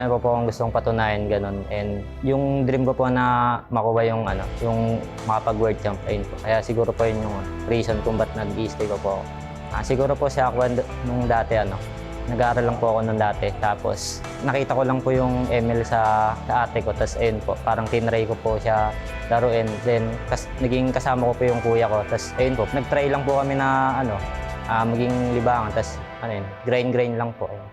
Ano po akong gustong patunayan ganun, and yung dream ko po na makuha yung yung makapag-world champ, ayun po. Kaya siguro po yun yung reason kung ba't nag-i-stay ko po ako. Siguro po siya ako nung dati nag-aaral lang po ako nung dati, tapos nakita ko lang po yung ML sa ate ko, tapos ayun po, parang tinry ko po siya laruin, then naging kasama ko po yung kuya ko, tapos ayun po, nag-try lang po kami na maging libangan, tapos grind lang po. Ayun.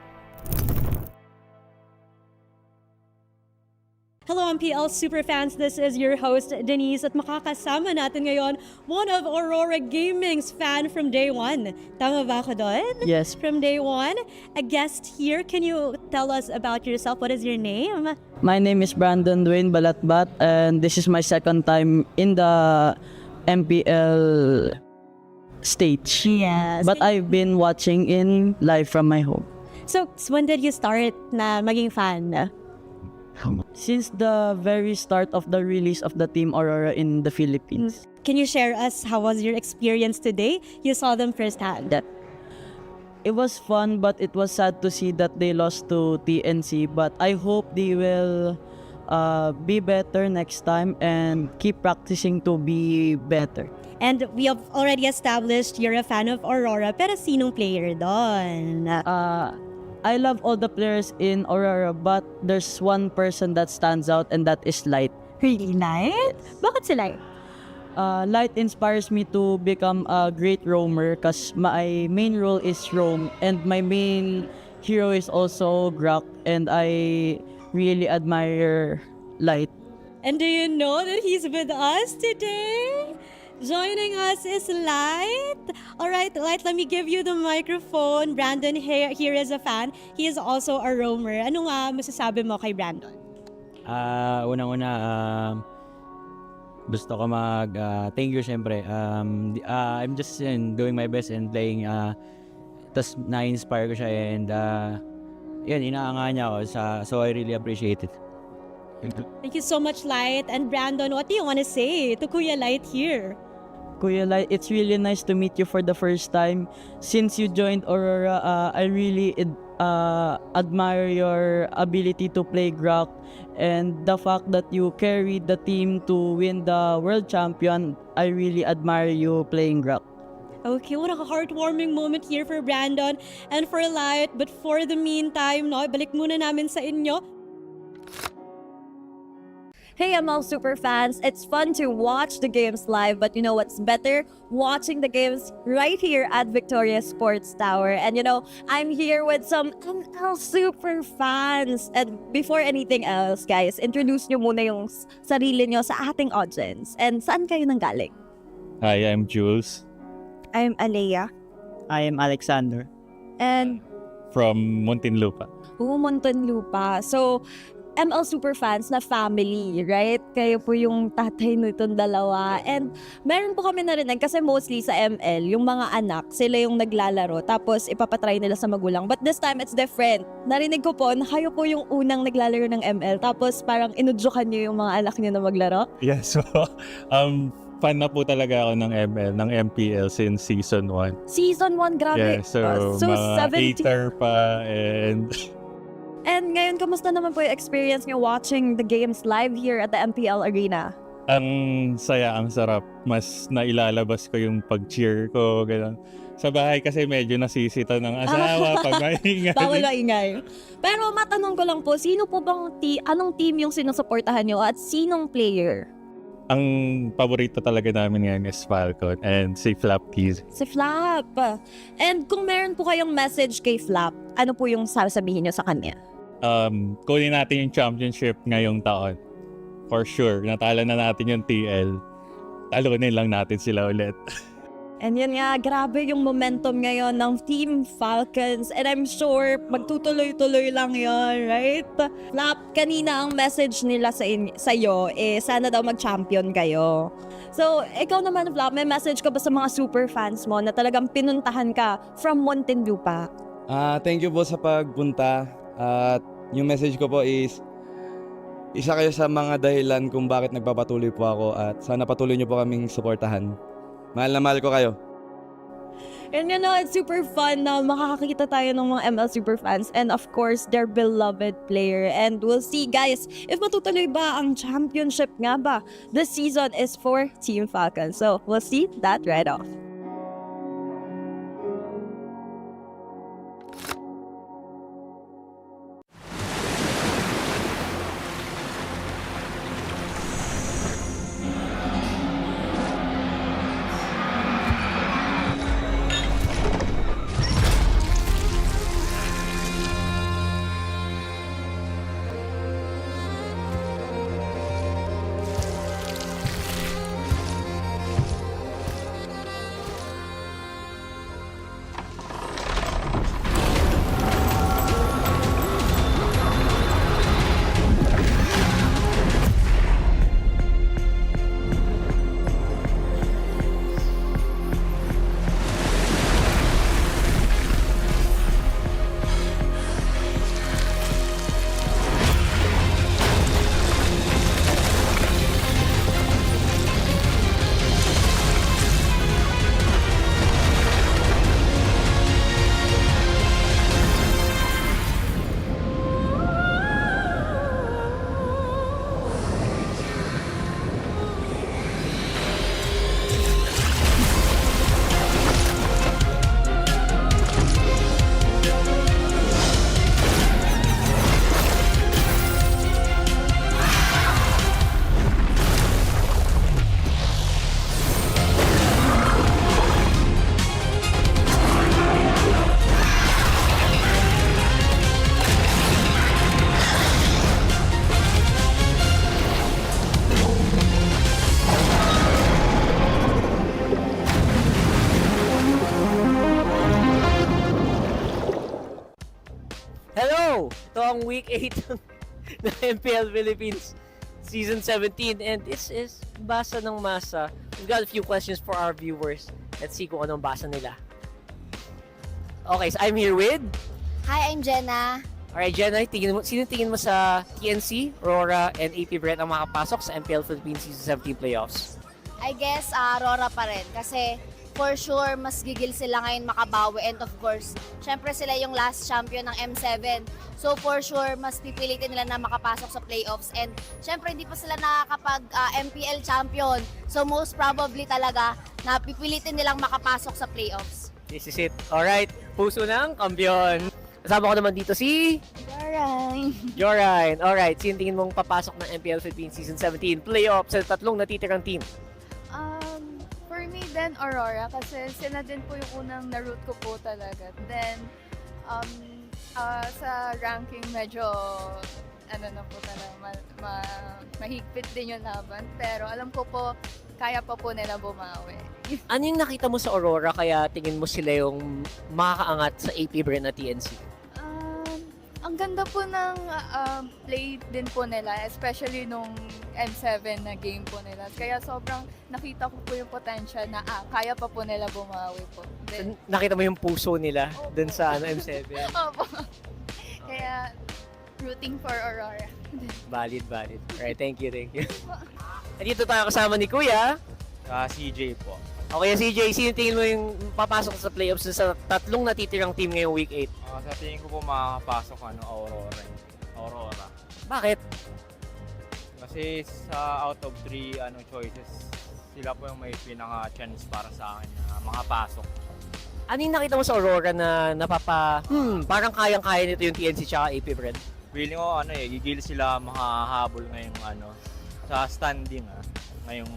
Hello MPL superfans, this is your host Denise at makakasama natin ngayon one of Aurora Gaming's fan from day one. Tama ba ako doon? Yes. From day one. A guest here, can you tell us about yourself? What is your name? My name is Brandon Dwayne Balatbat, and this is my second time in the MPL stage. Yes. But I've been watching in live from my home. So when did you start na maging fan? Since the very start of the release of the Team Aurora in the Philippines. Can you share us how was your experience today? You saw them firsthand. It was fun, but it was sad to see that they lost to TNC. But I hope they will be better next time and keep practicing to be better. And we have already established you're a fan of Aurora, pero sinong player doon? I love all the players in Aurora, but there's one person that stands out, and that is Light. Really, Light? Bakit si Light? Light inspires me to become a great roamer because my main role is roam, and my main hero is also Grok, and I really admire Light. And do you know that he's with us today? Joining us is Light. All right, Light, let me give you the microphone. Brandon here is a fan. He is also a roamer. Ano nga masasabi mo kay Brandon? Unang-una, gusto ko thank you syempre. I'm just doing my best and playing. Tas na-inspire ko siya, and yun, inaanga niya ako. So I really appreciate it. Thank you so much, Light. And Brandon, what do you want to say to Kuya Light here? Kuya Light, it's really nice to meet you for the first time. Since you joined Aurora, I really admire your ability to play Grok, and the fact that you carried the team to win the world champion. I really admire you playing Grok. Okay, what a heartwarming moment here for Brandon and for Light. But for the meantime, balik muna namin sa inyo. Hey ML Superfans, it's fun to watch the games live, but you know what's better? Watching the games right here at Victoria Sports Tower. And I'm here with some ML Superfans. And before anything else, guys, introduce nyo muna yung sarili nyo sa ating audience. And saan kayo nanggaling? Hi, I'm Jules I'm Alea. I am Alexander. And from Muntinlupa. Muntinlupa. So, ML Superfans na family, right? Kayo po yung tatay nitong dalawa. And meron po kami narinig kasi mostly sa ML, yung mga anak, sila yung naglalaro tapos ipapatry nila sa magulang. But this time, it's different. Narinig ko po na kayo po yung unang naglalaro ng ML tapos parang inudyukan nyo yung mga anak nyo na maglaro. Yes, so fan na po talaga ako ng ML, ng MPL since season 1. Season 1, grabe. Yeah, so mga 17. 8er pa, and And ngayon, kamusta naman po yung experience nyo watching the games live here at the MPL Arena? ang saya, ang sarap. Mas nailalabas ko yung pag-cheer ko, gano'n. Sa bahay kasi medyo nasisita ng asawa pag maingay. Bawal maingay. Pero matanong ko lang po, sino po bang anong team yung sinusuportahan nyo at sinong player? Ang paborito talaga namin ngayon is Falcon and si Flap Keys. Si Flap. And kung meron po kayong message kay Flap, ano po yung sasabihin nyo sa kanya? Kunin natin yung championship ngayong taon. For sure, natalo na natin yung TL. Talunin lang natin sila ulit. And yun nga, grabe yung momentum ngayon ng Team Falcons. And I'm sure magtutuloy-tuloy lang yun, right? Flap, kanina ang message nila sa iyo, sana daw mag-champion kayo. So, ikaw naman, Flap, may message ka ba sa mga super fans mo na talagang pinuntahan ka from Muntinlupa? Thank you po sa pagpunta. At yung message ko po is, isa kayo sa mga dahilan kung bakit nagpapatuloy po ako at sana patuloy niyo po kaming suportahan. Mahal na mahal ko kayo. And it's super fun na makakakita tayo ng mga ML Superfans and of course, their beloved player. And we'll see guys, if matutuloy ba ang championship nga ba this season is for Team Falcon. So, we'll see that right off. Hello! Ito ang week 8 ng MPL Philippines Season 17 and this is Basa ng Masa. We've got a few questions for our viewers. Let's see kung anong basa nila. Okay, so I'm here with... Hi, I'm Jenna. Alright, Jenna, sino tingin mo sa TNC, RORA, and APBR ang makapasok sa MPL Philippines Season 17 playoffs? I guess RORA pa rin kasi for sure mas gigil sila ngayon makabawi and of course, syempre sila yung last champion ng M7. So for sure, mas pipilitin nila na makapasok sa playoffs and syempre hindi pa sila nakakapag MPL champion. So most probably talaga na pipilitin nilang makapasok sa playoffs. This is it. Alright, puso ng kampiyon. Kasama ko naman dito si... Alright. Jorine. Alright, sino tingin mong papasok ng MPL Philippines Season 17 playoffs sa tatlong natitirang team? For me then Aurora kasi sila din po yung unang na-root ko po talaga. Then sa ranking medyo na po talaga mahigpit din yung laban pero alam ko po kaya pa po nila bumawi. Ano yung nakita mo sa Aurora kaya tingin mo sila yung makakaangat sa APBR na TNC? Ang ganda po ng play din po nila, especially nung M7 na game po nila. Kaya sobrang nakita ko po yung potential na kaya pa po nila bumawi po. Then, Nakita mo yung puso nila dun sa M7? Opo. Kaya rooting for Aurora. Valid. Alright, thank you. Dito tayo kasama ni Kuya. CJ po. Okay, CJ, sino tingin mo yung papasok sa playoffs sa tatlong natitirang team ngayong week 8? Sa tingin ko po makakapasok Aurora. Bakit? Kasi sa out of 3 choices, sila po yung may pinaka-chance para sa akin na makapasok. Ano yung nakita mo sa Aurora na parang kayang-kaya nito yung TNC tsaka AP Bread? Feeling ko gigil sila makahabol ngayong sa standing ngayong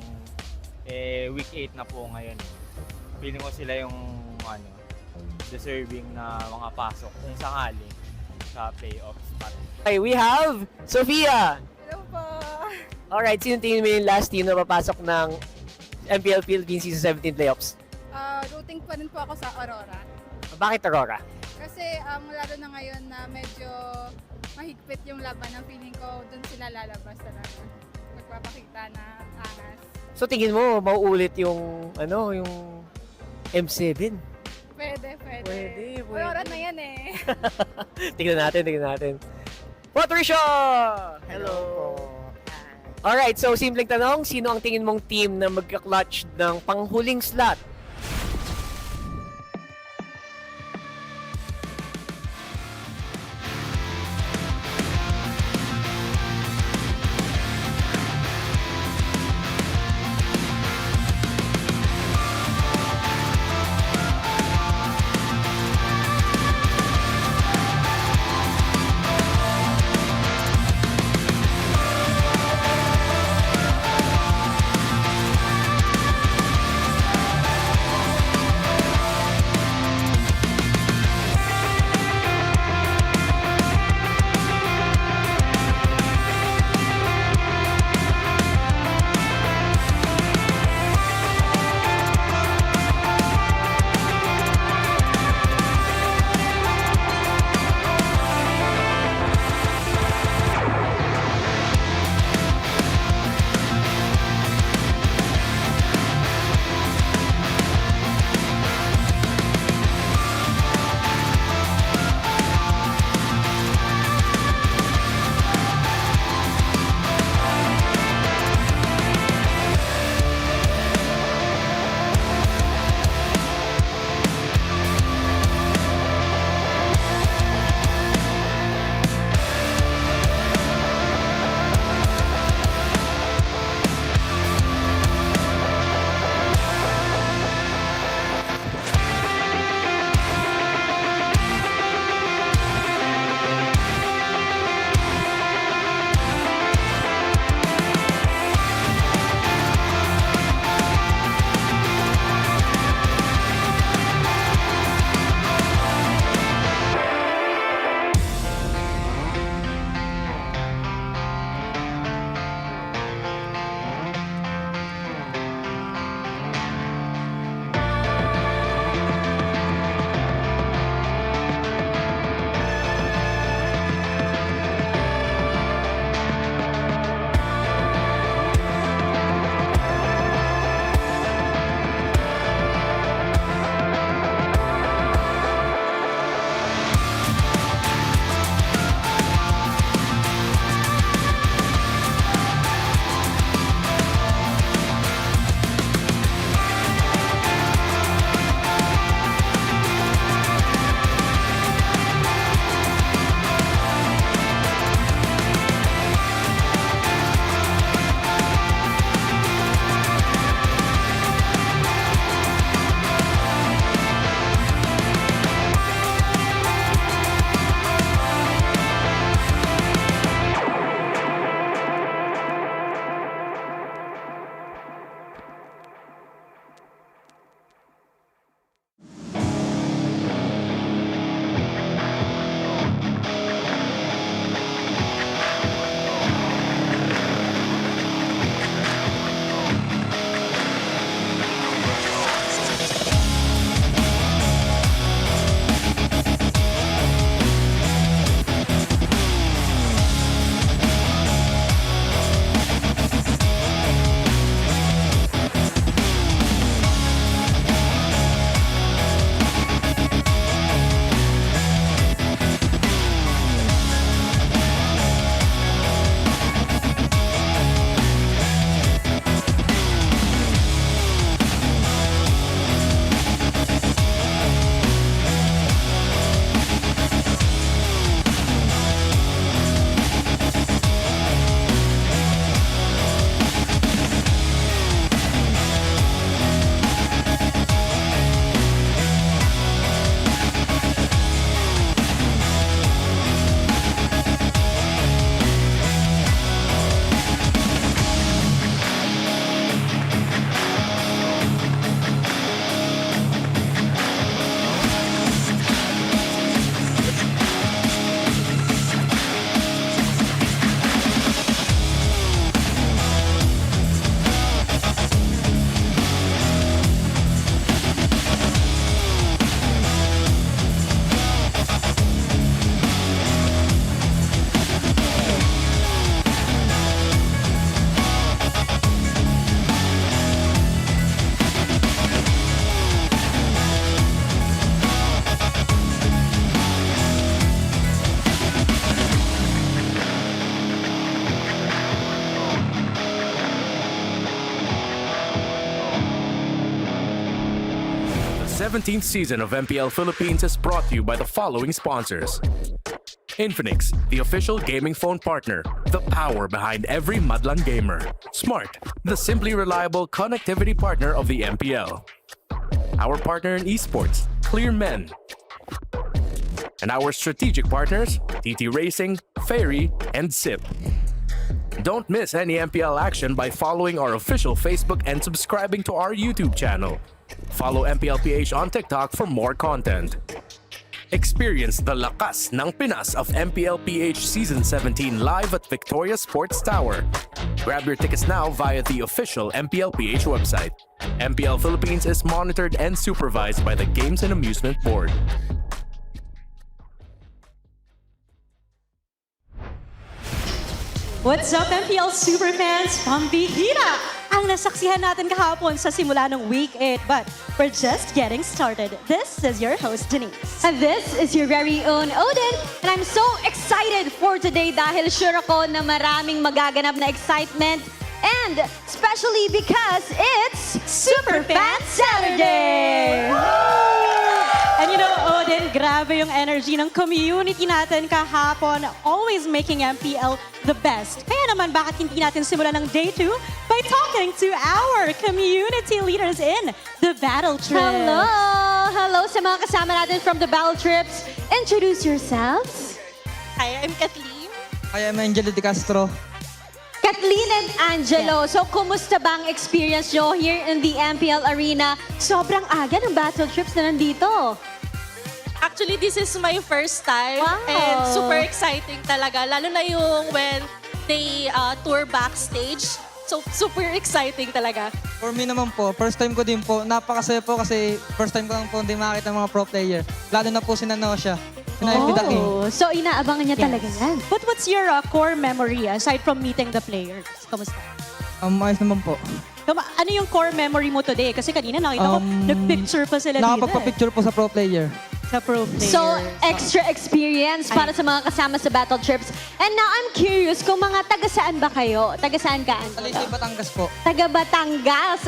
week 8 na po ngayon. Feeling ko sila yung deserving na makapasok kung sakali sa playoffs. Okay, we have Sofia! Hello po! Alright, sino tingin mo yung last team na papasok ng MPL Philippines Season 17 playoffs? Rooting pa rin po ako sa Aurora. Bakit Aurora? Kasi lalo na ngayon na medyo mahigpit yung laban, ang feeling ko dun sila lalabas talaga. Magpapakita na angas. So tingin mo mauulit yung yung M7? Pwede. Pwede. Aurora na yan eh. tingnan natin. Patricia! Hello! Alright, so simpleng tanong, sino ang tingin mong team na magka-clutch ng panghuling slot? 17th season of MPL Philippines is brought to you by the following sponsors. Infinix, the official gaming phone partner, the power behind every Madlang gamer. Smart, the simply reliable connectivity partner of the MPL. Our partner in esports, Clear Men. And our strategic partners, TT Racing, Ferry, and SIP. Don't miss any MPL action by following our official Facebook and subscribing to our YouTube channel. Follow MPLPH on TikTok for more content. Experience the lakas ng Pinas of MPLPH Season 17 live at Victoria Sports Tower. Grab your tickets now via the official MPLPH website. MPL Philippines is monitored and supervised by the Games and Amusement Board. What's up, MPL superfans? Pambihira ang nasaksihan natin kahapon sa simula ng Week 8. But we're just getting started. This is your host, Denise. And this is your very own Odin. And I'm so excited for today dahil sure ako na maraming magaganap na excitement. And especially because it's Superfan Saturday! And you know, Odin, grabe yung energy ng community natin kahapon. Always making MPL the best. Kaya naman, bakit hindi natin simulan ng day 2 by talking to our community leaders in the Battle Trips. Hello! Hello sa mga kasama natin from the Battle Trips. Introduce yourselves. Hi, I'm Kathleen. Hi, I'm Angelo De Castro. Kathleen and Angelo, so kumusta bang experience nyo here in the MPL Arena? Sobrang aga ng Battle Trips na nandito. Actually, this is my first time. Wow. And super exciting talaga. Lalo na yung when they tour backstage. So, super exciting talaga. For me naman po, first time ko din po. Napakasaya po kasi first time ko lang po hindi makakita ng mga pro player. Lalo na po si Nanosha. Oh, so inaabangan niya talaga yan. But what's your core memory aside from meeting the players? Kamusta? Ayos naman po. Ano yung core memory mo today? Kasi kanina nakita ko, nag-picture pa sila dito. Nakapagpa-picture po sa pro player. Sa pro player. So, extra experience para sa mga kasama sa Battle Trips. And now, I'm curious kung mga taga-saan ba kayo? Taga-saan ka, Angelo? Sa Batangas po. Taga Batangas.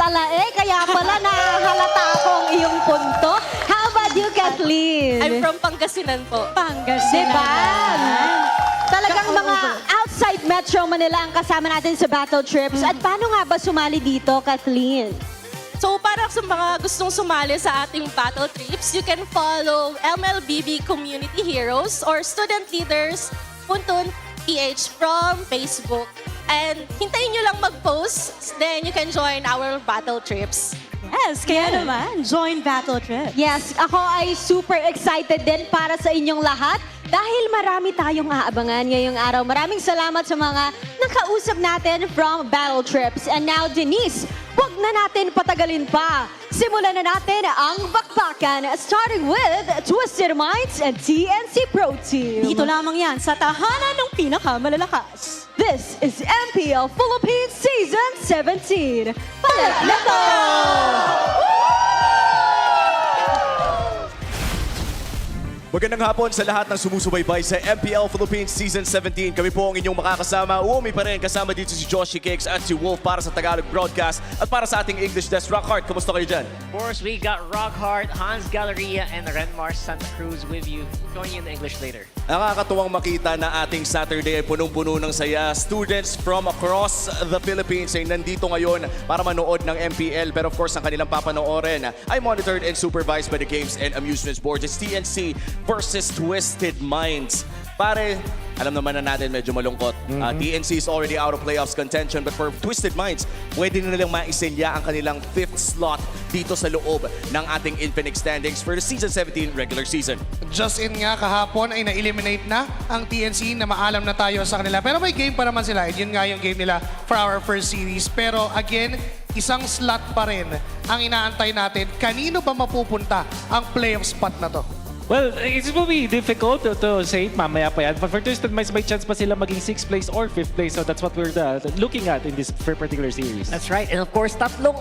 Kaya pala nahalata akong iyong punto. How about you, Kathleen? I'm from Pangasinan po. Pangasinan. Diba? Talagang mga outside Metro Manila ang kasama natin sa Battle Trips. At paano nga ba sumali dito, Kathleen? So, para sa mga gustong sumali sa ating Battle Trips, you can follow MLBB Community Heroes or Student Leaders PH from Facebook. And hintayin nyo lang mag-post, then you can join our Battle Trips. Yes, kaya naman, join Battle Trips. Yes, ako ay super excited din para sa inyong lahat dahil marami tayong aabangan ngayong araw. Maraming salamat sa mga nakausap natin from Battle Trips. And now, Denise, huwag na natin patagalin pa. Simulan na natin ang bakbakan, starting with Twisted Minds and TNC Pro Team. Dito lamang yan sa tahanan ng pinakamalalakas. This is MPL Philippines Season 17. Palat-lato! Magandang hapon sa lahat ng sumusubaybay sa MPL Philippines Season 17. Kami po ang inyong makakasama. Umi pa rin kasama dito si Joshi Cakes at si Wolf para sa Tagalog broadcast. At para sa ating English desk, Rockhart, kumusta kayo dyan? Of course, we got Rockhart, Hans Galleria, and Renmar Santa Cruz with you. Join you in English later. Nakakatuwang makita na ating Saturday ay punong-puno ng saya. Students from across the Philippines ay nandito ngayon para manood ng MPL. Pero of course, ang kanilang papanoorin ay monitored and supervised by the Games and Amusements Board. It's TNC versus Twisted Minds. Pare, alam naman na natin medyo malungkot. TNC is already out of playoffs contention, but for Twisted Minds, pwede na nilang maiselya ang kanilang 5th slot dito sa loob ng ating Infinix standings for the Season 17 regular season. Just in nga kahapon ay na-eliminate na ang TNC na maalam na tayo sa kanila. Pero may game pa naman sila. And yun nga yung game nila for our first series. Pero again, isang slot pa rin ang inaantay natin. Kanino ba mapupunta ang playoff spot na to? Well, it will be difficult to say mamaya pa yan. But for Twisted Minds, may chance pa sila maging 6th place or 5th place. So that's what we're looking at in this particular series. That's right. And of course, tatlong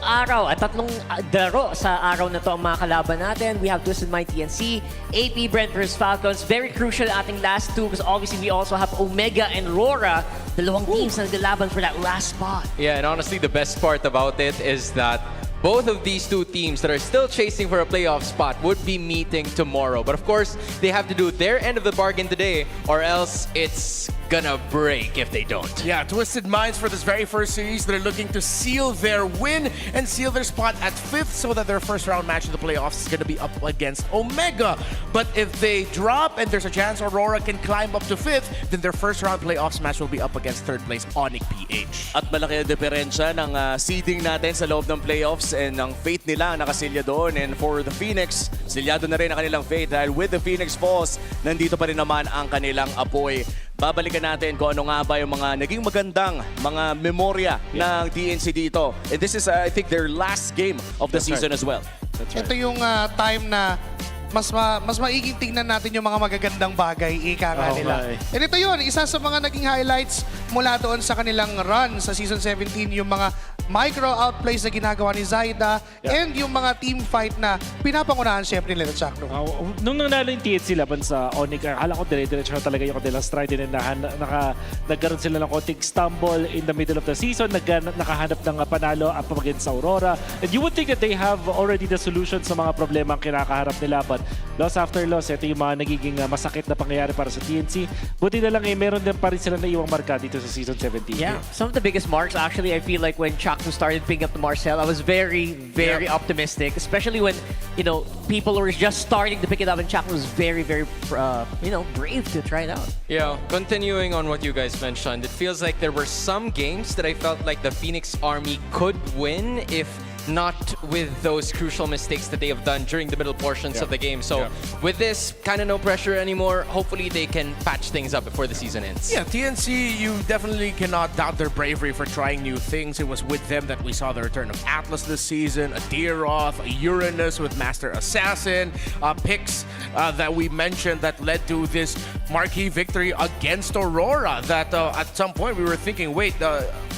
daro sa araw na to ang mga kalaban natin. We have Twisted Mind TNC, AP Brent versus Falcons. Very crucial ating last two because obviously we also have Omega and RORA. Dalawang teams na naglalaban for that last spot. Yeah, and honestly, the best part about it is that both of these two teams that are still chasing for a playoff spot would be meeting tomorrow. But of course, they have to do their end of the bargain today, or else it's gonna break if they don't. Yeah, Twisted Minds for this very first series, they're looking to seal their win and seal their spot at 5th so that their first round match in the playoffs is gonna be up against Omega. But if they drop and there's a chance Aurora can climb up to 5th, then their first round playoffs match will be up against 3rd place Onyx PH. At malaki ang diferensya ng seeding natin sa loob ng playoffs and ang fate nila ang nakasilya doon. And for the Phoenix, silyado na rin ang kanilang fate dahil with the Phoenix Falls, nandito pa rin naman ang kanilang apoy. Babalikan natin kung ano nga ba yung mga naging magandang mga memorya ng TNC dito. And this is, I think, their last game of the season as well. Ito yung time na mas maiging tingnan natin yung mga magagandang bagay, ika nga nila. And ito yun, isa sa mga naging highlights mula doon sa kanilang run sa Season 17, yung mga micro outplays na ginagawa ni Zaida and yung mga team fight na pinapangunahan siyempre nila Chakro. Nung nanalo yung TNC laban sa Onyx, akala ko dire-diretso na talaga yung kanilang stride din. Nagkaroon sila ng konting stumble in the middle of the season, nakahanap ng panalo up against Aurora. And you would think that they have already the solution sa mga problema ang kinakaharap nila, but loss after loss, ito yung mga nagiging masakit na pangyayari para sa TNC. Buti na lang meron din pa rin sila na iwang marka dito sa Season 17. Yeah, some of the biggest marks actually, I feel like when Chakno started picking up the Marcel, I was very optimistic, especially when, you know, people were just starting to pick it up and Chakno was very, you know, brave to try it out. Yeah, continuing on what you guys mentioned, it feels like there were some games that I felt like the Phoenix Army could win if not with those crucial mistakes that they have done during the middle portions of the game. So with this, kind of no pressure anymore. Hopefully they can patch things up before the season ends. Yeah, TNC, you definitely cannot doubt their bravery for trying new things. It was with them that we saw the return of Atlas this season, a Deeroth, a Uranus with Master Assassin, picks that we mentioned that led to this marquee victory against Aurora that at some point we were thinking, wait,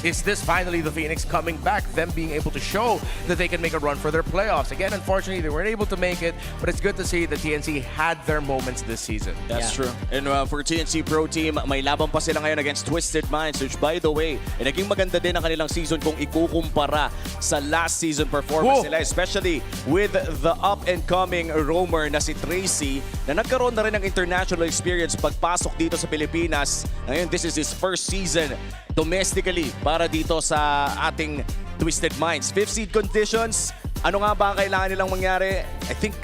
is this finally the Phoenix coming back? Them being able to show that they can make a run for their playoffs. Again, unfortunately, they weren't able to make it, but it's good to see that TNC had their moments this season. That's true. And for TNC Pro Team, may laban pa sila ngayon against Twisted Minds, which by the way, naging maganda din ang kanilang season kung ikukumpara sa last season performance nila, especially with the up-and-coming roamer na si Tracy, na nagkaroon na rin ng international experience pagpasok dito sa Pilipinas. Ngayon, this is his first season domestically para dito sa ating Twisted Minds. 5th seed conditions, ano nga ba ang kailangan nilang mangyari? I think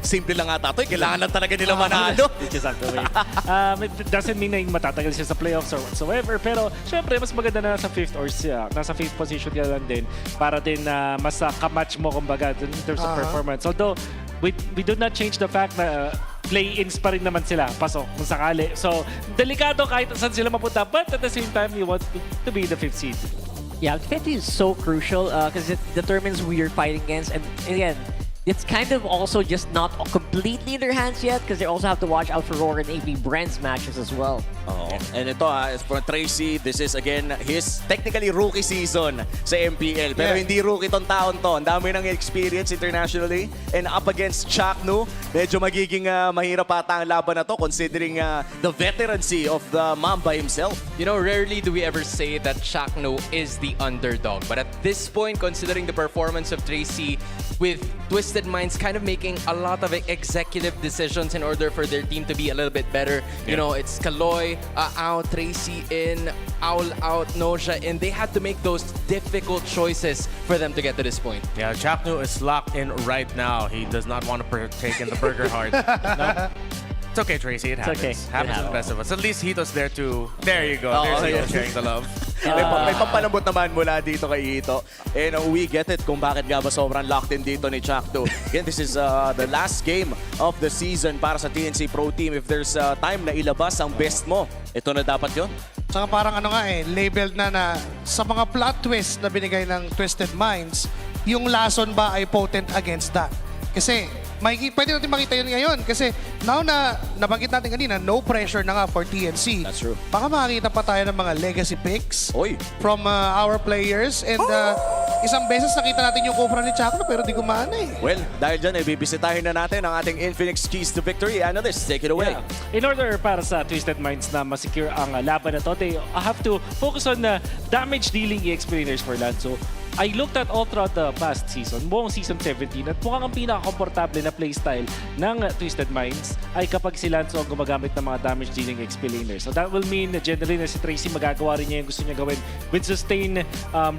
simple lang ata ito. Kailangan lang talaga nila manalo. It doesn't mean na matatagal siya sa playoffs or whatsoever. Pero syempre, mas maganda na nasa 5th or nasa 5th position ka lang din para din mas kamatch mo kumbaga in terms of performance. Although, we do not change the fact na play-ins pa rin naman sila, pasok kung sakali. So, delikado kahit saan sila mapunta. But at the same time, you want to be the 5th seed. Yeah, 5th is so crucial because it determines who you're fighting against. And again, it's kind of also just not completely in their hands yet because they also have to watch out for RORA and AP Brent's matches as well. And ito for Tracy, this is again his technically rookie season sa MPL. Pero hindi rookie tong taon to. Ang dami ng experience internationally. And up against Chakno, medyo magiging mahirap ata ang laban na to considering the veterancy of the Mamba himself. You know, rarely do we ever say that Chakno is the underdog. But at this point, considering the performance of Tracy with Twisted Minds kind of making a lot of executive decisions in order for their team to be a little bit better. You know, it's Kaloy out, Tracy in, Owl out, Noja in. They had to make those difficult choices for them to get to this point. Yeah, Chakno is locked in right now. He does not want to partake in the Burger Heart. No. It's okay, Tracy. It happens. Okay. Happens to the best of us. At least Hito's there too. There you go. There's Hito sharing the love. May pampalambot naman mula dito kay Hito. And we get it kung bakit nga ba sobrang locked in dito ni Chakno. Again, this is the last game of the season para sa TNC Pro Team. If there's time na ilabas ang best mo, ito na dapat yun. Saka parang labeled na sa mga plot twist na binigay ng Twisted Minds, yung lason ba ay potent against that? Kasi pwede natin makita yun ngayon kasi now na nabanggit natin kanina, no pressure na nga for TNC. That's true. Baka makakita pa tayo ng mga legacy picks from our players and isang beses nakita natin yung Kufra ni Chakno pero di gumana eh. Well, dahil dyan, bibisitahin na natin ang ating Infinix Keys to Victory. Analyst, take it away. Yeah. In order para sa Twisted Minds na masecure ang laban na to, they have to focus on damage dealing EX players for land. So, I looked at all throughout the past season, buong season 17, at mukhang ang pinaka-komportable na playstyle ng Twisted Minds ay kapag si Lance ang gumagamit ng mga damage dealing XP laners. So that will mean na generally na si Tracy magagawa rin niya yung gusto niya gawin with sustain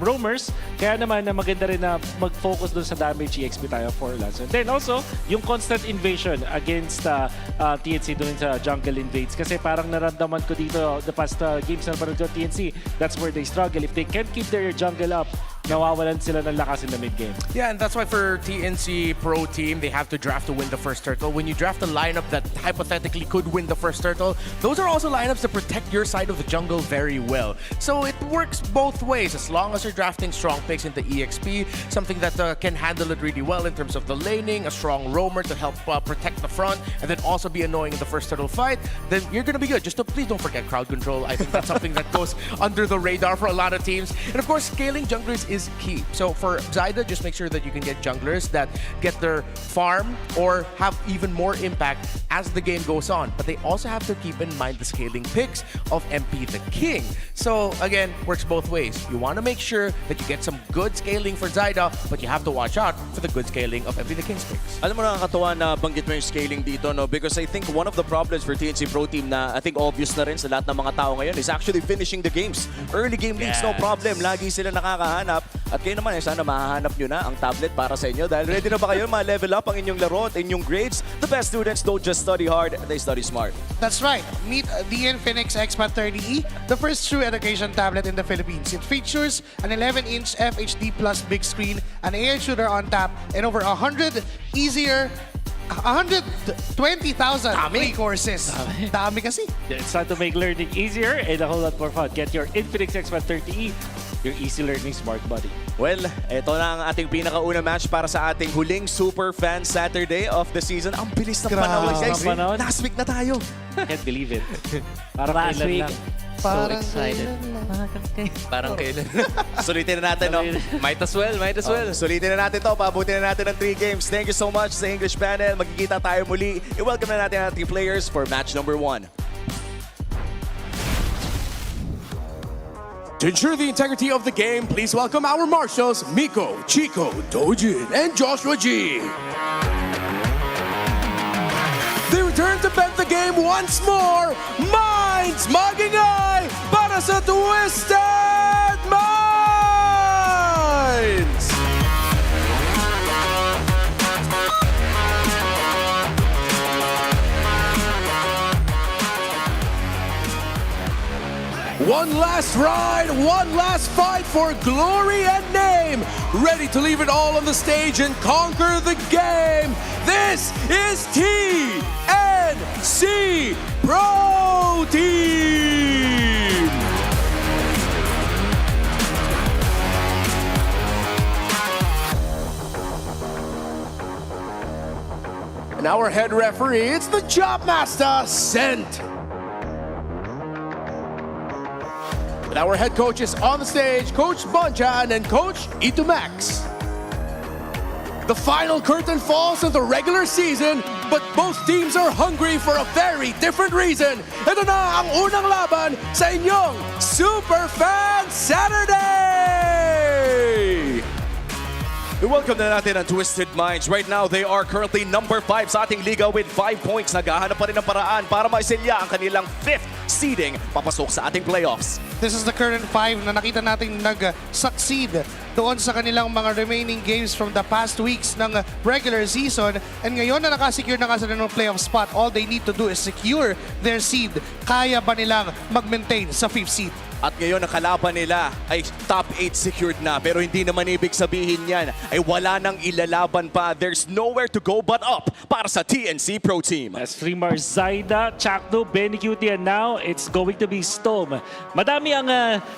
roamers. Kaya naman na maganda rin na mag-focus dun sa damage EXP tayo for Lance. And then also, yung constant invasion against TNC dun sa jungle invades. Kasi parang naramdaman ko dito the past games na parang TNC, that's where they struggle. If they can't keep their jungle up, nawawalan sila ng lakas in the mid-game. Yeah, and that's why for TNC Pro Team, they have to draft to win the first turtle. When you draft a lineup that hypothetically could win the first turtle, those are also lineups that protect your side of the jungle very well. So it works both ways. As long as you're drafting strong picks into EXP, something that can handle it really well in terms of the laning, a strong roamer to help protect the front, and then also be annoying in the first turtle fight, then you're gonna be good. Just please don't forget crowd control. I think that's something that goes under the radar for a lot of teams. And of course, scaling junglers is key. So for Zyda, just make sure that you can get junglers that get their farm or have even more impact as the game goes on. But they also have to keep in mind the scaling picks of MP the King. So again, works both ways. You want to make sure that you get some good scaling for Zyda, but you have to watch out for the good scaling of MP the King's picks. Alam mo, nakakatawa na banggit mo yung scaling dito, no? Because I think one of the problems for TNC Pro Team na I think obvious na rin sa lahat ng mga tao ngayon is actually finishing the games. Early game leads, no problem. Lagi sila nakakahanap. At kayo naman, sana mahahanap nyo na ang tablet para sa inyo. Dahil ready na ba kayo ma-level up ang inyong laro at inyong grades? The best students don't just study hard, they study smart. That's right. Meet the Infinix Expat 30E, the first true education tablet in the Philippines. It features an 11-inch FHD plus big screen, an AI shooter on tap, and over 120,000 free courses. Dami kasi. It's time to make learning easier and a whole lot more fun. Get your Infinix Expat 30E, your easy learning smart buddy. Well, ito na ang ating pinakauna match para sa ating huling Super Fan Saturday of the season. Ang bilis ng panahon, guys. Last week na tayo. Can't believe it. Parang Last kailan week. lang. So excited. Parang kailan. Sulitin na natin, no? Might as well, might as well. Sulitin na natin to. Pabutin na natin ng 3 games. Thank you so much sa English panel. Magkikita tayo muli. I-welcome na natin ang ating players for match number 1. To ensure the integrity of the game, please welcome our marshals, Miko, Chico, Dojin, and Joshua G. They return to bet the game once more. Minds maging eye para sa Twisted Minds! One last ride, one last fight for glory and name. Ready to leave it all on the stage and conquer the game. This is TNC Pro Team. And our head referee, it's the Job Master, Sent. Our head coach is on the stage, Coach Bonjan and Coach Itumax. The final curtain falls on the regular season, but both teams are hungry for a very different reason. Ito na ang unang laban sa inyong Super Fan Saturday! Welcome na natin ang Twisted Minds. Right now, they are currently number 5 sa ating liga with 5 points. Naghahanap pa rin ng paraan para maisilya ang kanilang 5th seeding papasok sa ating playoffs. This is the current 5 na nakita natin nag-succeed doon sa kanilang mga remaining games from the past weeks ng regular season. And ngayon na nakasecure na nga sila ng playoff spot, all they need to do is secure their seed. Kaya ba nilang mag-maintain sa 5th seed? At ngayon, ang kalaban nila ay top 8 secured na. Pero hindi naman ibig sabihin yan ay wala nang ilalaban pa. There's nowhere to go but up para sa TNC Pro Team. As Fremar, Zyda, Chakno, Benny Cutie, and now it's going to be Storm. Madami ang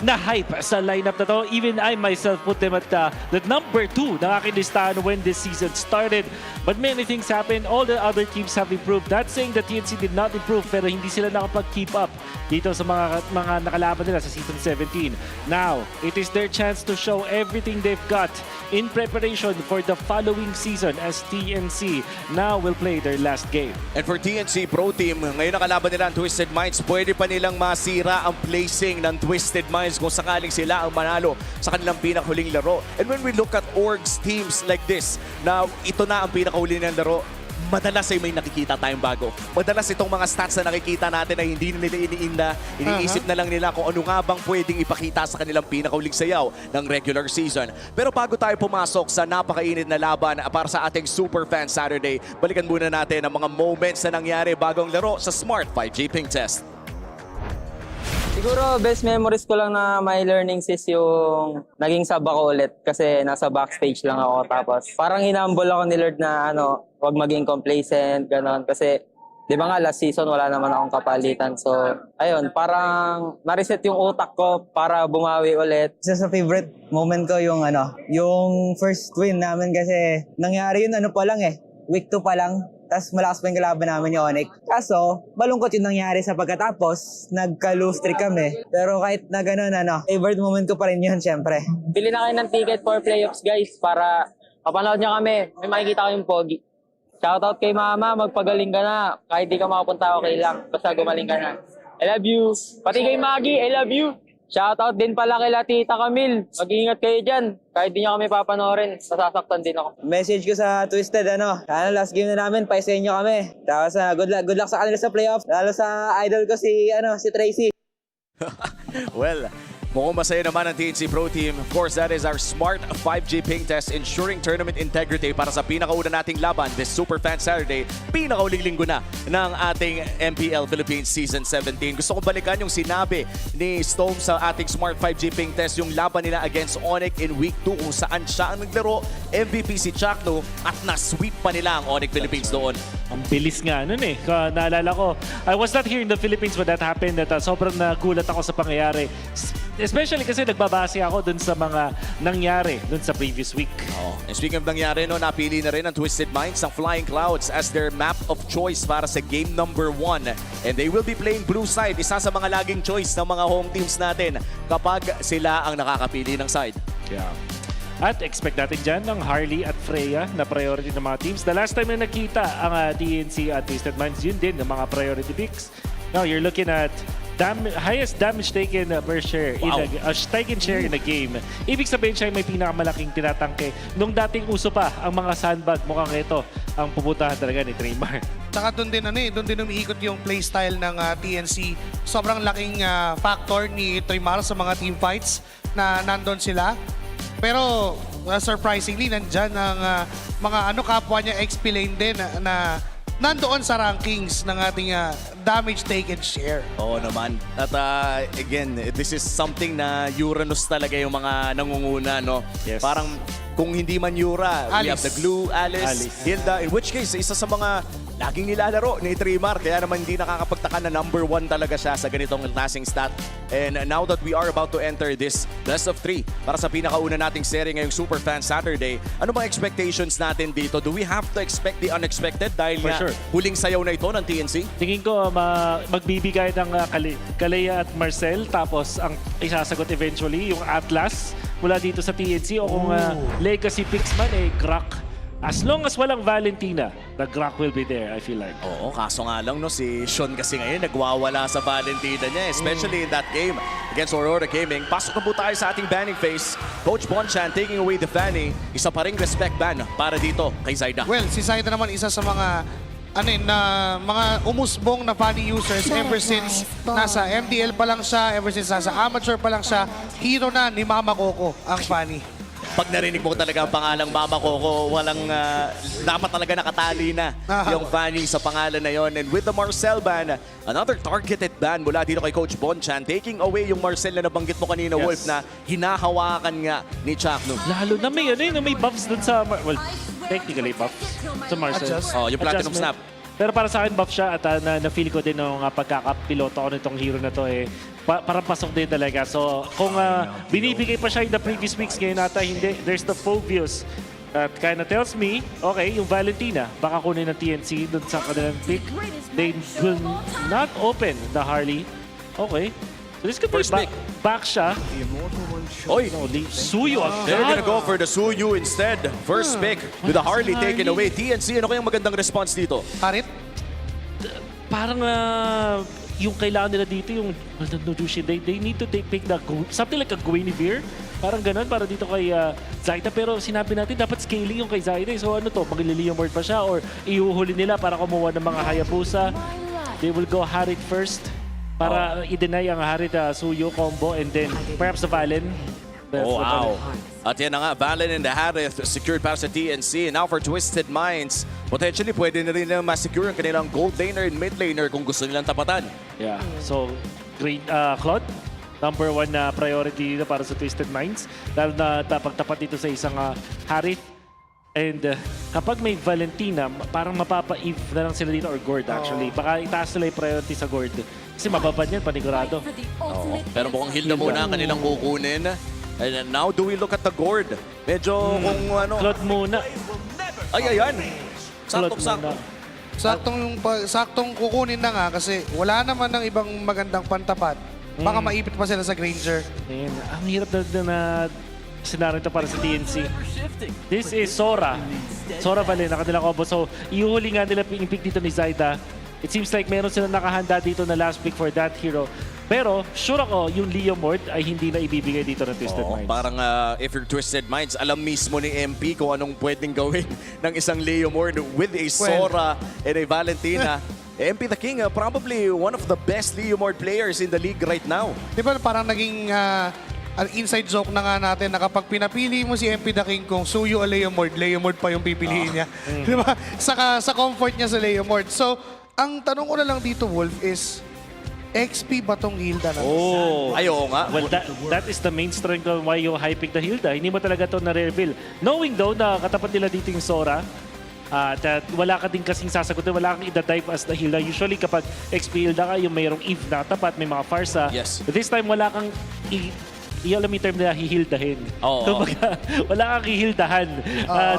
na-hype sa lineup na to. Even I myself put them at the number 2 ng aking listahan when this season started. But many things happened. All the other teams have improved. Not saying that TNC did not improve, pero hindi sila nakapag-keep up dito sa mga nakalaban nila. sa Season 17. Now, it is their chance to show everything they've got in preparation for the following season as TNC now will play their last game. And for TNC Pro Team, ngayon nakalaban nila ang Twisted Minds, pwede pa nilang masira ang placing ng Twisted Minds kung sakaling sila ang manalo sa kanilang pinakahuling laro. And when we look at orgs teams like this, na ito na ang pinakahuli ng laro, madalas ay may nakikita tayong bago. Madalas itong mga stats na nakikita natin na hindi nila iniinda, iniisip na lang nila kung ano nga bang pwedeng ipakita sa kanilang pinakauling sayaw ng regular season. Pero bago tayo pumasok sa napakainit na laban para sa ating Super Fan Saturday, balikan muna natin ang mga moments na nangyari bagong laro sa Smart 5G Ping Test. Siguro best memories ko lang na my learnings is yung naging sub ako ulit kasi nasa backstage lang ako. Tapos parang hinambol ako ni Lord na wag maging complacent, ganon. Kasi di ba nga last season wala naman akong kapalitan. So ayun, parang na-reset yung utak ko para bumawi ulit. Isa sa favorite moment ko yung yung first win namin kasi nangyari yun pa lang week 2 pa lang. Tapos malakas pa yung kalaban namin yung Onyx. Kaso, malungkot yung nangyari sa pagkatapos. Nagka-lose streak kami. Pero kahit na ganun, favorite moment ko pa rin yun, syempre. Bili na kayo ng ticket for playoffs guys para mapanood nyo kami. May makikita kayong pogi. Shoutout kay mama, magpagaling ka na. Kahit di ka makapunta, okay lang. Basta gumaling ka na. I love you. Pati kay Maggie, I love you. Shoutout din pala kay Tita Camille. Mag-iingat kayo dyan. Kahit di nyo kami papanoorin, sasaktan din ako. Message ko sa Twisted, sana last game na namin, paisayin nyo kami. Tapos good luck sa kanila sa playoffs. Lalo sa idol ko si Tracy. Well, mukhang masaya naman ang TNC Pro Team. Of course, that is our Smart 5G Ping Test ensuring tournament integrity para sa pinakauna nating laban this Super Fan Saturday. Pinakauling linggo na ng ating MPL Philippines Season 17. Gusto kong balikan yung sinabi ni Stone sa ating Smart 5G Ping Test, yung laban nila against Onyx in Week 2 kung saan siya ang naglaro. MVP si Chakno at na-sweep pa nila ang Onyx Philippines doon. Ang bilis nga nun naalala ko, I was not here in the Philippines when that happened. Sobrang nagulat ako sa pangyayari. Especially kasi nagbabase ako dun sa mga nangyari dun sa previous week. And speaking of nangyari, napili na rin ang Twisted Minds ang Flying Clouds as their map of choice para sa game number 1. And they will be playing blue side, isa sa mga laging choice ng mga home teams natin kapag sila ang nakakapili ng side. Yeah. At expect natin dyan ng Harley at Freya na priority ng mga teams. The last time na nakita ang TNC at Twisted Minds, yun din ng mga priority picks. Now you're looking at highest damage taken per share taken share in a game. Ibig sabihin siya may pinakamalaking tinatangke. Nung dating uso pa ang mga sandbag, mukhang ito ang pupuntahan talaga ni Traymar. Tsaka doon din umiikot yung playstyle ng TNC. Sobrang laking factor ni Traymar sa mga team fights na nandun sila. Pero surprisingly, nandyan ang mga kapwa niya XP lane din na nandoon sa rankings ng ating damage taken share. Oo naman. At again, this is something na Uranus talaga yung mga nangunguna, no? Yes. Parang kung hindi man Yura, we have the Glue, Alice, Hilda. In which case, isa sa mga laging nilalaro ni Trimar. Kaya naman hindi nakakapagtaka na number 1 talaga siya sa ganitong klaseng stat. And now that we are about to enter this best of 3 para sa pinakauna nating serye ngayong Super Fan Saturday, ano bang expectations natin dito? Do we have to expect the unexpected dahil huling sayaw na ito ng TNC? Tingin ko magbibigay ng Kalea at Marcel, tapos ang isasagot eventually yung Atlas mula dito sa TNC, o kung legacy picks man Grak. As long as walang Valentina, the Grak will be there, I feel like. Oo, kaso nga lang, si Sean kasi ngayon nagwawala sa Valentina niya, especially in that game against Aurora Gaming. Pasok na po tayo sa ating banning phase. Coach Bonchan taking away the Fanny. Isa pa ring respect ban para dito kay Zaida. Well, si Zaida naman isa sa mga mga umusbong na Fanny users ever since nasa MDL pa lang siya, ever since nasa amateur pa lang siya, hero na ni Mama Coco ang Fanny. Pag narinig mo talaga ang pangalang Mama Coco, walang dapat talaga nakatali na yung Fanny sa pangalan na yon. And with the Marcel ban, another targeted ban mula dito kay Coach Bonchan, taking away yung Marcel na nabanggit mo kanina, Wolf, na hinahawakan nga ni Chakno. Lalo na may buffs dun sa technically buffs sa Marcel. Yung Platinum Snap. Pero para sa akin buff siya at na-feel ko din nung pagkakapiloto ko nitong hero na to parang pasok din talaga. So kung binibigay pa siya in the previous weeks, ngayon nata hindi, there's the Phobius. At kind of tells me, okay, yung Valentina, baka kunin ng TNC dun sa kanilang pick. They will not open the Harley. Okay. So this could be First pick. back siya. Oy! Suyo They're gonna agad. go for the Suyu instead. First pick with the Harley taken away. TNC, ano kayang magandang response dito? Harit? Parang yung kailangan nila dito, yung they need to pick something like a Guinevere. Parang ganun, para dito kay Zaida. Pero sinabi natin, dapat scaling yung kay Zaida. So ano to, mag-Leomord pa siya or iuhuli nila para kumuha ng mga Hayabusa. They will go Harit first para i-deny ang Harit Suyo combo and then perhaps the Valen. Oh, wow. At yan na nga, Valen and the Harith secured para sa TNC. Now for Twisted Minds, potentially pwede na rin na ma-secure ang kanilang gold laner and mid laner kung gusto nilang tapatan. Yeah, so great Claude. Number 1 na priority dito para sa Twisted Minds. Dahil na pagtapat dito sa isang Harith. And kapag may Valentina, parang mapapa-eve na lang sila dito or Gord actually. Baka itaas nila yung priority sa Gord. Kasi mababad yan, panigurado. Pero mukhang Hilda muna ang kanilang kukunin. And now do we look at the gourd? Medyo kung ano... Claude muna. Ay, ayan. Saktong-sakto. Saktong kukunin na nga kasi wala naman ng ibang magandang pantapat. Baka maipit pa sila sa Granger. Man, ang hirap na scenario ito para sa TNC. This is Sora. Sora Valen, nakadala combo. So, iuhuli nga nila yung pick dito ni Zaida. It seems like meron silang nakahanda dito na last pick for that hero. Pero, sure ako, yung Leomord ay hindi na ibibigay dito ng Twisted Minds. Parang if you're Twisted Minds, alam mismo ni MP kung anong pwedeng gawin ng isang Leomord with a Sora and a Valentina. MP the King, probably one of the best Leomord players in the league right now. Di ba parang naging inside joke na nga natin na kapag pinapili mo si MP the King kung Suyo o Leomord pa yung pipiliin niya. Di ba? Sa comfort niya sa Leomord. So, ang tanong ko na lang dito, Wolf, is XP ba tong Hilda na? Ayaw nga. Well, that is the main strength of why you hyping the Hilda. Hindi mo talaga ito na-reveal. Knowing though na katapat nila dito yung Sora, at wala ka din kasing sasagutin, wala kang ida-dive as the Hilda. Usually kapag XP Hilda ka, yung mayroong Eve na tapat, may mga Farsa. Yes. But this time wala kang alam yung term nila, hihildahin. Wala kang hihildahan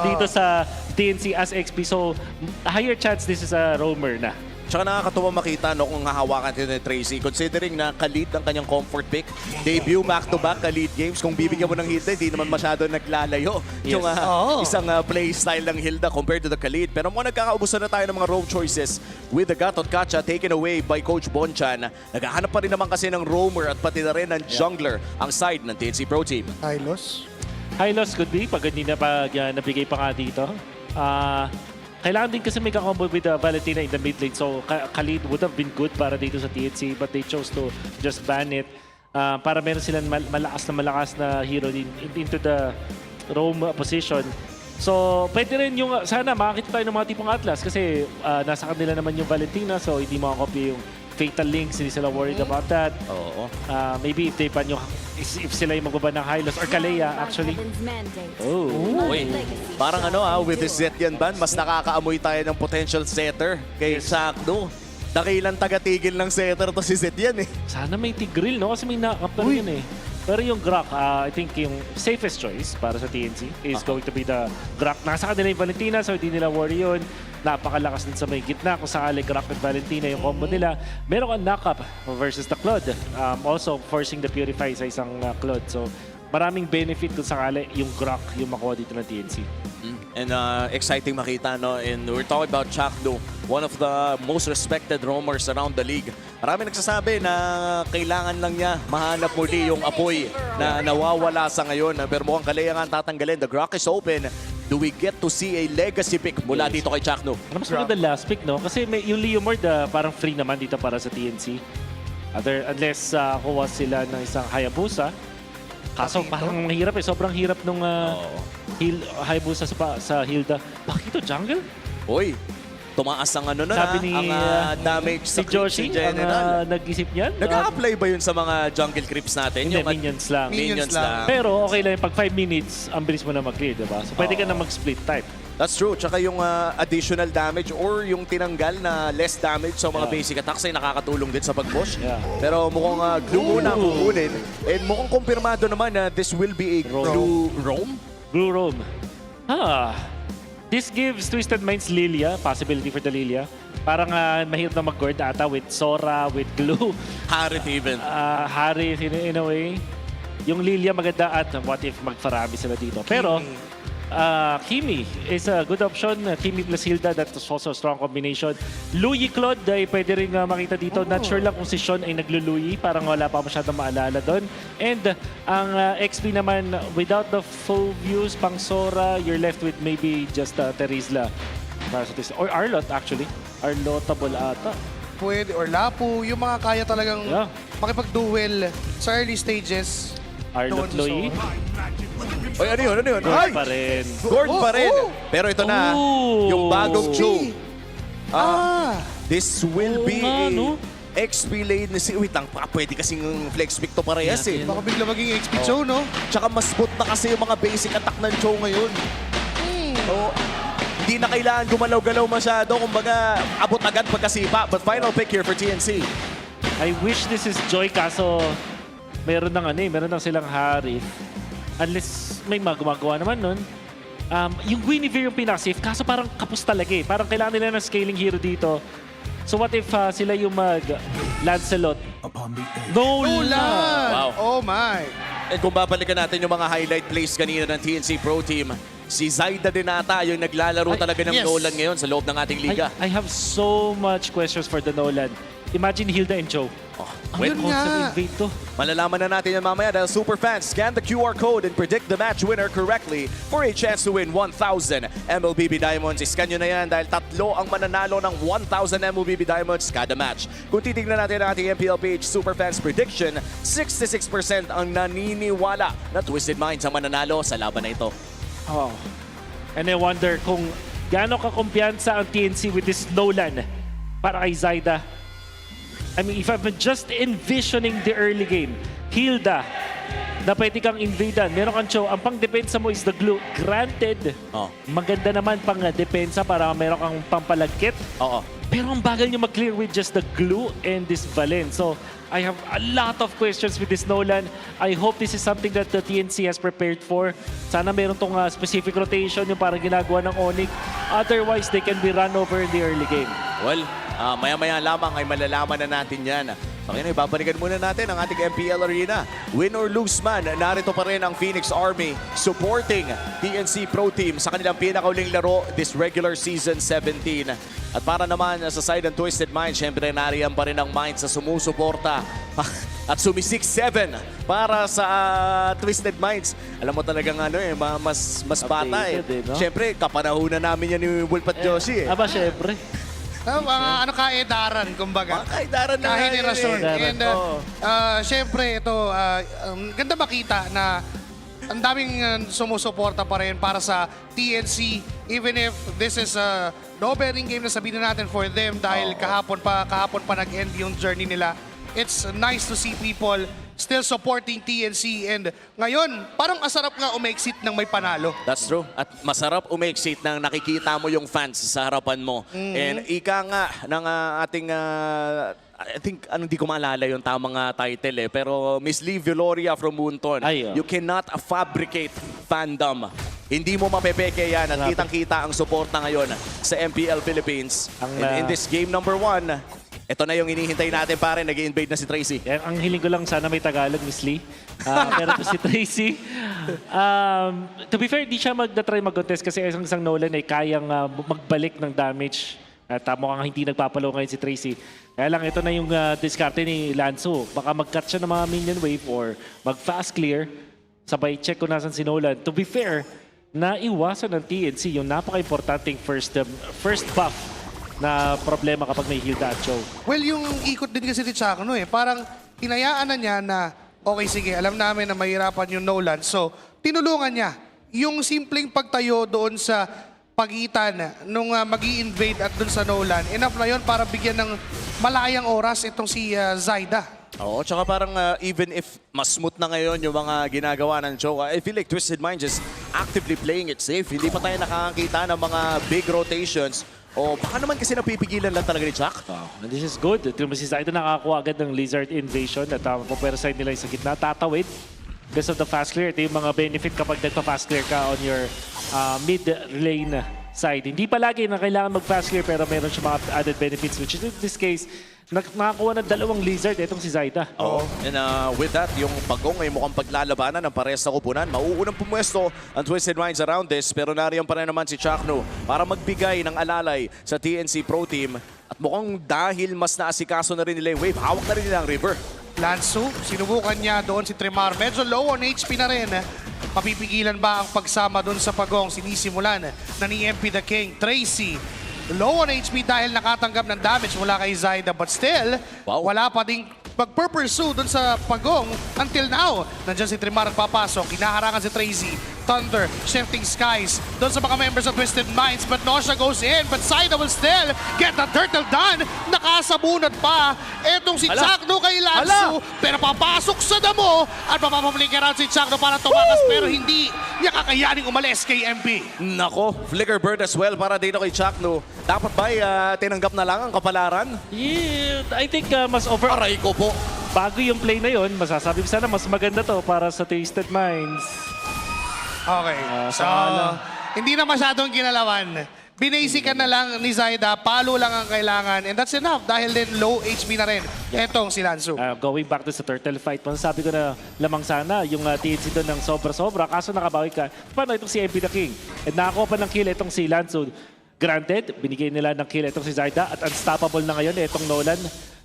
dito sa TNC as XP. So, higher chance this is a roamer na. Tsaka nakakatuwa makita no, kung hahawakan ito ni Tracy. Considering na ka-lead ang kanyang comfort pick. Debut back-to-back ka-lead games. Kung bibigyan mo ng Hilda, hindi naman masyado naglalayo. Yes. Yung isang play style ng Hilda compared to the ka-lead. Pero mukhang nagkakaubusan na tayo ng mga roam choices with the Gatot Kacha taken away by Coach Bonchan. Naghahanap pa rin naman kasi ng roamer at pati na rin ng jungler ang side ng TNC Pro Team. Hylos? Hylos could be pag hindi na nabigay pa nga dito. Kailangan din kasi may kakombo with Valentina in the mid lane. So, Khalid would have been good para dito sa TNC but they chose to just ban it. Para meron silang malakas na hero into the roam position. So, pwede rin yung, sana makakita tayo ng mga tipong Atlas kasi nasa kanila naman yung Valentina so hindi makakopy yung Fatal Links, hindi sila worried about that. Maybe if they pan yung, if sila yung magbaba ng Hylos or Kalea actually. Uy, parang with the Zetyan ban, mas nakakaamoy tayo ng potential setter kay Sakdo. Dakilang taga-tigil ng setter to si Zetyan eh. Sana may Tigril, no? Kasi may nakapal yun eh. Pero yung Grok, I think yung safest choice para sa TNC is going to be the Grok. Nasa kanila yung Valentina, so hindi nila worry yun. Napakalakas din sa may gitna. Kung sakali Grok at Valentina yung combo nila, meron kang knock-up versus the Claude. Also forcing the Purify sa isang Claude. So maraming benefit kung sakali yung Grok yung makuha dito ng TNC. And exciting makita, no? And we're talking about Chakdo, one of the most respected roamers around the league. Marami nagsasabi na kailangan lang niya mahanap muli yung apoy na nawawala sa ngayon. Pero mukhang Kalea nga ang tatanggalin. The Grok is open. Do we get to see a legacy pick mula dito kay Chakdo? Mas maganda last pick, no? Kasi yung Leomord parang free naman dito para sa TNC. Unless kuha sila ng isang Hayabusa. Kaso parang mahirap eh. Sobrang hirap nung Hayabusa sa Hilda. Bakit ito jungle? Uy, tumaas ang Sabi ni damage sa Joshi, general. nag-isip niyan. Nag-a-apply ba yun sa mga jungle creeps natin? Hindi, minions lang. Minions lang. Pero okay lang, pag 5 minutes, ang bilis mo na mag-clear, diba? So pwede ka na mag-split type. That's true. Tsaka yung additional damage or yung tinanggal na less damage sa mga basic attacks ay nakakatulong din sa pag-push. Pero mukhang glue muna ang kukunin. And mukhang kumpirmado naman na this will be a glue roam? Glue roam. This gives Twisted Minds Lilia, possibility for the Lilia. Parang mahirap na mag-guard ata with Sora, with Glue. Harith even. Harith in a way. Yung Lilia maganda at what if magfarami sila dito. Pero Kimi is a good option. Kimi plus Hilda, that's also a strong combination. Louie Claude ay pwede rin makita dito. Not sure lang kung si Sean ay nagluluyi. Parang wala pa masyadong maalala doon. And ang XP naman, without the full views, pang Sora, you're left with maybe just Terizla. Or Arlot actually. Arlotable ata. Pwede, or Lapu, yung mga kaya talagang makipag-duel sa early stages. Arlot Loy. Oy, ano yun? Gord pa rin. Gord pa rin. Pero ito na, yung bagong Joe. This will be a XP lane si wait lang, pwede kasing flex pick to parehas eh. Baka bigla maging XP Joe, no? Tsaka mas smooth na kasi yung mga basic attack ng Joe ngayon. Hindi na kailangan gumalaw-galaw masyado. Kumbaga, abot agad pagkasipa. But final pick here for TNC. I wish this is Joy kaso meron ng silang Harith. Unless may gumagawa naman nun. Yung Guinevere yung pinaka-safe kaso parang kapos talaga eh. Parang kailangan nila ng scaling hero dito. So what if sila yung Lancelot? Nolan! Wow. Oh my! And kung babalikan natin yung mga highlight plays kanina ng TNC Pro Team, si Zaida din ata yung naglalaro talaga ng Nolan ngayon sa loob ng ating liga. I have so much questions for the Nolan. Imagine Hilda and Joe. Wait, malalaman na natin yan mamaya dahil superfans, scan the QR code and predict the match winner correctly for a chance to win 1,000 MLBB Diamonds. Iscan nyo na yan dahil tatlo ang mananalo ng 1,000 MLBB Diamonds kada match. Kung titignan natin ang ating MPL page superfans prediction, 66% ang naniniwala na Twisted Minds ang mananalo sa laban na ito. Oh. And I wonder kung gaano kakumpiyansa ang TNC with this Nolan para kay Zaida. I mean, if I'm just envisioning the early game, Hilda, na pwede kang invadean, meron kang Cho, ang pang-depensa mo is the glue. Granted, maganda naman pang-depensa para meron kang pampalagkit. Pero ang bagal nyo mag-clear with just the glue and this Valen. So, I have a lot of questions with this Nolan. I hope this is something that the TNC has prepared for. Sana meron tong specific rotation, yung parang ginagawa ng Onyx. Otherwise, they can be run over in the early game. Well, maya-maya lamang ay malalaman na natin yan. So, ngayon, ibabalikan muna natin ang ating MPL Arena. Win or lose man, narito pa rin ang Phoenix Army supporting TNC Pro Team sa kanilang pinakauling laro this regular season 17. At para naman sa side ng Twisted Minds, syempre nariyan pa rin ang Minds sa sumusuporta at sumi 6-7 para sa Twisted Minds. Alam mo talagang mas bata eh. Syempre, kapanahunan namin yan ni Wolf at Josie eh. Aba, syempre. Mga kaedaran, kumbaga. Mga kaedaran na henerasyon. And syempre, ito, ganda makita na ang daming sumusuporta pa rin para sa TNC. Even if this is a no-bearing game na sabihin natin for them dahil kahapon pa nag-end yung journey nila. It's nice to see people still supporting TNC and ngayon, parang asarap nga umexit ng may panalo. That's true. At masarap umexit nang nakikita mo yung fans sa harapan mo. And ika nga ng ating, I think, hindi ko maalala yung tamang title eh, pero Miss Lee Veloria from Bunton, you cannot fabricate fandom. Hindi mo mapepeke yan at kitang-kita ang suporta ngayon sa MPL Philippines. And in this game number 1, ito na yung inihintay natin pare, nag-i-invade na si Tracy. Ang hiling ko lang sana may Tagalog, Miss Lee. Pero to si Tracy. To be fair, di siya mag-try mag-contest kasi isang Nolan ay kayang magbalik ng damage. At mukhang hindi nagpapalo ngayon si Tracy. Kaya lang ito na yung diskarte ni Lanzo. Baka mag-cut siya ng mga minion wave or mag-fast clear. Sabay check kung nasan si Nolan. To be fair, naiwasan ng TNC yung napaka-importanting first buff na problema kapag may Hilda at Joe. Well, yung ikot din kasi ni Chako, parang hinayaan na niya na, okay, sige, alam namin na mahirapan yung Nolan. So, tinulungan niya yung simpleng pagtayo doon sa pagitan nung mag-i-invade at doon sa Nolan. Enough na yun para bigyan ng malayang oras itong si Zaida. Oo, tsaka parang even if mas smooth na ngayon yung mga ginagawa ng Joe, I feel like Twisted Minds is actively playing it safe. Hindi pa tayo nakakakita ng mga big rotations. O baka naman kasi napipigilan lang talaga ni Chuck. This is good. Si Zaida nakakakuha agad ng Lizard Invasion at pupwera side nila yung sa gitna. Tatawid because of the fast clear. Ito yung mga benefit kapag nagpa-fast clear ka on your mid lane side. Hindi palagi na kailangan mag-fast clear pero meron siya mga added benefits which is in this case, nakakuha ng 2 lizard itong si Zaida. Oo. And with that, yung Pagong ay mukhang paglalabanan ng pares na kupunan. Mauunang pumuesto ang Twisted Minds around this pero nariyan pa rin naman si Chakno para magbigay ng alalay sa TNC Pro Team. At mukhang dahil mas naasikaso na rin nila yung wave, hawak na rin nila ang river. Lansu, sinubukan niya doon si Trimar. Medyo low on HP na rin. Mapipigilan ba ang pagsama doon sa Pagong? Sinisimulan na ni MP the King. Tracy, low on HP dahil nakatanggap ng damage mula kay Zaida. But still, wala pa ding pag-pursue doon sa Pagong until now. Nandiyan si Trimar papasok. Kinaharangan si Tracy. Thunder, Shifting Skies. Doon sa mga members of Twisted Minds. But Nosha goes in. But Zaida will still get the turtle done. Nakasabunod pa. Etong si Chakno kay Lansu. Pero papasok sa damo. At mapapabling around si Chakno para tumakas. Pero hindi niya kakayaning umalis kay MP. Nako, Flicker Bird as well para dito kay Chakno. Dapat ba tinanggap na lang ang kapalaran? Yeah, I think mas over... Aray ko po. Bago yung play na yon, masasabi ko sana mas maganda to para sa Twisted Minds. Okay. So, hindi na masyadong ginalawan. Binasican na lang ni Zaida, palo lang ang kailangan. And that's enough dahil din low HP na rin. Etong si Lansu. Going back to sa turtle fight, sabi ko na lamang sana yung TNC doon ng sobra-sobra. Kaso nakabawi ka. Paano itong si MP the King? At nakakuha pa ng kill itong si Lansu. Granted, binigay nila ng kill itong si Zaida at unstoppable na ngayon itong Nolan.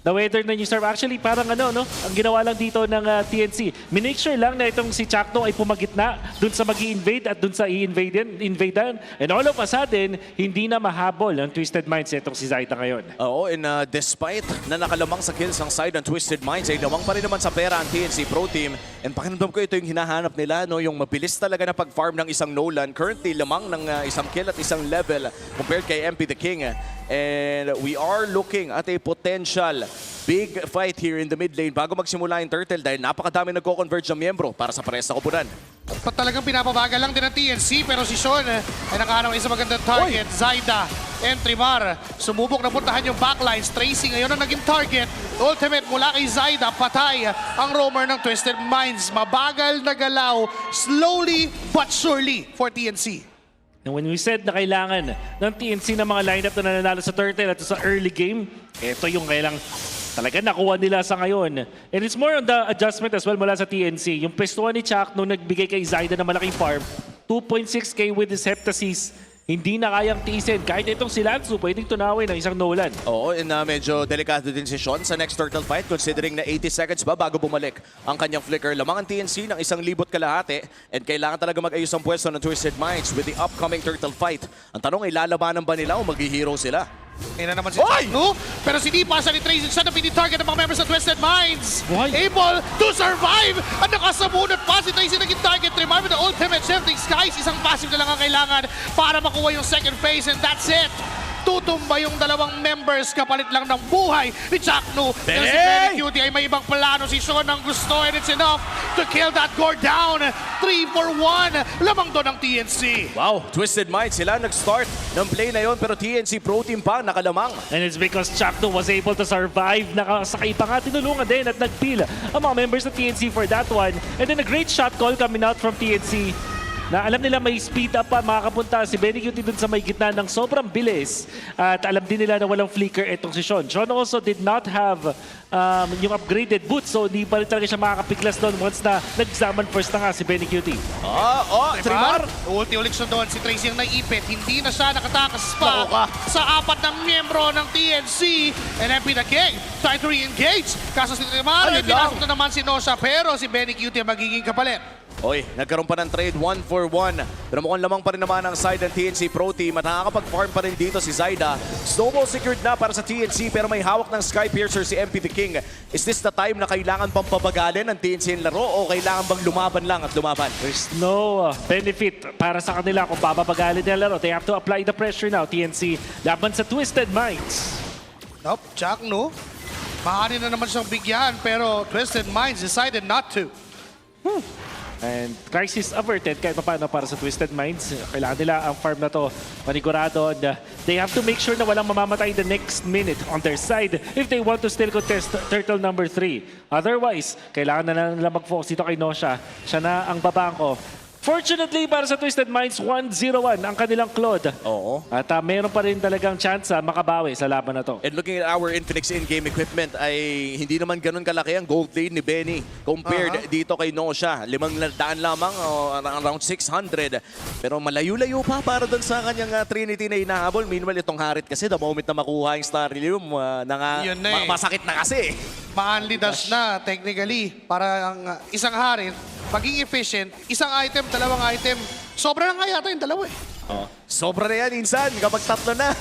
Na-weather na yung serve. Actually, parang ang ginawa lang dito ng TNC. Minake sure lang na itong si Chakno ay pumagitna dun sa mag-i-invade at dun sa i-invadean. And all of a sudden, hindi na mahabol ang Twisted Minds itong si Zaida ngayon. Oo, and despite na nakalamang sa kills ang side ng Twisted Minds, ay lamang pa rin naman sa pera ang TNC Pro Team. And pakiramdam ko ito yung hinahanap nila, no? Yung mabilis talaga na pag-farm ng isang Nolan. Currently, lamang ng isang kill at isang level compared kay MP the King. And we are looking at a potential big fight here in the mid lane bago magsimula yung Turtle dahil napakadami nagko-converge ng miyembro para sa pares na kupunan. Talagang pinapabagal lang din ng TNC pero si Sean ay nakahanap ng isang magandang target. Zaida and Trimar sumubok na puntahan yung backlines. Tracy ngayon ang naging target. Ultimate mula kay Zaida, patay ang roamer ng Twisted Minds. Mabagal na galaw, slowly but surely for TNC. And when we said na kailangan ng TNC ng mga lineup na nananalo sa Turtle at sa early game, ito yung kailang talaga nakuha nila sa ngayon. And it's more on the adjustment as well mula sa TNC. Yung pestuan ni Chak nung nagbigay kay Zaida ng malaking farm, 2.6k with his Heptasis. Hindi na kayang tiisin. Kahit itong si Lansu, pwedeng tunawin ng isang Nolan. Oo, and medyo delikado din si Sean sa next Turtle fight considering na 80 seconds ba bago bumalik ang kanyang flicker. Lamang ang TNC ng 1,000 kalahati and kailangan talaga mag-ayos ang pwesto ng Twisted Minds with the upcoming Turtle fight. Ang tanong ay lalabanan ba nila o mag-hero sila? Ngayon na naman si Chakno, pero sinipa siya ni Tracy. Siya na pinitarget ng mga members ng Twisted Minds. Able to survive! At nakasabunod pa si Tracy naging target. Trimar with the ultimate Shifting Skies. Isang passive na lang ang kailangan para makuha yung second phase and that's it. Tutumba yung dalawang members kapalit lang ng buhay ni Chakno. Pero si Very Cutie ay may ibang plano. Si Sean ang gusto and it's enough to kill that core down. 3 for 1. Lamang doon ang TNC. Wow, Twisted Minds sila nag-start ng play na yon pero TNC Pro Team pa nakalamang. And it's because Chakno was able to survive. Nakasakay pa nga, tinulungan din at nag-peel ang mga members ng TNC for that one. And then a great shot call coming out from TNC. Na alam nila may speed up pa makakapunta si Benny Cutie dun sa may gitna ng sobrang bilis. At alam din nila na walang flicker itong si Sean. Sean also did not have yung upgraded boots. So hindi pa rin talaga siya makakapiglas doon once na nag-examine first na nga si Benny Cutie. Trimar. Ulti-ulik siya doon. Si Tracy ang naipit. Hindi na siya nakatakas pa sa 4 ng miyembro ng TNC. And MP the King try to re-engage. Kaso si Trimar ay pinasok na naman si Nosha. Pero si Benny Cutie ang magiging kapalit. Oy, nagkaroon pa ng trade 1 for 1. Pero mukhang lamang pa rin naman ang side ng TNC Pro Team at nakakapag-farm pa rin dito si Zaida. Snowball secured na para sa TNC pero may hawak ng Sky Piercer si MP the King. Is this the time na kailangan pang pabagalin ng TNC yung laro o kailangan bang lumaban lang at lumaban? There's no benefit para sa kanila kung papabagalin nila laro. They have to apply the pressure now, TNC. Laban sa Twisted Minds. Nope, Chakno. Maaari na naman siyang bigyan pero Twisted Minds decided not to. And crisis averted kahit paano para sa Twisted Minds. Kailangan nila ang farm na to manigurado. And, they have to make sure na walang mamamatay the next minute on their side if they want to still contest Turtle number 3. Otherwise, kailangan na nila mag-focus dito kay Nosha. Siya na ang babangko. Fortunately para sa Twisted Minds, 1-0-1 ang kanilang Claude. Oo. At meron pa rin talagang chance makabawi sa laban na to. And looking at our Infinix in-game equipment ay hindi naman ganun kalaki ang gold lane ni Benny compared dito kay Nosha. 500 lamang, around 600. Pero malayo-layo pa para doon sa kanyang Trinity na hinahabol. Meanwhile, itong Harit kasi the moment na makuha yung Starlium, masakit na kasi. Ma-only dash na technically para ang isang Harit maging efficient, isang item, dalawang item. Sobra na nga yata yung dalawa eh. Sobra na yan, insan, kapag tatlo na.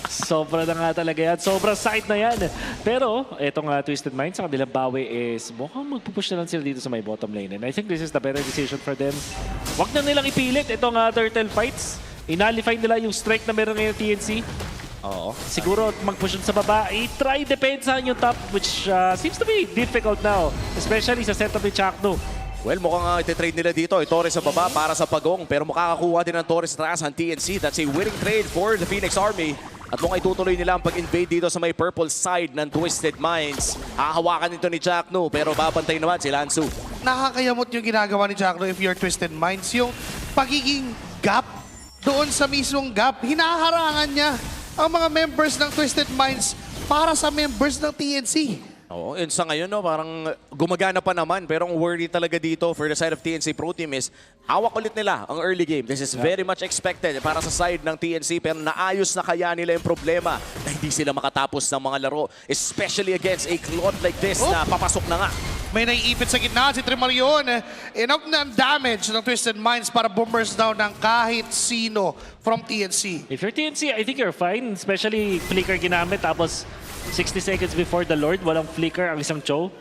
Sobra na nga talaga yan. Sobrang sakit na yan. Pero, itong Twisted Minds, sa kanilang bawi is mukhang magpupush na lang sila dito sa may bottom lane. And I think this is the better decision for them. Huwag na nilang ipilit itong turtle fights. Inalify nila yung strike na meron ngayon TNC. Oo. Siguro mag-push sa baba. I-try depensahan yung top, which seems to be difficult now. Especially sa setup ni Chakno. Well, mukhang ititrade nila dito. Torres sa baba para sa pagong. Pero makakakuha din ng Torres sa taas ang TNC. That's a winning trade for the Phoenix Army. At mukhang itutuloy nila ang pag-invade dito sa may purple side ng Twisted Minds. Hahawakan ito ni Chakno, pero babantay naman si Lansu. Nakakayamot yung ginagawa ni Jackno if you're Twisted Minds. Yung pagiging gap doon sa mismong gap, hinaharangan niya ang mga members ng Twisted Minds para sa members ng TNC. Oo, yun sa ngayon, no, parang gumagana pa naman. Pero ang worry talaga dito for the side of TNC Pro Team is hawak ulit nila ang early game. This is very much expected para sa side ng TNC. Pero naayos na kaya nila yung problema na hindi sila makatapos ng mga laro. Especially against a Claude like this na papasok na nga. May naiipit sa gitna si Tremarion. Enough na ang damage ng Twisted Minds para bombers down ng kahit sino from TNC. If you're TNC, I think you're fine. Especially flicker ginamit. Tapos 60 seconds before the Lord, walang flicker ang isang Cho.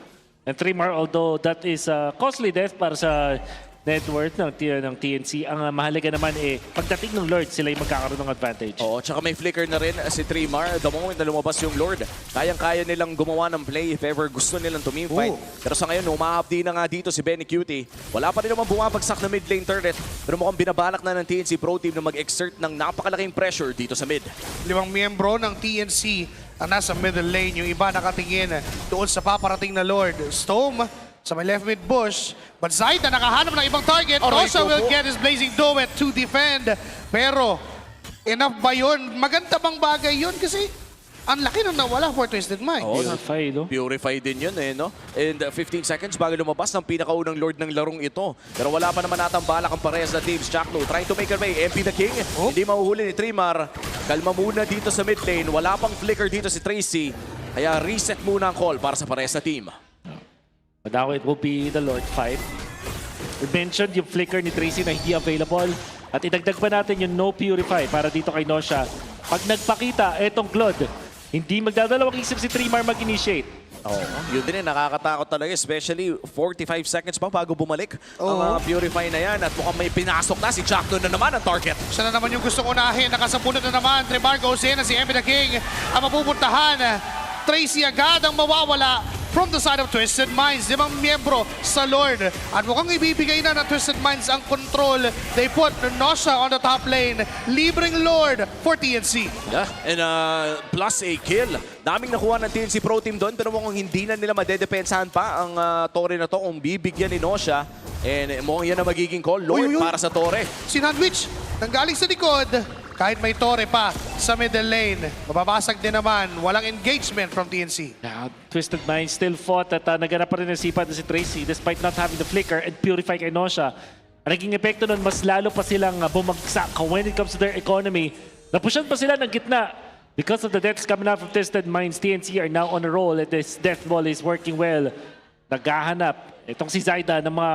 And Trimar, although that is costly death para sa net worth ng TNC, ang mahalaga naman pagdating ng Lord, sila yung magkakaroon ng advantage. Oo, tsaka may flicker na rin si Trimar. The moment na lumabas yung Lord, kayang-kaya nilang gumawa ng play if ever gusto nilang tumimfight. Pero sa ngayon, humahapdi na nga dito si Benny Cutie. Wala pa rin naman bumabagsak na mid lane turret. Pero mukhang binabalak na ng TNC Pro Team na mag-exert ng napakalaking pressure dito sa mid. 5 miyembro ng TNC ang nasa middle lane. Yung iba nakatingin doon sa paparating na Lord. Storm sa may left mid bush. But Zaida nakahanap ng ibang target. Also will get his Blazing Duet to defend. Pero enough ba yun? Maganda bang bagay yun? Kasi ang laki nung nawala for Twisted Minds. Purify, no? Purify din yun no? And 15 seconds bago lumabas ng pinakaunang Lord ng larong ito. Pero wala pa naman natang balak ang parehas na teams. Chakno trying to make her way. MP the King. Hindi mahuhuli ni Trimar. Kalma muna dito sa mid lane. Wala pang flicker dito si Tracy. Kaya reset muna ang call para sa parehas na team. But now it will be the Lord fight. We mentioned yung flicker ni Tracy na hindi available. At idagdag pa natin yung no purify para dito kay Nosha. Pag nagpakita etong Claude, hindi magdadalawang isip si Trimar mag-initiate. Yun din nakakatakot talaga, especially 45 seconds pa bago bumalik ang purify na yan. At mukhang may pinasok na si Chakno na naman ang target. Siya na naman yung gustong unahin. Nakasapunod na naman. Trimar goes in na si MP the King ang mapupuntahan. Tracy agad ang mawawala from the side of Twisted Minds. 5 miyembro sa Lord. At mukhang ibibigay na ng Twisted Minds ang control. They put Nosha on the top lane. Libreng Lord for TNC. Yeah, and plus a kill. Daming nakuha ng TNC Pro Team doon, pero mukhang hindi na nila madedepensahan pa ang Torre na to kung bibigyan ni Nosha. And mukhang yan ang magiging call. Lord para sa Torre. Sinandwich. Nanggaling sa likod. Kahit may Torre pa sa middle lane, mababasag din naman. Walang engagement from TNC. Yeah, Twisted Minds still fought at naganap pa rin ang sipat na si Tracy despite not having the flicker and purify kay Nosha. Ang naging epekto nun, mas lalo pa silang bumagsak when it comes to their economy. Napusyan pa sila ng gitna. Because of the deaths coming out from Twisted Minds, TNC are now on a roll and this death ball is working well. Naghahanap itong si Zaida ng mga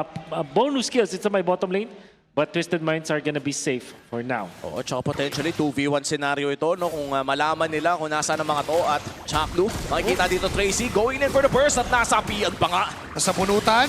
bonus kills sa my bottom lane. But Twisted Minds are gonna be safe for now. Oo, tsaka potentially 2v1 scenario ito, no? Kung malaman nila kung nasaan ang mga to at Chakno. Makikita dito Tracy going in for the burst at nasa piyag pa nga. Nasa punutan,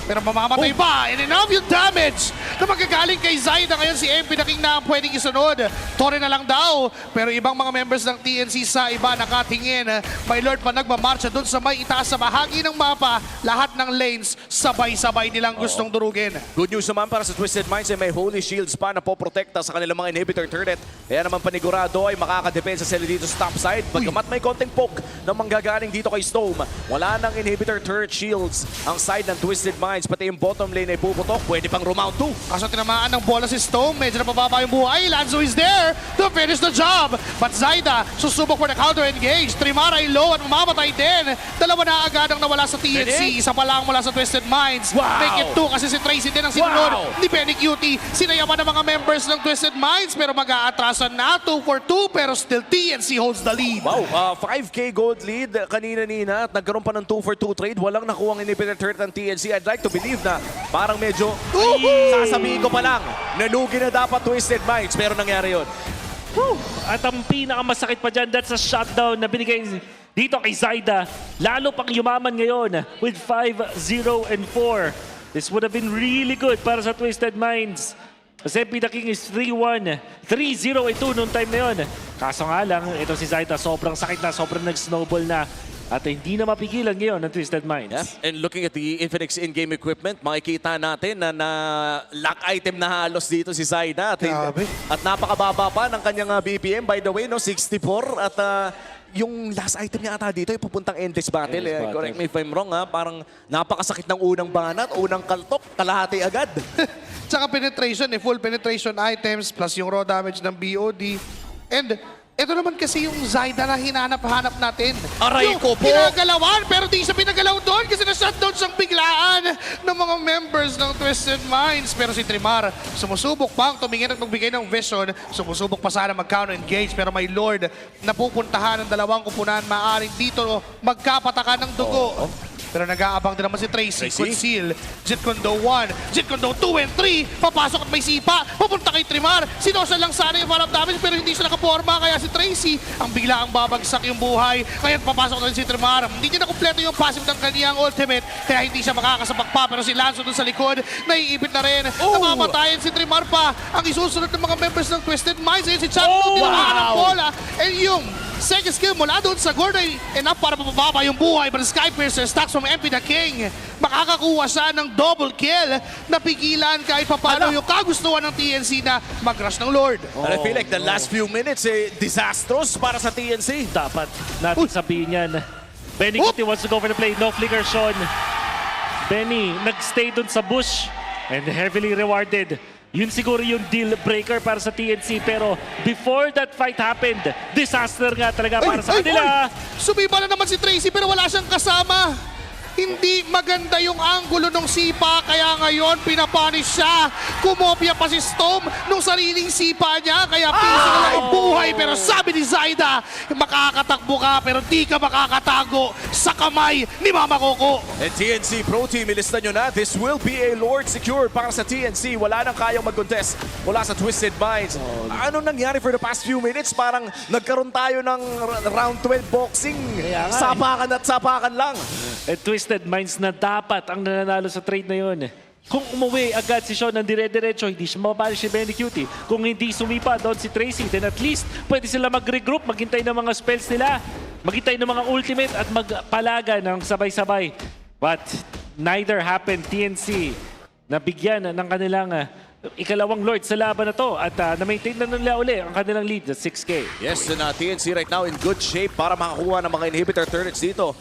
pero mamamatay pa. And enough yung damage na magagaling kay Zaida. Ngayon si MP the King na ang pwedeng isunod. Torre na lang daw. Pero ibang mga members ng TNC sa iba nakatingin. May Lord pa nagmamarcha doon sa may itaas sa bahagi ng mapa. Lahat ng lanes sabay-sabay nilang gustong durugin. Good news naman para sa Twisted Minds ay may Holy Shields pa na poprotekta sa kanilang mga inhibitor turret. Kaya naman panigurado ay makakadepensa sila dito sa top side. Pagkamat may konting poke na manggagaling dito kay Storm. Wala nang inhibitor turret shields ang side ng Twisted Minds. Pati yung bottom lane ay puputok. Pwede pang round 2. Kaso tinamaan ng bola si Stone, medyo napababa yung buhay. Lanzo is there to finish the job. But Zaida, susubok for the counter engage. Trimar ay low at mamamatay din. Dalawa na agad ang nawala sa TNC. Isa pa lang mula sa Twisted Minds. Make it 2 kasi si Tracy din ang sinunod ni Benny Cutie. Sinayaman ng mga members ng Twisted Minds pero mag-aatrasan na 2 for 2 pero still TNC holds the lead. Wow, 5K gold lead kanina-nina at nagkaroon pa ng 2 for 2 trade. Walang nakuha ang inhibitor third ng TNC. I'd like to believe na parang medyo sasabihin ko pa lang, nalugi na dapat Twisted Minds pero nangyari yun. At ang pinakamasakit pa dyan, that's a shutdown na binigay dito kay Zaida. Lalo pang yumaman ngayon with 5-0 and 4. This would have been really good para sa Twisted Minds. Kasi the King is 3-1, 3-0 and 2 noong time na yun. Kaso nga lang, ito si Zaida sobrang sakit na, sobrang nag-snowball na. At hindi na mapigilan ngayon ng Twisted Minds. Yeah. And looking at the Infinix in-game equipment, makikita natin na lock item na halos dito si Zaida. At napakababa pa ng kanyang BPM, by the way, no, 64. At yung last item niya ata dito, yung pupuntang Endless Battle. Correct me if I'm wrong, ha? Parang napakasakit ng unang banat, unang kaltok, kalahati agad. Tsaka penetration, full penetration items plus yung raw damage ng BOD. And ito naman kasi yung Zaida na hinanap-hanap natin. Aray ko po! Pinagalawan, pero di siya pinagalaw doon kasi na-shutdown siyang biglaan ng mga members ng Twisted Minds. Pero si Trimar, sumusubok pang tumingin at magbigay ng vision. Sumusubok pa sana mag-counter-engage pero may Lord na pupuntahan ng dalawang kupunan. Maaring dito magkapatakan ng dugo. Pero nag-aabang din naman si Tracy. Conceal. Jet Kondo 1. Jet Kondo 2 and 3. Papasok at may sipa. Papunta kay Trimar. Sinosal lang sana yung farm damage pero hindi siya nakaporma. Kaya si Tracy ang biglaang babagsak yung buhay. Kaya papasok na rin si Trimar. Hindi niya nakumpleto yung passive ng kaniyang ultimate. Kaya hindi siya makakasabak pa. Pero si Lanzo dun sa likod. Naiipit na rin. Namamatayan si Trimar pa. Ang isusunod ng mga members ng Twisted Minds. Ayun si Chato. Tinamaan ang bola. And yung second skill mula doon sa Gordo enough para mapababa yung buhay. But Skypiercer stacks from MP the King. Makakakuha siya ng double kill. Napigilan kahit papano yung kagustuhan ng TNC na mag-rush ng Lord. And I feel like the last few minutes, disastrous para sa TNC. Dapat natin sabihin yan. Benny Cutie wants to go for the play. No flicker, Sean. Benny, nag-stay dun sa bush and heavily rewarded. Yun siguro yung deal breaker para sa TNC. Pero before that fight happened, disaster nga talaga para sa kanila. Sumiba na naman si Tracy pero wala siyang kasama. Hindi maganda yung anggulo ng sipa kaya ngayon pinapunish siya. Kumopya pa si Storm nung sariling sipa niya kaya piso na lang ang buhay. Pero sabi ni Zaida, makakatakbo ka pero di ka makakatago sa kamay ni Mama Coco. And TNC Pro Team, ilista nyo na, this will be a Lord secured para sa TNC. Wala nang kayang mag-contest mula sa Twisted Minds. Anong nangyari for the past few minutes? Parang nagkaroon tayo ng round 12 boxing. Sapakan at sapakan lang. Twisted Minds na dapat ang nananalo sa trade na yun. Kung umuwi agad si Sean ng dire-diretso, hindi siya mapapali si Benny Cutie. Kung hindi sumipa doon si Tracy, then at least pwede sila mag-regroup, maghintay ng mga spells nila, maghintay ng mga ultimate at magpalaga ng sabay-sabay. But neither happened. TNC nabigyan ng kanilang ikalawang Lord sa laban na to at na-maintain na nila uli ang kanilang lead at 6K. Yes, and TNC right now in good shape para makakuha ng mga inhibitor turrets dito.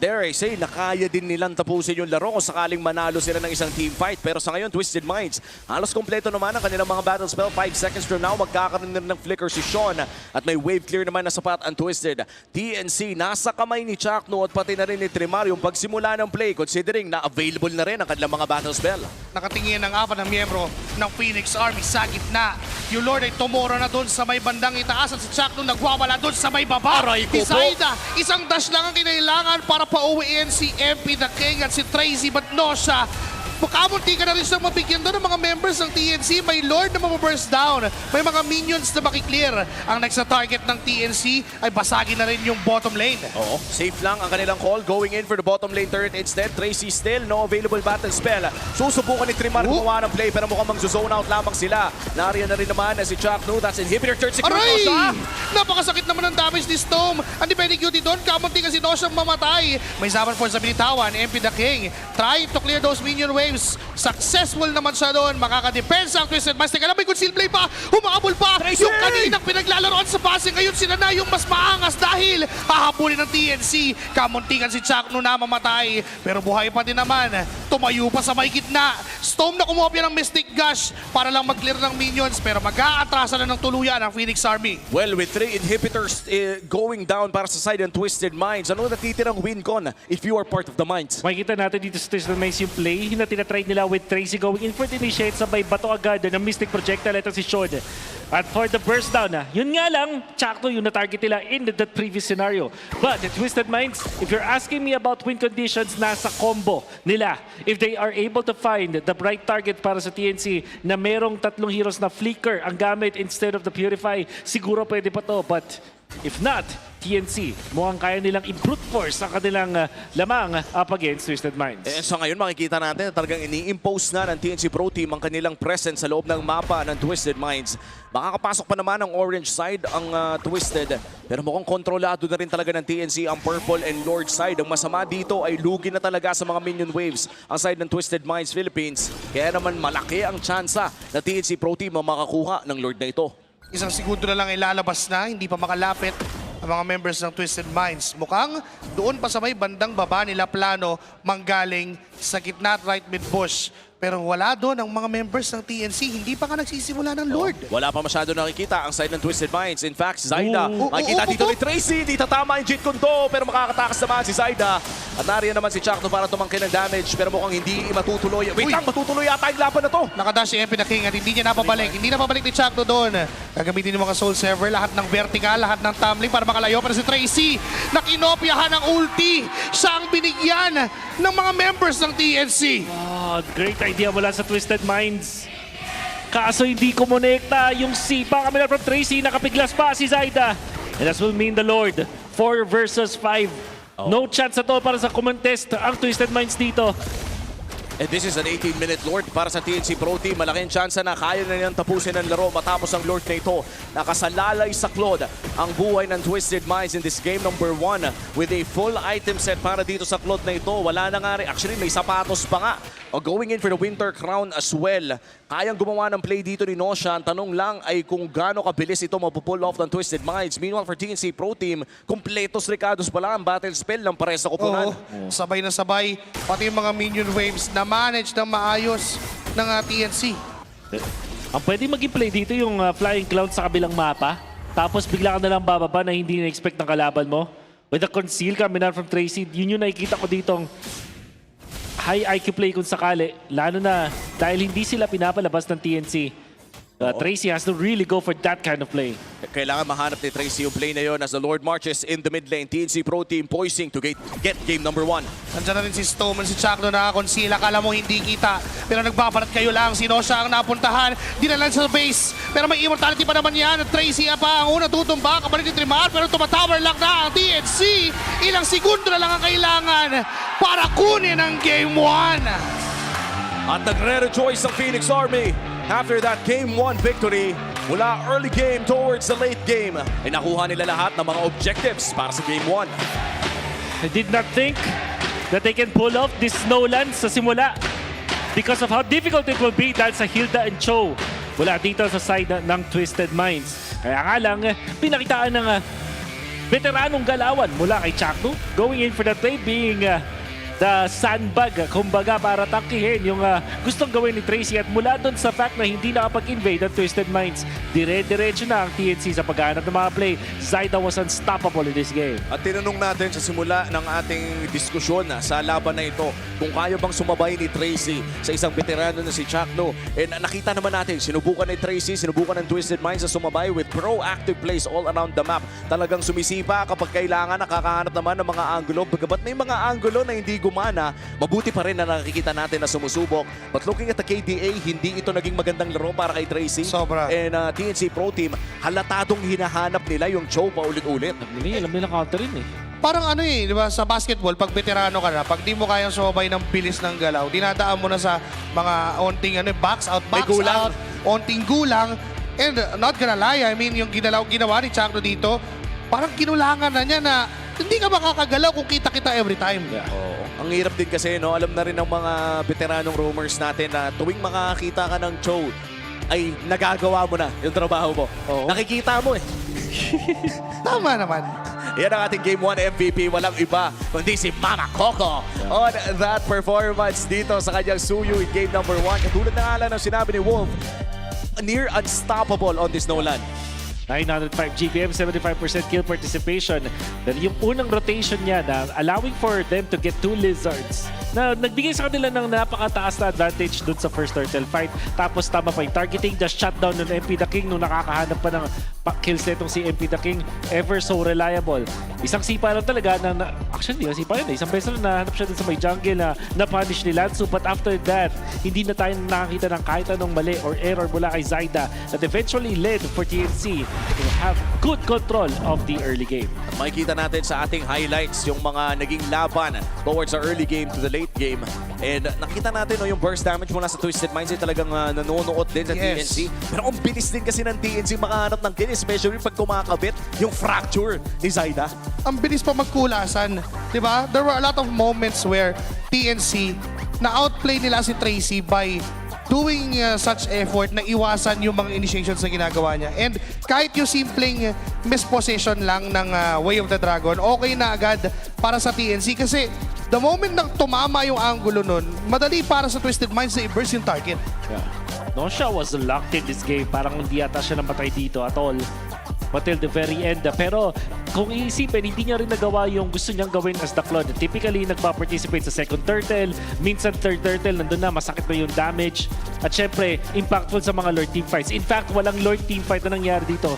Dare I say, nakaya din nilang tapusin yung laro kung sakaling manalo sila ng isang team fight. Pero sa ngayon, Twisted Minds, halos kompleto naman ang kanilang mga battle spell. 5 seconds from now, magkakaroon na ng flicker si Sean at may wave clear naman na sapat ang Twisted. TNC, nasa kamay ni Chakno at pati na rin ni Trimar yung pagsimula ng play considering na available na rin ang kanilang mga battle spell. Nakatingin ng 4 na miyembro ng Phoenix Army sa gitna. Yung Lord ay tumuro na doon sa may bandang itaas at si Chuck nung nagwawala doon sa may baba. Zaida, isang dash lang ang kinailangan para pauwiin si MP the King at si Tracy but no siya. Makamunti ka na rin siyang mabigyan doon ng mga members ng TNC. May Lord na mababurst down. May mga minions na makiklear. Ang next na target ng TNC ay basagin na rin yung bottom lane. Oo, safe lang ang kanilang call. Going in for the bottom lane turret instead. Tracy still, no available battle spell. Susubukan ni Trimar gumawa ng play pero mukhang mag-zone out lamang sila. Nariyan na rin naman si Chuck No. That's inhibitor turret secure. Aray! Napakasakit naman ng damage ni Storm. Ang Benny Cutie doon, kamunti kasi no siyang mamatay. May 7 points sa binitawan. MP the King trying to clear those minion waves. waves. Successful naman siya doon. Makakadepensa ang Twisted Minds. Teka lang, may conceal play pa. Humahabol pa. Yung kaninang pinaglalaroan sa passing. Ngayon sila na yung mas maangas dahil hahabulin ng TNC. Kamuntingan si Chakno na mamatay. Pero buhay pa din naman. Tumayo pa sa may gitna. Storm na kumopya ng Mystic Gush para lang mag-clear ng minions. Pero mag-aatrasan na ng tuluyan ang Phoenix Army. Well, with 3 inhibitors going down para sa side ng Twisted Minds, ano natitirang win con if you are part of the Minds? Makikita natin dito sa Twisted Minds yung play na tinatry nila with Tracy going in for the initiate, sabay bato agad ng Mystic Projectile. Ito si Shod. At for the burst down, yun nga lang, Chakto yung na-target nila in that previous scenario. But the Twisted Minds, if you're asking me about win conditions, nasa combo nila. If they are able to find the right target para sa TNC na merong 3 heroes na flicker ang gamit instead of the Purify, siguro pwede pa to. But if not, TNC, mukhang kaya nilang i-brute force ang kanilang lamang up against Twisted Minds. So ngayon makikita natin talagang ini-impose na ng TNC Pro Team ang kanilang presence sa loob ng mapa ng Twisted Minds. Makakapasok pa naman ang orange side ang Twisted, pero mukhang kontrolado na rin talaga ng TNC ang purple and Lord side. Ang masama dito ay lugi na talaga sa mga minion waves ang side ng Twisted Minds Philippines. Kaya naman malaki ang tsansa na TNC Pro Team ang makakuha ng Lord na ito. Isang segundo na lang ilalabas na, hindi pa makalapit ang mga members ng Twisted Minds. Mukhang doon pa sa may bandang baba nila plano manggaling sa gitna at right mid bush. Pero wala doon ang mga members ng TNC. Hindi pa nga nagsisimula ng Lord. Wala pa masyado nakikita ang side ng Twisted Minds. In fact, Zyda, makikita dito ni Tracy. Di tatama yung Jeet Kundo, pero makakatakas naman si Zyda. At nariyan naman si Chakno para tumangkin ng damage, pero mukhang hindi matutuloy. Wait lang, matutuloy yata yung laban na to. Nakadash si MP na King at hindi niya napabalik. Hindi napabalik ni Chakno doon. Gagamitin yung mga Soul Server, lahat ng vertical, lahat ng tumbling para makalayo. Pero si Tracy, nakinopyahan ng ulti. Siya ang binigyan ng mga members ng TNC. Great idea mula sa Twisted Minds. Kaso hindi kumonekta yung sipa kami from Tracy. Nakapiglas pa si Zyda. And that will mean the Lord. 4 versus 5. No chance at all para sa contest ang Twisted Minds dito. And this is an 18-minute Lord para sa TNC Pro Team. Malaking chance na kaya na niyang tapusin ang laro matapos ang Lord na ito. Nakasalalay sa Claude ang buhay ng Twisted Minds in this game number 1 with a full item set para dito sa Claude na ito. Wala na nga rin. Actually, may sapatos pa nga. Going in for the Winter Crown as well. Kayang gumawa ng play dito ni Nosha. Ang tanong lang ay kung gaano kabilis ito mapupull off ng Twisted Minds. Meanwhile for TNC Pro Team, kumpletos Ricardos pala ang battle spell ng pares sa koponan. Sabay na sabay. Pati yung mga minion waves na manage ng maayos ng TNC. Ang pwede maging play dito yung Flying Cloud sa kabilang mapa. Tapos bigla ka na lang bababa na hindi na-expect ng kalaban mo. With the conceal coming out from Tracy, yun yung nakikita ko ditong high IQ play kung sakali. Lalo na dahil hindi sila pinapalabas ng TNC. Tracy has to really go for that kind of play. Kailangan mahanap ni Tracy yung play na yun as the Lord marches in the mid lane. TNC Pro Team poising to get game number 1. Nandiyan na rin si Stoneman, si Chakno na conceal. Akala mo hindi kita. Pero nagbabarat kayo lang. Si Nosha ang napuntahan. Dinalan sa base. Pero may immortality pa naman yan. Tracy pa ang una tutumba. Kabalik ni Trimar. Pero tumatower lang na ang TNC. Ilang segundo na lang ang kailangan para kunin ang game 1. At nagre-rejoice ang Phoenix Army. After that Game 1 victory, mula early game towards the late game, ay nakuha nila lahat ng mga objectives para sa Game 1. I did not think that they can pull off this snowland sa simula because of how difficult it will be dahil sa Hilda and Cho mula dito sa side ng Twisted Minds. Kaya nga lang, pinakitaan ng veteranong galawan mula kay Chakno, going in for the play, being the sandbag, kumbaga, para tangkihin yung gustong gawin ni Tracy. At mula doon sa fact na hindi nakapag-invade ang Twisted Minds, dire-diretso na ang TNC sa paghahanap ng mga play. Zyda was unstoppable in this game. At tinanong natin sa simula ng ating diskusyon sa laban na ito kung kaya bang sumabay ni Tracy sa isang veterano na si Chakno. And nakita naman natin, sinubukan ni Tracy, sinubukan ng Twisted Minds na sumabay with proactive plays all around the map. Talagang sumisipa kapag kailangan, nakakahanap naman ng mga angulo. Bagamat may mga angulo na hindi gumana, mabuti pa rin na nakikita natin na sumusubok. But looking at the KDA, hindi ito naging magandang laro para kay Tracy. Sobra. And TNC Pro Team, halatadong hinahanap nila yung Cho paulit-ulit. Alam nila counter rin eh. Parang ano di ba, sa basketball, pag veterano ka na, pag di mo kayang sumabay ng bilis ng galaw, dinadaan mo na sa mga onting box out, onting gulang. And not gonna lie, I mean, yung ginawa ni Chakno dito, parang kinulangan na niya na hindi ka makakagalaw kung kita-kita every time. Ang Ang hirap din kasi, no? Alam na rin ng mga veteranong roamers natin na tuwing makakita ka ng Cho, ay nagagawa mo na yung trabaho mo. Nakikita mo eh. Tama naman. Yan ang ating Game 1 MVP. Walang iba kundi si Mama Coco on that performance dito sa kanyang Suyu in Game number 1. Katulad na nga lang ng sinabi ni Wolf, near unstoppable on this Nolan. 905 GPM, 75% kill participation. Then yung unang rotation niya na allowing for them to get 2 lizards na nagbigay sa kanila ng napakataas na advantage dun sa first turtle fight. Tapos tama pa yung targeting, just shutdown ng MP The King nung nakakahanap pa ng kills netong si MP The King. Ever so reliable. Isang sipa lang talaga na actually, sipa yun eh. Isang beses na nahanap siya dun sa may jungle na na-punish ni Lansu. But after that, hindi na tayo nakakita ng kahit anong mali or error mula kay Zaida that eventually led for TNC to have good control of the early game. Makikita natin sa ating highlights yung mga naging laban towards the early game to the late game. And nakita natin yung burst damage mula sa Twisted Minds ay talagang nanonood din sa TNC. Pero ang bilis din kasi ng TNC makahanap ng kill, especially pag kumakabit yung fracture ni Zaida. Ang bilis pa magkulasan. Diba? There were a lot of moments where TNC na-outplay nila si Tracy by doing such effort na iwasan yung mga initiations na ginagawa niya. And kahit yung simpleng misposition lang ng Way of the Dragon, okay na agad para sa TNC kasi the moment na tumama yung angulo nun, madali para sa Twisted Minds na i-burst yung target. Yeah. Nosha was locked in this game. Parang hindi ata siya namatay dito at all until the very end. Pero kung iisipin, hindi niya rin nagawa yung gusto niyang gawin as the Clone. Typically, nagpa-participate sa second turtle, minsan third turtle, nandun na, masakit na yung damage. At syempre, impactful sa mga Lord team fights. In fact, walang Lord team fight na nangyari dito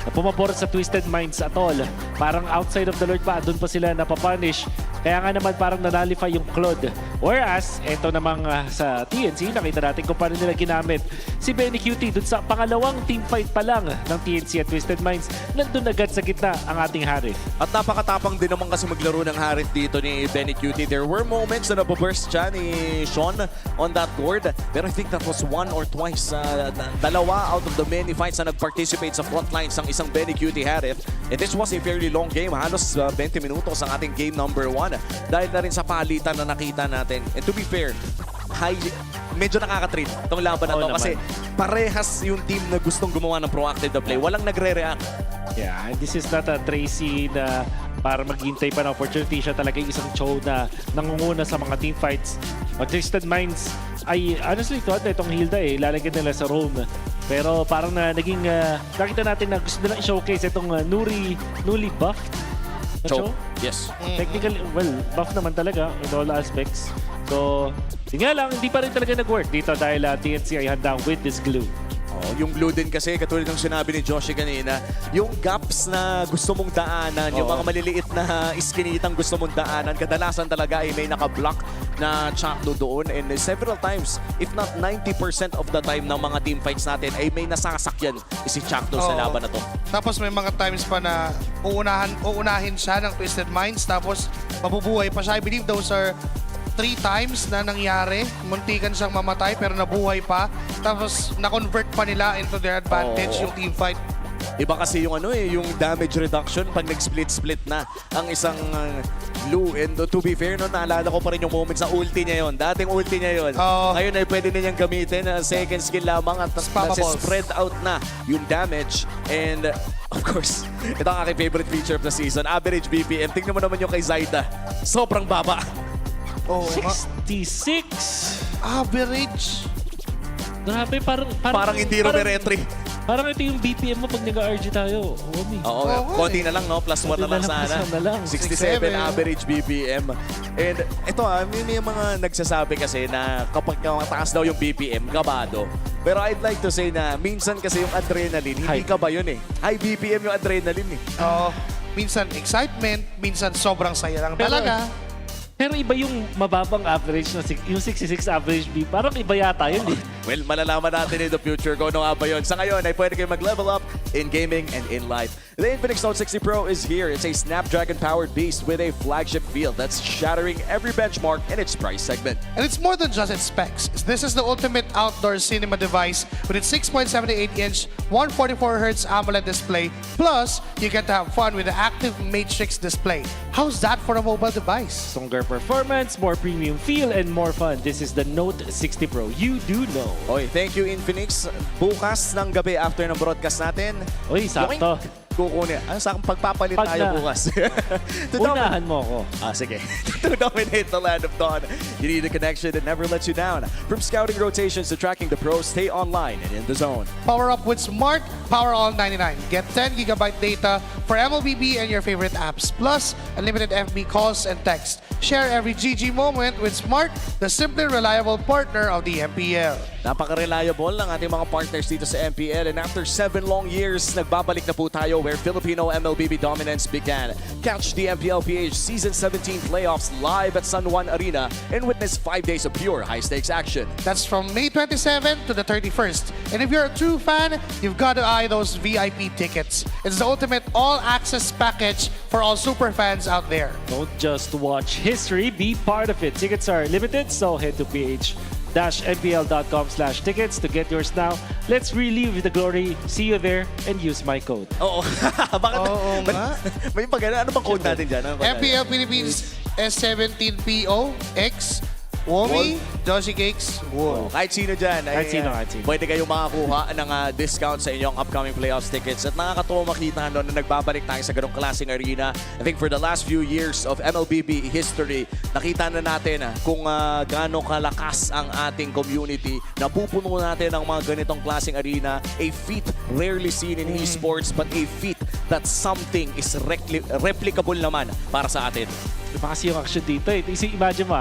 na pumabor sa Twisted Minds at all. Parang outside of the Lord pa, doon pa sila napapunish. Kaya nga naman parang nanalify yung Claude. Whereas, eto namang sa TNC, nakita natin kung paano nila ginamit si Benny Cutie doon sa pangalawang teamfight pa lang ng TNC at Twisted Minds. Nandun agad sa gitna ang ating Harith. At napakatapang din naman kasi maglaro ng Harith dito ni Benny Cutie. There were moments na napaburst siya ni Sean on that board. Pero I think that was one or twice. Dalawa out of the many fights na nag-participate sa frontlines ng isang Benny Cutie Harith. And this was a fairly long game. Halos 20 minutos ang ating game number 1. Dahil na rin sa palitan na nakita natin. And to be fair, medyo nakaka-treat itong laban na to kasi parehas yung team na gustong gumawa ng proactive na play. Walang nagre-react. Yeah, and this is not a Tracy na para maghintay pa ng opportunity. Siya talaga yung isang Cho na nangunguna sa mga team fights. Twisted Minds ay honestly thought na itong Hilda lalagyan nila sa roam. Pero parang naging nakita natin na gusto nilang i-showcase itong newly buff Cho? Yes. Technically, well, buff naman talaga in all aspects. So, yun nga lang, hindi pa rin talaga nag-work dito dahil TNC ay handang with this glue. Yung glue din kasi, katulad ng sinabi ni Joshi kanina, yung gaps na gusto mong daanan, yung mga maliliit na iskinitang gusto mong daanan, kadalasan talaga ay may naka-block na Chakno doon. And several times, if not 90% of the time ng mga team fights natin, ay may nasasakyan si Chakno sa laban na to. Tapos may mga times pa na uunahin siya ng Twisted Minds, tapos mabubuhay pa siya. I believe those are 3 times na nangyari. Muntikan siyang mamatay pero nabuhay pa. Tapos na-convert pa nila into their advantage yung team fight. Iba kasi yung yung damage reduction pag nag-split-split na ang isang Blue. And to be fair, naalala ko pa rin yung moments sa ulti niya yon. Dating ulti niya yon. Ngayon ay pwede na niyang gamitin. Second skill lamang at spread out na yung damage. And of course, ito ang aking favorite feature of the season. Average BPM. Tingnan mo naman yung kay Zaida. Sobrang baba. 66 average. Grabe, parang hindi Romeretri. Parang ito yung BPM mo pag nag-RG tayo. Oo, konti na lang, no? Plus 1 na lang sana. 67 average BPM. And ito may mga nagsasabi kasi na kapag mataas daw yung BPM, kabado. Pero I'd like to say na minsan kasi yung adrenaline, hindi ka ba yun eh. High BPM yung adrenaline eh. Minsan excitement, minsan sobrang saya lang talaga. Pero iba yung mababang average na yung 66 average B. Parang iba yata yun eh. Well, malalaman natin in the future kung ano nga ba yun. Sa ngayon ay pwede kayo mag-level up in gaming and in life. The Infinix Note 60 Pro is here. It's a Snapdragon-powered beast with a flagship feel that's shattering every benchmark in its price segment. And it's more than just its specs. This is the ultimate outdoor cinema device with its 6.78-inch 144Hz AMOLED display. Plus, you get to have fun with the active Matrix display. How's that for a mobile device? Stronger performance, more premium feel, and more fun. This is the Note 60 Pro. You do know. Oy, thank you Infinix. Bukas ng gabi after ng broadcast natin. Uy, sakto. Kukunin. Ano sa pagpapalit Pag tayo na- bukas? Unahan mo ako. Sige. To dominate the land of Dawn, you need a connection that never lets you down. From scouting rotations to tracking the pros, stay online and in the zone. Power up with Smart Power All 99. Get 10 GB data for MLBB and your favorite apps. Plus, unlimited FB calls and text. Share every GG moment with Smart, the simply reliable partner of the MPL. Napaka-reliable ng ating mga partners dito sa MPL, and after 7 long years, nagbabalik na po tayo where Filipino MLBB dominance began. Catch the MPL PH Season 17 playoffs live at San Juan Arena and witness 5 days of pure high-stakes action. That's from May 27 to the 31st. And if you're a true fan, you've got to eye those VIP tickets. It's the ultimate all-access package for all super fans out there. Don't just watch history, be part of it. Tickets are limited, so head to ph-mpl.com/tickets to get yours now. Let's relive the glory. See you there and use my code. Oo. May pagana. Ano bang code natin dyan? Ano code MPL Philippines S17PO X Womi, Joshi Cakes, Wow. Kahit sino dyan, Kahit sino. pwede kayong makakuha ng discount sa inyong upcoming playoffs tickets. At nakakatuwa makita na nagbabalik tayo sa ganong klaseng arena. I think for the last few years of MLBB history, nakita na natin kung gaano kalakas ang ating community. Napupuno natin ang mga ganitong klaseng arena. A feat rarely seen in esports, but a feat that something is replicable naman para sa atin. Diba kasi yung action dito eh. Imagine mo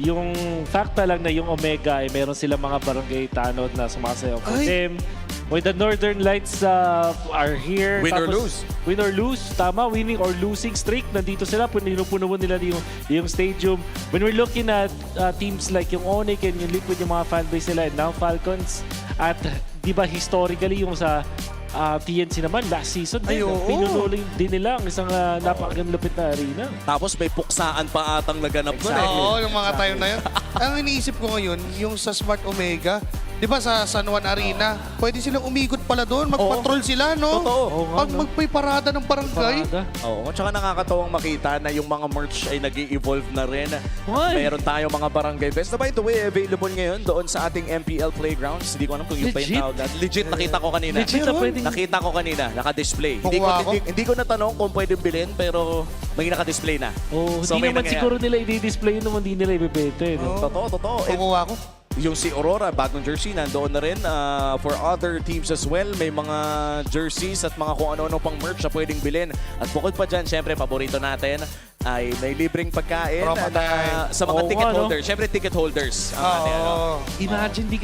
yung fact na lang na yung Omega ay meron silang mga barangay tanod na sumasayaw for them. When the Northern Lights are here. Win or lose. Win or lose. Tama, winning or losing streak. Nandito sila. Pinupuno nila yung stadium. When we're looking at teams like yung Onyx and yung Liquid, yung mga fanbase nila, and now Falcons. At di ba historically yung sa TNC naman, last season din. Pinunuling din nila ang isang napakagandang na arena. Tapos may puksaan pa atang naganap doon eh. Oo, yung mga time na yun. Ang iniisip ko ngayon, yung sa Smart Omega, di ba sa San Juan Arena, pwede silang umikot pala doon, magpatrol sila, no? Totoo. Pag magpay parada ng barangay. Oo, tsaka nakakatawang makita na yung mga merch ay nag-i-evolve na rin. Meron tayong mga barangay fest. By the way, available ngayon doon sa ating MPL Playgrounds. Hindi ko alam kung yun pa yung tawag. Legit, nakita ko kanina. Nakita ko kanina, naka-display. Hindi ko natanong kung pwede bilhin, pero may naka-display na. So, hindi naman siguro nila i-display nung hindi nila ibibete. Totoo. Kukuha ko. Yung si Aurora, bagong jersey, nandoon na rin. For other teams as well, may mga jerseys at mga kung ano-ano pang merch na pwedeng bilhin. At bukod pa dyan, syempre, paborito natin ay may libreng pagkain sa mga ticket holders. Syempre, ticket holders. Imagine, di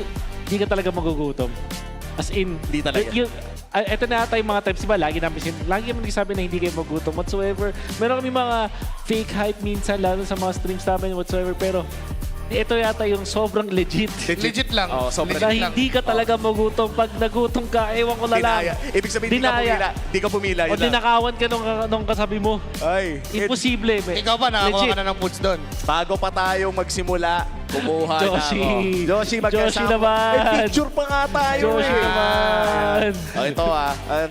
ka talaga magugutom. As in, di talaga. Ito na ata yung mga times, diba? Lagi naman nagsasabi na hindi kayo magutom whatsoever. Meron kami mga fake hype minsan, lalo sa mga streams namin whatsoever. Pero ito yata yung sobrang legit. Legit lang. Na hindi ka talaga magutom. Pag nagutom ka, ewan ko na lang. Ibig sabihin, di ka pumila. O dinakawan ka nung kasabi mo. Ay. Imposible. Ikaw ba, nakakuha ka na ng foods doon? Bago pa tayo magsimula, kumuha na ako. Joshi, Joshi naman. May picture pa nga tayo. Joshi naman. Ito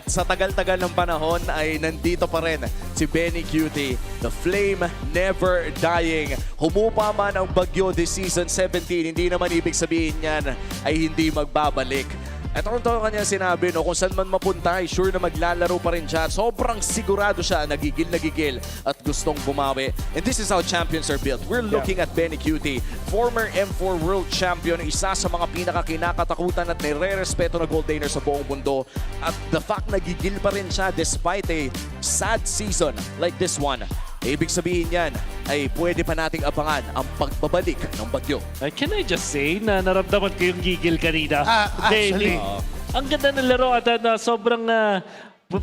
sa tagal-tagal ng panahon ay nandito pa rin si Benny Cutie. The flame never dying. Humupa man ang bagyo this season 17, hindi naman ibig sabihin yan ay hindi magbabalik. At kung ito kanya sinabi, kung saan man mapunta, ay sure na maglalaro pa rin siya. Sobrang sigurado siya, nagigil at gustong bumawi. And this is how champions are built. We're looking at Benny Cutie, former M4 World Champion, isa sa mga pinakakinakatakutan at nire-respeto na gold laner sa buong mundo. At the fact nagigil pa rin siya despite a sad season like this one. Ibig sabihin yan ay pwede pa nating abangan ang pagbabalik ng bagyo. Can I just say na naramdaman ko yung gigil kanina? Actually. Ang ganda ng laro at sobrang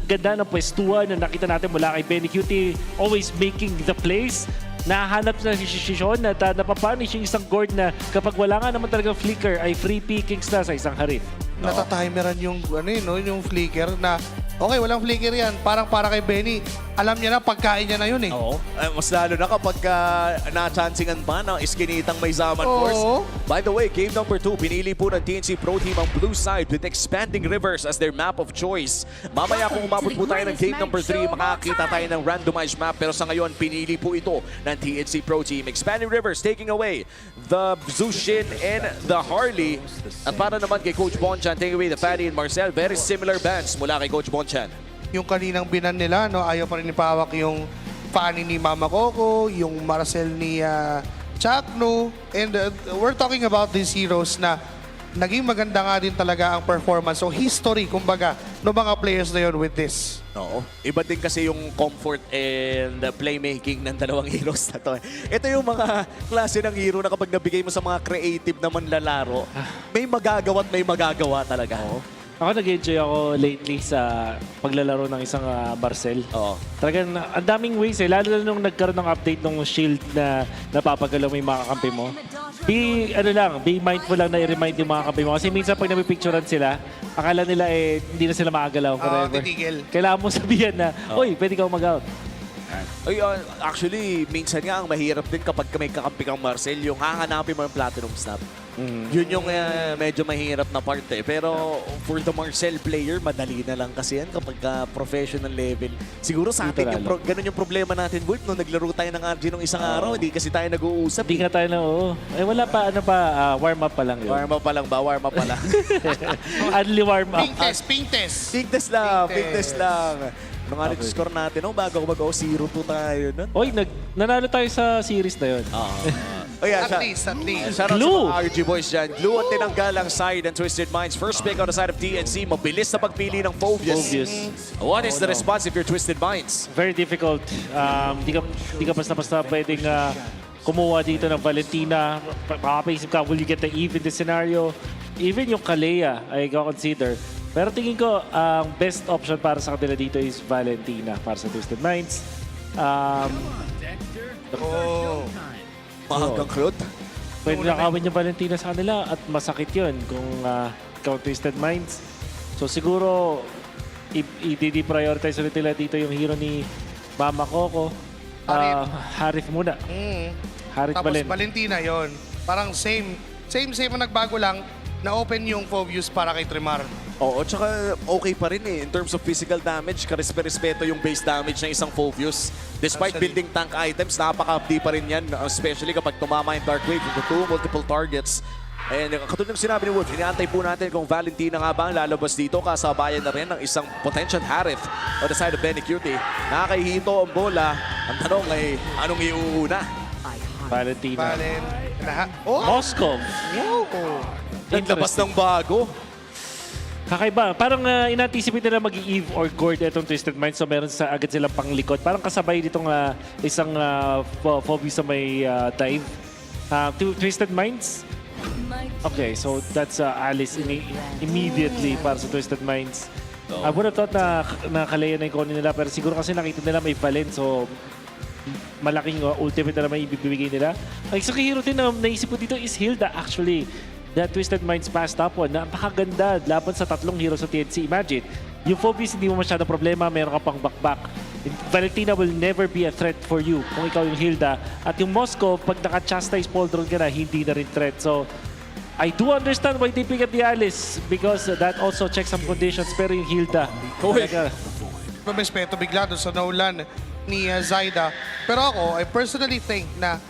ganda ng pwestuhan na nakita natin mula kay Benny Cutie. Always making the plays. Nahanap na si Shishon at napapanish yung isang gourd na kapag wala nga naman talagang flicker ay free pickings na sa isang harif. natatimeran yung, yung flicker na, okay, walang flicker yan. Parang para kay Benny, alam niya na, pagkain niya na yun eh. Oo. Mas lalo na kapag na-chancingan pa ng iskinitang may Zaman Oo. Force. By the way, game number 2, pinili po ng TNC Pro Team ang blue side with Expanding Rivers as their map of choice. Mamaya kung umabot po tayo ng game number 3, makakita tayo ng randomized map. Pero sa ngayon, pinili po ito ng TNC Pro Team. Expanding Rivers taking away the Zushin and the Harley. At para naman kay Coach Bonchan, taking away the Fatty and Marcel. Very similar bands mula kay Coach Bonchan. Yung kaninang binan nila, ayaw pa rin ipawak yung Fanny ni Mama Coco, yung Marcel ni Chakno. And we're talking about these heroes na naging maganda nga din talaga ang performance. So history, kumbaga, no mga players na yun with this. Oo. Iba din kasi yung comfort and playmaking ng dalawang heroes na to. Ito yung mga klase ng hero na kapag nabigay mo sa mga creative na manlalaro, may magagawa at may magagawa talaga. Ako nag-enjoy ako lately sa paglalaro ng isang Marcel. Talagang ang daming ways eh. Lalo na nung nagkaroon ng update ng shield na napapagalaw mo yung mga kakampi mo. Be mindful lang na i-remind yung mga kakampi mo. Kasi minsan pag napipicturean sila, akala nila hindi na sila makagalaw forever. Kailangan mo sabihan na, oy, pwede kang mag-out. Actually, minsan nga ang mahirap din kapag may kakampi kang Marcel, yung hahanapin mo yung Platinum Snap. Yun yung medyo mahirap na part eh. Pero for the Marcel player, madali na lang kasi yan kapag professional level. Siguro sa atin, ganun yung problema natin, Wolf, nung naglaro tayo ng RG nung isang araw, hindi kasi tayo nag-uusap. Hindi nga tayo na, wala pa, warm-up pa lang yun. Warm-up pa lang ba? Warm-up pa lang. Only warm-up. Ping test. Ping test lang. Nung score natin, bago ako mag-0-2 tayo nun. Oy, nanalo tayo sa series na yun. At least. Shout out sa mga RG boys dyan. Glue ang tinanggal ang side and Twisted Minds. First pick on the side of TNC. Mabilis na pagpili ng Phobius. What is the response if you're Twisted Minds? Very difficult. Di ka basta-basta pwedeng kumuha dito ng Valentina. Makapaisip ka, will you get the Eve in this scenario? Even yung Kalea ay consider. Pero tingin ko, ang best option para sa kanila dito is Valentina para sa Twisted Minds. Mahagang crowd. Pwede nakawin yung Valentina sa kanila at masakit yun kung ikaw Twisted Minds. So siguro, i-prioritize ulit nila dito yung hero ni Mama Coco. Harith muna. Harith Tapos Valentina yon. Parang same ang nagbago lang na open yung Phobius para kay Tremar. Oo, tsaka okay pa rin eh. In terms of physical damage, karespeto yung base damage ng isang Phobius. Despite building tank items, napaka-updi pa rin yan. Especially kapag tumama yung Dark Wave into multiple targets. And katulad ng sinabi ni Wolf, hinaantay po natin kung Valentina nga ba ang lalabas dito. Kasabayan na rin ng isang potential Harith on the side of Benny Cutie. Nakakahito ang bola. Ang tanong ay, anong iuuna? Valentina. Moscow. Naglabas ng bago. Kakaiba. Parang in-anticipate nila mag-Eve or Gord itong Twisted Minds. So meron agad silang panglikod. Parang kasabay ditong isang Phobius na may dive. Twisted Minds. Okay, so that's Alice immediately para sa Twisted Minds. I would have thought na Kalea na ikonin nila. Pero siguro kasi nakita nila may Valen. So malaking ultimate na naman ibibigay nila. Ang isang hero din na naisip ko dito is Hilda actually. That Twisted Minds passed up on. Napakaganda laban sa tatlong hero sa TNC. Imagine, yung Phobius hindi mo masyadong problema, meron ka pang backback. Valentina will never be a threat for you kung ikaw yung Hilda. At yung Moscow, pag naka-chastise Poldron ka na, hindi na rin threat. So, I do understand why they pick up the Alice because that also checks some conditions. Pero yung Hilda, Respeto bigla doon sa naulan ni Zaida. Pero ako, I personally think na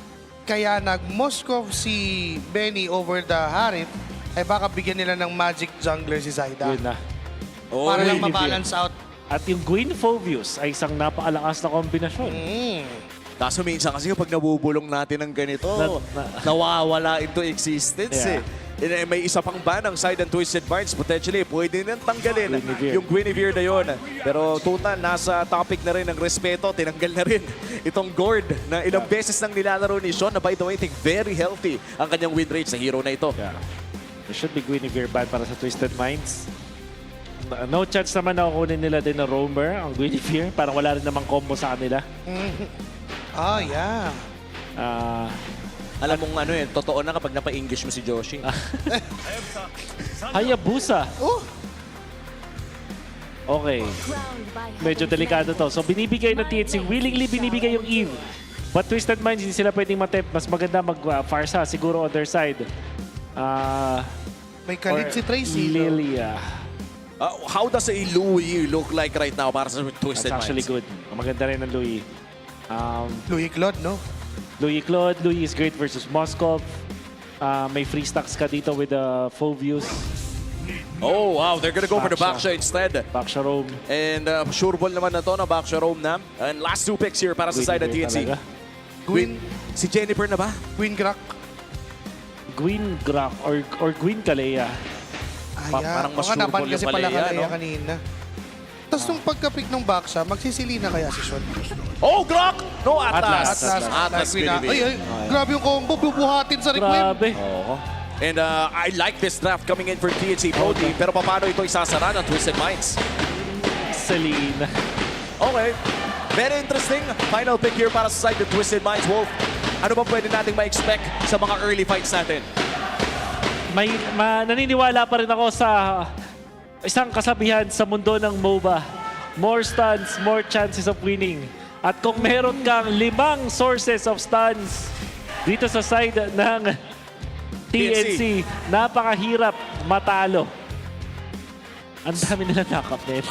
kaya nag-Moscow si Benny over the Harith ay baka bigyan nila ng magic jungler si Zaida. Yun na. Para lang ma-balance out. At yung Gwyn Phobius ay isang napakalakas na kombinasyon. Kaso minsan kasi kapag nabubulong natin ng ganito, nawawala into existence eh. May isa pang ban ang side ng Twisted Minds. Potentially, pwede nang tanggalin yung Guinevere na yun. Pero total, nasa topic na rin ng respeto. Tinanggal na rin itong Gord na ilang beses nang nilalaro ni Sean na by the way, I think very healthy ang kanyang win rate sa hero na ito. There should be Guinevere ban para sa Twisted Minds. No chance naman na kukunin nila din na Roamer, ang Guinevere. Parang wala rin namang combo sa kanila. Yeah. Alam mong totoo na kapag napa-English mo si Joshi. Hayabusa. Okay. Medyo delikado to. So binibigay ng TNC, willingly binibigay yung Eve. But Twisted Minds, hindi sila pwedeng matempt. Mas maganda mag-Farsa siguro on their side. May kalit si Tracy. Lilia. How does a Louis look like right now para sa Twisted That's actually Minds? good. Maganda rin ng Louis. Louis Claude, no? Louis Claude. Louis is great versus Moskov. May free stacks ka dito with the full views. Oh, wow. They're gonna go for the Baksha instead. Baksha roam. And sure ball naman na to na Baksha roam na. And last 2 picks here para sa side ng TNC. Gwyn. Si Jennifer na ba? Gwyn Grak. Gwyn Grak or Gwyn Kalea. Parang mas sure ball kasi yung pala Kalea, Kalea no? kanina. Tapos nung pagka-pick ng Baksha, magsisilina kaya si Sean? Oh, Glock! No, Atlas. Atlas. Pinili. Ay, grabe yung combo. Bubuhatin sa requiem. Grabe. Oo. And I like this draft coming in for TNC Pro Team. Pero paano ito isasara ng Twisted Minds? Selena. Okay. Very interesting. Final pick here para sa side ng Twisted Minds. Wolf, ano ba pwede nating ma-expect sa mga early fights natin? Naniniwala pa rin ako sa isang kasabihan sa mundo ng MOBA. More stuns, more chances of winning. At kung meron kang 5 sources of stuns dito sa side ng TNC, napakahirap matalo. Ang dami nila nakapit.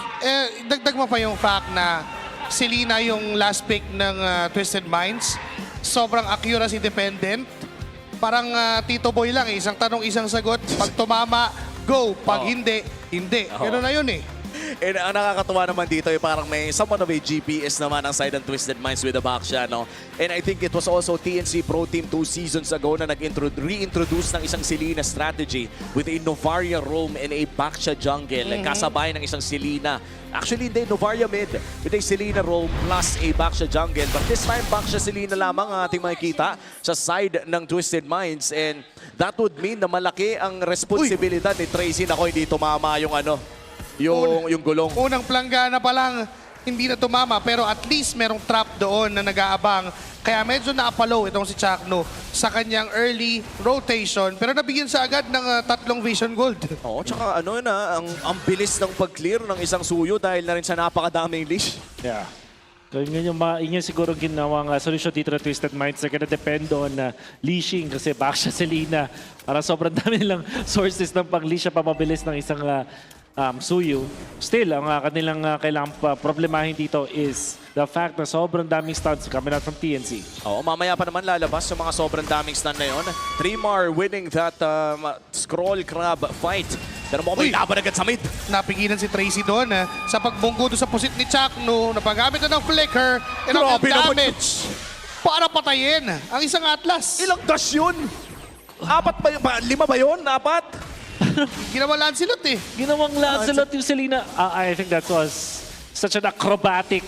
Dagdag mo pa yung fact na Selena yung last pick ng Twisted Minds. Sobrang accuracy dependent. Parang Tito Boy lang, isang tanong, isang sagot. Pag tumama, go. Pag hindi, hindi. Pero na yun eh. And ang nakakatuwa naman dito ay parang may somewhat of a GPS naman ang side ng Twisted Minds with the Baksha, no? And I think it was also TNC Pro Team 2 seasons ago na reintroduce ng isang Selena strategy with a Novaria roam and a Baksha jungle. Kasabay ng isang Selena. Actually, hindi, Novaria mid with a Selena roam plus a Baksha jungle. But this time, Baksha Selena lamang ang ating makikita sa side ng Twisted Minds. And that would mean na malaki ang responsibilidad ni Tracy na hindi tumama yung yung gulong. Unang planggana pa lang, hindi na tumama. Pero at least merong trap doon na nag-aabang. Kaya medyo na-apalow itong si Chakno sa kanyang early rotation. Pero nabigyan sa agad ng 3 vision gold. Oo, tsaka ang bilis ng pag-clear ng isang suyo dahil na rin sa napakadaming leash. Yeah. So yun siguro ginawang solusyon dito ng Twisted Minds. They're gonna depend on leashing kasi Baksha Selena. Parang sobrang dami nilang sources ng pang-leash pa mabilis ng isang suyo. Still, ang kanilang kailangan problemahin dito is the fact na sobrang daming stuns coming out from TNC. Oo, mamaya pa naman lalabas yung mga sobrang daming stun na yun. Trimar winning that scroll crab fight. Pero mukhang may laban agad sa mid. Napigilan si Tracy doon sa pagbunggo doon sa pusit ni Chakno. Napagamit na ng flicker and ang damage para patayin ang isang Atlas. Ilang dash yun? 4 ba yun? 5 ba yun? 4? Ginawang Lancelot eh. Ginawang Lancelot yung Selena. I think that was such an acrobatic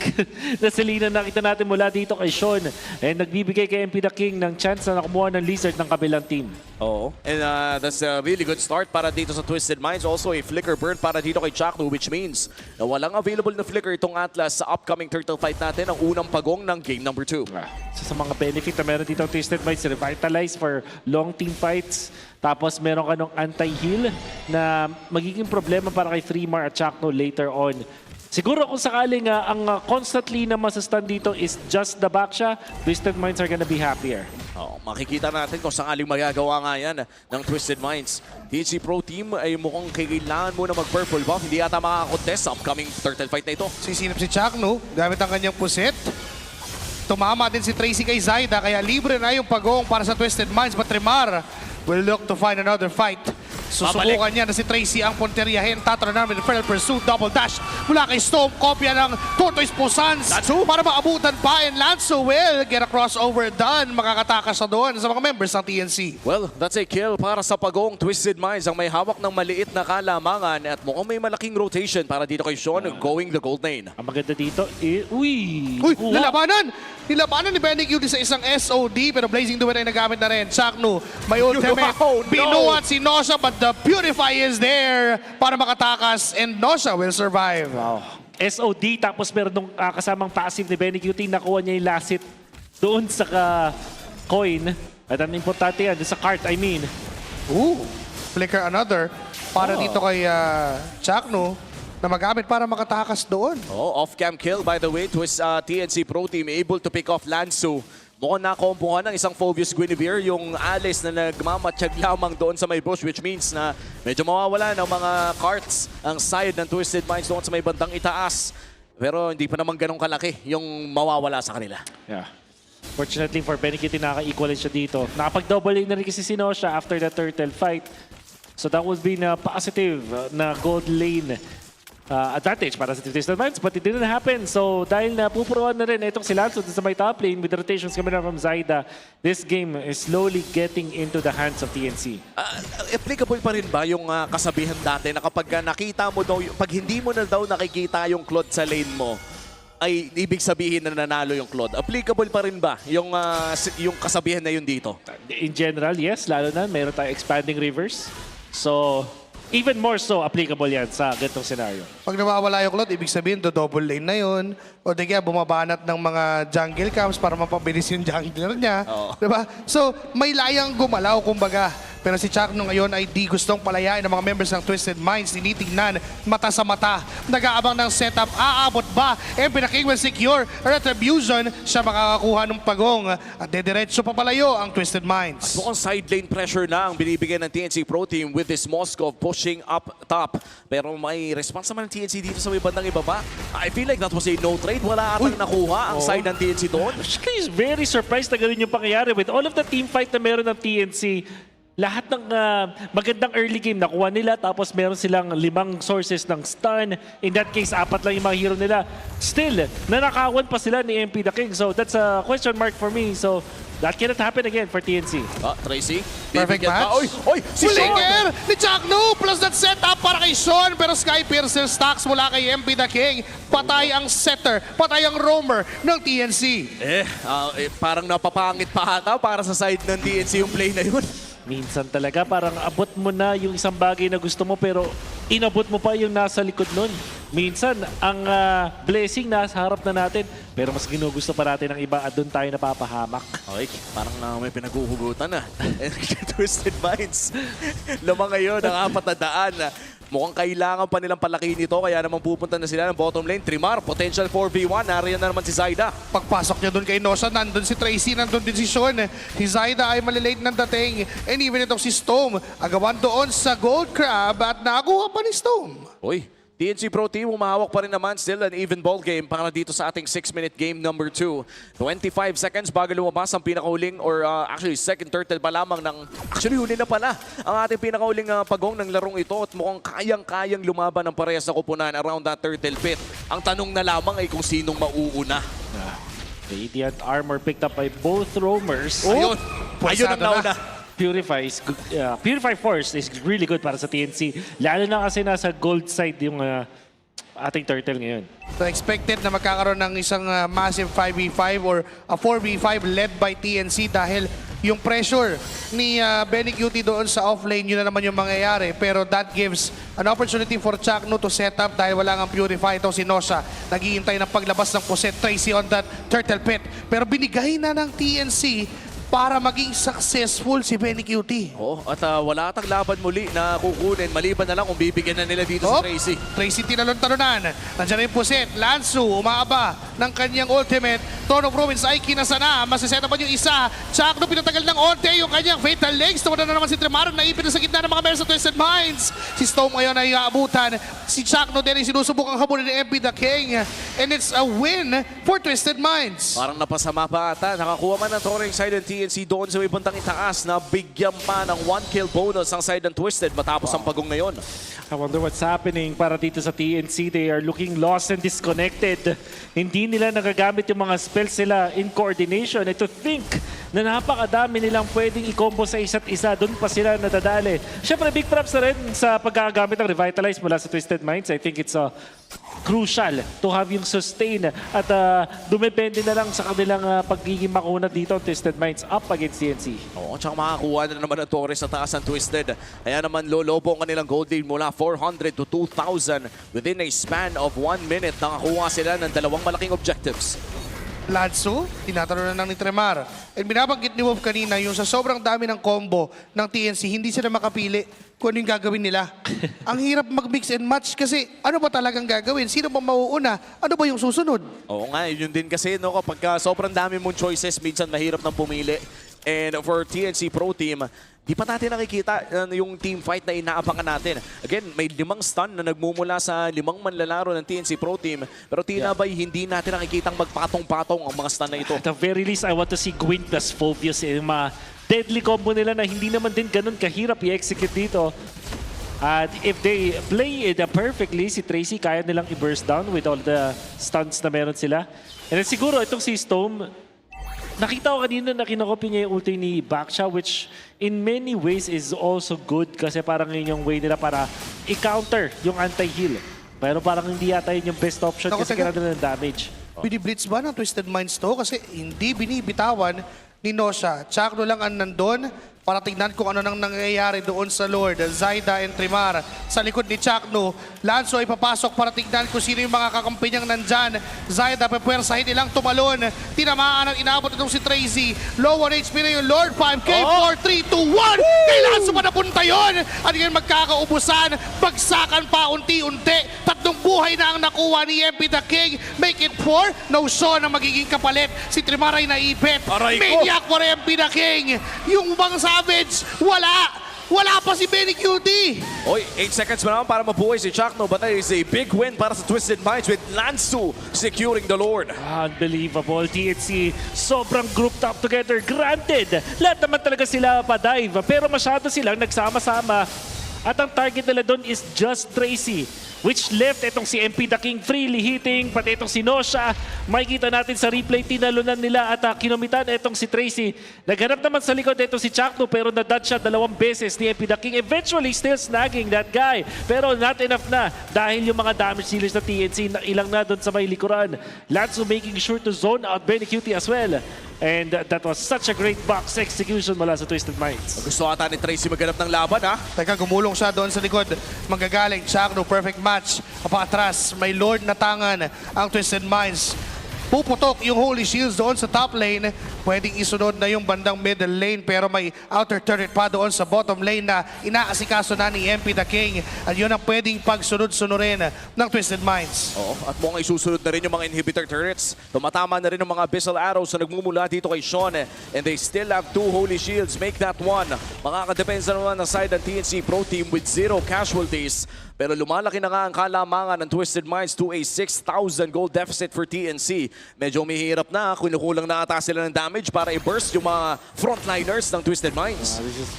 na Selena nakita natin mula dito kay Sean. And nagbibigay kay MP the King ng chance na nakumuha ng Lizard ng kabilang team. Oo. And that's a really good start para dito sa Twisted Minds. Also a flicker burn para dito kay Chakno, which means na walang available na flicker itong Atlas sa upcoming turtle fight natin, ang unang pagong ng game number 2. So, sa mga benefit na meron dito ang Twisted Minds, revitalize for long team fights. Tapos meron ka nung anti-heal na magiging problema para kay Freemar at Chakno later on. Siguro kung sakaling ang constantly na masastan dito is just the Baksha, Twisted Minds are gonna be happier. Oh, makikita natin kung sakaling magagawa nga yan ng Twisted Minds. TNC Pro Team ay mukhang kailangan muna mag-purple buff. Hindi yata makakakontest sa upcoming turtle fight na ito. Sisinip si Chakno gamit ang kanyang puset. Tumama din si Tracy kay Zaida kaya libre na yung pagong para sa Twisted Minds. But Trimar will look to find another fight. Susubukan niya na si Tracy ang punteriyahin. Tatalo namin ng Feral Pursuit. Double dash mula kay Storm. Kopya ng Tortoise Posans para maabutan pa. And Lanzo will get a crossover done. Makakatakas na doon sa mga members ng TNC. Well, that's a kill para sa pagong Twisted Minds. Ang may hawak ng maliit na kalamangan at mukhang may malaking rotation para dito kay Sean going the gold lane. Ang maganda dito, uy! Nilabanan! Nilabanan ni Benny Cutie sa isang SOD pero Blazing Duet ay nagamit na rin. Chakno may ultimate. Binuhat si Nosha but the Purify is there para makatakas and Nosha will survive. Wow. SOD tapos meron nung kasamang passive ni Benny Cutie. Nakuha niya yung last hit doon sa coin. At ang importante yan, sa cart, I mean. Ooh, flicker another. para dito kay Chakno na magamit para makatakas doon. Off-cam kill by the way. TWIS TNC Pro Team able to pick off Lansu. Mukhang nakombohan ng isang Phobius Guinevere yung Alice na nagmamatsyag lamang doon sa may bush, which means na medyo mawawala ng mga carts ang side ng Twisted Minds doon sa may bandang itaas. Pero hindi pa naman ganun kalaki yung mawawala sa kanila. Yeah. Fortunately for Benny Kitty, naka-equalize siya dito. Nakapag-double lane na rin kasi si Nosha after the turtle fight. So that would be na positive na gold lane advantage para sa Twisted Minds, but it didn't happen. So dahil na pupuruan na rin itong si Lanzo sa may top lane with the rotations coming from Zaida, this game is slowly getting into the hands of TNC. Applicable pa rin ba yung kasabihan dati na kapag nakita mo daw, pag hindi mo na daw nakikita yung Claude sa lane mo, ay ibig sabihin na nanalo yung Claude? Applicable pa rin ba yung kasabihan na yun dito? In general, yes. Lalo na mayroon tayong expanding rivers. So even more so applicable yan sa ganitong scenario. Pag nawawala yung Claude, ibig sabihin double lane na yun. O di kaya bumabanat ng mga jungle camps para mapabilis yung jungler niya. Diba? So may layang gumalaw kumbaga. Pero si Chakno ngayon ay di gustong palayain ng mga members ng Twisted Minds. Tinitingnan mata sa mata. Nag-aabang ng setup. Aabot ba? MP the King will secure retribution. Siya makakakuha ng pagong. At dediretso papalayo ang Twisted Minds. Mukhang side lane pressure na ang binibigyan ng TNC Pro Team with this Moskov pushing up top. Pero may response naman ng TNC dito sa may bandang ibaba. I feel like that was a no trade. Wala atang nakuha ang side ng TNC doon. Actually, is very surprised na ganun yung pangyayari with all of the team fight na meron ng TNC. Lahat ng magandang early game nakuha nila, tapos meron silang 5 sources ng stun. In that case, 4 lang yung mga hero nila. Still, nanakawan pa sila ni MP the King. So that's a question mark for me. So that cannot happen again for TNC. Tracy. Perfect match. Si Sean! Ni Chakno plus that setup para kay Sean. Pero Sky Piercer stacks mula kay MP the King. Patay ang setter, patay ang roamer ng TNC. Parang napapangit pa ata para sa side ng TNC yung play na yun. Minsan talaga parang abot mo na yung isang bagay na gusto mo pero inabot mo pa yung nasa likod nun. Minsan ang blessing nasa harap na natin pero mas ginugusto pa natin ng iba at doon tayo napapahamak. Okay, parang may pinaguhugutan na. Twisted Minds. Lamang ngayon ang 400. Mukhang kailangan pa nilang palaki nito kaya naman pupunta na sila ng bottom lane. Trimar, potential 4v1. Nariyan na naman si Zaida. Pagpasok niya doon kay Nosha, nandun si Tracy, nandun din si Sean. Si Zaida ay malilate ng dating. And even itong si Storm, agawan doon sa Gold Crab at nakuha pa ni Storm. TNC Pro Team, umahawak pa rin naman. Still an even ball game para dito sa ating 6-minute game number 2. 25 seconds bago lumabas ang pinakahuling or actually second turtle pa lamang ng... Actually, huli na pala ang ating pinakahuling pagong ng larong ito at mukhang kayang-kayang lumaban ng parehas na koponan around that turtle pit. Ang tanong na lamang ay kung sinong mauuna. Radiant armor picked up by both roamers. Ayun ang nauna. Purify Force is really good para sa TNC. Lalo na kasi nasa gold side yung ating turtle ngayon. So expected na magkakaroon ng isang massive 5v5 or a 4v5 led by TNC dahil yung pressure ni Benny Cutie doon sa offlane, yun na naman yung mangyayari. Pero that gives an opportunity for Chakno to set up dahil wala nga Purify itong si Nosha. Naghihintay ng paglabas ng Puset Tracy on that turtle pit. Pero binigay na ng TNC para maging successful si Benny Cutie. At wala atang laban muli na kukunin. Maliban na lang kung bibigyan na nila dito si Tracy. Tracy tinalon-talunan. Nandiyan na yung Puset. Lansu umaaba ng kanyang ultimate. Throne of Ruins ay kinasana. Masiseta pa yung isa. Chakno pinatagal ng onte yung kanyang Fatal Legs. Tumanan na naman si Tremaro. Naipin sa gitna ng mga members sa Twisted Minds. Si Storm ngayon ay aabutan. Si Chakno din ay sinusubukang habulin ni MP the King. And it's a win for Twisted Minds. Parang napasama pa ata. Nakakuha man ng Torring side ng TNC doon sa may bantang itaas na bigyan pa ng 1 kill bonus ang side ng Twisted matapos ang pagong na yun. I wonder what's happening para dito sa TNC. They are looking lost and disconnected. Hindi nila nagagamit yung mga spells nila in coordination. And to think na napakadami nilang pwedeng i-combo sa isa't isa, doon pa sila nadadali. Siyempre, big props na rin sa pagkagamit ng Revitalize mula sa Twisted Minds. I think it's crucial to have yung sustain at dumepende na lang sa kanilang pagiging makunat dito ang Twisted Minds up against TNC. Tsaka makakuha na naman ng Torres sa taas ng Twisted. Kaya naman lolobo ang kanilang gold lead mula 400 to 2,000 within a span of 1 minute. Nakakuha sila ng 2 malaking objectives. Ladso, tinatanong na lang ni Tremar. And binabanggit ni Wolf kanina, yung sa sobrang dami ng combo ng TNC, hindi sila makapili kung ano yung gagawin nila. Ang hirap mag-mix and match kasi ano ba talagang gagawin? Sino ba mauuna? Ano ba yung susunod? Oo nga, yun din kasi no, kapag sobrang dami mong choices, minsan mahirap nang pumili. And for TNC Pro Team, di pa natin nakikita yung team fight na inaabangan natin. Again, may 5 stun na nagmumula sa 5 manlalaro ng TNC Pro Team. Pero tinabay, hindi natin nakikitang magpatong-patong ang mga stun na ito. At the very least, I want to see Gwyn plus Phobius yung mga deadly combo nila na hindi naman din ganun kahirap i-execute dito. At if they play it perfectly, si Tracy kaya nilang i-burst down with all the stunts na meron sila. And then siguro itong si Stone, nakita ko kanina na kinakopy niya yung ulti ni Baksha, which in many ways is also good kasi parang yun yung way nila para i-counter yung anti-heal. Pero parang hindi yata yun yung best option kasi kailangan nila ng damage. Biniblitz ba ng Twisted Minds to? Kasi hindi binibitawan ni Nosha. Chakno lang ang nandun para tignan kung ano nang nangyayari doon sa Lord. Zaida and Trimar sa likod ni Chakno. Lanzo ay papasok para tignan kung sino yung mga kakampi niyang nandyan. Zaida, pepwersahin nilang tumalon. Tinamaan at inabot itong si Tracy. Low on HP na yung Lord 5K. 4, 3, 2, 1. Kay Lanzo pa napunta yun. At ngayon magkakaubusan. Bagsakan pa unti-unti. 3 buhay na ang nakuha ni MP the King. Make it 4. No show na magiging kapalit. Si Trimar ay naipit. Maniac for MP the King. Yung bang Savage, wala pa si Benny Cutie. Oy, 8 seconds pa naman para mabuhay si Chakno, but that is a big win para sa Twisted Minds with Lansu securing the Lord. Unbelievable. TNC, sobrang grouped up together. Granted, lahat naman talaga sila pa-dive, pero masyado silang nagsama-sama. At ang target nila doon is just Tracy, which left itong si MP the King freely hitting, pati itong si Nosha. Makikita natin sa replay, tinalunan nila at kinumitan itong si Tracy. Naghanap naman sa likod itong si Chakno pero na-dodge siya 2 beses ni MP the King. Eventually, still snagging that guy. Pero not enough na dahil yung mga damage dealers na TNC na ilang na doon sa may likuran. Lanzo making sure to zone out Benny Cutie as well. And that was such a great box execution mula sa Twisted Minds. Gusto ata ni Tracy maghanap ng laban, ha? Teka, gumulong siya doon sa likod. Manggagaling, Chakno, perfect match. Paatras, may Lord na tangan ang Twisted Minds. Puputok yung Holy Shields doon sa top lane. Pwedeng isunod na yung bandang middle lane pero may outer turret pa doon sa bottom lane na inaasikaso na ni MP the King. At yun ang pwedeng pagsunod-sunurin ng Twisted Minds. Oo, at mukhang isusunod na rin yung mga inhibitor turrets. Tumatama na rin yung mga abyssal arrows na nagmumula dito kay Sean. And they still have 2 Holy Shields. Make that 1. Makakadepensa naman ng side ng TNC Pro Team with 0 casualties. Pero lumalaki na nga ang kalamangan ng Twisted Minds to a 6,000 gold deficit for TNC. Medyo mahirap na, kinukulang na ata sila ng damage para i-burst yung mga frontliners ng Twisted Minds. This is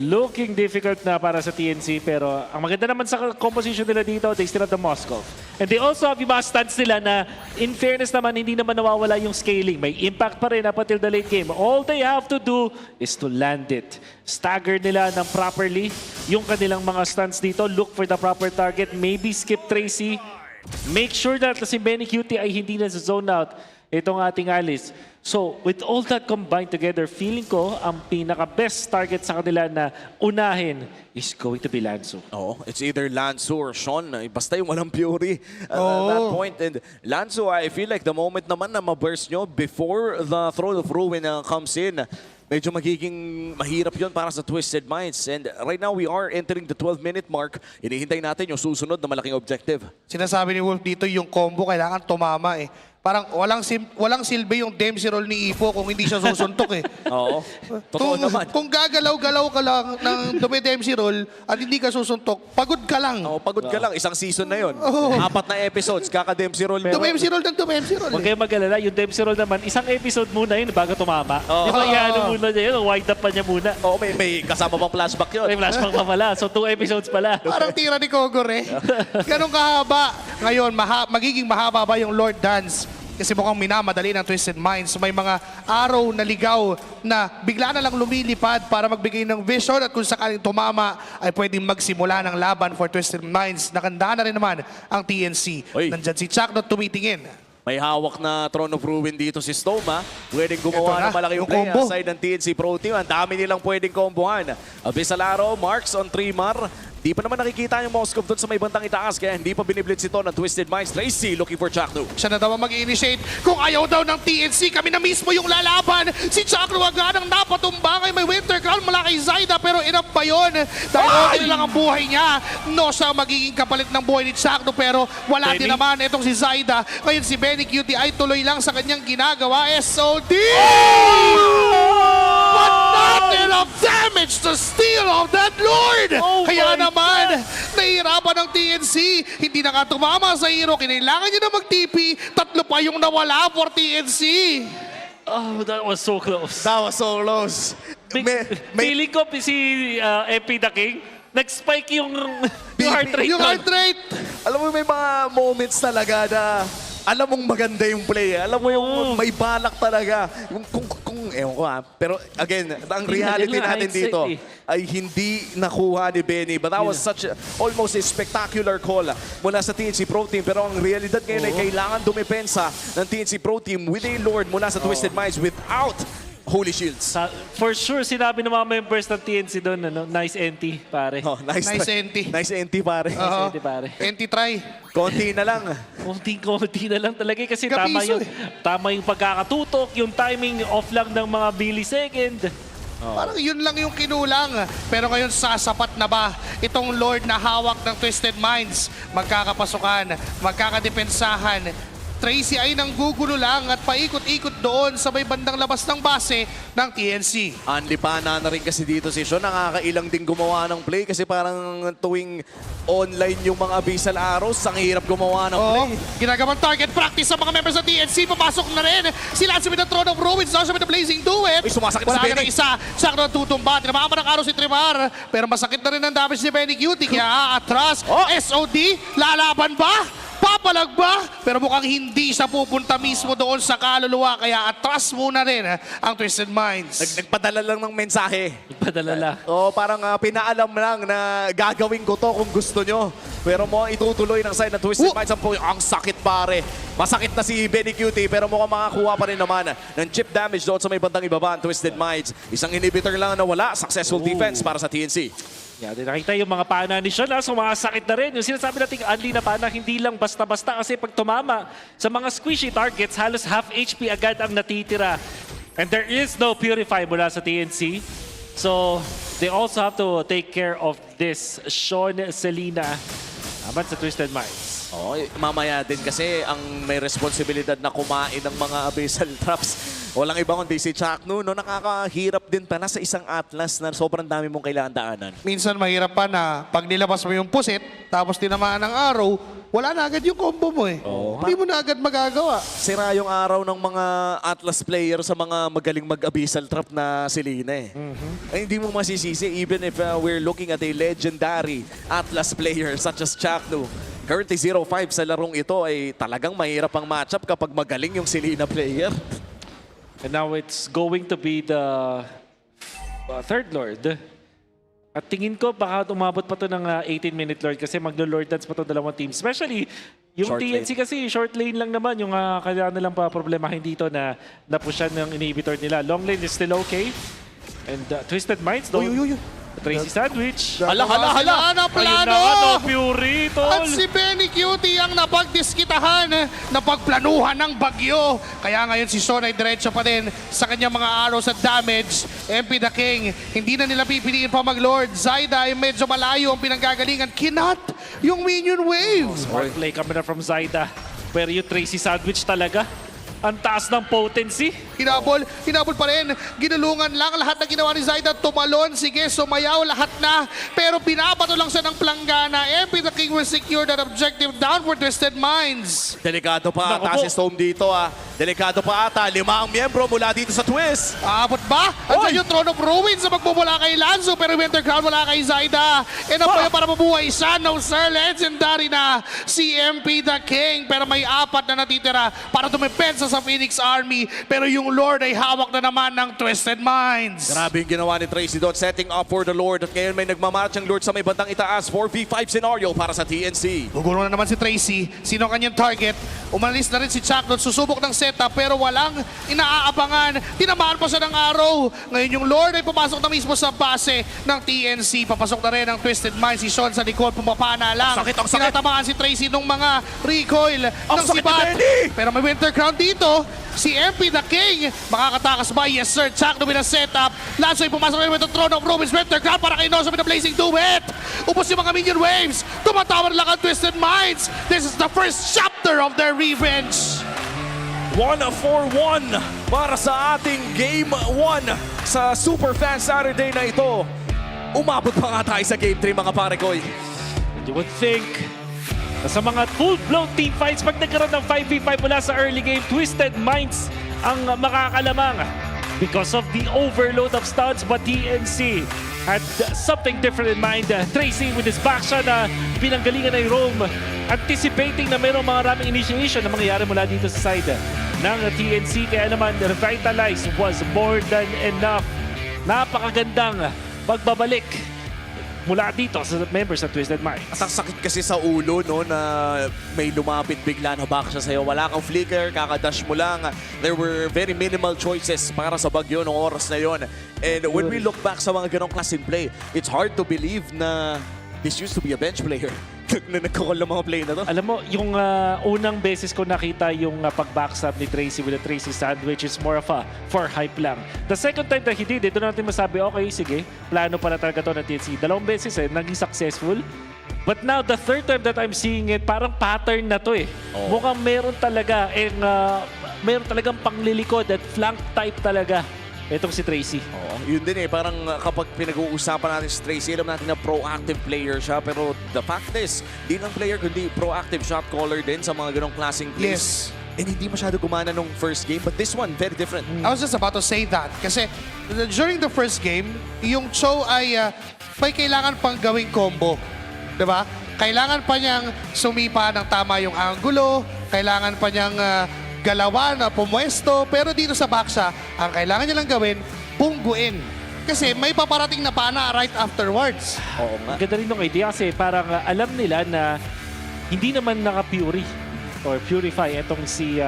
looking difficult na para sa TNC pero ang maganda naman sa composition nila dito, they still have the Moscow. And they also have yung mga stunts nila na in fairness naman, hindi naman nawawala yung scaling. May impact pa rin up until the late game. All they have to do is to land it. Stagger nila ng properly yung kanilang mga stunts dito. Look for the proper target. Maybe skip Tracy. Make sure that si Benny Cutie ay hindi na zone out itong ating Alice. So, with all that combined together, feeling ko ang pinaka-best target sa kanila na unahin is going to be Lanzo. Oo, it's either Lanzo or Sean. Basta yung walang Fury at that point. And Lanzo, I feel like the moment naman na ma-burst nyo before the Throne of Ruin comes in, medyo magiging mahirap yon para sa Twisted Minds. And right now, we are entering the 12-minute mark. Hinihintay natin yung susunod na malaking objective. Sinasabi ni Wolf dito, yung combo kailangan tumama eh. Parang walang silbi yung Dempsey roll ni Ipo kung hindi siya susuntok eh. Oo. Totoo naman. Kung gagalaw-galaw ka lang ng Dempsey roll at hindi ka susuntok, pagod ka lang. Oo, pagod ka lang. Isang season na yon. 4 na episodes, kaka-Dempsey roll. Dempsey roll ng Dempsey roll. Huwag kayong mag-alala, yung Dempsey roll naman, isang episode muna yun bago tumama. Di ba iano muna niya yun, wind up pa niya muna. Oo, may kasama pang flashback yun. May flashback pa pala, so 2 episodes pala. Parang tira ni Kogor eh. Ganun kahaba. Ngayon, magiging mahaba ba yung Lord Dance? Kasi mukhang minamadali ng Twisted Minds. May mga araw na ligaw na bigla na lang lumilipad para magbigay ng vision at kung sakaling tumama ay pwedeng magsimula ng laban for Twisted Minds. Nakanda na rin naman ang TNC. Nandyan si Chakno tumitingin. May hawak na Throne of Ruin dito si Stoma. Pwedeng gumawa ng malaking play aside ng TNC Pro Team. Ang dami nilang pwedeng kombohan. Abyssal Arrow, marks on Trimar. Di pa naman nakikita yung Moskov doon sa may bandang itaas kaya hindi pa biniblitz ito ng Twisted Minds. TRACY looking for Chakno. Siya na daw ang mag-initiate. Kung ayaw daw ng TNC, kami na mismo yung lalaban. Si Chakno agad ang napatumba kay may Winter Crown mula kay Zaida pero enough ba yun? Dahil okay lang ang buhay niya. No siya magiging kapalit ng buhay ni Chakno pero wala din naman itong si Zaida. Ngayon si Benny Cutie ay tuloy lang sa kanyang ginagawa. SOD! But not enough damage to steal off that Lord! Kaya naman, nahihirapan ng TNC. Hindi na nga tumama sa hero. Kinailangan niya na mag-TP. 3 pa yung nawala for TNC. Oh, that was so close. That was so close. Feeling ko si MP the King, nag-spike yung heart rate. Yung heart rate. Alam mo, may mga moments talaga na alam mong maganda yung play. Alam mo yung may balak talaga. Yung ewan ko pero again, ang reality natin dito ay hindi nakuha ni Benny. But that was such almost a spectacular call mula sa TNC Pro Team. Pero ang realidad ngayon ay kailangan dumepensa ng TNC Pro Team with a Lord mula sa Twisted Minds without Holy Shields. For sure, sinabi ng mga members ng TNC doon, nice NT, pare. Nice NT. Nice NT, pare. Nice NT, pare. NT try. Konti na lang. Konti na lang talaga kasi tama yung pagkakatutok, yung timing off lang ng mga millisecond. Parang yun lang yung kinulang. Pero ngayon sasapat na ba itong Lord na hawak ng Twisted Minds? Magkakapasukan, magkakadepensahan. Tracy ay nanggugulo lang at paikot-ikot doon sa may bandang labas ng base ng TNC. Anlipana na rin kasi dito si Sean. Nakakailang din gumawa ng play kasi parang tuwing online yung mga abyssal arrows, ang hirap gumawa ng play. Ginagawang target practice sa mga members ng TNC. Papasok na rin. Sila sa the Throne of Ruins. Nasa the Blazing Duet. Sumasakit wala sa Benny. na isa. Sakto tutumba. Tinamaman ng araw si Trimar. Pero masakit na rin ang damage ni Benny Cutie. Kaya atras. SOD. Lalaban ba? Papalag ba? Pero mukhang hindi siya pupunta mismo doon sa kaluluwa. Kaya atras muna rin ang Twisted Minds. Nagpadala lang ng mensahe. Nagpadala lang. Parang pinaalam lang na gagawin ko to kung gusto nyo. Pero mo itutuloy ng side ng Twisted Minds. Ang sakit pare. Masakit na si Benny Cutie pero mukhang makakuha pa rin naman ng chip damage doon sa may bandang ibaba ang Twisted Minds. Isang inhibitor lang na wala. Successful defense para sa TNC. Yeah, nakita yung mga pana ni Sean, sumasakit na rin. Yung sinasabi natin, Anli na pana, hindi lang basta-basta kasi pag tumama sa mga squishy targets, halos half HP agad ang natitira. And there is no purify mula sa TNC. So, they also have to take care of this. Sean, Selena, naman sa Twisted Minds. Mamaya din kasi ang may responsibilidad na kumain ng mga abyssal traps. Walang iba kundi si Chakno, no? Nakakahirap din pala sa isang Atlas na sobrang dami mong kailangan daanan. Minsan mahirap pa na pag nilabas mo yung pusit, tapos tinamaan ng araw, wala na agad yung combo mo eh. Hindi mo na agad magagawa. Sira yung araw ng mga Atlas player sa mga magaling mag-abyssal trap na Selena eh. Ay, hindi mo masisisi even if we're looking at a legendary Atlas player such as Chakno. Currently 0-5 sa larong ito ay talagang mahirap ang matchup kapag magaling yung Selena player. And now it's going to be the third Lord. At tingin ko baka umabot pa to ng 18-minute Lord kasi maglo-Lord dance pa to dalawang team. Especially yung short TNC lane. Kasi short lane lang naman yung kailangan nilang pa-problemahin dito na napushan ng inhibitor nila. Long lane is still okay. And Twisted Minds though. Tracy Sandwich. Hala na plano! Ayun na, Fury, tol. At si Benny Cutie ang napagdiskitahan, napagplanuhan ng bagyo. Kaya ngayon si Sean ay diretso pa din sa kanyang mga arrows at damage. MP the King, hindi na nila pipiliin pa mag-Lord. Zaida ay medyo malayo ang pinanggagalingan. Kinat yung minion wave. Smart play coming na from Zaida. Pero yung Tracy Sandwich talaga. Ang taas ng potency. Hinabol pa rin. Ginulungan lang lahat na ginawa ni Zaida. Tumalon, sige, sumayaw, lahat na. Pero pinapato lang siya ng planggana. MP the King will secure that objective down for Twisted Minds. Delikado pa ata si Storm dito Delikado pa ata. 5 ang miyembro mula dito sa TWIS. Aabot ba? Andiyan yung Throne of Ruins na magmumula kay Lanzo pero Winter Crown wala kay Zaida. And ang payo para mabuhay siya. No sir, legendary na si MP the King. Pero may 4 na natitira para dumepensa sa Phoenix Army, pero yung Lord ay hawak na naman ng Twisted Minds. Grabe yung ginawa ni Tracy doon, setting up for the Lord. At ngayon may nagmamarch ang Lord sa may bandang itaas. 4v5 scenario para sa TNC. Gugulo na naman si Tracy. Sino ang kanyang target? Umalis na rin si Chuck doon. Susubok ng setup pero walang inaabangan. Tinamaan pa siya ng araw. Ngayon yung Lord ay pumasok na mismo sa base ng TNC. Papasok na rin ang Twisted Minds. Si Sean sa likod, pumapana lang. Ang sakit. Tinatamaan si Tracy nung mga recoil ng sibat. Pero may Winter Crown dito. Si MP the King. Makakatakas ba? Yes sir. Chuck na setup. Lanzo ay pumasok na rin with the Throne of Rubens. Winter Crown para kay Nozo with the Blazing Duet. Upos yung mga minion waves. Tumatawar lang ang Twisted Minds. This is the first chapter of their revenge. 1-4-1 para sa ating Game 1 sa Super Fan Saturday na ito. Umabot pa nga tayo sa Game 3 mga pare ko. You would think na sa mga full-blown team fights, pag nagkaroon ng 5v5 mula sa early game, Twisted Minds ang makakalamang because of the overload of stuns, but TNC had something different in mind. Tracy with his backshot na pinanggalingan ay Rome, anticipating na mayroong mga raming initiation na mangyayari mula dito sa side ng TNC. Kaya naman, Revitalize was more than enough. Napakagandang pagbabalik mula dito sa members ng Twisted Minds. At ang sakit kasi sa ulo, no, na may lumapit bigla na back siya sa'yo. Wala kang flicker, kakadash mo lang. There were very minimal choices para sa Bagyo noong oras na yon. And when we look back sa mga ganong klaseng play, it's hard to believe na this used to be a bench player. Na nagkakol ng mga play na to. Alam mo, yung unang beses ko nakita yung pag-backstab ni Tracy with the Tracy sandwich is more of a for hype lang. The second time that he did it, doon natin masabi, okay, sige, plano pala talaga to ng TNC. Dalawang beses naging successful. But now, the third time that I'm seeing it, parang pattern na to eh. Oh. Mukhang meron talaga, and meron talagang panglilikod at flank type talaga. Itong si Tracy. Oo, yun din eh. Parang kapag pinag-uusapan natin si Tracy, alam natin na proactive player siya. Pero the fact is, di lang player kundi proactive shot caller din sa mga ganong klaseng plays. Yes. And hindi masyado gumana nung first game. But this one, very different. I was just about to say that. Kasi during the first game, yung Cho ay may kailangan pang gawing combo. Diba? Kailangan pa niyang sumipa ng tama yung angulo. Kailangan pa niyang galawan, pumwesto, pero dito sa baksa, ang kailangan niya lang gawin, pungguin. Kasi may paparating na pana right afterwards. Oo nga. Ganda rin ng idea kasi parang alam nila na hindi naman naka-purify or purify itong si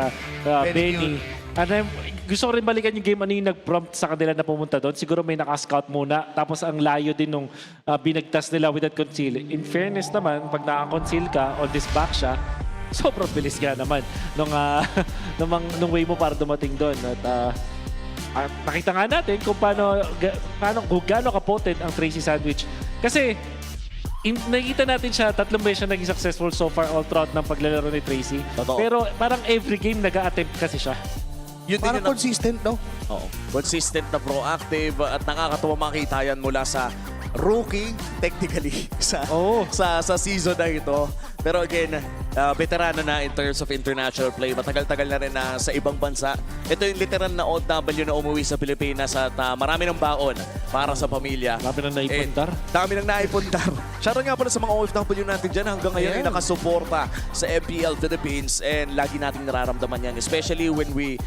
Benny. And gusto ko rin balikan yung game ano yung nag-prompt sa kanila na pumunta doon. Siguro may naka-scout muna. Tapos ang layo din nung binagtas nila with that conceal. In fairness naman, pag naka-conceal ka on this back siya, sobrang bilis nga naman nung way mo para dumating doon. At nakita nga natin kung kung gaano ka-potent ang Tracy sandwich. Kasi nakikita natin siya, 3 beses siya naging successful so far all throughout ng paglalaro ni Tracy. Totoo. Pero parang every game nag-a-attempt kasi siya. Yun parang din consistent, no? Oo. Consistent na proactive at nakakatuwa makita yan mula sa rookie technically sa season na ito. Pero again, veterano na in terms of international play. Matagal-tagal na rin na sa ibang bansa. Ito yung literal na OFW na umuwi sa Pilipinas at marami ng baon para sa pamilya. Dami nang naipundar. Dami nang naipundar. Shoutout nga pala sa mga OFW natin dyan. Hanggang ngayon ay nakasuporta sa MPL Philippines and lagi nating nararamdaman yan. Especially when we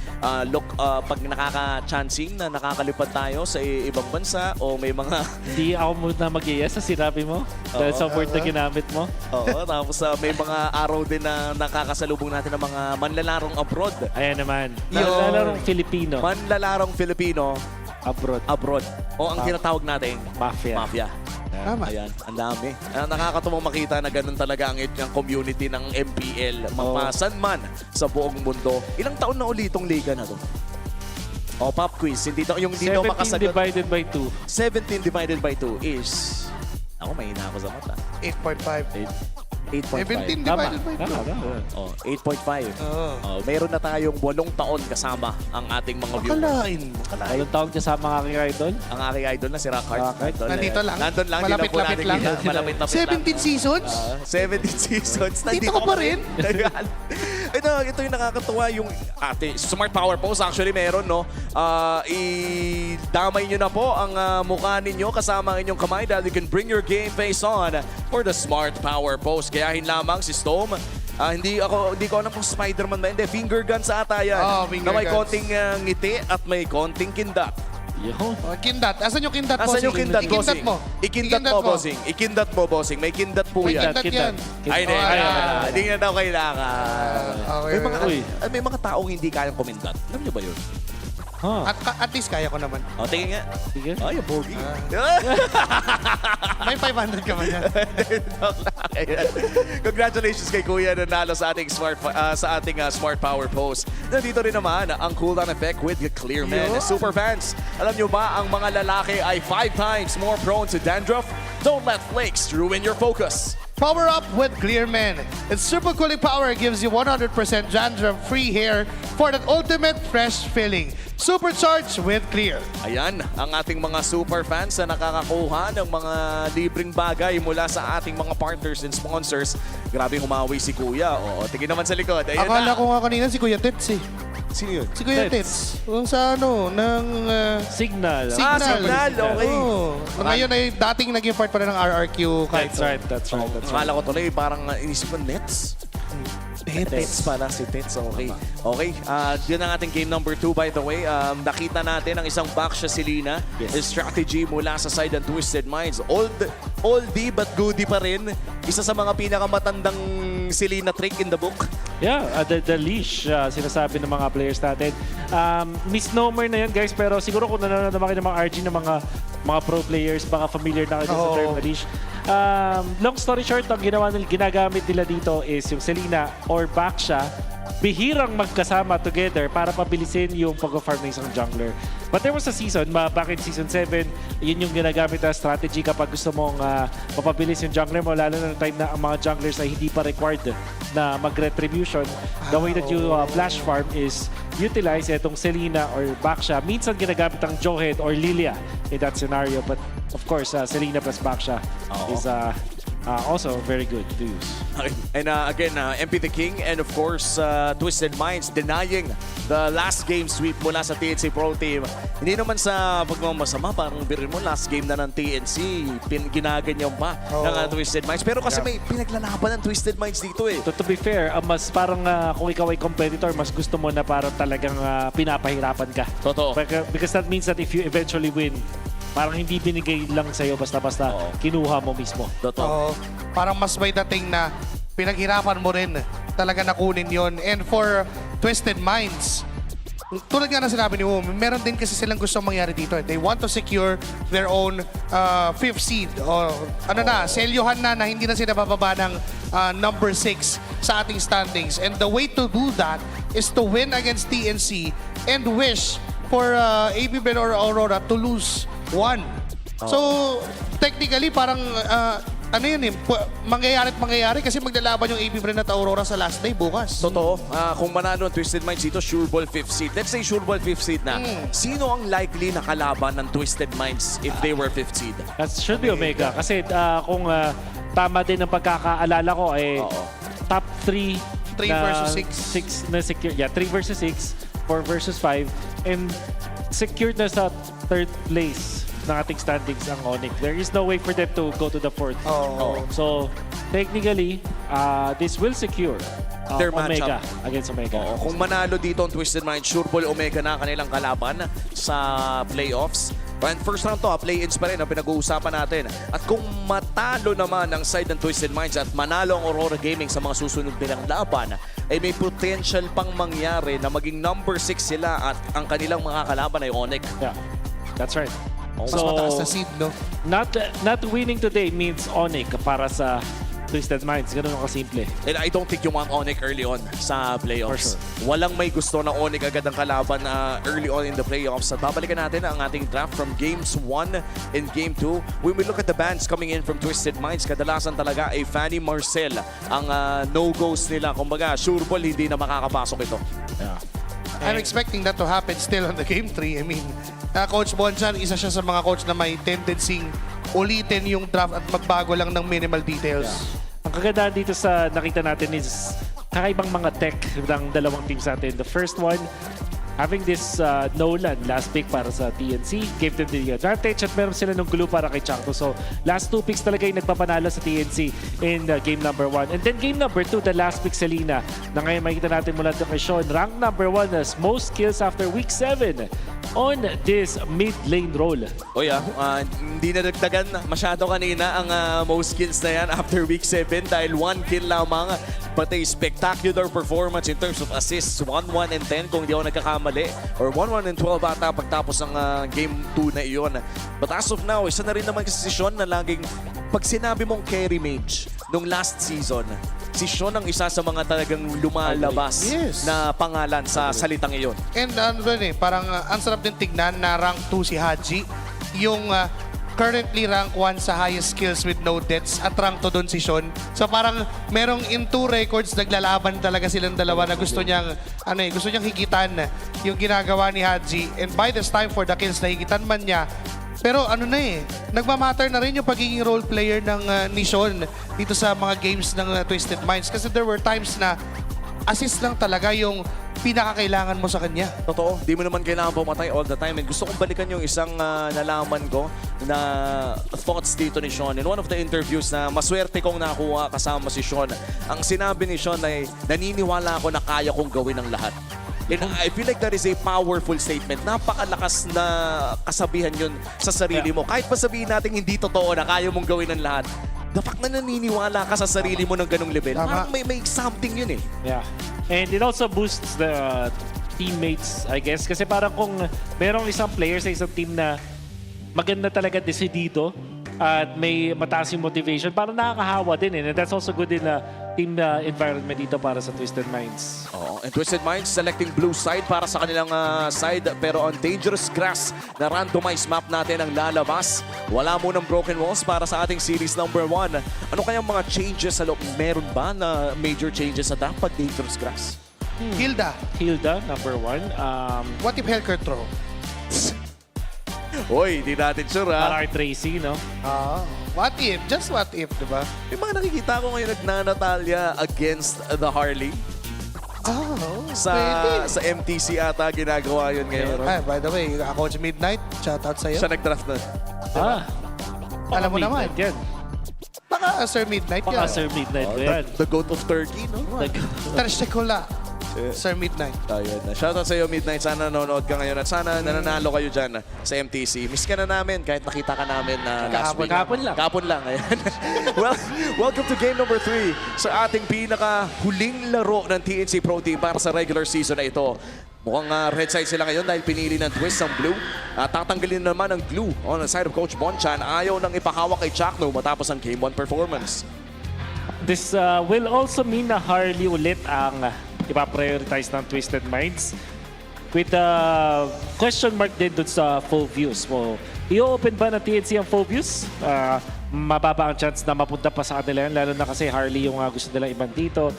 look pag nakaka-chancing na nakakalipad tayo sa ibang bansa o may mga... Hindi ako muna mag-yes sa sinabi mo. Dahil sa word na ginamit mo. Oo, tapos may mga araw din na nakakasalubong natin ng mga manlalarong abroad. Ayan naman. Manlalarong Filipino. Manlalarong Filipino. Abroad. O ang tinatawag natin Mafia. Tama. Ayan, ang dami. Nakakatuwang makita na ganun talaga ang community ng MPL. Mapasan man sa buong mundo. Ilang taon na ulit itong liga na to? O, pop quiz. Hindi yung hindi daw makasagot. 17 divided by 2. 17 divided by 2 is... Ako, mahina ako sa mata. 8.5. 8.5. 17 divided by 2. Oh, 8.5. Mayroon na tayong 8 taon kasama ang ating mga viewers. Makalain. 8 taon kasama ang aking idol? Ang aking idol na si Rockhart. Nandito lang. Nandun lang. Malapit-lapit lang. Malapit-lapit 17 seasons? 17 seasons. Dito ka pa rin? Ito yung nakakatuwa. Yung Smart Power Pose actually meron, no? Idamay nyo na po ang mukha ninyo kasama ang inyong kamay dahil you can bring your game face on for the Smart Power Pose. Gayahin lamang si Storm Hindi ko alam kung Spider-Man ba. Hindi, finger gun sa ata yan. Finger na may guns. konting ngiti at may konting kindat. Kindat. Asan yung kindat, Asan bossing? yung kindat, bossing? Ikindat mo. Ikindat mo, bossing. Ikindat mo, bossing. May kindat po May yan. kindat yan. Ay, hindi. Hindi na daw kailangan. Okay. May mga taong hindi kayang kumindat. Alam niyo ba yun? At least kaya ko naman. O, tingin nga. Sige. Ay, yung bogey. May 500 ka ba yan? Congratulations kay Kuya nanalo sa ating Smart Power Post. Nandito rin naman ang cool down effect with the Clear Men. Super fans, alam nyo ba ang mga lalaki ay 5 times more prone to dandruff? Don't let flakes ruin your focus. Power up with Clear Men. Its super cooling power gives you 100% dandruff-free hair for that ultimate fresh feeling. Supercharged with Clear. Ayan, ang ating mga super fans na nakakakuha ng mga libreng bagay mula sa ating mga partners and sponsors. Grabe humawi si Kuya. Oo, tingin naman sa likod. Ayan Akala na. ko nga kanina si Kuya Tits eh. Sino yun? Si Kuya Tits. Yung sa ng... Signal. Signal, okay. Oh. Ngayon ay dating naging part pa rin ng RRQ. That's right. Akala ko tuloy, parang inisip ko, Nets? Tets pala, si Tets. Okay. Okay, yun ang ating game number 2 by the way. Nakita natin ang isang Baksha Selena. Strategy mula sa side ng Twisted Minds. Oldie but goodie pa rin. Isa sa mga pinakamatandang Selena trick in the book. Yeah, the leash, sinasabi ng mga players natin. Misnomer na yan guys, pero siguro kung nanonood naman kayo ng mga RG ng mga pro players, baka familiar na kayo sa term na leash. Long story short, ang ginagamit nila dito is yung Selena or Baksha, bihirang magkasama together para pabilisin yung pag-farm ng isang jungler. But there was a season, back in Season 7, yun yung ginagamit na strategy kapag gusto mong mapabilis yung jungler mo, lalo na time na ang mga junglers ay hindi pa required na mag-retribution. The way that you flash farm is utilize itong Selena or Baksha. Minsan ginagamit ang Johead or Lilia in that scenario. But of course, Selena plus Baksha is also very good to use. And again, MP the King and of course, Twisted Minds denying the last game sweep mula sa TNC Pro Team. Hindi naman sa pagmamasama, parang birin mo, last game na ng TNC, ginaganyan pa ng Twisted Minds. Pero kasi may pinaglalaban ng Twisted Minds dito eh. To be fair, mas parang kung ikaw ay competitor, mas gusto mo na parang talagang pinapahirapan ka. Totoo. Because that means that if you eventually win, parang hindi binigay lang sa'yo basta-basta kinuha mo mismo. Totoo. Parang mas may dating na pinaghirapan mo rin talaga nakunin yon. And for Twisted Minds, tulad nga na sinabi ni Wum, meron din kasi silang gustong mangyari dito. They want to secure their own 5th seed. O selyohan na hindi na sila bababa ng number 6 sa ating standings. And the way to do that is to win against TNC and wish for APBR or Aurora to lose 1. So, technically, parang mangyayari kasi maglalaban yung APBR at Aurora sa last day bukas. Totoo. Kung manalo ang Twisted Minds dito, sure ball 5th seed. Let's say sure ball 5th seed na. Sino ang likely na kalaban ng Twisted Minds if they were 5th seed? That should be Omega. Kasi kung tama din ang pagkakaalala ko, top 3 3 versus 6 na secure. Yeah, 3 versus 6, 4 versus 5, and secured na sa 3rd place ng ating standings ang Onyx. There is no way for them to go to the 4th. So, technically, this will secure Their Omega matchup against Omega. Kung manalo dito ang Twisted Minds, sure ball Omega na kanilang kalaban sa playoffs. And first round to, play-ins pa rin ang pinag-uusapan natin. At kung matalo naman ang side ng Twisted Minds at manalo ang Aurora Gaming sa mga susunod nilang laban, ay may potential pang mangyari na maging number 6 sila at ang kanilang mga kalaban ay Onyx. Yeah, that's right. Mas mataas na seed, no? Not winning today means Onyx para sa Twisted Minds. Ganun ang kasimple. And I don't think you want Onyx early on sa playoffs. For sure. Walang may gusto na Onyx agad ang kalaban early on in the playoffs. At babalikan natin ang ating draft from Games 1 and Game 2. When we look at the bans coming in from Twisted Minds, kadalasan talaga ay Fanny Marcel ang no-goes nila. Kumbaga, sure ball, hindi na makakapasok ito. Yeah. I'm expecting that to happen still on the Game 3. I mean, Coach Bonchan, isa siya sa mga coach na may tendency ulitin yung draft at magbago lang ng minimal details. Yeah. Ang kagandahan dito sa nakita natin is kakaibang mga tech ng dalawang teams natin. The first one, having this Nolan last pick para sa TNC gave them the advantage at meron sila ng glue para kay Changto. So last 2 picks talaga yung nagpapanalo sa TNC in game number 1. And then game number 2, the last pick Selena na ngayon makikita natin mula doon kay Sean. Rank number 1 as most kills after week 7 on this mid lane role. Hindi na dagdagan masyado kanina ang most kills na yan after week 7 dahil 1 kill lamang. But a spectacular performance in terms of assists, 1-1 and 10 kung di ako nagkakamali, or 1-1 and 12 ata pagtapos ng game 2 na iyon. But as of now, isa na rin naman kasi si Sean na laging, pag sinabi mong carry mage nung last season, si Sean ang isa sa mga talagang lumalabas na pangalan sa salitang iyon. And parang ang sarap din tignan na rank 2 si Haji, yung currently rank 1 sa highest skills with no deaths at rank 2 doon si Sean. So parang merong in 2 records naglalaban talaga silang dalawa na gusto niyang gusto niyang higitan yung ginagawa ni Haji. And by this time for the kills na higitan man niya, pero nagmamatter na rin yung pagiging role player ng ni Sean dito sa mga games ng Twisted Minds kasi there were times na assist lang talaga yung pinakakailangan mo sa kanya. Totoo, di mo naman kailangan pumatay all the time. And gusto kong balikan yung isang nalaman ko na thoughts dito ni Sean. In one of the interviews na maswerte kong nakuha kasama si Sean, ang sinabi ni Sean ay naniniwala ako na kaya kong gawin ang lahat. And I feel like that is a powerful statement. Napakalakas na kasabihan yun sa sarili mo. Kahit pa sabihin natin hindi totoo na kaya mong gawin ang lahat, the fact na naniniwala ka sa sarili mo ng ganong level, parang may something yun Yeah. And it also boosts the teammates, I guess. Kasi parang kung merong isang player sa isang team na maganda talaga decidido at may mataas yung motivation, parang nakakahawa din. And that's also good in a team environment dito para sa Twisted Minds. And Twisted Minds selecting blue side para sa kanilang side. Pero on dangerous grass na randomized map natin ang lalabas. Wala munang broken walls para sa ating series number 1. Ano kayang mga changes sa loob? Meron ba na major changes sa dapat dangerous grass? Hilda, number 1. What if Hellcurt throw? Hoy, di natin sure Para kay Tracy, no? What if? Just what if, di ba? Yung mga nakikita ko ngayon nagnanatalya against the Harley. Sa MTC ata ginagawa yun ngayon. By the way, ako sa Midnight, shoutout sa'yo. Siya nag-draft na. Alam mo naman. Yan. Baka Sir Midnight yan. Baka Sir Midnight yan. The goat of Turkey, no? Tershekula. Sir Midnight. Ayun na. Shoutout sa iyo, Midnight. Sana nanonood ka ngayon at sana nananalo kayo dyan sa MTC. Miss ka na namin kahit nakita ka namin na last week. Kahapon lang. Ayan. Well, welcome to game number 3 sa ating pinaka-huling laro ng TNC Pro Team para sa regular season na ito. Mukhang red side sila ngayon dahil pinili ng TWIS ang blue. Tatanggalin naman ang glue on the side of Coach Bonchan. Ayaw nang ipahawak kay Chakno matapos ang game 1 performance. This will also mean na Harley ulit ang ipaprioritize ng Twisted Minds with the question mark din dun sa full views. So, i-open ba na TNC ang full views? Mababa ang chance na mapunta pa sa kanila yan, lalo na kasi Harley yung gusto nilang iban dito.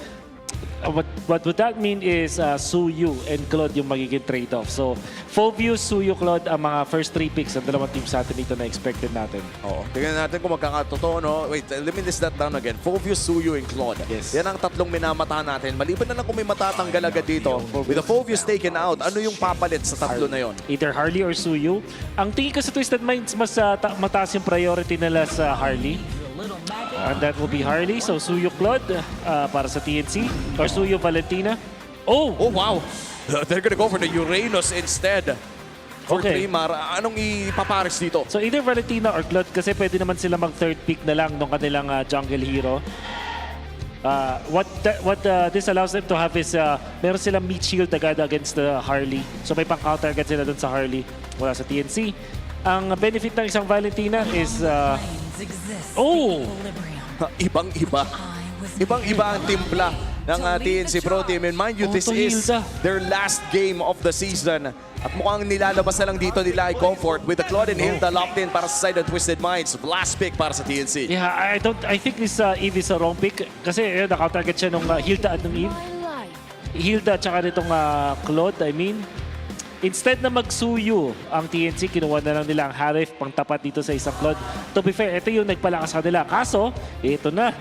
What would that mean is Suyu and Claude yung magiging trade-off. So, full view, Suyu, Claude ang mga first 3 picks ng dalawang team sa atin dito na expected natin. Oo. Tingnan natin kung magkakatotoo, no? Wait, let me list that down again. Full view, Suyu, and Claude. Yes. Yan ang tatlong minamatahan natin. Maliban na lang kung may matatanggal agad dito. With the full views taken out, ano yung papalit sa tatlo na yon? Either Harley or Suyu. Ang tingin ko sa Twisted Minds, mas mataas yung priority nila sa Harley. And that will be Harley. So, Suyu Claude para sa TNC. Or Suyu Valentina. Oh, wow. They're gonna go for the Uranus instead. For Okay. Trimar, anong ipapares dito? So, either Valentina or Claude kasi pwede naman sila mag-third pick na lang ng kanilang jungle hero. What this allows them to have is meron silang meat shield agad against the Harley. So, may pang-counter agad sila dun sa Harley wala sa TNC. Ang benefit ng isang Valentina is Ibang-iba. Ibang-iba ang timpla ng TNC Pro Team. And mind you, this is their last game of the season. At mukhang nilalabas na lang dito nila ay Comfort with the Claude and Hilda locked in para sa side of Twisted Minds. Last pick para sa TNC. Yeah, I think this Eve is a wrong pick. Kasi naka-target siya nung Hilda at nung Eve. Hilda at saka nitong Claude, I mean. Instead na magsuyo ang TNC, kinuha na lang nila ang Harif pang tapat dito sa isang Claude. To be fair, ito yung nagpalakas sa nila. Kaso, ito na.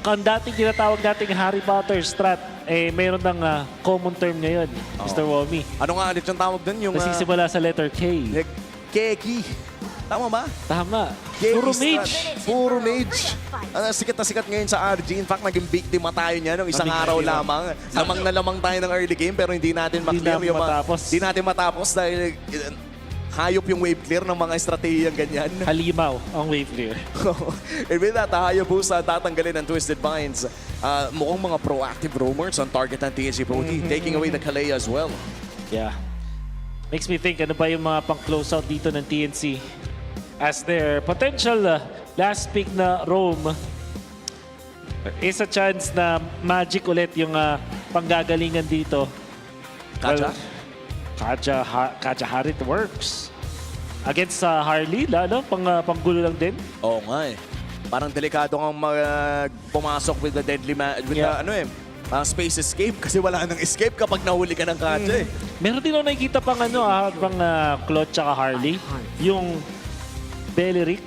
Kung dating tinatawag nating Harry Potter strat mayroon ng common term ngayon, Mr. Womi. Ano nga ulit yung tawag doon? Yung Nasisimula sa letter K. Keki. Tama ba? Tama. Keki Puro strat. mage. Puro mage. Sikat na sikat ngayon sa RG. In fact, naging biktima tayo niya nung isang araw lamang. Lamang na lamang tayo ng early game pero hindi natin maklear yung matapos. Hindi natin matapos dahil hayop yung wave clear ng mga estratehiyang ganyan. Halimaw ang wave clear. And with that, Hayabusa tatanggalin ng Twisted Minds. Mukhang mga proactive roamers on target ng TNC Pro Team, taking away the Kalea as well. Yeah. Makes me think, ano ba yung mga pang-close out dito ng TNC? As their potential last pick na roam, is a chance na magic ulit yung panggagalingan dito. Kaja? Kaja Harit works. Against Harley, lalo, panggulo lang din. Oo nga eh. Parang delikado kang pumasok with the deadly with the space escape kasi wala nang escape kapag nahuli ka ng Kaja eh. Meron din ako nakikita pang Claude tsaka Harley. Yung Beleric.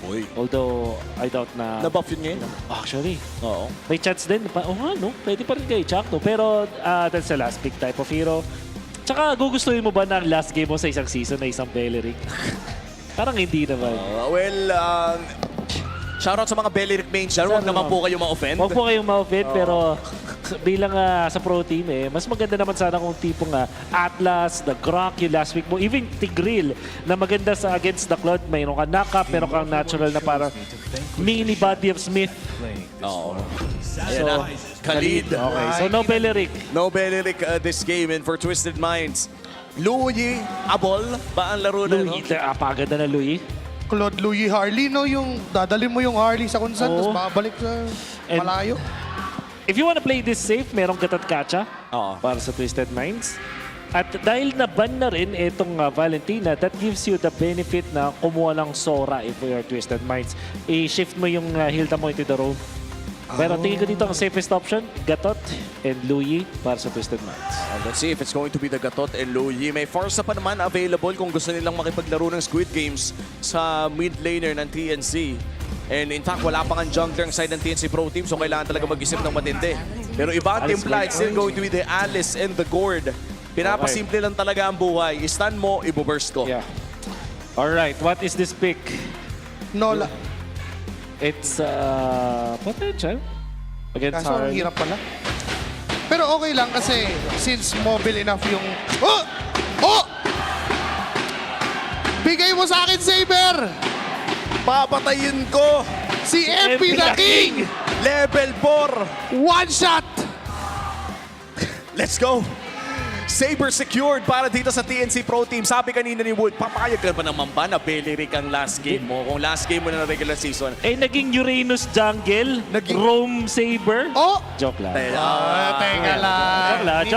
Uy. Although, I doubt na... Na-buff yun ngayon? Actually. Oo. May chance din. Pwede pa rin kayo i-chuck, no? Pero that's the last pick type of hero. Tsaka, gugustuhin mo ba na ang last game mo sa isang season na isang Beleric? Parang hindi naman. Shoutout sa mga Beleric mains dyan. Huwag naman po kayo ma-offend. Huwag po kayong ma-offend, pero bilang sa pro team, mas maganda naman sana kung tipong Atlas, the Grok, yung last week mo, even Tigril, na maganda sa against the Cloud. Mayroon ka knock-up, meron kang natural na parang mini body of Smith. Oo. Ayan na. Khalid. Okay, so no Beleric. No Beleric this game and for Twisted Minds. Louis, Abol ba ang laro na? Louis, apaganda na Louis. Claude Louis Harley, no? Yung dadali mo yung Harley sa kung saan, tapos babalik sa malayo. If you wanna play this safe, merong Gatot Kacha para sa Twisted Minds. At dahil na-ban na rin itong Valentina, that gives you the benefit na kumuha ng Sora if we are Twisted Minds. I-shift mo yung Hilda mo into the roam. Pero tingin ko dito ang safest option, Gatot and Louis para sa Twisted Minds. Let's see if it's going to be the Gatot and Louis. May Forza pa naman available kung gusto nilang makipaglaro ng Squid Games sa mid laner ng TNC. And in fact, wala pang ang jungler ang side ng TNC Pro Team, so kailangan talaga mag-isip ng matindi. Pero iba ang timpla, it's still going to be the Alice and the Gord. Pinapasimple lang talaga ang buhay. I-stun mo, ibo-burst ko. Yeah. Alright, what is this pick? Nola. It's potential. Against Kaso ang Harley. hirap pala. Pero okay lang kasi since mobile enough yung... Oh! Bigay mo sa akin, Saber! Papatayin ko! Si MP the King! Level 4! One shot! Let's go! Saber secured para dito sa TNC Pro Team. Sabi kanina ni Wood, papayag ka ba naman ba na Beleric ang last game mo? Kung last game mo na regular season. Naging Uranus jungle, Rome Saber. Oh! Joke lang. Teka lang.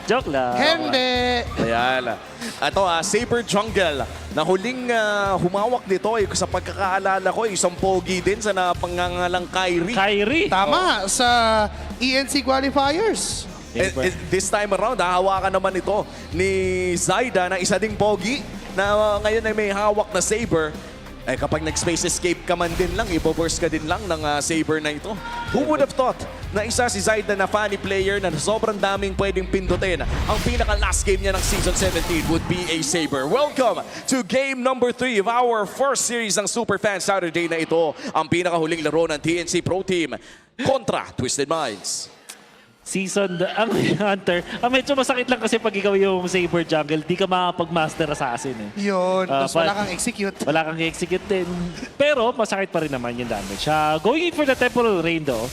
Joke lang. Hindi. Ayan. Ito Saber Jungle na huling humawak nito sa pagkakaalala ko, isang pogi din sa napangangalang Kyrie. Tama, sa ENC qualifiers. This time around, hahawakan naman ito ni Zaida na isa ding pogi na ngayon ay may hawak na Saber. Kapag nag-space escape ka man din lang, ipo-burst ka din lang ng Saber na ito. Who would have thought na isa si Zaida na funny player na sobrang daming pwedeng pindutin. Ang pinaka-last game niya ng Season 17 would be a Saber. Welcome to game number 3 of our first series ng Superfan Saturday na ito. Ang pinakahuling laro ng TNC Pro Team kontra Twisted Minds. Season ang Hunter. Medyo masakit lang kasi pag ikaw yung Saber Jungle, di ka makapag-master assassin Yun, tapos wala kang execute. Wala kang execute din. Pero masakit pa rin naman yung damage. Going for the Temporal Rain though,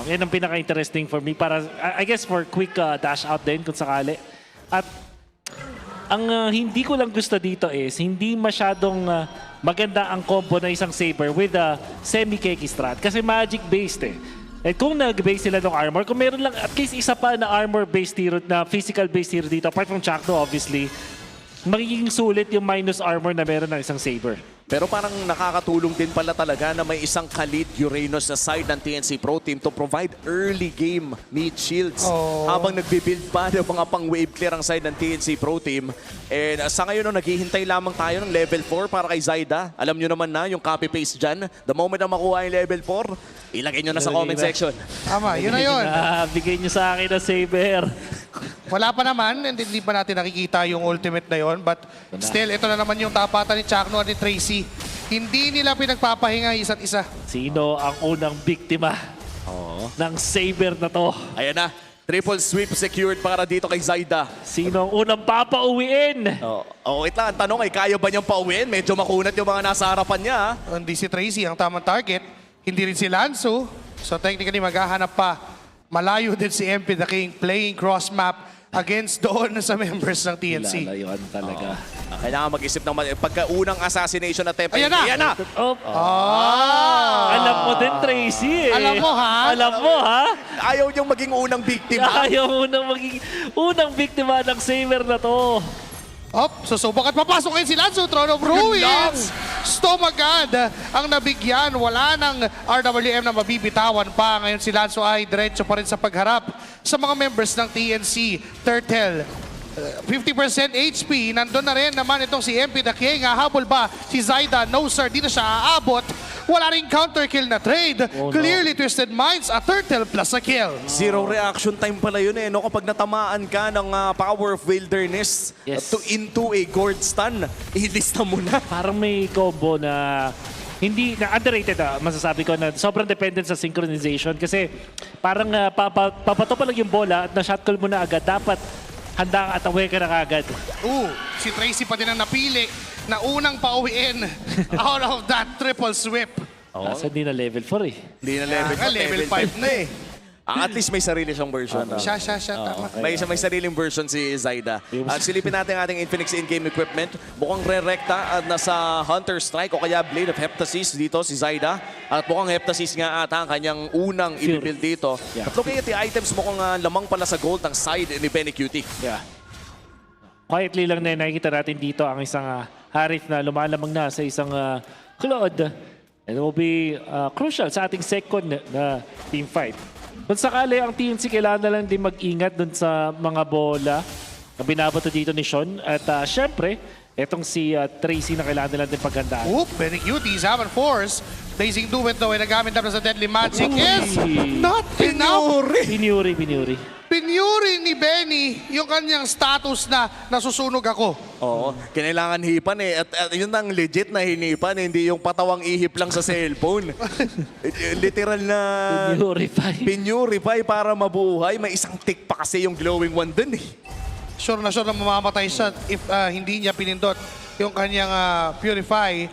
yan ang pinaka-interesting for me. Para, I guess for quick dash out din kung sakali. At ang hindi ko lang gusto dito is, hindi masyadong maganda ang combo na isang Saber with a semi-keki strat. Kasi magic-based kung nag-base sila ng armor, kung meron lang at least isa pa na armor-based hero, na physical-based hero dito, apart from Chakno obviously, magiging sulit yung minus armor na meron ng isang Saber. Pero parang nakakatulong din pala talaga na may isang Khalid Uranus sa side ng TNC Pro Team to provide early game meat shields. Habang nagbibuild pa ng mga pang-wave clear ang side ng TNC Pro Team. And sa ngayon, naghihintay lamang tayo ng level 4 para kay Zaida. Alam nyo naman na yung copy-paste dyan. The moment na makuha yung level 4, Ilagay nyo na sa comment section. Tama, yun na yun. Bigay nyo sa akin na saber. Wala pa naman, and hindi pa natin nakikita yung ultimate na yon. But still, ito na naman yung tapatan ni Chakno at ni Tracy. Hindi nila pinagpapahinga isa't isa. Sino ang unang biktima ng saber na to? Ayan na. Triple sweep secured para dito kay Zaida. Sino ang unang papauwiin? Wait lang. Ang tanong ay, kaya ba niyang pauwiin? Medyo makunat yung mga nasa harapan niya. Hindi si Tracy ang tamang target. Hindi rin si Lanzo. So technically, maghahanap pa. Malayo din si MP the King playing cross map against doon sa members ng TNC. Lalayuan talaga. Kailangan mag-isip ng pagka-unang assassination attempt. Ayan na! Ayan na! Alam mo din, Tracy. Alam mo, ha? Alam mo, ha? Ayaw niyong maging unang biktima. Ayaw mo nang maging unang biktima ng saber na to. Susubok at papasok ngayon si Lanzo. Throne of Ruins. Storm agad ang nabigyan. Wala nang RWM na mabibitawan pa. Ngayon si Lanzo ay diretso pa rin sa pagharap sa mga members ng TNC. Turtle. 50% HP. Nandun na rin naman itong si MP the King. Hahabol ba si Zaida? No sir, di na siya aabot. Wala ring counter kill na trade. Clearly Twisted Minds, a turtle plus a kill. Zero reaction time pala yun no? Kapag natamaan ka ng power of wilderness into a gourd stun, ilista mo na. Parang may combo na hindi na underrated masasabi ko na sobrang dependent sa synchronization kasi parang papato pa lang yung bola at na-shot call mo na agad. Dapat handa at away ka na kagad. Si Tracy pa din ang napili na unang pauwiin out of that triple sweep. Nasa hindi na level 4 eh. Hindi na level 5 na eh. At least may sarili siyang version. Siya, tama. May sariling version si Zaida. At silipin natin ang ating Infinix in-game equipment. Mukhang re-recta at nasa Hunter Strike o kaya Blade of Heptasis dito si Zaida. At mukhang Heptasis nga ata ang kanyang unang i-build dito. At looking at the items, mukhang lamang pala sa gold ang side ni Benny Cutie. Quietly lang na nakikita natin dito ang isang Harith na lumalamang na sa isang Claude. And it will be crucial sa ating second na team fight. Kung sakali ang TNC, kailangan na lang din mag-ingat dun sa mga bola na binabato dito ni Sean. At syempre, etong si Tracy na kailangan na lang din paghandaan. Benny Cuties haven't force. Blazing Duet daw ay nagamit na sa Deadly Magic is not enough. Pinuri ni Benny yung kanyang status na nasusunog ako. Kinailangan hipan eh. At yun ang legit na hinipan, hindi yung patawang ihip lang sa cellphone. Literal na pinurify para mabuhay. May isang tick pa kasi yung glowing one dun eh. Sure na mamamatay siya if hindi niya pinindot yung kanyang purify.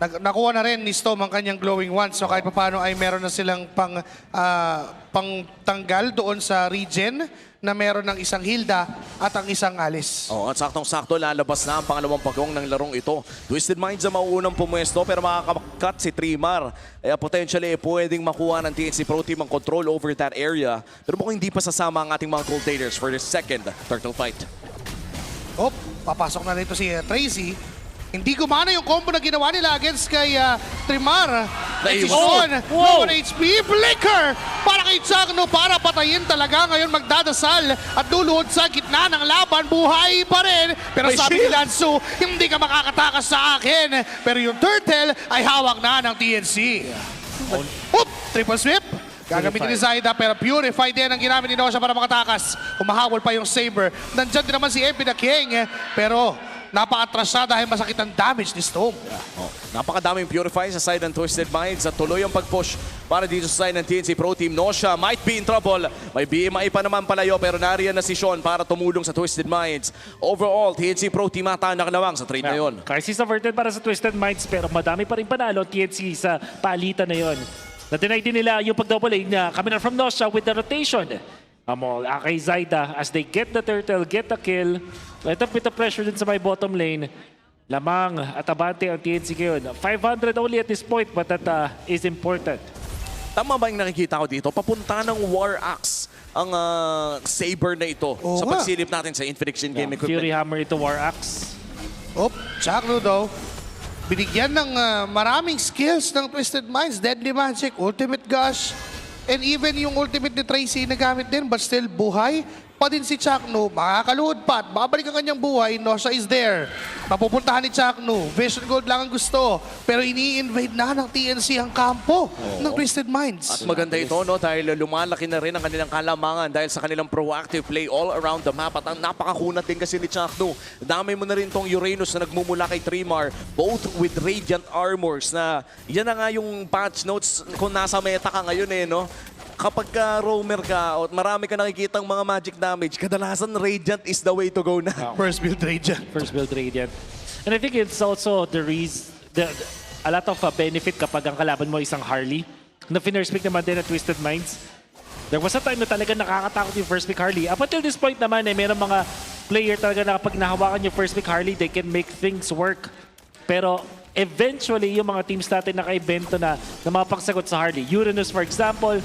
Nakuha na rin ni Storm ang kanyang glowing wand. So kahit paano ay meron na silang pangtanggal doon sa regen na meron ng isang Hilda at ang isang Alice. At saktong-sakto lalabas na ang pangalawang pagong ng larong ito. Twisted Minds ang mauunang pumuesto pero makakakat si Trimar. Kaya potentially pwedeng makuha ng TNC Pro Team ang control over that area. Pero mukhang hindi pa sasama ang ating mga cultivators for the second turtle fight. Papasok na rito si Tracy. Hindi gumana yung combo na ginawa nila against kay Trimar. No HP. Flicker para kay Chakno para patayin talaga. Ngayon magdadasal at luluhod sa gitna ng laban. Buhay pa rin. Pero sabi ni Lanzo, hindi ka makakatakas sa akin. Pero yung turtle ay hawak na ng TNC. Triple sweep. Gagamitin ni Zaida pero purify din ang ginamit ni Nosha para makatakas. Humahabol pa yung Saber. Nandyan din naman si MP the King. Pero napaka-atras siya dahil masakit ang damage ni Storm. Napakadaming purify sa side ng Twisted Minds at tuloy ang pag-push para dito sa side ng TNC Pro Team. Nosha might be in trouble. May BMI pa naman palayo pero nariyan na si Sean para tumulong sa Twisted Minds. Overall, TNC Pro Team ata nakalawang sa trade na yon. Crisis averted para sa Twisted Minds pero madami pa rin panalo TNC sa palitan na yon. Na-deny din nila yung pag-double A na coming from Nosha with the rotation. Kay Zaida as they get the turtle, get the kill. Let up with the pressure din sa my bottom lane. Lamang at abante ang TNC ngayon. 500 only at this point but that is important. Tama ba yung nakikita ko dito? Papunta ng War Axe ang Saber na ito sa pagsilip natin sa Infinix in-game equipment. Fury Hammer ito, War Axe. Chakno daw. Binigyan ng maraming skills ng Twisted Minds. Deadly Magic, Ultimate Gush, and even yung ultimate ni Tracy na gamit din but still buhay. pa din si Chakno, makakaluhod pa at babalik ang kanyang buhay, Nosha is there. Mapupuntahan ni Chakno, Vision Gold lang ang gusto, pero ini-invade na ng TNC ang kampo ng Twisted Minds. At maganda ito, no? Dahil lumalaki na rin ang kanilang kalamangan dahil sa kanilang proactive play all around the map. At ang napakakunat din kasi ni Chakno. Dami mo na rin tong Uranus na nagmumula kay Trimar, both with Radiant Armors na yan na nga yung patch notes kung nasa meta ka ngayon no? Kapag roamer ka o marami ka nakikitang mga magic damage, kadalasan Radiant is the way to go na. First build Radiant. First build Radiant. And I think it's also a lot of benefit kapag ang kalaban mo isang Harley. Na first pick naman din na Twisted Minds. There was a time na talaga nakakatakot yung first pick Harley. Up until this point naman, merong mga player talaga na kapag nahawakan yung first pick Harley, they can make things work. Pero eventually, yung mga teams natin naka-evento na mapagsagot sa Harley. Uranus, for example,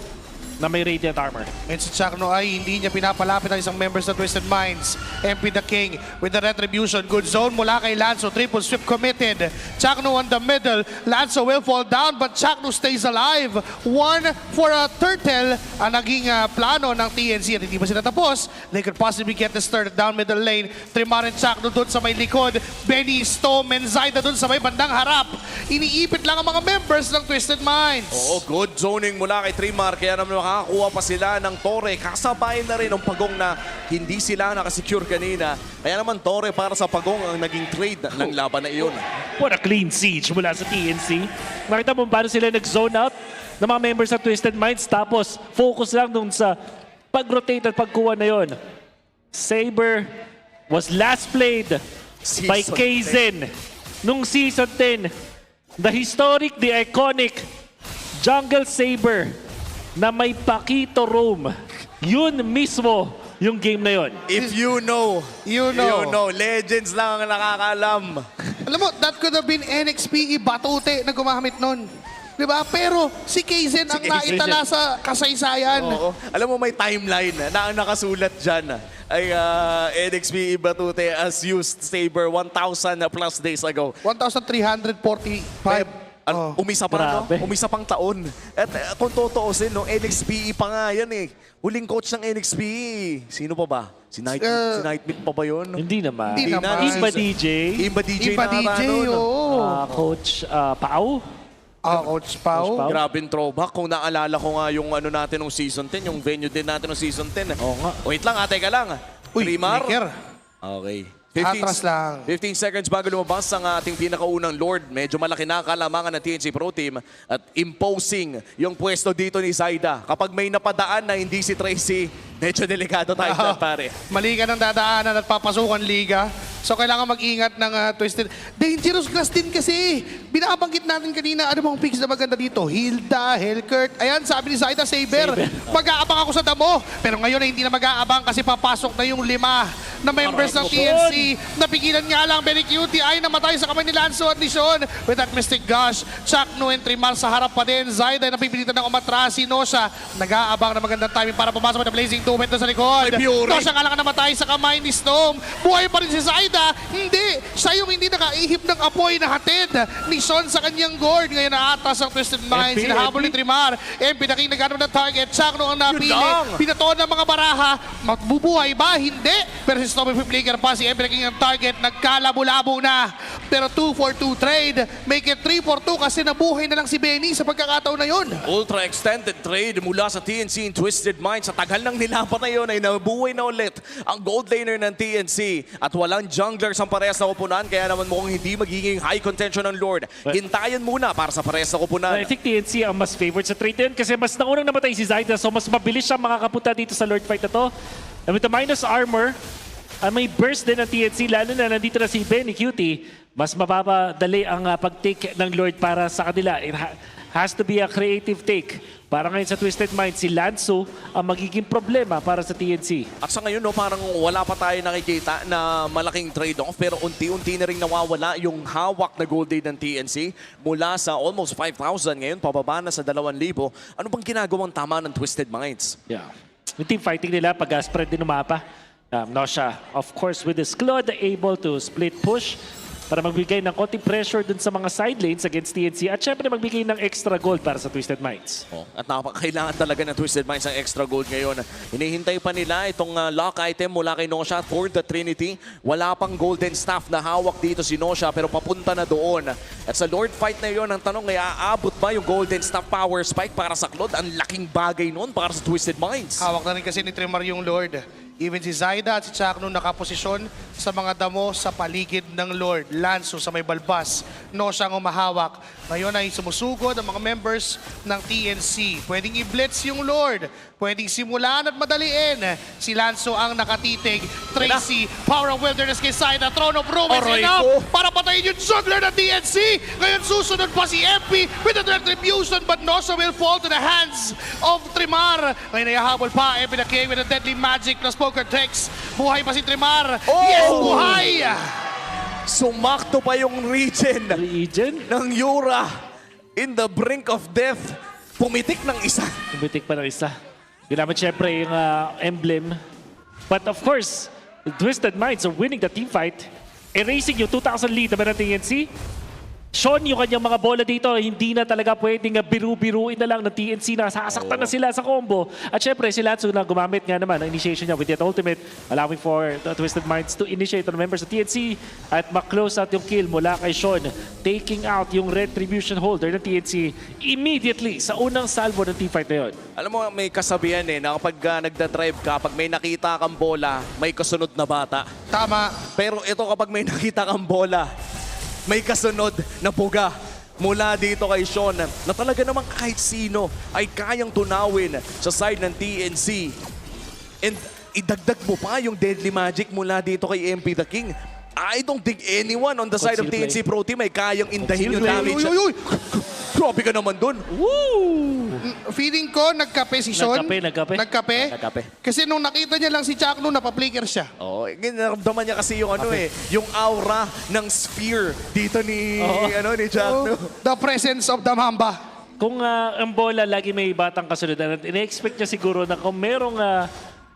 na may Radiant Armor. And si Chakno ay hindi niya pinapalapit ang isang members ng Twisted Minds. MP the King with the Retribution. Good zone mula kay Lanzo. Triple sweep committed. Chakno on the middle. Lanzo will fall down but Chakno stays alive. One for a turtle ang naging plano ng TNC. At hindi pa sila tapos. They could possibly get the start down middle lane. Trimar and Chakno doon sa may likod. Benny, Stone, and Zaida doon sa may bandang harap. Iniipit lang ang mga members ng Twisted Minds. Oo, good zoning mula kay Trimar. Kaya naman makakakuha pa sila ng Torre. Kasabay na rin ang Pagong na hindi sila nakasecure kanina. Kaya naman Torre para sa Pagong ang naging trade ng laban na iyon. What a clean siege mula sa TNC. Nakita mo paano sila nag-zone out ng mga members ng Twisted Minds. Tapos focus lang dun sa pag-rotate at pagkuha na yon. Saber was last played by Kaizen nung Season 10. The historic, the iconic Jungle Saber na may Pakito Roam. Yun mismo yung game na yun. If you know, you know. Legends lang ang nakakaalam. Alam mo, that could have been NXPE Batute na gumamit nun. Diba? Pero si Kaizen ang naitala sa kasaysayan. Oo. Alam mo, may timeline na ang nakasulat dyan ay NXPE Batute as used Saber 1,000 plus days ago. 1,345. Umisa pa, no? Umisa pang taon. At kung totoosin, no, NXPE pa nga yan eh. Huling coach ng NXPE. Sino pa ba? Si Nightmate pa ba yun? Hindi naman. Hindi naman. Imba DJ. Imba DJ Iba na DJ, oo. Coach Pao. Coach Pao. Grabing throwback. Kung naalala ko nga yung ano natin ng Season 10, yung venue din natin ng Season 10. Oo nga. Wait lang, teka lang. Uy, Trimar. Maker. Okay. Atras lang. 15 seconds bago lumabas ang ating pinakaunang Lord. Medyo malaki na kalamangan ng TNC Pro Team at imposing yung pwesto dito ni Zaida. Kapag may napadaan na hindi si Tracy, medyo delikado tayo dyan, pare. Mali ka ng dadaanan at papasukan liga. So kailangan mag-ingat ng Twisted. Dangerous class din kasi. Binabanggit natin kanina, ano bang picks na maganda dito? Hilda, Hellkurt. Ayan, sabi ni Zaida, Saber. Mag-aabang ako sa damo. Pero ngayon ay hindi na mag-aabang kasi papasok na yung 5 na members ng TNC. Napigilan nga lang, very cutie ay namatay sa kamay ni Lanzo at ni Sean. With that Mystic Gush, Chakno and Trimar sa harap pa din. Zaida napipilitan ng umatras. Si Nosha nag-aabang na magandang timing para pumasok na Blazing Tumit na sa likod. Nosha nga lang namatay sa kamay ni Storm. Buhay pa rin si Zaida. Hindi. Siya yung hindi nakaihip ng apoy na hatid ni Sean sa kanyang gourd. Ngayon naatas ang Twisted Minds. Sinahabol ni Trimar. MP the King naghanap ng target. Chakno ang napili. Pinatoon ng mga baraha. Mabubuhay ba? Hindi. Pero si Storm flicker pa. Si MP the King ang target. Nagkalabo-labo na. Pero 2-for-2 trade. Make it 3-for-2 kasi nabuhay na lang si Benny sa pagkakataon na yun. Ultra extended trade mula sa TNC in Twisted Minds. Sa tagal ng nilapat na yun ay nabuhay na ulit ang gold laner ng TNC. At walang junglers ang parehas na koponan. Kaya naman mukhang hindi magiging high contention ng Lord. Hintayan muna para sa parehas na koponan. I think TNC ang mas favored sa trade yun kasi mas naunang namatay si Zaida so mas mabilis siya makakapunta dito sa Lord fight na to. And with the minus armor, may burst din ng TNC lalo na nandito na si Benny Cutie. Mas mapapadali ang pag-take ng Lord para sa kanila. It has to be a creative take. Para ngayon sa Twisted Minds, si Lanzo ang magiging problema para sa TNC. At sa ngayon, no, parang wala pa tayo nakikita na malaking trade-off pero unti-unti na rin nawawala yung hawak na gold day ng TNC mula sa almost 5,000 ngayon, pababa na sa 2,000. Ano bang ginagawang tama ng Twisted Minds? Yeah. Yung team fighting nila, pag-spread din ng mapa. Nosha, of course, with his Claude, able to split push. para magbigay ng konting pressure dun sa mga side lanes against TNC at syempre magbigay ng extra gold para sa Twisted Minds. At napakailangan talaga ng Twisted Minds ng extra gold ngayon. Hinihintay pa nila itong lock item mula kay Nosha for the Trinity. Wala pang golden staff na hawak dito si Nosha pero papunta na doon. At sa Lord fight na yon, ang tanong ay aabot ba yung golden staff power spike para sa Claude? Ang laking bagay noon para sa Twisted Minds. Hawak na rin kasi ni Tremar yung Lord. Even si Zaida at si Chakno nakaposisyon sa mga damo sa paligid ng Lord. Lanso sa may balbas. No siyang umahawak. Ngayon ay sumusugod ang mga members ng TNC. Pwedeng i-blitz yung Lord. Pwedeng simulan at madaliin. Si Lanso ang nakatitig. Tracy, Power of Wilderness kay Zaida. Throne of Ruin is enough para patayin yung juggler ng TNC. Ngayon susunod pa si MP with a retribution but Nosha will fall to the hands of Trimar. Ngayon ay hahabol pa MP the King with a deadly magic plus poker tricks. Buhay pa si Trimar. Yes, buhay! Sumakto pa yung region ng Yura in the brink of death. Pumitik ng isa. Pumitik pa ng isa. Ginamit syempre yung emblem. But of course, the Twisted Minds are winning the team fight. Erasing yung 2,000 lead naman ng TNC. Sean, yung kanyang mga bola dito, hindi na talaga pwedeng biru-biruin na lang ng TNC na sasaktan na sila sa combo. At syempre, si Lanzo na gumamit nga naman ang initiation niya with that ultimate, allowing for the Twisted Minds to initiate on the members of TNC at ma-close out yung kill mula kay Sean, taking out yung retribution holder ng TNC immediately sa unang salvo ng teamfight na yun. Alam mo, may kasabihan na kapag nagda-drive ka, pag may nakita kang bola, may kasunod na bata. Tama. Pero ito kapag may nakita kang bola, may kasunod na buga mula dito kay Sean na talaga naman kahit sino ay kayang tunawin sa side ng TNC. And idagdag mo pa yung deadly magic mula dito kay MP the King. I don't think anyone on the side of TNC Pro Team ay kayang indahin yung damage. Grabe ka naman dun. Woo! Feeling ko, nagkape si Sean. Nagkape? Kasi nung nakita niya lang si Chakno, napaplicker siya. Oo, naramdaman niya kasi yung yung aura ng sphere dito ni Chakno. The presence of the Mamba. Kung ang bola lagi may batang kasunod, ina-expect niya siguro na kung merong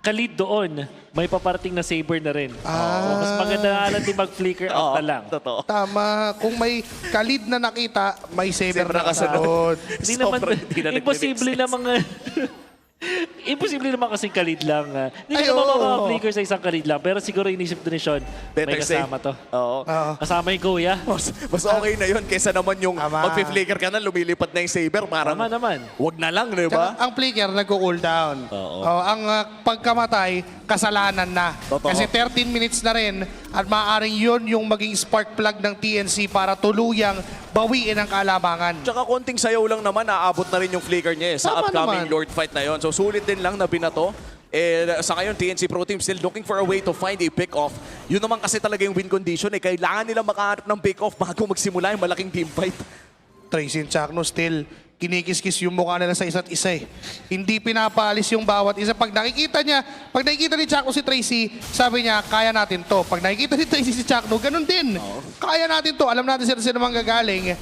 kalid doon, may paparating na saber na rin. Mas maganda na natin mag-flicker out na lang. Totoo. Tama. Kung may kalid na nakita, may saber na kasunod. Hindi naman, imposible na mga... Imposible naman kasing kalid lang. Hindi naman mga flicker sa isang kalid lang. Pero siguro inisip doon ni Sean, may kasama to. Oo. Kasama yung Kuya. Mas okay na yun kaysa naman yung mag-flicker ka na, lumilipad na yung saber. Parang Tama naman. Wag na lang, di ba? Ang flicker, nag-cool down. Ang pagkamatay, kasalanan na. Kasi 13 minutes na rin at maaaring yun yung maging spark plug ng TNC para tuluyang bawiin ang kalabangan. Tsaka konting sayaw lang naman, aabot na rin yung flicker niya sa upcoming Lord fight na yon. So sulit din lang na binato. Sa ngayon, TNC Pro Team still looking for a way to find a pick-off. Yun naman kasi talaga yung win condition. Kailangan nila makahanap ng pick-off bago magsimula yung malaking team fight. Tracy and Chakno still kinikis-kis yung mukha nila sa isa't isa. Hindi pinapaalis yung bawat isa. Pag nakikita ni Chakno si Tracy, sabi niya, kaya natin to. Pag nakikita ni Tracy si Chakno, ganun din. Kaya natin to. Alam natin sila manggagaling.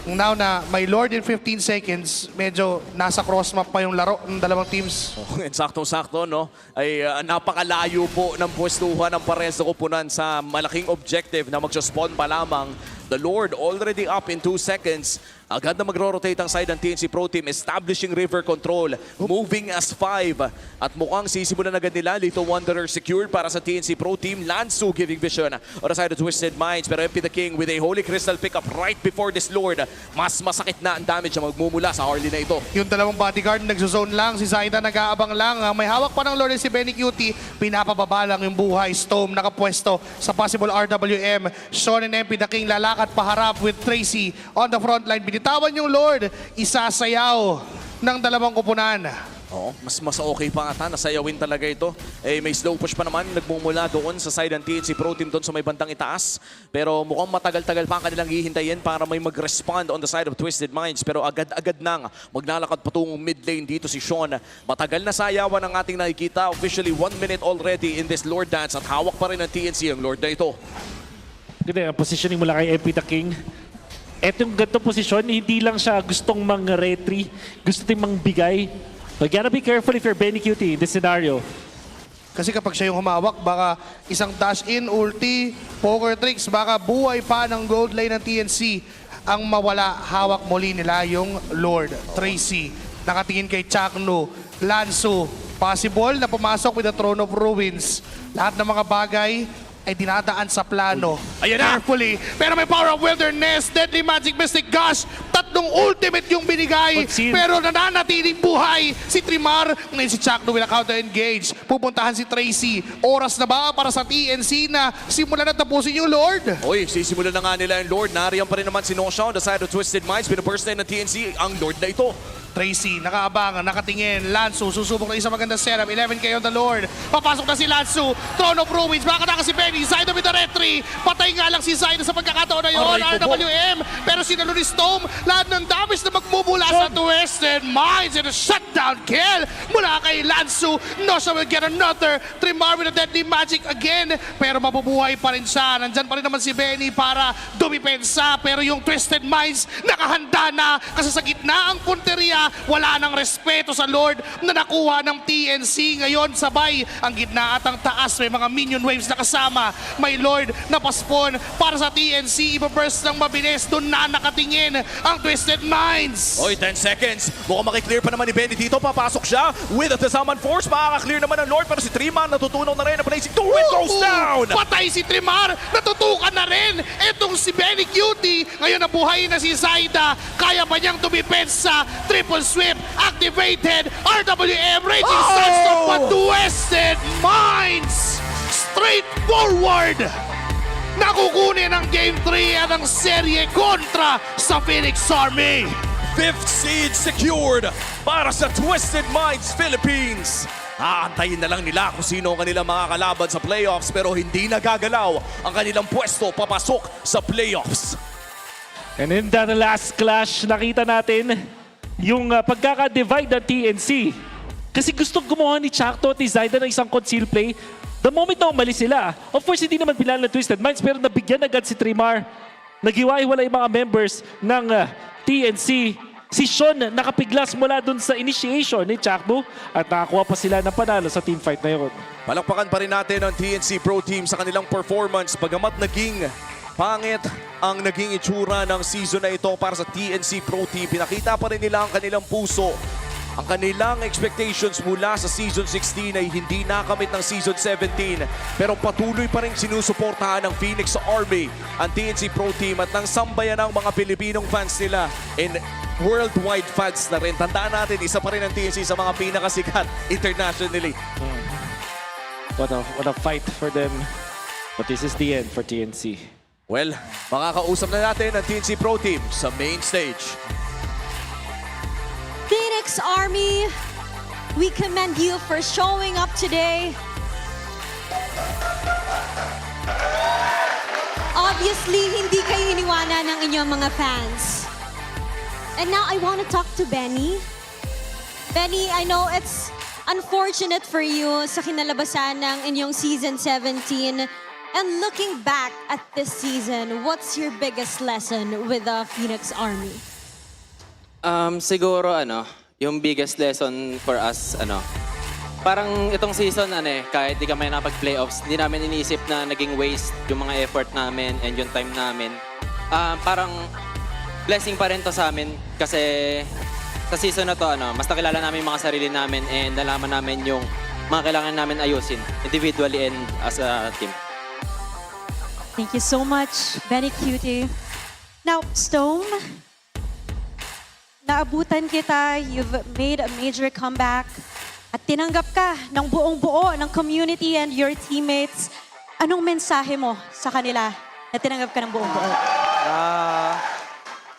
Now na may Lord in 15 seconds, medyo nasa cross map pa yung laro ng dalawang teams. Saktong-sakto, no? Ay napakalayo po ng pwestuhan ng parehas na koponan sa malaking objective na magsaspawn pa lamang. The Lord already up in 2 seconds. Agad na magro-rotate ang side ng TNC Pro Team, establishing river control, moving as 5. At mukhang sisimulan agad nila. Lito Wanderer secured para sa TNC Pro Team. Lansu giving vision on the side of Twisted Minds. Pero MP the King with a Holy Crystal pickup right before this Lord. Mas masakit na ang damage na magmumula sa Harley na ito. Yung dalawang bodyguard nagzozone lang. Si Zaida nag-aabang lang. May hawak pa ng Lord si Benny Cutie. Pinapababa lang yung buhay. Storm nakapwesto sa possible RWM. Sean and MP the King lalakad paharap with Tracy on the front line. Binitawan yung Lord, isasayaw ng dalawang koponan. Oo, mas okay pa ata, nasayawin talaga ito. May slow push pa naman, nagmumula doon sa side ng TNC Pro Team doon sa may bandang itaas. Pero mukhang matagal-tagal pa ang kanilang hihintayin para may mag-respond on the side of Twisted Minds. Pero agad-agad nang maglalakad patungong mid lane dito si Sean. Matagal na sayawan ang ating nakikita. Officially 1 minute already in this Lord Dance at hawak pa rin ng TNC ang Lord na ito. Ang positioning mula kay MP the King. Etong ganitong posisyon, hindi lang siya gustong mang-retry, gusto din mang-bigay. But gotta be careful if you're Benny Cutie in this scenario. Kasi kapag siya yung humawak, baka isang dash in, ulti, poker tricks, baka buhay pa ng gold lane ng TNC ang mawala. Hawak muli nila yung Lord. Tracy, nakatingin kay Chakno, Lansu, possible na pumasok with the Throne of Ruins. Lahat ng mga bagay ay dinadaan sa plano. Ayan na! Carefully. Pero may Power of Wilderness, Deadly Magic, Mystic Gush. Tatlong ultimate yung binigay. Pero nananatiling buhay si Trimar. Ngayon si Chakno will counter-engage. Pupuntahan si Tracy. Oras na ba para sa TNC na simulan na tapusin yung Lord? Oy, sisimulan na nga nila yung Lord. Nariyan pa rin naman si Nosha on the side of Twisted Minds. Pinuburst na ng TNC ang Lord na ito. Tracy, nakaabangan, nakatingin. Lansu, susubok na isang magandang setup. 11K on the Lord. Papasok na si Lansu. Throne of Ruins. Makakataka si Benny. Zayda with the retry. Patay nga lang si Zayda sa pagkakataon na yun. RWM. Pero sinalo ni Storm. Lahat ng damage na magmumula sa Twisted Minds. And a shutdown kill mula kay Lansu. Nosha will get another. Trimar with a Deadly Magic again. Pero mabubuhay pa rin siya. Nandyan pa rin naman si Benny para dumipensa. Pero yung Twisted Minds nakahanda na. Kasi sa gitna ang punteriya, wala nang respeto sa Lord na nakuha ng TNC. Ngayon sabay ang gitna at ang taas. May mga minion waves na kasama. May Lord na paspon para sa TNC. Ibaburst ng mabilis. Doon na nakatingin ang Twisted Minds. Oy, 10 seconds. Mukhang makiklear pa naman ni Benny dito. Papasok siya with the Summon Force. Makaka-clear naman ang Lord. Pero si Trimar natutunaw na rin na placing 2 it goes down. Patay si Trimar. Natutukan na rin. Etong si Benny Cutie. Ngayon nabuhay na si Zayda. Kaya pa niyang dumipensa. Triple sweep activated. RWM Raging Sandstorm but Twisted Minds. Straightforward. Nakukunin ang Game 3 at ang serye kontra sa Phoenix Army. 5th seed secured para sa Twisted Minds Philippines. Aantayin na lang nila kung sino ang kanilang mga kalaban sa playoffs pero hindi nagagalaw ang kanilang pwesto papasok sa playoffs. And in that last clash, nakita natin yung pagkaka-divide ng TNC. Kasi gusto gumawa ni Chakto at ni Zayda ng isang conceal play. The moment na umalis sila, of course hindi naman pinala ng Twisted Minds pero nabigyan agad si Trimar. Naghiwa-hiwala yung mga members ng TNC. Si Sean nakapiglas mula dun sa initiation ni Chakno at nakakuha pa sila ng panalo sa team fight na yun. Palakpakan pa rin natin ang TNC Pro Team sa kanilang performance bagamat naging pangit ang naging itsura ng season na ito para sa TNC Pro Team. Pinakita pa rin nila ang kanilang puso. Ang kanilang expectations mula sa Season 16 ay hindi nakamit ng Season 17 pero patuloy pa rin sinusuportahan ng Phoenix Army ang TNC Pro Team at ng sambayan ng mga Pilipinong fans nila and worldwide fans na rin. Tandaan natin, isa pa rin ang TNC sa mga pinakasikat internationally. What a fight for them. But this is the end for TNC. Well, makakausap na natin ang TNC Pro Team sa main stage. Phoenix Army, we commend you for showing up today. Obviously, hindi kayo iniwanan ng inyong mga fans. And now I want to talk to Benny. Benny, I know it's unfortunate for you sa kinalabasan ng inyong Season 17. And looking back at this season, what's your biggest lesson with the Phoenix Army? Siguro yung biggest lesson for us parang itong season kahit di kami napag-playoffs, hindi namin iniisip na naging waste yung mga effort namin and yung time namin. Parang blessing pa rin to sa amin kasi sa season na to mas nakilala namin yung mga sarili namin and nalaman namin yung mga kailangan namin ayusin individually and as a team. Thank you so much, Benny Cutie. Now, Stone, naabutan kita, you've made a major comeback at tinanggap ka ng buong-buo ng community and your teammates. Anong mensahe mo sa kanila na tinanggap ka ng buong-buo?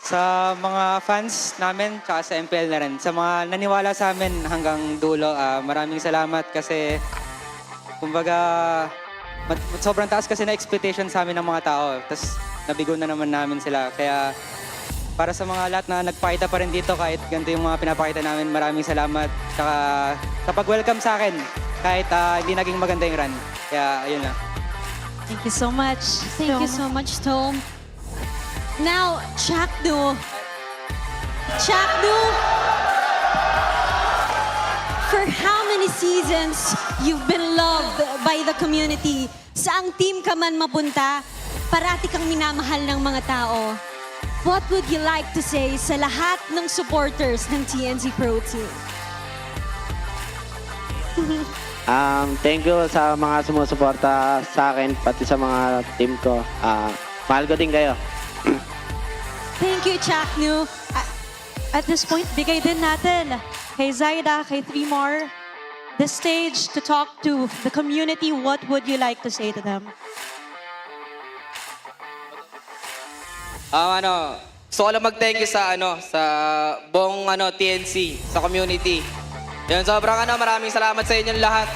Sa mga fans namin, tsaka sa MPL na rin. Sa mga naniwala sa amin hanggang dulo, maraming salamat kasi kumbaga sobrang taas kasi na expectation sa amin ng mga tao. Tapos nabigo na naman namin sila. Kaya para sa mga lahat na nagpakita pa rin dito kahit ganito yung mga pinapakita namin, maraming salamat. Tsaka sa pag-welcome sa akin kahit hindi naging maganda yung run. Kaya ayun lang. Thank you so much. Thank you so much, Tom. Now, Chakno. For how many seasons you've been loved by the community? Saang team ka man mapunta, parati kang minamahal ng mga tao. What would you like to say sa lahat ng supporters ng TNC Pro Team? Thank you sa mga sumusuporta sa akin, pati sa mga team ko. Mahal ko din kayo. Thank you, Chaknu. At this point, bigay din natin kay Zaida, kay Three More, the stage to talk to the community. What would you like to say to them? Gusto ko lang mag-thank you sa buong TNC, sa community. Yun, sobrang maraming salamat sa inyong lahat.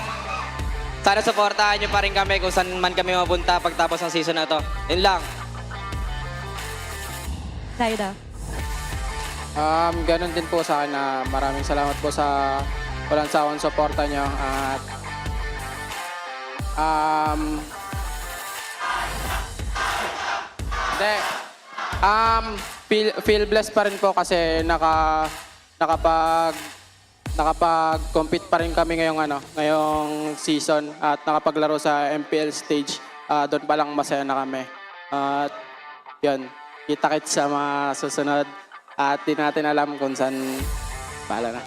Sana supportahan nyo pa rin kami kung saan man kami mapunta pagtapos ng season na to. Yun lang. Zaida. Ganun din po sa akin na maraming salamat po sa walang sawang suporta nyo. At feel blessed pa rin po kasi nakapag-compete pa rin kami ngayong season at nakapaglaro sa MPL stage. Doon pa lang masaya na kami. At yun, kita-kits sa mga susunod. At di natin alam kung saan. Bahala na.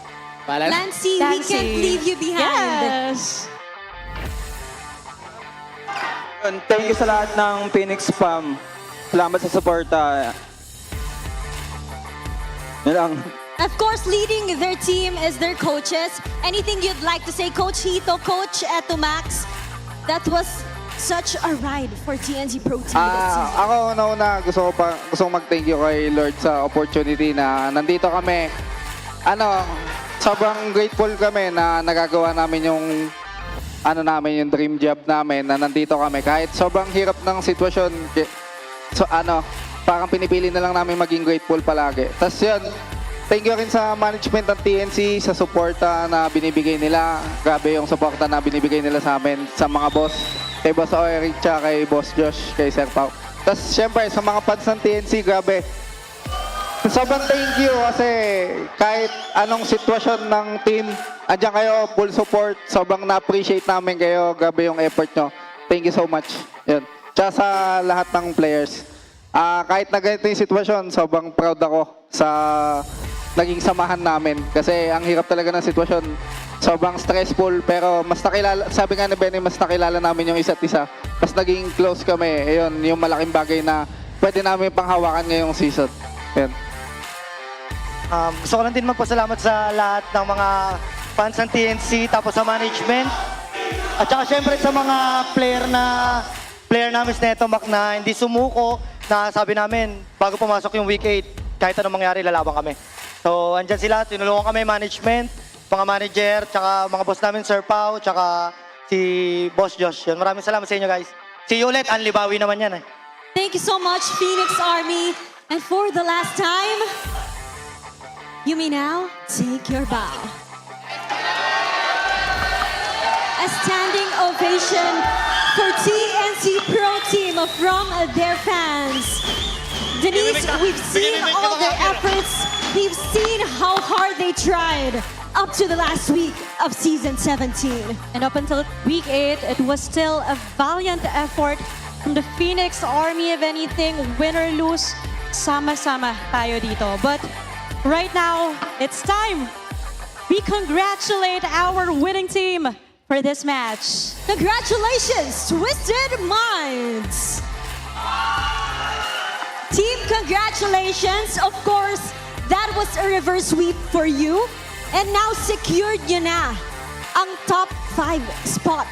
Nancy, we can't leave you behind. Yes. Thank you sa lahat ng Phoenix Fam. Salamat sa suporta. Yun lang. Of course, leading their team is their coaches. Anything you'd like to say, Coach Hito, Coach Eto Max? That was such a ride for TNC Pro Team this season. Ako una gusto ko mag-thank you kay Lord sa opportunity na nandito kami. Sobrang grateful kami na nagagawa namin yung yung dream job namin na nandito kami. Kahit sobrang hirap ng sitwasyon, parang pinipili na lang namin maging grateful palagi. Tapos yun, thank you rin sa management ng TNC, sa suporta na binibigay nila. Grabe yung suporta na binibigay nila sa amin, sa mga boss. Kay Boss Eric, kay Boss Josh, kay Sir Pao. Tapos syempre, sa mga fans ng TNC, grabe. Sobrang thank you kasi kahit anong sitwasyon ng team, andyan kayo, full support. Sobrang na-appreciate namin kayo. Grabe yung effort nyo. Thank you so much. Yun. Tsaka sa lahat ng players. Kahit na ganito yung sitwasyon, sobrang proud ako sa naging samahan namin. Kasi ang hirap talaga ng sitwasyon. Sobrang stressful, pero mas nakilala, sabi nga ni Benny, mas nakilala namin yung isa't isa. Mas naging close kami. Ayun, yung malaking bagay na pwede namin panghawakan ngayong season. Ayun. Gusto ko lang din magpasalamat sa lahat ng mga fans ng TNC, tapos sa management. At saka syempre sa mga player namin sa Neto Mac na hindi sumuko, na sabi namin, bago pumasok yung week 8, kahit anong mangyari, lalaban kami. So, andyan sila, tinulungan kami management, mga manager, tsaka mga boss namin, Sir Pao, tsaka si Boss Josh. Yun, maraming salamat sa inyo, guys. See you ulit. Anli Bawi naman yan. Thank you so much, Phoenix Army. And for the last time, you may now take your bow. A standing ovation for TNC Pro Team from their fans. Denise, we've seen all their efforts. We've seen how hard they tried up to the last week of Season 17. And up until week 8, it was still a valiant effort from the Phoenix Army. If anything, win or lose, sama-sama tayo dito. But right now, it's time. We congratulate our winning team for this match. Congratulations, Twisted Minds! Team, congratulations. Of course, that was a reverse sweep for you. And now secured nyo na ang top 5 spot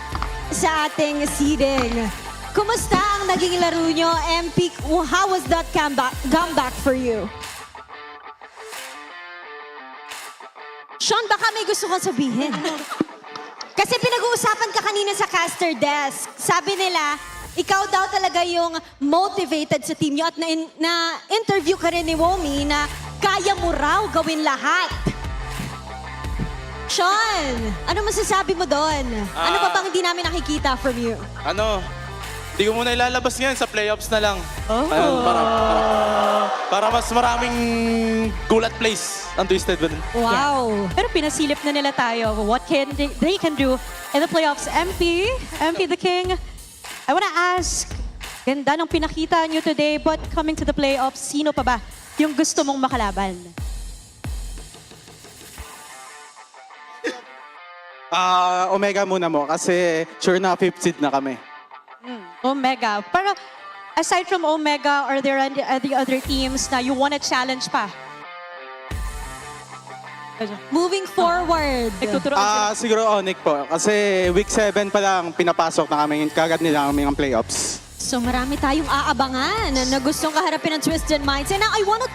sa ating seeding. Kumusta ang naging laro nyo, MP? How was that comeback for you? Sean, baka may gusto kang sabihin. Kasi pinag-uusapan ka kanina sa caster desk. Sabi nila, ikaw daw talaga yung motivated sa team nyo at na-interview ka rin ni Womi na kaya mo raw gawin lahat. Sean, ano masasabi mo doon? Ano pa bang hindi namin nakikita from you? Di ko muna ilalabas ngayon, sa playoffs na lang. Oh. Ayun, para mas maraming gulat plays ang Twisted ba dun. Wow! Pero pinasilip na nila tayo. What they can do in the playoffs. MP the King, I wanna ask, ganda ng pinakita nyo today, but coming to the playoffs, sino pa ba yung gusto mong makalaban? Omega muna mo kasi sure na 5th seed na kami. Omega. Pero aside from Omega, are there the other teams na you wanna challenge pa? Moving forward. Siguro Onyx po kasi week 7 pa lang pinapasok na kami kagad nila kami ng playoffs. So marami tayong aabangan na gustong kaharapin ng Twisted Minds. And now I want to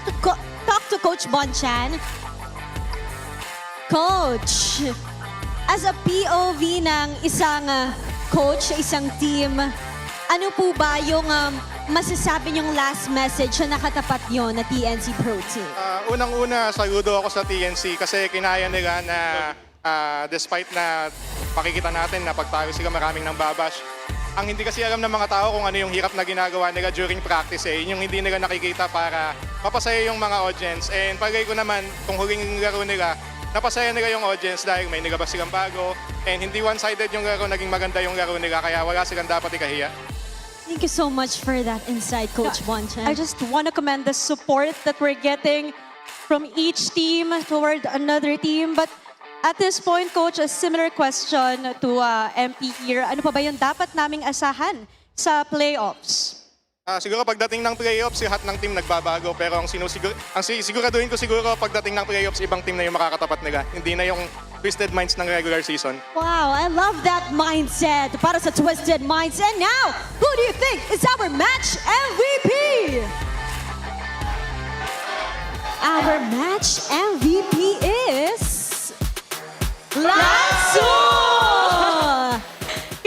talk to Coach Bonchan. Coach, as a POV ng isang coach, isang team, ano po ba yung masasabi niyong last message na nakatapat nyo na TNC Pro Team? Unang-una, saludo ako sa TNC kasi kinaya nila na despite na pakikita natin na pagtalo sila maraming nang babash. Ang hindi kasi alam ng mga tao kung ano yung hirap na ginagawa nila during practice yung hindi nila nakikita para mapasaya yung mga audience. And palagay ko naman, kung huling laro nila, napasaya nila yung audience dahil may nilabas silang bago and hindi one-sided yung laro, naging maganda yung laro nila kaya wala silang dapat ikahiya. Thank you so much for that insight, Coach Bonchan. I just want to commend the support that we're getting from each team toward another team. But at this point, Coach, a similar question to MP here. Ano pa ba yung dapat naming asahan sa playoffs? Siguro pagdating ng playoffs, lahat ng team nagbabago pero ang siguraduhin ko siguro pagdating ng playoffs, ibang team na yung makakatapat nila. Hindi na yung Twisted Minds ng regular season. Wow, I love that mindset para sa Twisted Minds. And now, who do you think is our match MVP? Our match MVP is... Lansu!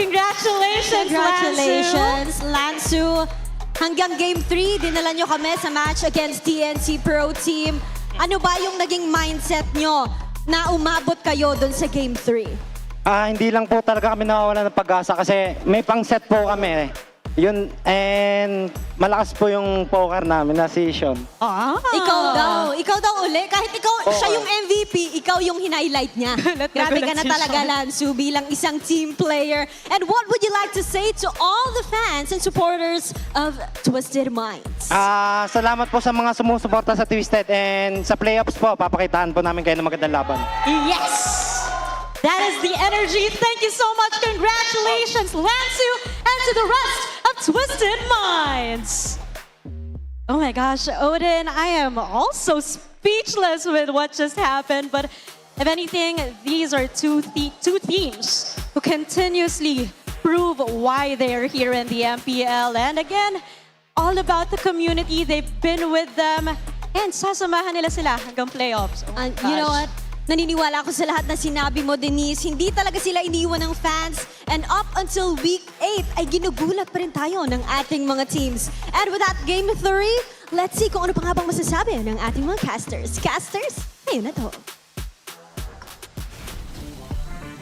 Congratulations, Lansu! Hanggang Game 3, dinala nyo kami sa match against TNC Pro Team. Ano ba yung naging mindset nyo na umabot kayo dun sa Game 3? Hindi lang po talaga kami nawawala ng pag-asa kasi may pang-set po kami. Yun, and malakas po yung poker namin na si Sean. Ikaw daw uli. Kahit siya yung MVP, ikaw yung hin-highlight niya. Grabe ka na talaga, Lansu, bilang isang team player. And what would you like to say to all the fans and supporters of Twisted Minds? Salamat po sa mga sumusuporta sa Twisted and sa playoffs po, papakitaan po namin kayo ng magandang laban. Yes! That is the energy. Thank you so much. Congratulations, Lansu, and to the rest of Twisted Minds. Oh my gosh, Odin, I am also speechless with what just happened. But if anything, these are two teams who continuously prove why they are here in the MPL. And again, all about the community. They've been with them. And sasamahan nila sila hanggang playoffs. Oh You know what? Naniniwala ako sa lahat na sinabi mo, Denise. Hindi talaga sila iniwan ng fans. And up until week 8, ay ginugulat pa rin tayo ng ating mga teams. And with that Game 3, let's see kung ano pa nga bang masasabi ng ating mga casters. Casters, ayun na to.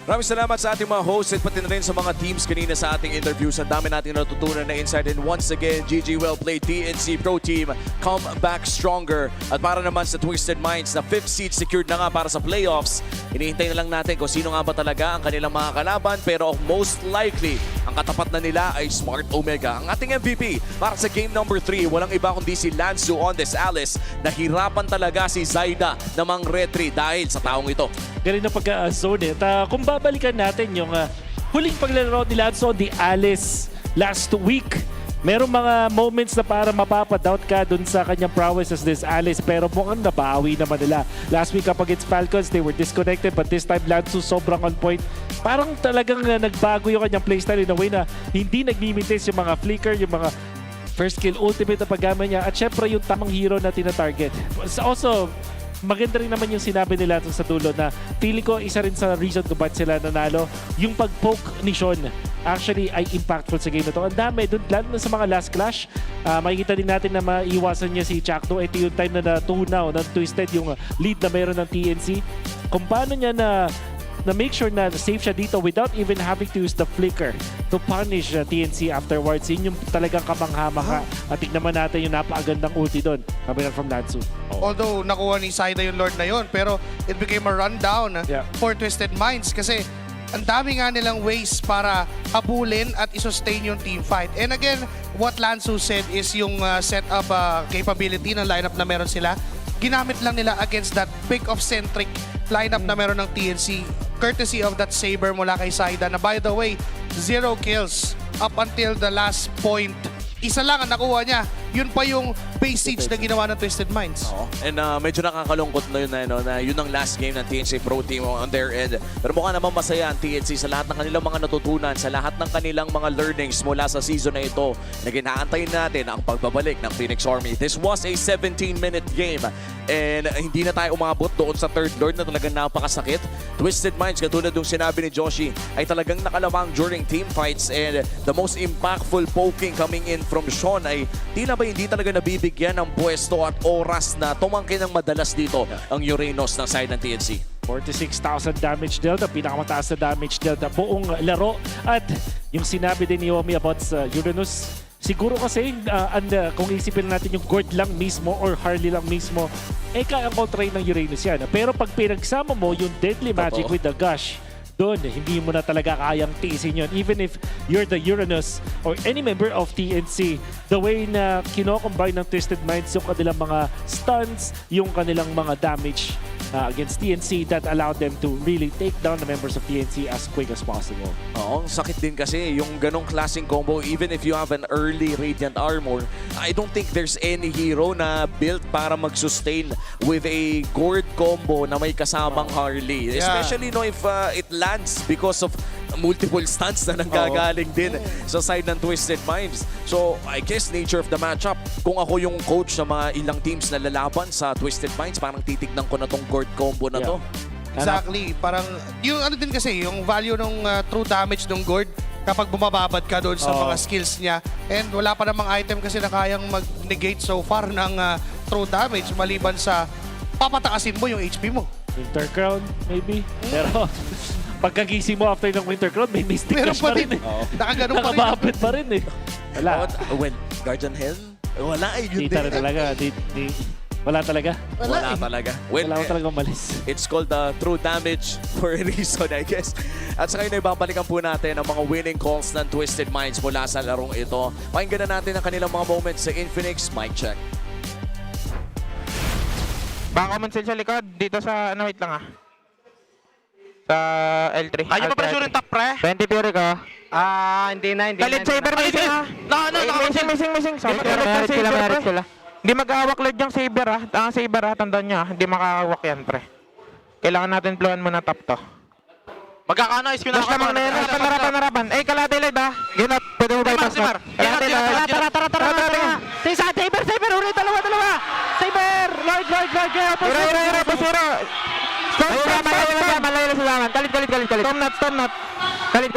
Maraming salamat sa ating mga hosts at pati na rin sa mga teams kanina sa ating interviews. Ang dami natin natutunan na insight. And once again, GG well played TNC Pro Team. Come back stronger. At para naman sa Twisted Minds na 5th seed secured na nga para sa playoffs. Hinihintay na lang natin kung sino nga ba talaga ang kanilang mga kalaban. Pero most likely, ang katapat na nila ay Smart Omega. Ang ating MVP para sa game number 3, walang iba kundi si Lansu Ondes Alice. Nahirapan talaga si Zaida na mang-retry dahil sa taong ito. Galing na pagka-zone kung babalikan natin yung huling paglalaro ni Lansu on the Alice last week, merong mga moments na para mapapadoubt ka dun sa kanyang prowess as this Alice, pero mukhang nabawi naman nila. Last week up against Falcons, they were disconnected, but this time Lansu sobrang on point. Parang talagang nagbago yung kanyang playstyle in a way na hindi nagmi-maintain yung mga flicker, yung mga first kill ultimate na paggamit niya, at syempre yung tamang hero na tina-target. Also, maganda rin naman yung sinabi nila sa dulo na feeling ko isa rin sa reason kung ba't sila nanalo. Yung pag-poke ni Sean actually ay impactful sa game na to. Ang dami, lalo na sa mga last clash, makikita din natin na maiwasan niya si Chakno. Ito yung time na natunaw ng Twisted yung lead na meron ng TNC. Kung paano niya na na make sure na safe siya dito without even having to use the flicker to punish TNC afterwards. Yun yung talagang kamangha-mangha. At tignan naman natin yung napakagandang ulti doon. Coming from Natsu. Although nakuha ni Saida yung Lord na yon, pero it became a rundown for Twisted Minds kasi ang dami nga nilang ways para habulin at isustain yung team fight. And again, what Lansu said is yung setup capability ng lineup na meron sila, ginamit lang nila against that pick-off-centric lineup na meron ng TNC, courtesy of that Saber mula kay Saida na by the way, 0 kills up until the last point. Isa lang ang nakuha niya. Yun pa yung base siege na ginawa ng Twisted Minds. And medyo nakakalungkot na yun na yun ang last game ng TNC Pro Team on their end. Pero mukha naman masaya ang TNC sa lahat ng kanilang mga natutunan, sa lahat ng kanilang mga learnings mula sa season na ito. Naginaantayin natin ang pagbabalik ng Phoenix Army. This was a 17-minute game. And hindi na tayo umabot doon sa third lord na talagang napakasakit. Twisted Minds, katulad yung sinabi ni Joshi, ay talagang nakalamang during team fights. And the most impactful poking coming in from Sean ay tila ba hindi talaga nabibigyan ng pwesto at oras na tumangkin ng madalas dito ang Uranus ng side ng TNC. 46,000 damage dealt, ang pinakamataas na damage dealt na buong laro. At yung sinabi din ni Yomi about sa Uranus, siguro kasi kung isipin natin yung Gord lang mismo or Harley lang mismo, kaya ang kontrain ng Uranus yan. Pero pag pinagsama mo yung Deadly Magic with the Gush, doon, hindi mo na talaga kayang tiisin yun. Even if you're the Uranus or any member of TNC, the way na kino-combine ng Twisted Minds yung kanilang mga stunts, yung kanilang mga damage against TNC that allowed them to really take down the members of TNC as quick as possible. Oo, sakit din kasi yung ganong klaseng combo, even if you have an early Radiant Armor, I don't think there's any hero na built para mag-sustain with a Gord combo na may kasamang Harley. Especially if it lands because of multiple stunts na nanggagaling din sa side ng Twisted Minds. So, I guess nature of the matchup, kung ako yung coach ng mga ilang teams na lalaban sa Twisted Minds, parang titignan ko na tong Gord combo na to. Exactly. Parang, yung ano din kasi, yung value ng true damage ng Gord kapag bumababad ka doon sa mga skills niya. And wala pa namang item kasi na kayang mag-negate so far ng true damage maliban sa papataasin mo yung HP mo. Winter Crown, maybe. Pero pagkagising mo after ng Winter Crown, may mystic dash pa rin. Nakaganon pa rin. Nakababit pa rin eh. Wala. When Guardian Hell? Wala eh. Yun Dita rin talaga. Wala talaga. Wala talaga. Wala ko talaga umalis. It's called true damage for a reason, I guess. At sa ngayon, ibabalikan po natin ang mga winning calls ng Twisted Minds mula sa larong ito. Pakinggan na natin ang kanilang mga moments sa Infinix. Mic check. Baka comment sa likod. Dito sa, wait lang sa L3. Ayaw pa pressure yung top pre? 20 pure ka. Hindi na. Galit saber missing Missing. Merit sila. Hindi mag-aawak Lord yung saber saber tandaan nyo Hindi makakawak yan pre. Kailangan natin pluan muna top to. Magkakano is pinaka lamang na yan. Panarapan. Kalate Lord Ginat. Pwede mo bypass na. Kalate Lord. Tara. Saber. Uri, dalawa. Saber. Lord. Ira. Pasira. Malayo na sila. Galit. Storm not. Galit.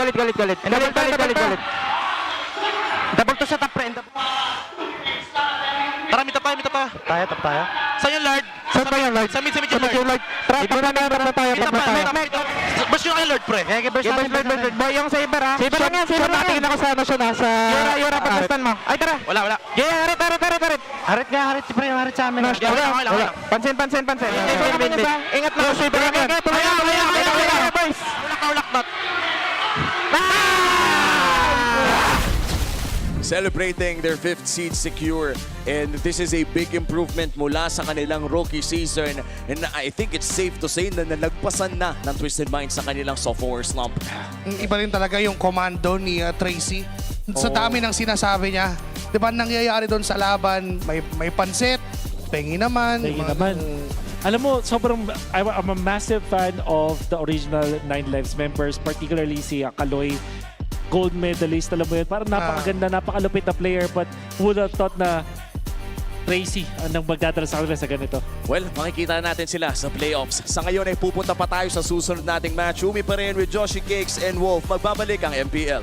Double to sa top friend. Tara, mita pa. Tayo. Saan yung Lord? Saan ba yung Lord? Sa mid yung Lord. Trap na tayo. Bash nyo kayo Lord, pre. Bash. Boy, yung Saber Saber lang yan. Natingin ako sa sa... Yura, pag-stan mo. Ay, tara. Wala. Harit. Harit, pre. Harit sa amin. Wala. Pansin. Ingat na. Saber lang yan. Kaya, boys. Ulak not. Celebrating their 5th seed secure, and this is a big improvement mula sa kanilang rookie season, and I think it's safe to say na nalagpasan na ng Twisted Minds sa kanilang sophomore slump. Iba rin talaga yung commando ni Tracy. Sa dami ng sinasabi niya, di ba nangyayari doon sa laban, may pansit, pengi naman. Alam mo, I'm a massive fan of the original 9 Lives members, particularly si Kaloy, gold medalist, alam mo yun. Parang napakaganda, napakalupit na player, but who would have thought na Tracy ang magdadala sa kanila sa ganito? Well, makikita natin sila sa playoffs. Sa ngayon ay pupunta pa tayo sa susunod nating match. Umi pa rin with Joshi Cakes and Wolf. Magbabalik ang MPL.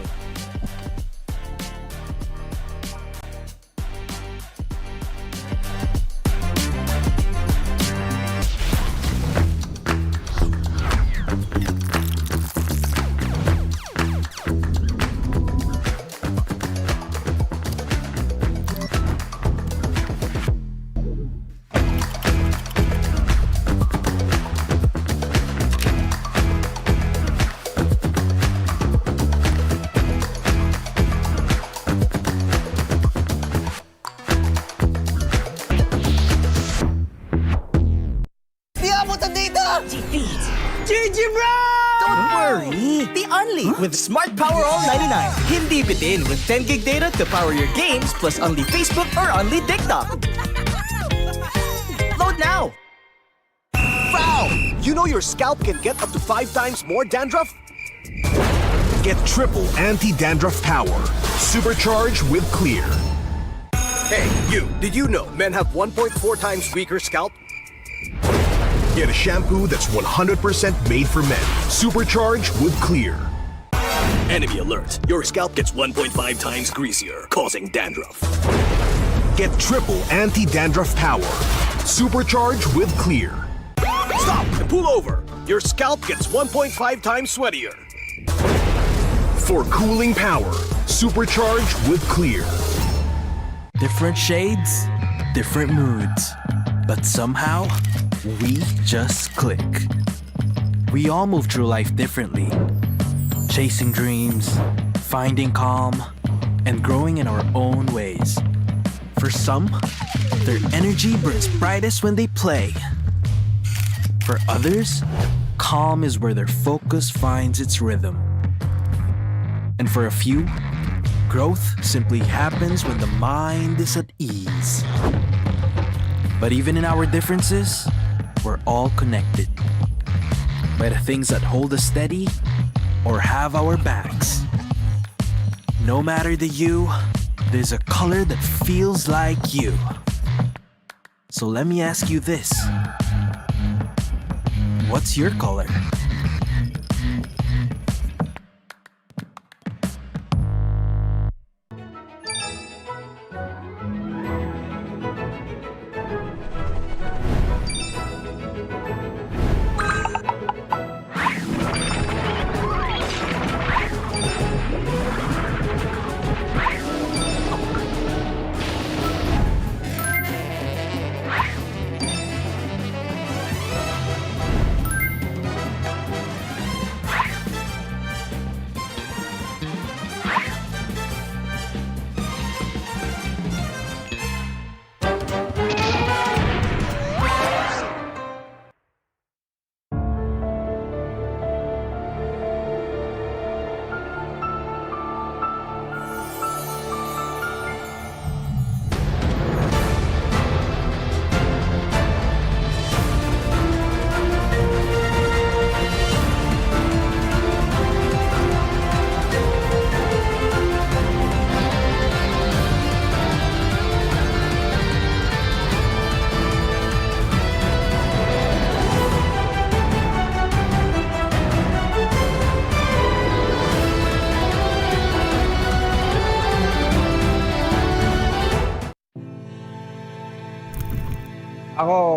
worry. Be only with Smart Power All 99. Hindi bitin with 10 gig data to power your games plus only Facebook or only TikTok. Load now! Wow! You know your scalp can get up to 5 times more dandruff? Get triple anti-dandruff power. Supercharged with Clear. Hey, you! Did you know men have 1.4 times weaker scalp? Get a shampoo that's 100% made for men. Supercharged with Clear. Enemy alert. Your scalp gets 1.5 times greasier, causing dandruff. Get triple anti-dandruff power. Supercharged with Clear. Stop and pull over. Your scalp gets 1.5 times sweatier. For cooling power, supercharged with Clear. Different shades, different moods, but somehow we just click. We all move through life differently, chasing dreams, finding calm, and growing in our own ways. For some, their energy burns brightest when they play. For others, calm is where their focus finds its rhythm. And for a few, growth simply happens when the mind is at ease. But even in our differences, we're all connected by the things that hold us steady or have our backs. No matter the you, there's a color that feels like you. So let me ask you this. What's your color?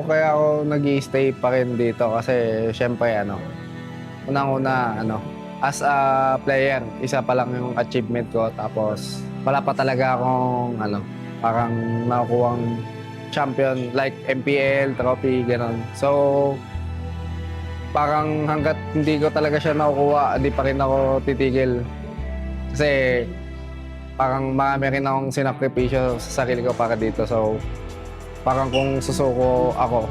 Kaya ako nag-i-stay pa rin dito kasi syempre unang-una as a player, isa pa lang yung achievement ko tapos wala pa talaga akong parang nakukuhang champion like MPL, trophy, gano'n. So parang hanggat hindi ko talaga siya nakukuha, hindi pa rin ako titigil. Kasi parang marami rin akong sinakripisyo sa sarili ko para dito. So parang kung susuko ako,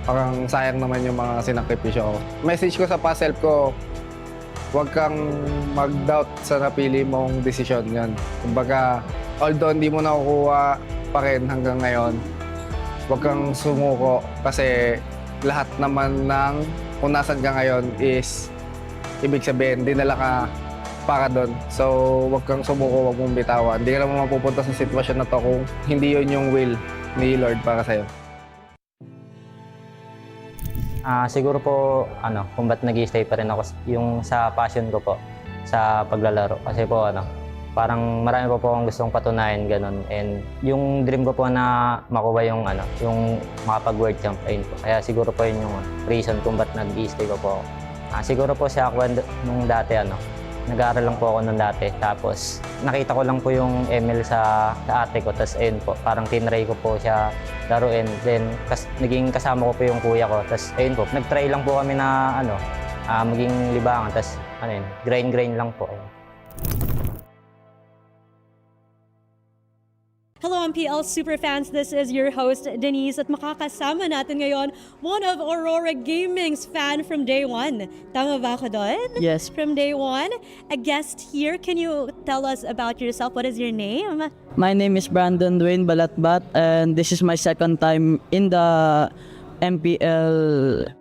parang sayang naman yung mga sinakripisyo ko. Message ko sa past self ko, huwag kang mag-doubt sa napili mong desisyon yan. Kumbaga, although hindi mo nakukuha pa rin hanggang ngayon, huwag kang sumuko kasi lahat naman ng kung nasan ka ngayon is ibig sabihin, dinala ka para doon. So, huwag kang sumuko, huwag mong bitawan. Hindi ka naman mapupunta sa sitwasyon na to kung hindi yun yung will ni Lord para sa'yo. Siguro po, kung ba't nag-i-stay pa rin ako, yung sa passion ko po, sa paglalaro. Kasi po, parang marami po akong gustong patunayan, ganun. And yung dream ko po na makuha yung makapag-world champ, ayun po. Kaya siguro po yun yung reason kung ba't nag-i-stay ko po. Siguro po siya ako nung dati, nag-aaral lang po ako nung dati. Tapos, nakita ko lang po yung ML sa ate ko. Tapos, ayun po, parang tinry ko po siya laruin. Then, naging kasama ko po yung kuya ko. Tapos, ayun po, nag-try lang po kami na, maging libangan. Tapos, grind lang po. Hello MPL superfans, this is your host Denise at makakasama natin ngayon one of Aurora Gaming's fan from day one. Tama ba ako doon? Yes. From day one. A guest here, can you tell us about yourself? What is your name? My name is Brandon Dwayne Balatbat, and this is my second time in the MPL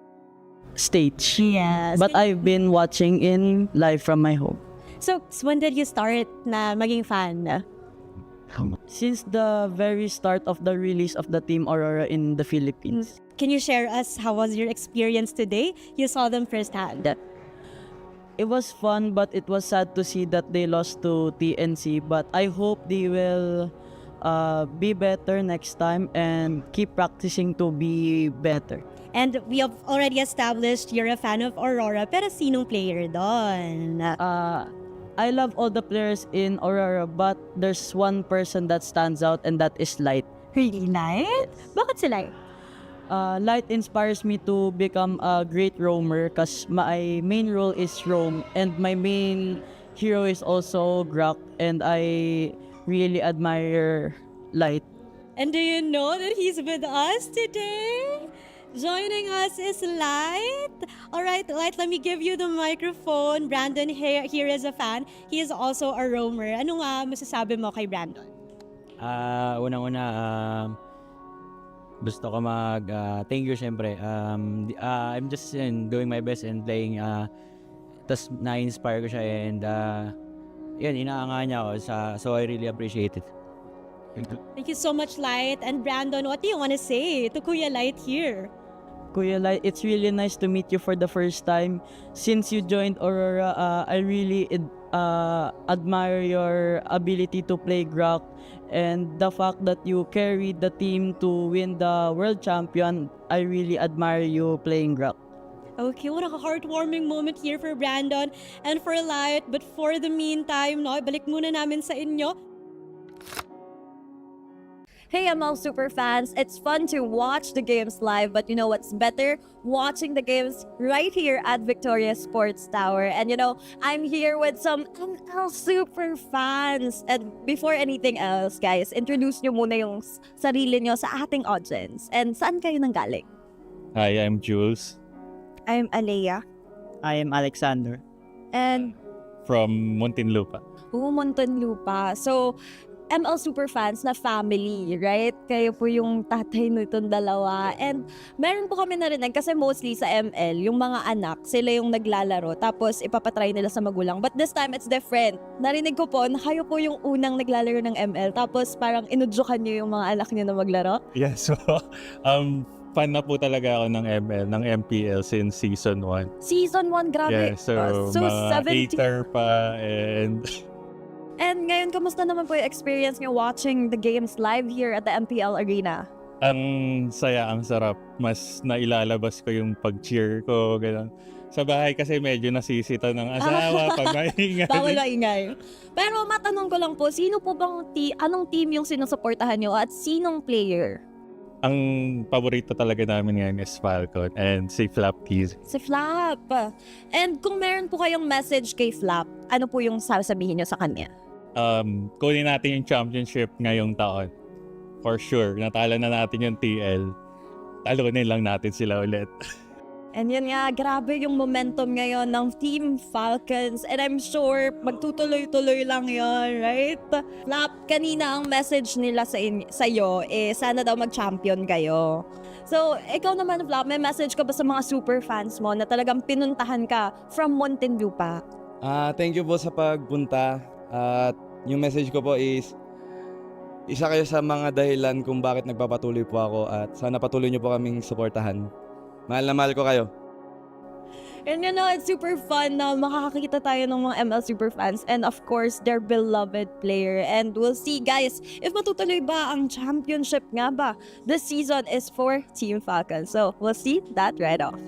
stage. Yes. But I've been watching in live from my home. So, when did you start na maging fan? Since the very start of the release of the Team Aurora in the Philippines. Can you share us how was your experience today? You saw them firsthand. It was fun, but it was sad to see that they lost to TNC. But I hope they will be better next time and keep practicing to be better. And we have already established you're a fan of Aurora, pero sinong player doon? I love all the players in Aurora, but there's one person that stands out, and that is Light. Really, Light? Bakit si Light? Light inspires me to become a great roamer because my main role is roam, and my main hero is also Grok, and I really admire Light. And do you know that he's with us today? Joining us is Light. All right, Light, let me give you the microphone. Brandon here is a fan. He is also a roamer. Ano nga masasabi mo kay Brandon? Unang-una, gusto ko thank you syempre. I'm just doing my best and playing. Tas na-inspire ko siya and yun, inaangahan niya ako. So I really appreciate it. Thank you so much, Light. And Brandon, what do you want to say to Kuya Light here? Kuya Light, it's really nice to meet you for the first time. Since you joined Aurora, I really admire your ability to play Grok and the fact that you carried the team to win the world champion. I really admire you playing Grok. Okay, what a heartwarming moment here for Brandon and for Light. But for the meantime, no, balik muna namin sa inyo. Hey ML Superfans, it's fun to watch the games live, but you know what's better? Watching the games right here at Victoria Sports Tower. And you know, I'm here with some ML Superfans. And before anything else, guys, introduce nyo muna yung sarili nyo sa ating audience. And saan kayo nanggaling? Hi, I'm Jules. I'm Alea. I am Alexander. And From Muntinlupa. Muntinlupa. So, ML Superfans na family, right? Kayo po yung tatay nitong dalawa. And meron po kami narinig kasi mostly sa ML, yung mga anak, sila yung naglalaro tapos ipapatry nila sa magulang. But this time, it's different. Narinig ko po na kayo po yung unang naglalaro ng ML tapos parang inudyukan niyo yung mga anak niyo na maglaro. Yeah, so fan na po talaga ako ng ML, ng MPL since season 1. Season 1, grabe. Yeah, so mga 8er pa and... And ngayon, kamusta naman po yung experience nyo watching the games live here at the MPL Arena? Ang saya, ang sarap. Mas nailalabas ko yung pag-cheer ko, gano'n. Sa bahay kasi medyo nasisita ng asawa pag maingay. Bawal maingay. Pero matanong ko lang po, sino po bang anong team yung sinusuportahan nyo at sinong player? Ang paborito talaga namin ngayon is Falcon and si Flap Keys. Si Flap. And kung meron po kayong message kay Flap, ano po yung sasabihin nyo sa kanya? Kunin natin yung championship ngayong taon. For sure, natalo na natin yung TL. Talunin lang natin sila ulit. And yun nga, grabe yung momentum ngayon ng Team Falcons. And I'm sure magtutuloy-tuloy lang yun, right? Flap, kanina ang message nila sa'yo, sana daw mag-champion kayo. So, ikaw naman, Flap, may message ka ba sa mga super fans mo na talagang pinuntahan ka from Muntinlupa? Thank you po sa pagpunta. At yung message ko po is, isa kayo sa mga dahilan kung bakit nagpapatuloy po ako at sana patuloy niyo po kaming suportahan. Mahal na mahal ko kayo. And you know, it's super fun na makakakita tayo ng mga ML Superfans and of course, their beloved player. And we'll see, guys, if matutuloy ba ang championship nga ba. This season is for Team Falcons. So, we'll see that right off.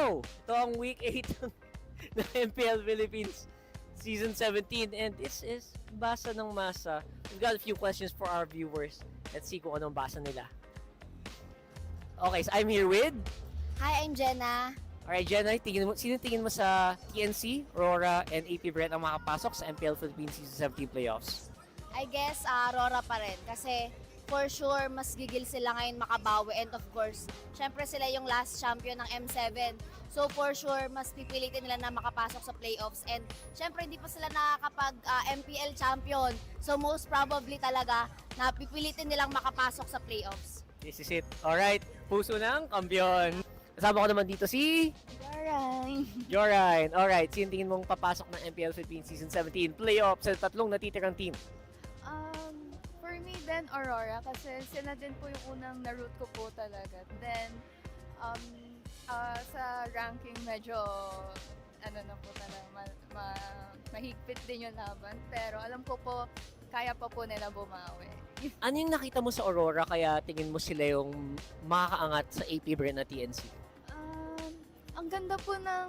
go! Ito ang week 8 ng MPL Philippines Season 17 and this is Basa ng Masa. We've got a few questions for our viewers. Let's see kung anong basa nila. Okay, so I'm here with... Hi, I'm Jenna. Alright, Jenna, sino tingin mo sa TNC, RORA, and APBR ang makapasok sa MPL Philippines Season 17 playoffs? I guess RORA pa rin kasi for sure mas gigil sila ngayon makabawi and of course, syempre sila yung last champion ng M7. So for sure, mas pipilitin nila na makapasok sa playoffs and syempre hindi pa sila nakakapag MPL champion. So most probably talaga na pipilitin nilang makapasok sa playoffs. This is it. Alright, puso ng kampiyon. Kasama ko naman dito si... Jorine. Alright, sino tingin mong papasok ng MPL Philippines Season 17 playoffs sa tatlong natitirang team? For me then Aurora kasi sila din po yung unang na-root ko po talaga. Then sa ranking medyo mahigpit din yung laban pero alam ko po kaya pa po nila bumawi. Ano yung nakita mo sa Aurora kaya tingin mo sila yung makakaangat sa APBR na TNC? Ang ganda po ng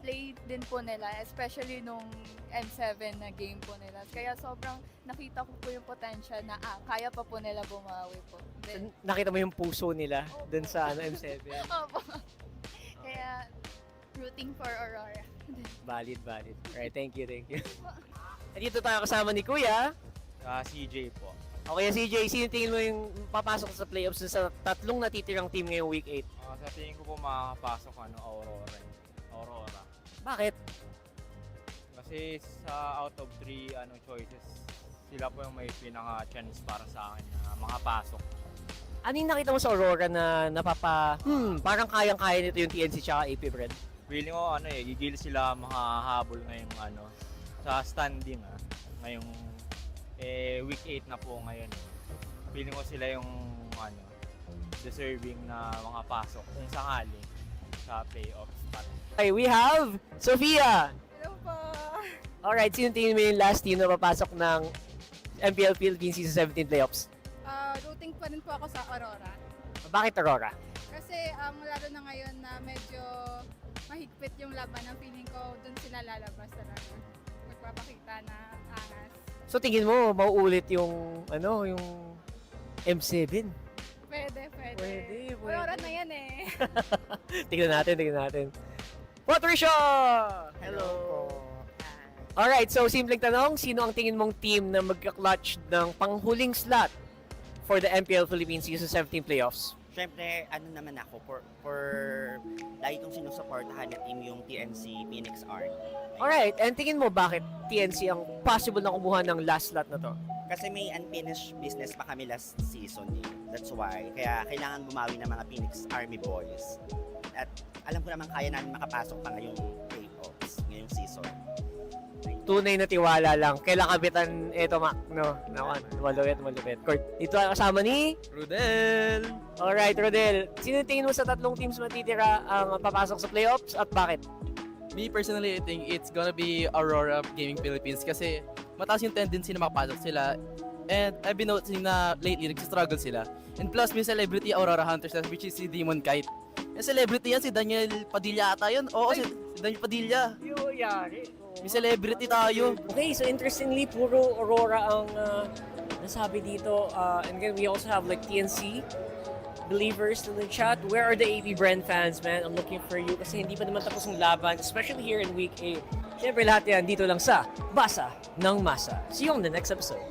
play din po nila, especially nung M7 na game po nila. Kaya sobrang nakita ko po yung potential na kaya pa po nila bumawi po. Then, Nakita mo yung puso nila dun sa M7? Opo. Kaya rooting for Aurora. Valid. Alright, thank you. Dito tayo kasama ni Kuya. CJ po. Okay, CJ, sino tingin mo yung papasok sa playoffs sa tatlong natitirang team ngayong week 8? Sa tingin ko po makakapasok Aurora. Bakit? Kasi sa out of 3 choices, sila po yung may pinaka-chance para sa akin na makapasok. Ano yung nakita mo sa Aurora na parang kayang-kaya nito yung TNC tsaka APBR? Feeling ko gigil sila makahabol ngayong sa standing ngayong week 8 na po ngayon. Feeling ko sila yung deserving na makapasok kung sakali sa playoffs. Okay, we have Sofia! Hello po! Alright, sino tingin mo yung last team na papasok ng MPL Philippines Season 17 playoffs? Rooting pa rin po ako sa Aurora. Bakit Aurora? Kasi lalo na ngayon na medyo mahigpit yung laban, ang feeling ko dun sila lalabas talaga. Magpapakita na angas. So tingin mo mauulit yung M7? Pwede. Aurora na yan eh. tingnan natin. Patricia! Hello! Alright, so simpleng tanong, sino ang tingin mong team na magka-clutch ng panghuling slot for the MPL Philippines Season 17 playoffs? Siyempre, naman ako, for lagi kong sinusuportahan na team yung TNC Phoenix Army. Alright, and tingin mo bakit TNC ang possible na kumuha ng last slot na to? Kasi may unfinished business pa kami last season eh. That's why. Kaya kailangan bumawi ng mga Phoenix Army boys. At alam ko naman kaya namin makapasok pa ngayong playoffs, ngayong season. Tunay na tiwala lang. Kailan kapitan ito, Mac, no? Malupit. Dito ay kasama ni... Rodel! Alright, Rodel. Sino tingin mo sa tatlong teams matitira ang papasok sa playoffs at bakit? Me personally, I think it's gonna be Aurora Gaming Philippines kasi mataas yung tendency na makapasok sila. And I've been noticing na lately, nagsistruggle sila. And plus, may celebrity Aurora Hunters which is si Demon Kite. Yung celebrity yan, si Daniel Padilla ata yun. Oo, si Daniel Padilla. Yung yari. May celebrity tayo. Okay, so interestingly, puro Aurora ang nasabi dito. And then we also have like TNC believers in the chat. Where are the AP Brand fans, man? I'm looking for you kasi hindi pa naman tapos ang laban, especially here in week 8. Siyempre lahat yan dito lang sa Basa ng Masa. See you on the next episode.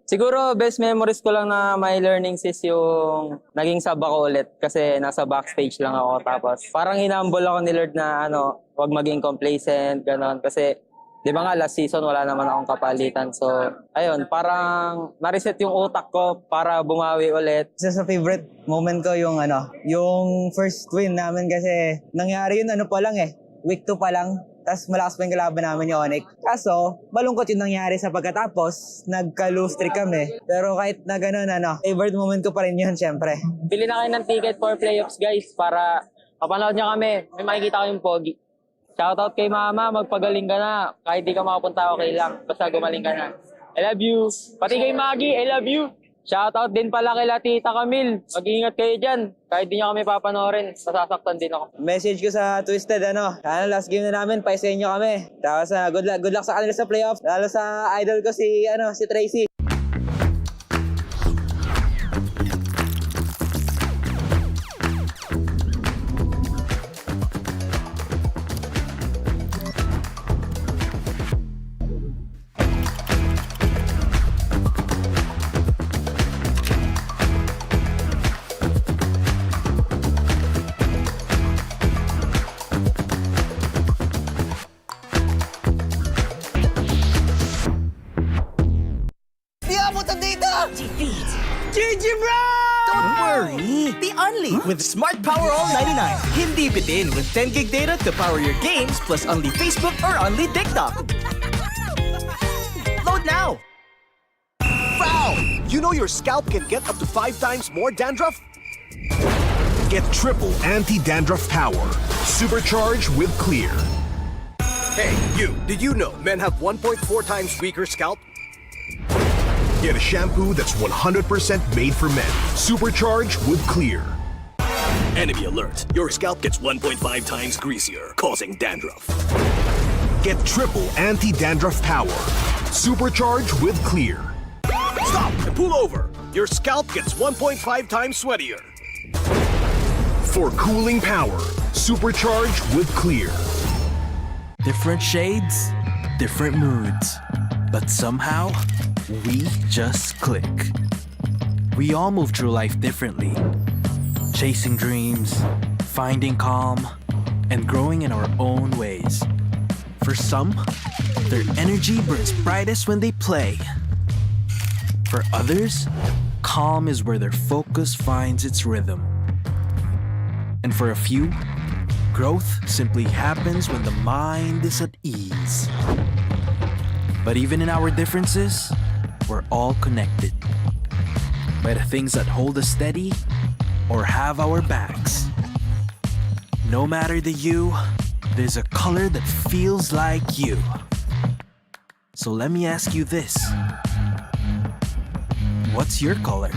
Siguro, best memories ko lang na my learnings is yung naging sub ako ulit kasi nasa backstage lang ako. Tapos parang hinambol ako ni Lord na wag maging complacent, ganon. Kasi di ba nga last season wala naman akong kapalitan. So, ayun, parang na-reset yung utak ko para bumawi ulit. Isa sa favorite moment ko yung yung first win namin kasi nangyari yun pa lang week 2 pa lang. Tapos malakas pa yung kalaban namin yung Onyx. Kaso, malungkot yung nangyari sa pagkatapos, nagka-lose streak kami. Pero kahit na ganun, favorite moment ko pa rin yun, syempre. Bili na kayo ng ticket for playoffs, guys, para mapanood nyo kami. May makikita ko yung pogi. Shoutout kay mama, magpagaling ka na. Kahit di ka makapunta, okay lang. Basta gumaling ka na. I love you. Pati kay Maggie, I love you. Shoutout din pala kila Tita Camille. Mag-iingat kayo dyan. Kahit di niya kami papanoorin, masasaktan din ako. Message ko sa Twisted, sana last game na namin, paisayin nyo kami. Tapos good luck sa kanila sa playoffs. Lalo sa idol ko si Tracy. GG bro! Don't worry, the only with Smart Power All 99. Hindi bitin with 10 gig data to power your games plus only Facebook or only TikTok. Load now! Foul! You know your scalp can get up to 5 times more dandruff? Get triple anti-dandruff power. Supercharged with Clear. Hey, you! Did you know men have 1.4 times weaker scalp? Get a shampoo that's 100% made for men. Supercharged with Clear. Enemy alert. Your scalp gets 1.5 times greasier, causing dandruff. Get triple anti-dandruff power. Supercharged with Clear. Stop and pull over. Your scalp gets 1.5 times sweatier. For cooling power, supercharged with Clear. Different shades, different moods. But somehow, we just click. We all move through life differently. Chasing dreams, finding calm, and growing in our own ways. For some, their energy burns brightest when they play. For others, calm is where their focus finds its rhythm. And for a few, growth simply happens when the mind is at ease. But even in our differences, we're all connected by the things that hold us steady or have our backs. No matter the hue, there's a color that feels like you. So let me ask you this. What's your color?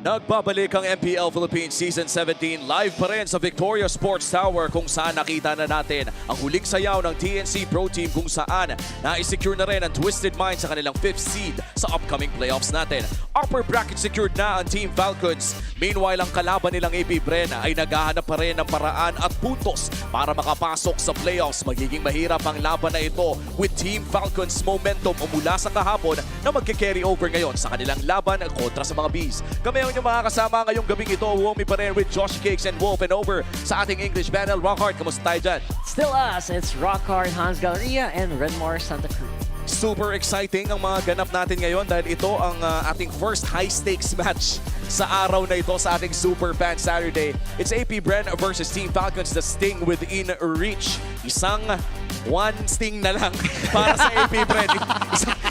Nagbabalik ang MPL Philippines Season 17 live pa rin sa Victoria Sports Tower kung saan nakita na natin ang huling sayaw ng TNC Pro Team kung saan na-secure na rin ang Twisted Mind sa kanilang 5th seed sa upcoming playoffs natin. Upper bracket secured na ang Team Falcons. Meanwhile, ang kalaban nilang APBR ay naghahanap pa rin ng paraan at puntos para makapasok sa playoffs. Magiging mahirap ang laban na ito with Team Falcons momentum mula sa kahapon na magke-carry over ngayon sa kanilang laban kontra sa mga Bees. Kami ang inyong mga kasama ngayong gabing ito. Huwag pa rin with Josh Cakes and Wolf, and over sa ating English panel. Rockhard, kamusta tayo dyan? Still us, it's Rockhard, Hans Galleria, and Renmar Santa Cruz. Super exciting ang mga ganap natin ngayon dahil ito ang ating first high-stakes match sa araw na ito sa ating Super Fan Saturday. It's APBR versus Team Falcons, the sting within reach. One sting na lang para sa APBR.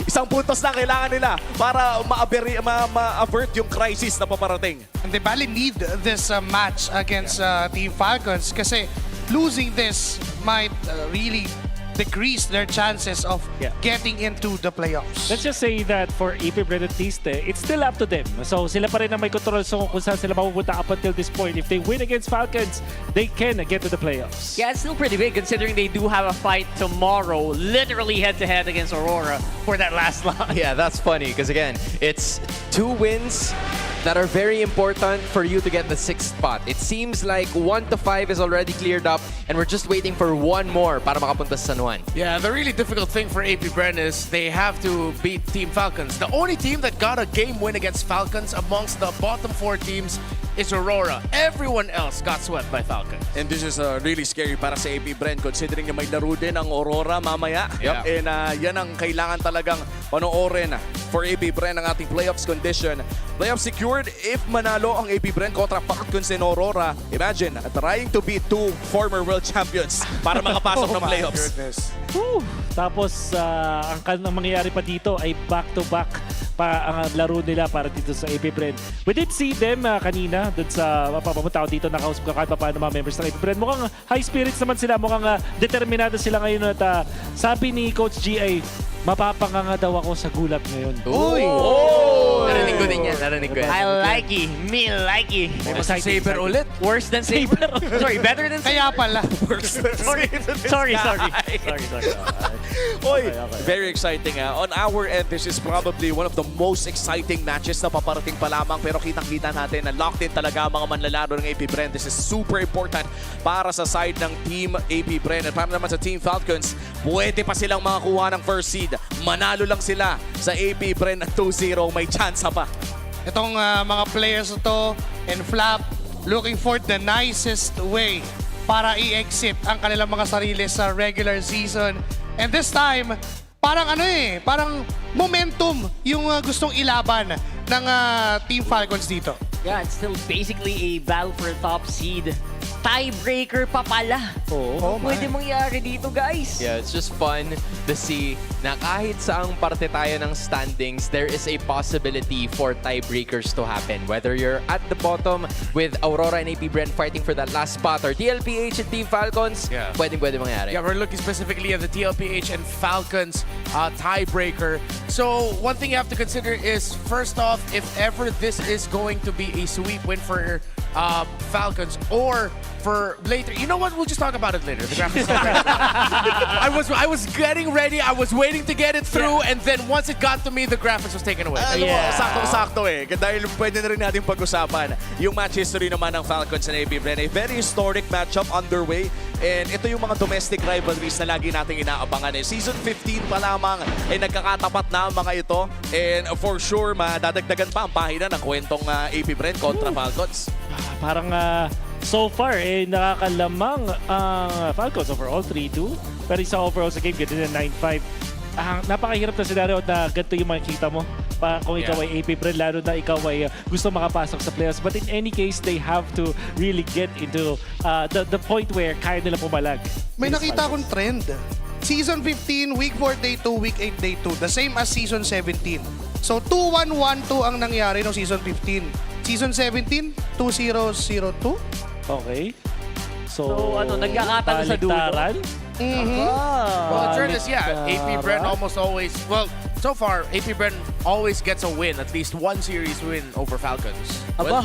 Isang puntos lang kailangan nila para ma-avert yung crisis na paparating. And they badly need this match against Team Falcons kasi losing this might really decrease their chances of getting into the playoffs. Let's just say that for APBR at least, it's still up to them. So sila pa rin ang may control so kung saan sila mapupunta up until this point. If they win against Falcons, they can get to the playoffs. Yeah, it's still pretty big considering they do have a fight tomorrow, literally head-to-head against Aurora for that last line. Yeah, that's funny because again, it's 2 wins that are very important for you to get the 6th spot. It seems like 1 to 5 is already cleared up and we're just waiting for 1 more para makapunta sa San Juan. Yeah, the really difficult thing for APBR is they have to beat Team Falcons. The only team that got a game win against Falcons amongst the bottom 4 teams is Aurora. Everyone else got swept by Falcons. And this is really scary para sa APBR considering na may laro din ang Aurora mamaya. Yep. And yan ang kailangan talagang panoorin for APBR ng ating playoffs condition. Playoff secured if manalo ang APBR kontra Falcons and Aurora. Imagine, trying to beat 2 former world champions para makapasok ng playoffs. Tapos, ang mangyayari pa dito ay back-to-back pa ang laro nila para dito sa APBR. We did see them kanina dun sa papapunta ko dito, nakausap ko kahit pa paano mga members ng APBR. Mukhang high spirits naman sila, mukhang determinado sila ngayon at sabi ni Coach G ay mapapanganga daw ako sa gulat ngayon. Uy! Narinig ko din yan, narinig ko yan. I like it. Me like it. May Saber ulit. Worse than Saber. Sorry, better than Saber. Kaya pala. Sorry. Oy, very exciting. On our end, this is probably one of the most exciting matches na paparating pa lamang. Pero kitang-kita natin na locked in talaga ang mga manlalaro ng APBR. This is super important para sa side ng Team APBR. At para naman sa Team Falcons, pwede pa silang makakuha ng first seed. Manalo lang sila sa APBR na 2-0. May chance pa. Itong mga players ito and Flap looking for the nicest way para i-exit ang kanilang mga sarili sa regular season. And this time, parang parang momentum yung gustong ilaban ng Team Falcons dito. Yeah, it's still basically a battle for a top seed. Tiebreaker pa pala. Pwede mangyari dito, guys. Yeah, it's just fun to see na kahit saang parte tayo ng standings, there is a possibility for tiebreakers to happen. Whether you're at the bottom with Aurora and APBR fighting for that last spot or TLPH and Team Falcons, pwede mangyari. Yeah, we're looking specifically at the TLPH and Falcons tiebreaker. So one thing you have to consider is, first off, if ever this is going to be a sweep win for Falcons or for later. You know what? We'll just talk about it later. The graphics. I was getting ready. I was waiting to get it through, and then once it got to me, the graphics was taken away. Saktong-sakto eh. Dahil pwede na rin natin pag-usapan yung match history naman ng Falcons and APBR. A very historic matchup underway. And ito yung mga domestic rivalries na lagi nating inaabangan. Season 15 pa lamang ay nagkakatapat na ang mga ito. And for sure, madadagdagan pa ang pahina ng kwentong APBR kontra Falcons. Parang so far, nakakalamang ang Falcons overall 3-2. Pero sa overall sa game, ganito na 9-5. Napakahirap na scenario na ganito yung makikita mo. Kung ikaw ay APBR, lalo na ikaw ay gusto makapasok sa playoffs. But in any case, they have to really get into the point where kaya nila pumalag. May nakita akong trend. Season 15, Week 4, Day 2, Week 8, Day 2. The same as Season 17. So 2-1-1-2 ang nangyari no Season 15. Season 17, 2-0-0-2. Okay. So nagkakatalo sa dulo. Well, the trend is, APBR almost always, well, so far, AP Bren always gets a win, at least one series win over Falcons. Aba,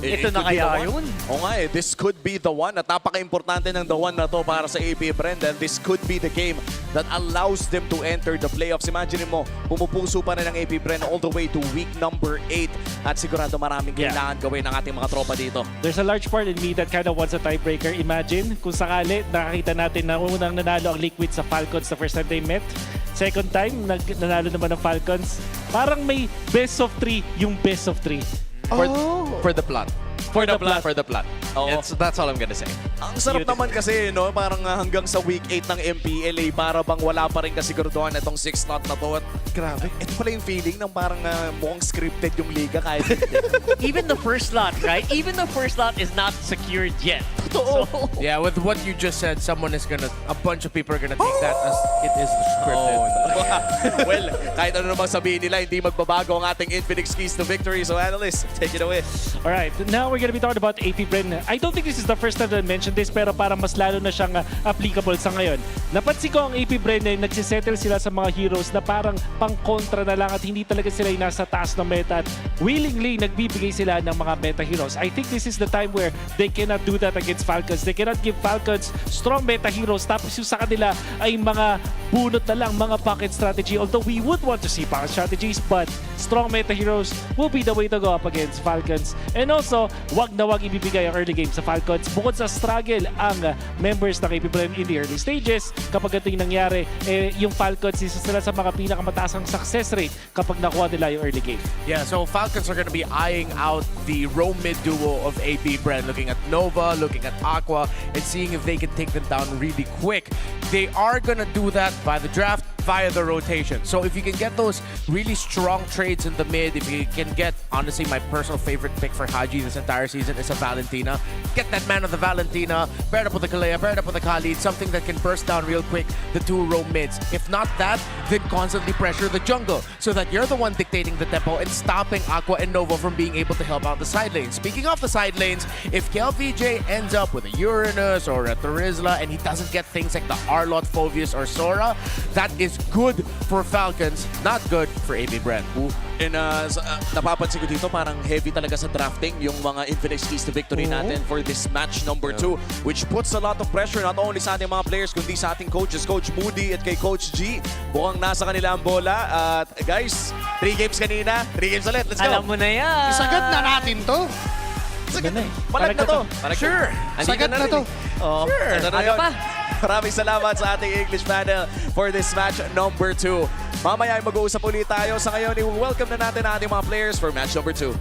ito na kaya yun? Oo nga eh, this could be the one at napaka-importante ng the one na to para sa AP Bren and this could be the game that allows them to enter the playoffs. Imagine mo, pumupuso pa rin ng AP Bren all the way to week number 8 at sigurado maraming kailangan gawin ng ating mga tropa dito. There's a large part in me that kind of wants a tiebreaker. Imagine kung sakali nakakita natin na unang nanalo ang Liquid sa Falcons the first time they met. Second time, nanalo naman ng Falcons. Parang may best of 3 yung best of 3. For the plot. For the plot. That's all I'm gonna say. Ang sarap naman kasi, no? Parang hanggang sa week 8 ng MPL, para bang wala pa rin kasiguraduhan itong 6 slot na to. At grabe, ito pala yung feeling ng parang mukhang scripted yung liga kahit Even the first slot, right? Even the first slot is not secured yet. Totoo. So, Yeah, with what you just said, a bunch of people are gonna take that as it is scripted. Well, kahit ano namang sabihin nila, hindi magbabago ang ating Infinix keys to victory. So, analyst, take it away. All right, now we're gonna be talking about AP Bren. I don't think this is the first time that I mentioned this, pero parang mas lalo na siyang applicable sa ngayon. Napansin ko ang AP Bren na nagsisettle sila sa mga heroes na parang pang-kontra na lang at hindi talaga sila yung nasa taas ng meta at willingly nagbibigay sila ng mga meta heroes. I think this is the time where they cannot do that against Falcons. They cannot give Falcons strong meta heroes tapos yung sa kanila ay mga bunot na lang, mga pocket strategy. Although we would want to see pocket strategies, but strong meta heroes will be the way to go up against Falcons. And also, wag na wag ibibigay ang early game sa Falcons. Bukod sa struggle ang members ng AP Bren in the early stages, kapag ito yung nangyari, yung Falcons isa sila sa mga pinakamataas ang success rate kapag nakuha nila yung early game. Yeah, so Falcons are going to be eyeing out the roam mid duo of AP Bren, looking at Nova, looking at Aqua, and seeing if they can take them down really quick. They are going to do that by the draft, via the rotation. So if you can get those really strong trades in the mid, if you can get, honestly, my personal favorite pick for Haji this entire season is a Valentina. Get that man of the Valentina, paired up with the Kalea, paired up with the Khalid, something that can burst down real quick the two roam mids. If not that, then constantly pressure the jungle so that you're the one dictating the tempo and stopping Aqua and Nova from being able to help out the side lanes. Speaking of the side lanes, if KLVJ ends up with a Uranus or a Terizla and he doesn't get things like the Arlot, Phoveus, or Sora, that is good for Falcons, not good for AP Bren. And napapansin ko dito, parang heavy talaga sa drafting yung mga Infinix keys to victory natin for this match number 2, which puts a lot of pressure not only sa ating mga players, kundi sa ating coaches, Coach Moody at kay Coach G. Mukhang nasa kanila ang bola. At guys, 3 games kanina, 3 games ulit. Let's go! alam mo na yan. Isagad na natin to. Palag na to. Sure. Sagad na to. Oh, Sure. ano pa? Maraming salamat sa ating English panel for this match number 2. Mamaya ay mag-uusap ulit tayo. Sa ngayon, i-welcome na natin ang ating mga players for match number 2.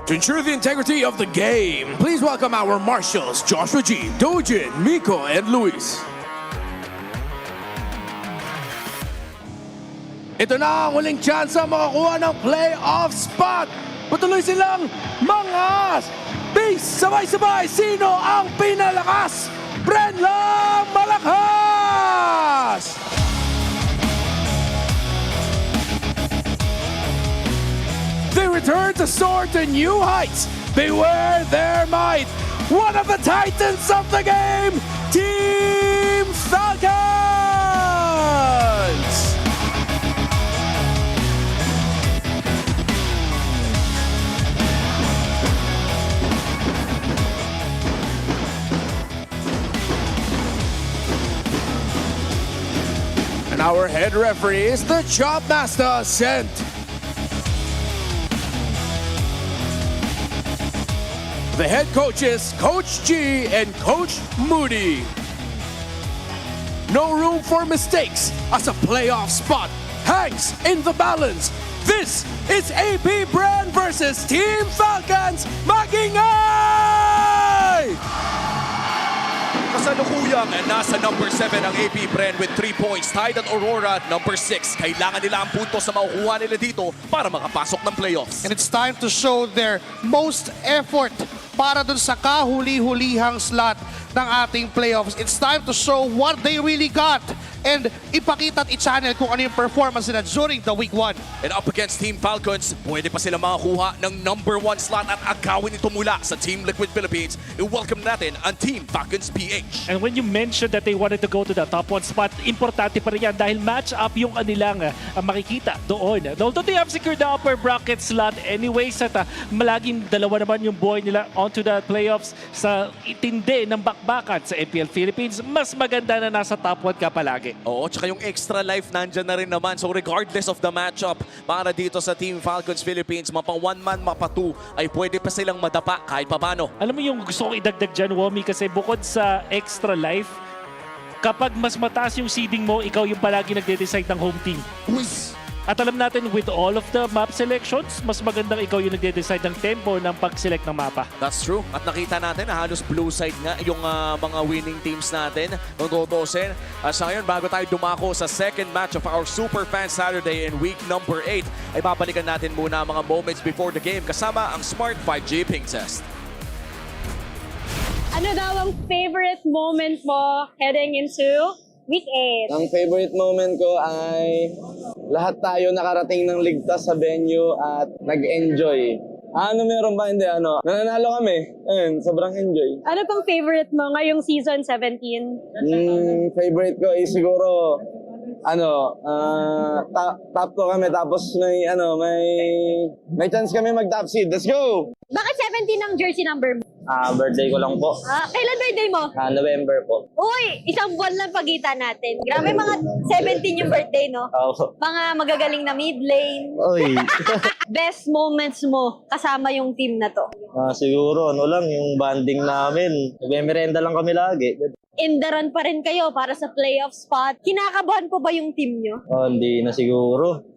To ensure the integrity of the game, please welcome our marshals, Joshua G, Dojin, Miko, and Luis. Ito na ang huling chance makakuha ng playoff spot. Patuloy silang mangas. Base, sabay-sabay, sino ang pinalakas? Bren lang malakas! They return to soar to new heights. Beware their might. One of the titans of the game, Team Falcons! And our head referee is the Chop Master Sent. The head coaches, Coach G and Coach Moody. No room for mistakes as a playoff spot hangs in the balance. This is AP Bren versus Team Falcons. Magingay! Kasalukuyang nasa number 7 ang AP Bren with 3 points, tied at Aurora at number 6. Kailangan nila ang puntos na makukuha nila dito para makapasok ng playoffs. And it's time to show their most effort para dun sa kahuli-hulihang slot ng ating playoffs. It's time to show what they really got and ipakita at i-channel kung ano yung performance nila during the week 1. And up against Team Falcons, pwede pa sila makakuha ng number 1 slot at agawin ito mula sa Team Liquid Philippines. I-welcome natin ang Team Falcons PH. And when you mentioned that they wanted to go to the top 1 spot, importante pa rin yan dahil match up yung kanilang makikita doon. Although they have secured the upper bracket slot anyways at malaging dalawa naman yung buhay nila onto the playoffs sa itindi ng bakbakan sa MPL Philippines, mas maganda na nasa top 1 ka palagi. Oo, tsaka yung extra life nandyan na rin naman. So regardless of the matchup, para dito sa Team Falcons Philippines, mapa 1-man, mapa 2, ay pwede pa silang madapa kahit papano. Alam mo yung gusto kong idagdag dyan, Womi, kasi bukod sa extra life, kapag mas mataas yung seeding mo, ikaw yung palagi nagde-decide ng home team. At alam natin, with all of the map selections, mas magandang ikaw yung nagde-decide ng tempo ng pag-select ng mapa. That's true. At nakita natin na halos blue side nga yung mga winning teams natin. Kung tutusin. Sa ngayon, bago tayo dumako sa second match of our Super Fan Saturday in week number 8, ay babalikan natin muna mga moments before the game kasama ang Smart 5G Ping Test. Ano daw ang favorite moment mo heading into week 8? Ang favorite moment ko ay lahat tayo nakarating ng ligtas sa venue at nag-enjoy. Meron ba? Hindi, nananalo kami. Ayun, sobrang enjoy. Ano pang favorite mo ngayong season 17? Favorite ko is siguro, top 2 kami tapos may chance kami mag-top seed. Let's go! Bakit 17 ang jersey number mo? Birthday ko lang po. Kailan birthday mo? November po. Uy, isang buwan lang pagitan natin. Grabe mga 17 yung birthday, no? Oo. Mga magagaling na mid lane. Oy. Best moments mo kasama yung team na to? Siguro, yung banding namin. Nagme-merenda lang kami lagi. In the run pa rin kayo para sa playoff spot. Kinakabahan po ba yung team nyo? Hindi na siguro.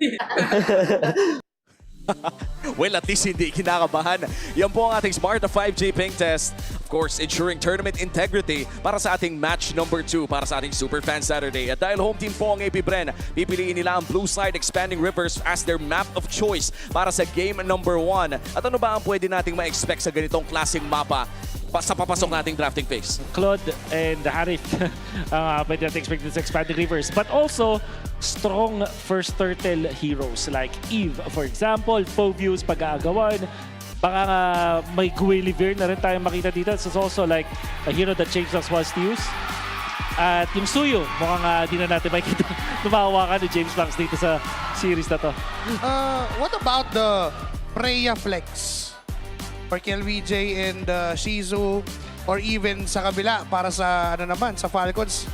Well, at least hindi kinakabahan. Yan po ang ating Smart 5G Ping Test. Of course, ensuring tournament integrity para sa ating match number 2 para sa ating Super Fan Saturday. At dahil home team po ang APBR, pipiliin nila ang Blue Side Expanding Rivers as their map of choice para sa game number 1. At ano ba ang pwede nating ma-expect sa ganitong klaseng mapa sa papasok nating drafting phase? Claude and Harith pwede natin expect this Expanding Rivers. But also, strong first turtle heroes like Eve, for example, Phobius, pag-aagawan. Baka may Guinevere na rin tayo makita dito. This is also like a hero that James Max wants to use. At yung Suyo, mukhang di na natin makikita lumawa ka ni James Max dito sa series na to. What about the Freya Flex? For KLVJ and Shizu, or even sa kabila para sa sa Falcons?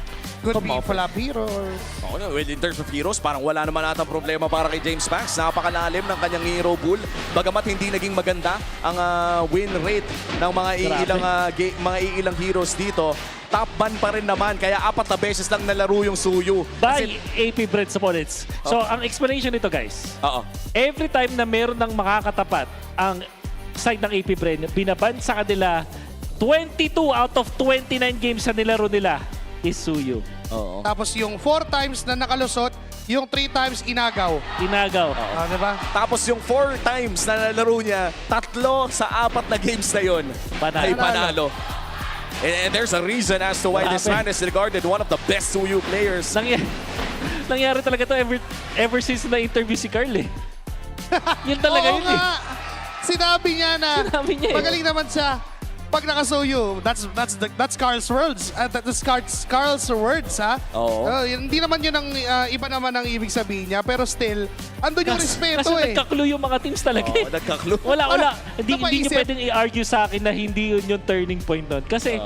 Could be Flap Hero or... Well, in terms of heroes, parang wala naman natang problema para kay James Max. Napakalalim ng kanyang hero pool. Bagamat hindi naging maganda ang win rate ng mga iilang heroes dito, top ban pa rin naman. Kaya 4 na beses lang nalaro yung Suyu. By APBR opponents. So, ang explanation nito, guys. Every time na meron ng makakatapat ang side ng APBR, binaban sa kanila 22 out of 29 games na nilaro nila is Suyu. Tapos yung 4 times na nakalusot, yung 3 times inagaw. Diba? Tapos yung 4 times na nalaro niya, 3 sa 4 na games na yun ay panalo. And there's a reason as to why this man is regarded one of the best Suyu players. Nangyari talaga to ever since na-interview si Carl eh. Yun talaga yun eh. Sinabi niya na magaling naman siya. Pag nakasuyo, that's Carl's words. That's Carl's words, ha? Hindi naman yun ang iba naman ang ibig sabihin niya, pero still, andun yung respeto kasi nagka-clue yung mga teams talaga eh. Nagka-clue. Wala. Hindi nyo pwedeng i-argue sa akin na hindi yun yung turning point nun. Kasi,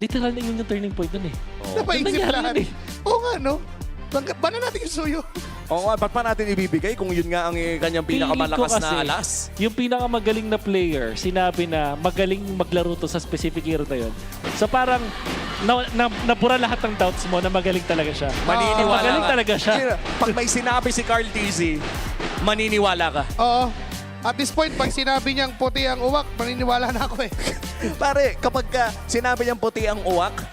literal na yun yung turning point nun eh. Napaisip lahat. Oo nga, no? Bana natin yung suyo. Oo nga, ba't pa natin ibibigay kung yun nga ang kanyang pinakamalakas na alas? Yung pinakamagaling na player, sinabi na magaling maglaro to sa specific hero na yun. So parang nabura lahat ng doubts mo na magaling talaga siya. Maniniwala magaling ka. talaga siya. Pag may sinabi si Carl TZ, maniniwala ka. Oo. At this point, pag sinabi niyang puti ang uwak, maniniwala na ako eh. Pare, kapag sinabi niyang puti ang uwak,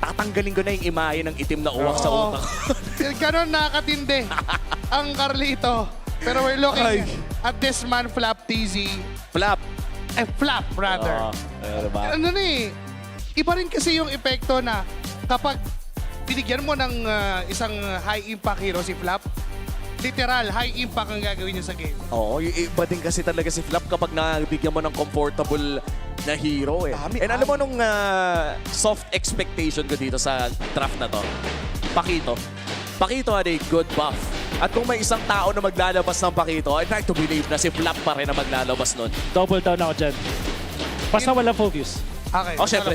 tatanggalin ko na yung imahe ng itim na uwak sa utak. Ganon nakakatindi ang Carlito. Pero we're looking at this man, Flap TZ. Flap, Flap rather. Diba? Ano na eh, iba rin kasi yung epekto na kapag binigyan mo ng isang high impact hero si Flap, literal, high impact ang gagawin niya sa game. Oo, iba din kasi talaga si Flap kapag nabigyan mo ng comfortable na hero eh. And alam mo nung soft expectation ko dito sa draft na to, Pakito had a good buff. At kung may isang tao na maglalabas ng Pakito, I'd like to believe na si Flap pa rin na maglalabas nun. Double down ako dyan. Basta walang Phobius. Okay, Oh, syempre.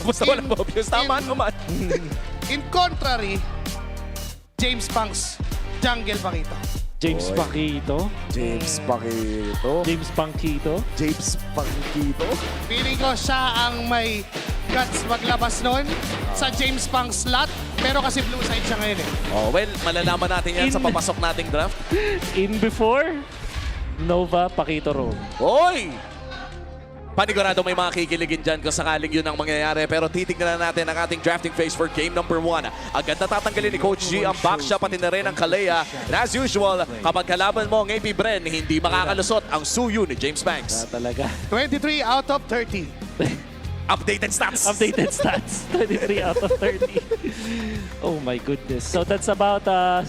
Basta walang Phobius. Tama naman. In contrary, James Punks, Jungle Pakito. James Pakito. James Pakito. James Pankito. James Pankito. Feeling ko siya ang may guts maglabas nun sa James Punk slot. Pero kasi blue side siya ngayon eh. Oh, well, malalaman natin yan sa papasok nating draft. In before, Nova Pakito Roam. Oy! Panigurado may mga kikiligin dyan kung sakaling yun ang mangyayari. Pero titignan na natin ang ating drafting phase for game number 1. Agad na tatanggalin ni Coach G ang backshot pati na rin ang Kalea. And as usual, kapag kalaban mo ang AP Bren, hindi makakalusot ang suyo ni James Banks. Talaga. 23 out of 30. Updated stats. Updated stats. 23 out of 30. Oh my goodness. So that's about 60,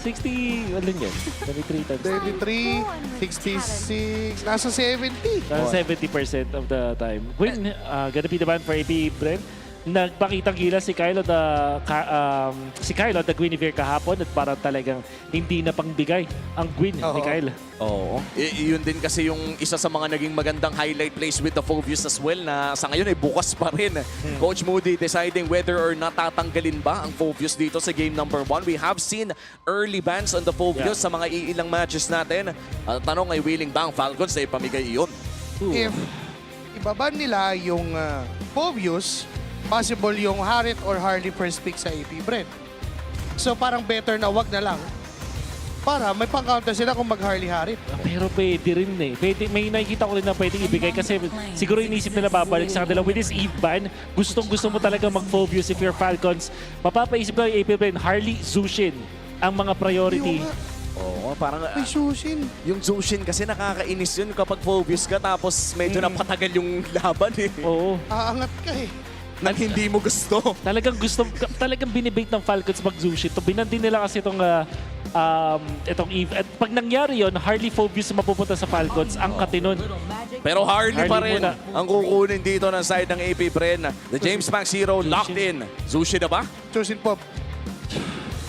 ano yun? 23 times 33, 66, nasa 70. 70% of the time. Win, gonna be the man for AP Bren. Nagpakitang gila si Kylo the Guinevere kahapon at parang talagang hindi na pangbigay ang Gwyn ni Kylo. Oo. Yun din kasi yung isa sa mga naging magandang highlight plays with the Phobius as well na sa ngayon ay bukas pa rin. Coach Moody deciding whether or not tatanggalin ba ang Phobius dito sa game number 1. We have seen early bans on the Phobius sa mga iilang matches natin. Tanong ay willing ba ang Falcons na ipamigay iyon? If ibaban nila yung Phobius, possible yung Harit or Harley first pick sa AP Bren. So parang better na wag na lang para may pang-counter sila kung mag-Harley Harit. Pero pwede rin eh. Pwede, may nakikita ko rin na pwedeng ibigay kasi siguro inisip nila babalik sa kanila. With this Eve ban, gustong-gusto mo talaga mag-Phobius if you're Falcons. Mapapaisip ko yung AP Bren, Harley, Zushin ang mga priority. Oo, parang May Zushin. yung Zushin kasi nakakainis yun kapag Phobius ka tapos medyo napatagal yung laban eh. Oo. Aangat ka eh. Nang hindi mo gusto. Talagang binibake ng Falcons mag-Zushin. Binandi nila kasi itong Eve. At pag nangyari yun, Harley Phobius mapupunta sa Falcons, ang katinon. Pero Harley pa rin muna ang kukunin dito ng side ng AP Bren. The James Banks hero locked in. Zushi na ba? Zushin Pop.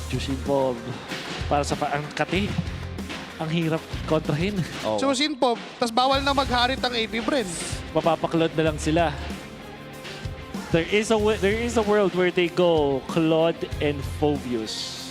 Jushin Bob. Para sa ang kati. Ang hirap kontrahin. Zushin Pop. Tapos bawal na mag-Harit ang AP Bren. Mapapaklod na lang sila. There is a world where they go Claude and Phobius.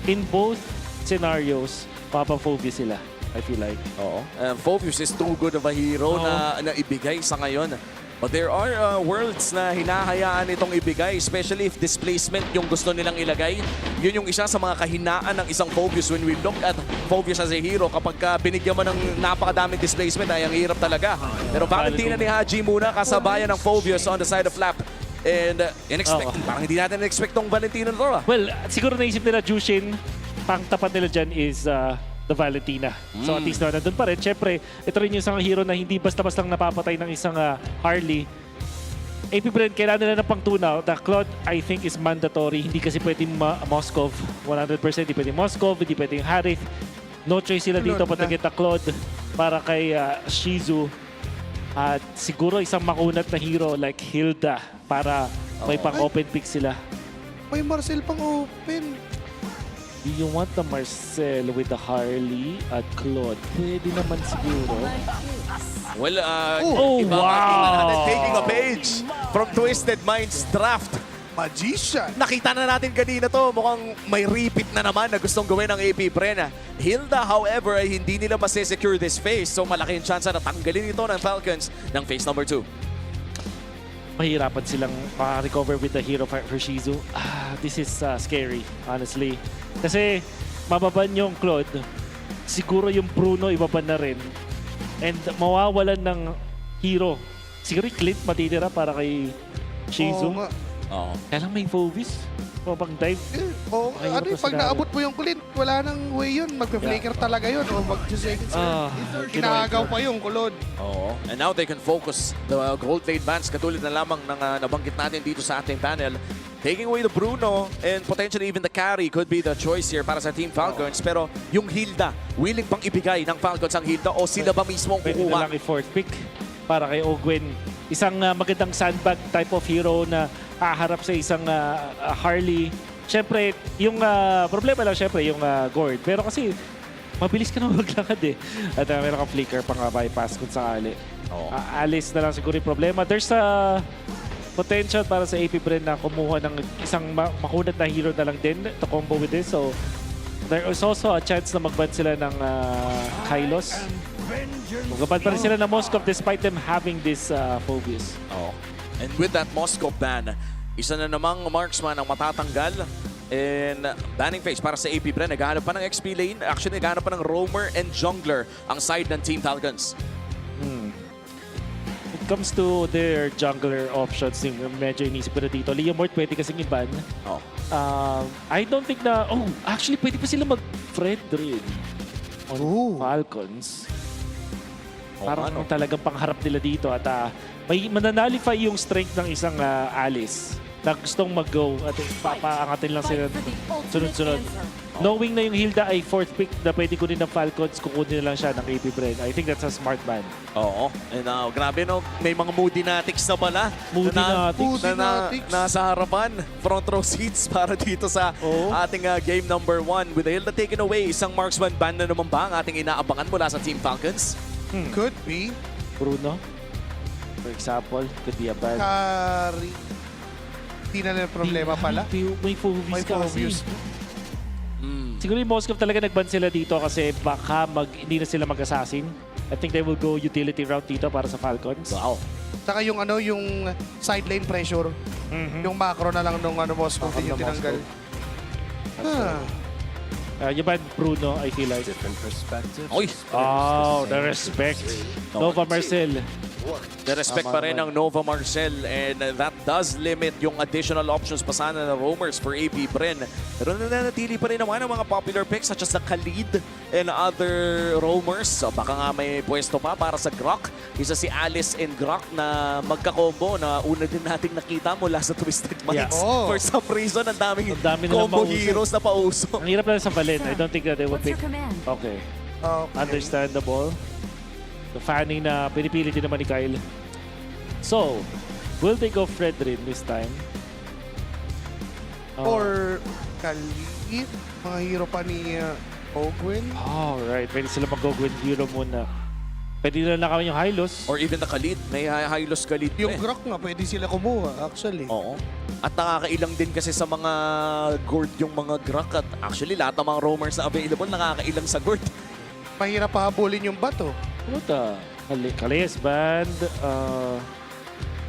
In both scenarios, Papa-Phobius sila, I feel like. Oo. Phobius is too good of a hero na ibigay sa ngayon. But there are worlds na hinahayaan itong ibigay, especially if displacement yung gusto nilang ilagay. Yun yung isa sa mga kahinaan ng isang Phobius. When we look at Phobius as a hero, kapag binigyan mo ng napakadaming displacement, ay ang hirap talaga. Pero Valentina ni Haji muna, kasabayan ng Phobius on the side of Flap. And parang hindi natin expect tong Valentina na to. Well, siguro naisip nila Jushin, pang tapat nila dyan is the Valentina. So at least nandun pa rin. Siyempre, ito rin yung isang hero na hindi basta-basta lang napapatay ng isang Harley. AP Bren, kailangan nila ng pangtunaw. The Claude, I think, is mandatory. Hindi kasi pwedeng Moskov. 100% hindi pwedeng Moskov, hindi pwedeng Harith. No choice sila dito pag nag-get Claude para kay Shizu. At siguro isang makunat na hero like Hilda para may pang-open pick sila. May Marcel pang open. Do you want the Marcel with the Harley at Claude? Pwede naman siguro. Well, wow! Taking a page from Twisted Minds draft. Magician. Nakita na natin kanina to. Mukhang may repeat na naman na gustong gawin ng AP Bren. Hilda, however, ay hindi nila masesecure this phase. So malaki yung chance na tanggalin ito ng Falcons ng phase number 2. Mahirapan silang recover with the hero for Shizu. This is scary, honestly. Kasi mababan yung Claude. Siguro yung Bruno ibaban na rin. And mawawalan ng hero. Siguro yung Clint matitira para kay Shizu. Oo nga. Oo. Kailang may Phobius. O pang dive. O Mahirap ano na yung pag sila. naabot mo yung kulid, wala nang way yun. Magpe-flaker talaga yun o mag-seconds. Kinagaw pa yung kulod. Oo. And now they can focus the gold lane bans katulad na lamang ng nabanggit natin dito sa ating panel. Taking away the Bruno and potentially even the carry could be the choice here para sa Team Falcons. Pero yung Hilda, willing pang ibigay ng Falcons ang Hilda o sila ba mismo ang Pwede na kukuha? lang i-fourth pick para kay Ogwen. Isang magandang sandbag type of hero na haharap sa isang Harley. Siyempre, yung problema lang siyempre yung Gord. Pero kasi mabilis ka na maglakad eh. At meron kang flicker pang bypass kung sakali. Alice na lang siguro yung problema. There's a potential para sa APBR na kumuha ng isang makunat na hero na lang din to combo with this. So, there is also a chance na mag-ban sila ng Kylos. Mag-ban pa rin sila ng Moskov despite them having this phobias. And with that Moskov ban, isa na namang marksman ang matatanggal. And banning phase para sa APBR. Naghahanap pa ng XP lane. Actually, naghahanap pa ng roamer and jungler ang side ng Team Falcons. It comes to their jungler options, yung medyo inisip ko na dito. Leomort pwede kasing i-ban. I don't think na... Oh, actually pwede pa sila mag-Fred rin on Falcons. Parang talagang pangharap nila dito at may mananalify yung strength ng isang Alice na gustong mag-go at papaangatin lang sila sunod-sunod. Knowing na yung Hilda ay fourth pick na pwede kunin ng Falcons, kukunin na lang siya ng APBR. I think that's a smart ban. Oo. And grabe no, may mga moody natics na pala. Moody natics. Nasa harapan. Front row seats para dito sa ating game number 1. With the Hilda taken away, isang marksman ban na naman ba ang ating inaabangan mula sa Team Falcons? Could be. Bruno, for example, could be a ban. Kari. Hindi na lang problema pala. May phobias ka kasi. phobias. Siguro yung Moskov talaga nagban sila dito kasi baka hindi na sila mag-assassin. I think they will go utility route dito para sa Falcons. Wow. Saka yung yung side lane pressure. Yung macro na lang nung Moskov din yung tinanggal. Yung ban Bruno, I feel like. Different perspective. Oy! Oh, the respect. Nova Marcel. The respect pa rin ng Nova Marcel and that does limit yung additional options pa sana na roamers for APBR. Pero nananatili pa rin naman ang mga popular picks such as the Khalid and other roamers. So baka nga may pwesto pa para sa Grok. Isa si Alice and Grok na magka-combo na una din nating nakita mula sa Twisted Minds. For some reason, ang daming combo heroes na pauso. Ang hirap lang sa Valen. I don't think that they will pick. Okay. Understandable. The fanning na pinipili din naman ni Kyle. So, will they go Fredrin this time? Or Khalid, mga hero pa ni Ogwen. Alright, pwede sila mag-Ogwen hero muna. Pwede na kami yung Hylos. Or even the Khalid. May Hylos Khalid. Yung Grok nga, pwede sila kumuha actually. Oo. At nakakailang din kasi sa mga Gord yung mga Grok. At actually, lahat ng mga roamers na available nakakailang sa Gord. Mahirap pahabulin yung bato. Puta. Kalayas Band.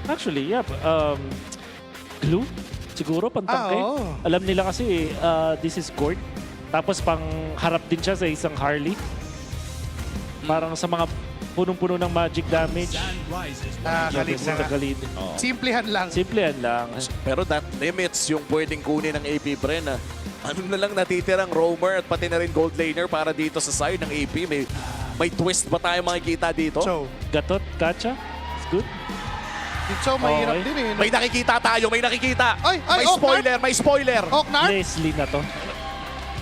Actually, yeah. Glue? Siguro, pantangke. Alam nila kasi, this is Gord. Tapos pang harap din siya sa isang Harley. Parang sa mga punong-puno ng magic damage. Khalid na nga. Simplihan lang. Simplihan lang. Pero that limits yung pwedeng kunin ng APBR na ano na lang natitirang roamer at pati na rin gold laner para dito sa side ng AP. May twist ba tayo makikita dito? So, Gatot, Kacha. It's good. So, mahirap din eh. May nakikita tayo, may nakikita. May spoiler, may spoiler. Oknar? Leslie na to.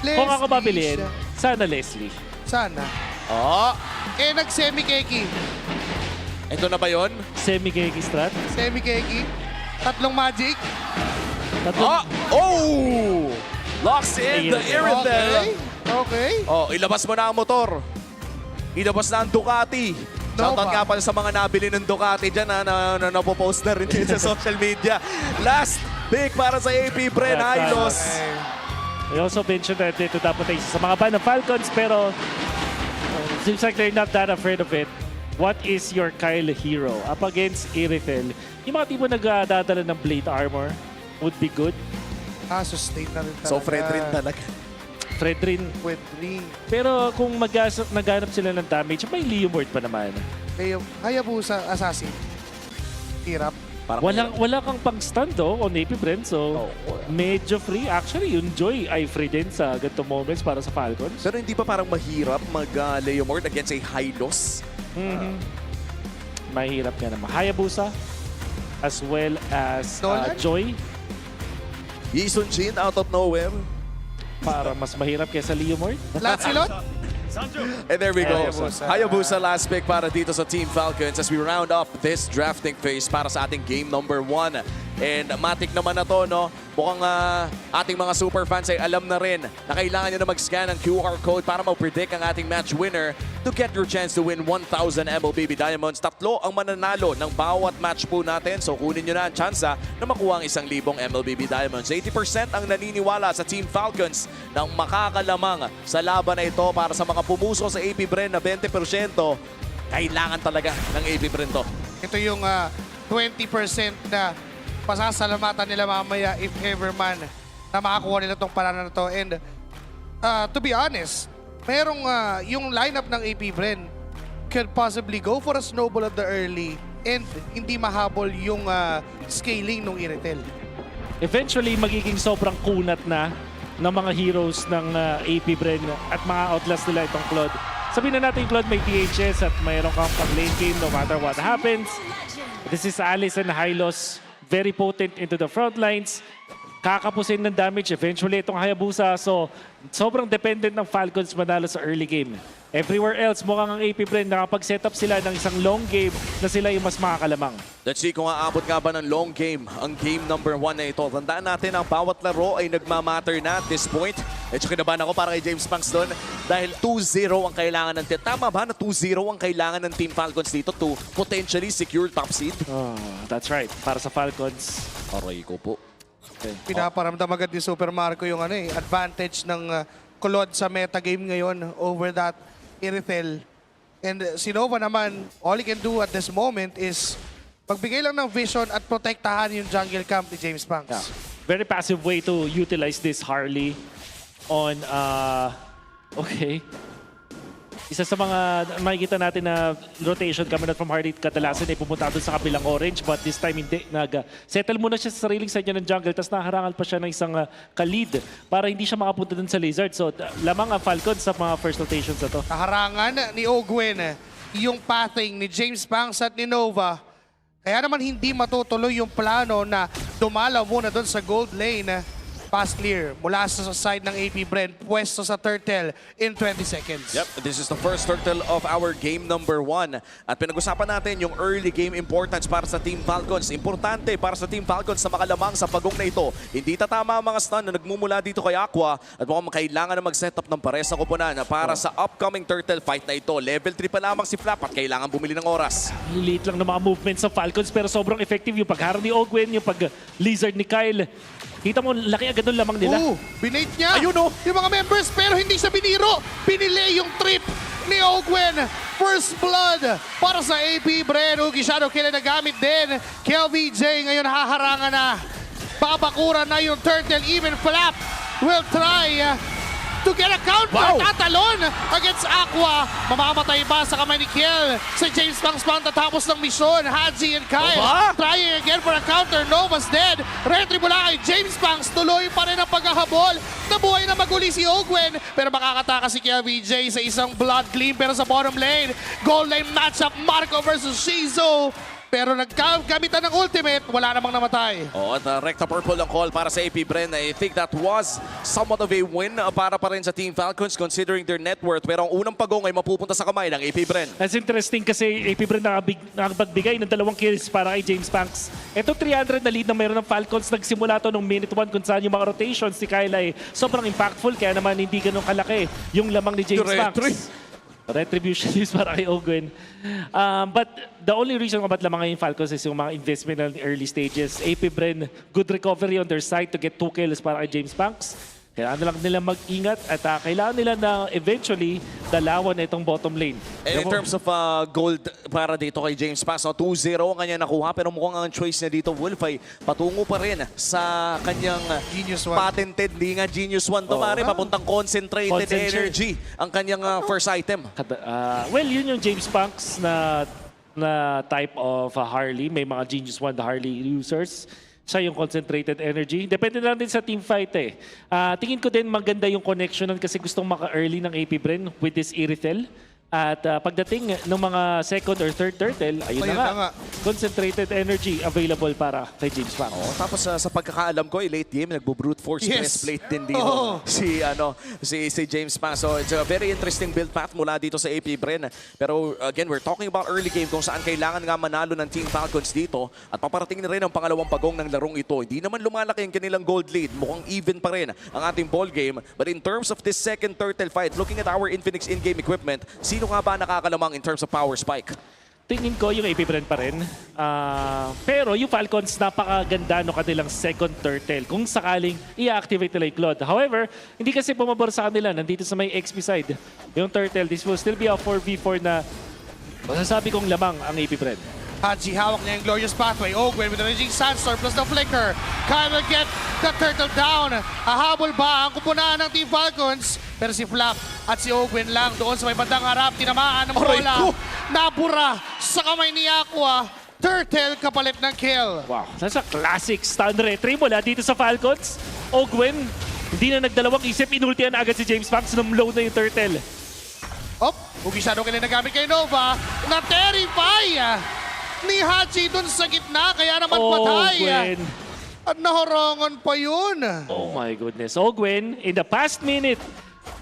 Kung ako pabiliin, sana Leslie. Sana. Nag-semi-keki. Ito na ba yun? Semi-keki strat. Semi-keki. Tatlong magic. Locks in the Irithel. Okay. Ilabas mo na ang motor. Ilabas na ang Ducati. Shoutout nga pala sa mga nabili ng Ducati dyan na napopost na rin din sa social media. Last pick para sa APBR, Hylos. I also mentioned that ito dapat ay sa mga ban ng Falcons pero seems like they're not that afraid of it. What is your Kyle hero? Up against Irithel. Yung mga tipo nagdadala ng blade armor would be good. Sustain na rin talaga. So, Fredrin talaga. Fredrin. Pero kung naghanap sila ng damage, may Leomord pa naman. Hayabusa Assassin. Hirap. Wala kang pang-stand on AP Brent, so medyo free. Actually, yung Joy ay free din sa ganitong moments para sa Falcons. Pero hindi pa parang mahirap mag-Leomord against a high loss? Mahirap nga naman. Hayabusa as well as Joy. Yisun Jin out of nowhere. Para mas mahirap kaysa Leomord. Lancelot? And there we go. Hayabusa last pick para dito sa Team Falcons as we round up this drafting phase para sa ating game number 1. And matik naman na to, no? Mukhang ating mga super fans ay alam na rin na kailangan nyo na mag-scan ng QR code para mag-predict ang ating match winner to get your chance to win 1,000 MLBB Diamonds. 3 ang mananalo ng bawat match po natin. So kunin nyo na ang tsansa na makuha ang 1,000 MLBB Diamonds. 80% ang naniniwala sa Team Falcons ng makakalamang sa laban na ito para sa mga pumuso sa AP Bren na 20%. Kailangan talaga ng AP Bren to. Ito yung 20% na pasasalamatan nila mamaya if ever man na makakuha nila itong panalo na to. And to be honest, merong yung lineup ng AP Bren could possibly go for a snowball at the early and hindi mahabol yung scaling ng Iritel. Eventually, magiging sobrang kunat na ng mga heroes ng AP Bren at mga outlast nila itong Claude. Sabihin na natin, Claude, may THS at mayroon kang pag-lane game no matter what happens. This is Alice and Hylos. Very potent into the front lines. Kakapusin ng damage eventually itong Hayabusa. So, sobrang dependent ng Falcons manalo sa early game. Everywhere else, mukhang ang AP Bren nakapag-set up sila ng isang long game na sila yung mas makakalamang. Let's see kung aabot nga ba ng long game ang game number 1 na ito. Tandaan natin ang bawat laro ay nagmamatter na at this point. Medyo kinabahan ako para kay James Punks doon dahil 2-0 ang kailangan ng team. Tama ba na 2-0 ang kailangan ng Team Falcons dito to potentially secure top seed? That's right. Para sa Falcons. Aray ko po. Pinaparamdam agad ni Super Marco yung advantage ng Claude sa metagame ngayon over that Iritel. And si Nova naman, all he can do at this moment is magbigay lang ng vision at protektahan yung jungle camp ni James Punks. Yeah. Very passive way to utilize this Harley on, okay. Isa sa mga makikita natin na rotation coming out from Harley kadalasan ay pumunta doon sa kabilang orange but this time hindi. Settle muna siya sa sariling side niya ng jungle tapos naharangal pa siya ng isang ka-lead para hindi siya makapunta doon sa Lizard. So lamang ang Falcons sa mga first rotations na to. Naharangan ni Ogwen yung pathing ni James Punks at ni Nova. Kaya naman hindi matutuloy yung plano na dumalaw muna doon sa gold lane. Pass clear mula sa side ng AP Bren, pwesto sa turtle in 20 seconds. Yep, this is the first turtle of our game number 1. At pinag-usapan natin yung early game importance para sa Team Falcons. Importante para sa Team Falcons na makalamang sa pagong na ito. Hindi tatama ang mga stun na nagmumula dito kay Aqua at mukhang kailangan na mag-set up ng pares na koponan para sa upcoming turtle fight na ito. Level 3 pa lamang si Flap at kailangan bumili ng oras. Lilit lang ng mga movements sa Falcons pero sobrang effective yung pagharang ni Ogwen, yung pag-lizard ni Kyle. Kita mo, laki agad ng lamang nila. Binate niya. Ayun yung mga members pero hindi siya biniro. Pinili yung trip ni Ogwen. First blood para sa AP Bren. Ugi Shadow Kill na gamit din. KLVJ ngayon haharangan na. Babakuran na yung turtle. Even Flap will try to get a counter. Tatalon against Aqua. Mamamatay ba sa kamay ni Kiel? Si James Punks tatapos ng misyon. Hadji and Kyle trying again for a counter. Nova's dead. Retry mula kay James Punks. Tuloy pa rin ang paghahabol. Nabuhay na maguli si Ogwen. Pero makakataka si Kia VJ sa isang blood gleam. Pero sa bottom lane, gold lane matchup Marco versus Shizo. Pero nagkagamitan ng ultimate, wala namang namatay. At Recta Purple ang call para sa AP Bren. I think that was somewhat of a win para pa rin sa Team Falcons considering their net worth. Pero ang unang pagong ay mapupunta sa kamay ng AP Bren. That's interesting kasi AP Bren nakapagbigay ng 2 kills para kay James Punks. Ito 300 na lead na mayroon ng Falcons. Nagsimula to nung minute 1 kung saan yung mga rotations si Kyle ay sobrang impactful. Kaya naman hindi ganun kalaki yung lamang ni James Punks. Retribution is para kay Ogwen. But the only reason kung ba't lamang yung Falcons is yung mga investment in the early stages. AP Bren, good recovery on their side to get 2 kills para kay James Punks. Kailangan lang nila mag-ingat at kailangan nila na eventually dalawan itong bottom lane. And in terms of gold para dito kay James Punks, 2-0 ang kanya nakuha pero mukhang ang choice niya dito, Wolf, ay patungo pa rin sa kanyang patented, di nga Genius 1 to, pare, papuntang concentrated energy ang kanyang first item. Well, yun yung James Punks na na type of Harley. May mga Genius 1 na Harley users. Siya yung concentrated energy. Depende lang din sa team fight eh. Tingin ko din maganda yung connection nun kasi gustong maka-early ng AP Bren with this Irithel. At pagdating ng mga second or third turtle, ayun na nga. Concentrated energy available para kay James Fox. Tapos sa pagkakaalam ko, late game, nagbo-brute force breastplate din dito si James Fox. So it's a very interesting build path mula dito sa AP Bren. Pero again, we're talking about early game kung saan kailangan nga manalo ng Team Falcons dito. At paparating na rin ang pangalawang pagong ng larong ito. Hindi naman lumalaki ang kanilang gold lead. Mukhang even pa rin ang ating ball game. But in terms of this second turtle fight, looking at our Infinix in-game equipment, sino nga ba nakakalamang in terms of power spike? Tingin ko yung AP Bren pa rin. Pero yung Falcons, napakaganda no kanilang second turtle kung sakaling i-activate nila yung Claude. However, hindi kasi pumabor sa kanila. Nandito sa may XP side. Yung turtle, this will still be a 4v4 na masasabi kong lamang ang AP Bren. Haji, hawak niya yung Glorious Pathway. Ogwen with the Raging Sandstorm plus the Flicker. Kyle will get the turtle down. Ahabol ba ang kupunan ng Team Falcons? Pero si Flap at si Ogwen lang doon sa may bandang harap. Tinamaan ng bola. Nabura sa kamay ni Aqua. Turtle kapalit ng kill. Wow, that's a classic stun retry mula dito sa Falcons. Ogwen, hindi na nagdalawang isip. Inultihan na agad si James Fox nung load na yung turtle. Hugi shadow kayo nagamit kay Nova. Na-terrify ni Hachi dun sa gitna, kaya naman patay. Gwen. At nahorongon pa yun. Oh my goodness. Gwen, in the past minute,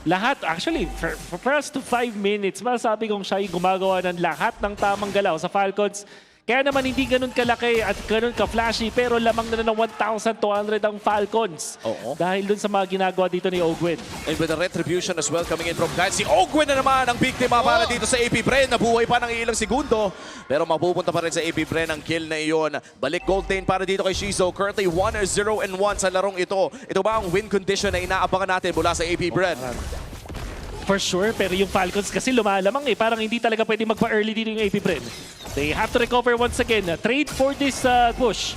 lahat, actually, for us to 5 minutes, masasabi kong siya yung gumagawa ng lahat ng tamang galaw sa Falcons. Kaya naman hindi ganun kalaki at ganun ka-flashy, pero lamang na ng 1,200 ang Falcons. Dahil dun sa mga ginagawa dito ni Ogwen. And with the retribution as well coming in from guys, si Ogwen na naman ang biktima para dito sa AP Bren. Nabuhay pa ng ilang segundo, pero mapupunta pa rin sa AP Bren ang kill na iyon. Balik gold lane para dito kay Shizo. Currently 1-0-1 sa larong ito. Ito ba ang win condition na inaabangan natin mula sa AP Bren? For sure, pero yung Falcons kasi lumalamang eh. Parang hindi talaga pwede magpa-early dito yung AP Bren. They have to recover once again. Trade for this push.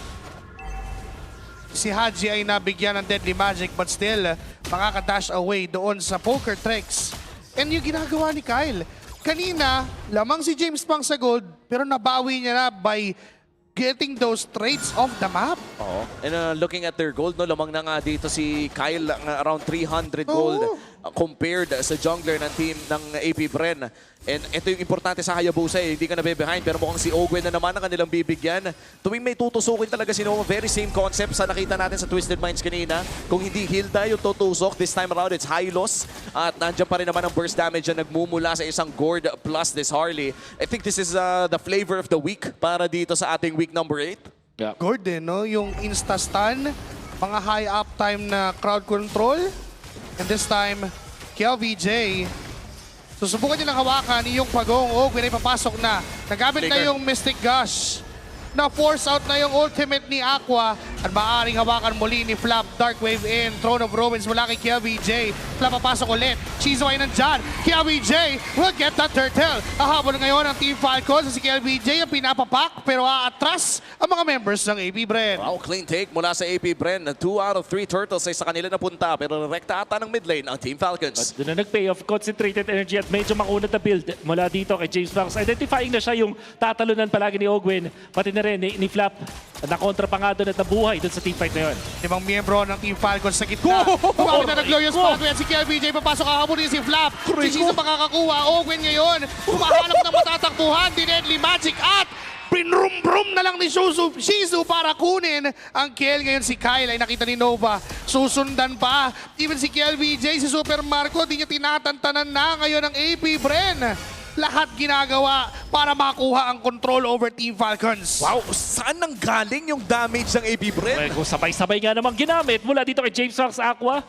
Si Haji ay nabigyan ng Deadly Magic but still makaka-dash away doon sa poker tricks. And yung ginagawa ni Kyle, kanina lamang si James Pang sa gold pero nabawi niya na by getting those trades off the map. And looking at their gold, no, lamang na nga dito si Kyle around 300 gold compared sa jungler ng team ng AP Bren. And ito yung importante sa Hayabusa hindi ka nabe-behind pero mukhang si Ogwen na naman ang kanilang bibigyan. Tuwing may tutusukin talaga si Nova, very same concept sa nakita natin sa Twisted Minds kanina. Kung hindi Hilda yung tutusok, this time around it's high loss. At nandiyan pa rin naman ang burst damage na nagmumula sa isang Gord plus this Harley. I think this is the flavor of the week para dito sa ating week number 8. Gord din, no? Yung insta-stun, mga high uptime na crowd control. And this time, KLVJ. Susubukan niya ng hawakan yung pagong. Ogwen ay papasok na. Nagamit na yung Mystic Gush. Na-force out na yung ultimate ni Aqua. At maaaring hawakan muli ni Flap. Dark Wave in. Throne of Ruins mula kay KLVJ. Flap papasok ulit. Shizo ay nandyan. KLVJ will get that turtle. Ahabol ngayon ang Team Falcons. Si KLVJ ang pinapapak pero aatras ang mga members ng AP Bren. Wow, clean take mula sa AP Bren. 2 out of 3 turtles ay sa kanila napunta pero rekta ata ng mid lane ang Team Falcons. At doon na nag-payoff. Concentrated energy at medyo makunat na build mula dito kay James Fox. Identifying na siya yung tatalunan palagi ni Ogwen. Pati na rin ni Flap. Nakontra pa nga doon at nabuhay doon sa team fight na yun. 5 miyembro ng Team Falcons sa gitna. Gumamit na ng Glorious Pathway at si KLVJ papasok kahabulin si Flap. Si Shizo makakakuha. Ogwen ngayon. Humahanap ng matatakbuhan. Deadly Magic at pinrum-brum na lang ni Shizu para kunin ang kill. Ngayon si Kyle ay nakita ni Nova. Susundan pa. Even si KLVJ, si Super Marco, di niya tinatantanan na ngayon ang AP Bren. Lahat ginagawa para makuha ang control over Team Falcons. Wow, saan nang galing yung damage ng AP Bren? Well, kung sabay-sabay nga namang ginamit mula dito kay James Fox Aqua,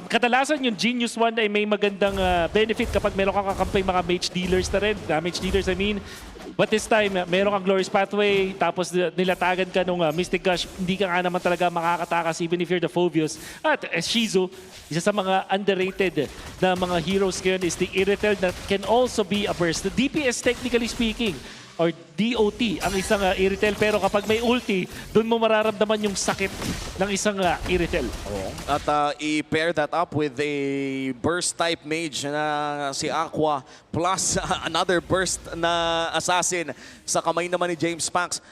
kadalasan yung Genius 1 ay may magandang benefit kapag meron kang kakampay mga mage dealers na rin. Damage dealers, I mean. But this time, meron kang Glorious Pathway, tapos nilatagan ka nung Mystic Gush, hindi ka nga naman talaga makakatakas even if you're the Phobius. At Shizu, isa sa mga underrated na mga heroes ngayon is the Irithel that can also be a burst. The DPS, technically speaking, or DOT ang isang Iritel. Pero kapag may ulti, doon mo mararamdaman yung sakit ng isang Iritel. At i-pair that up with a burst type mage na si Aqua plus another burst na assassin sa kamay naman ni James Pax.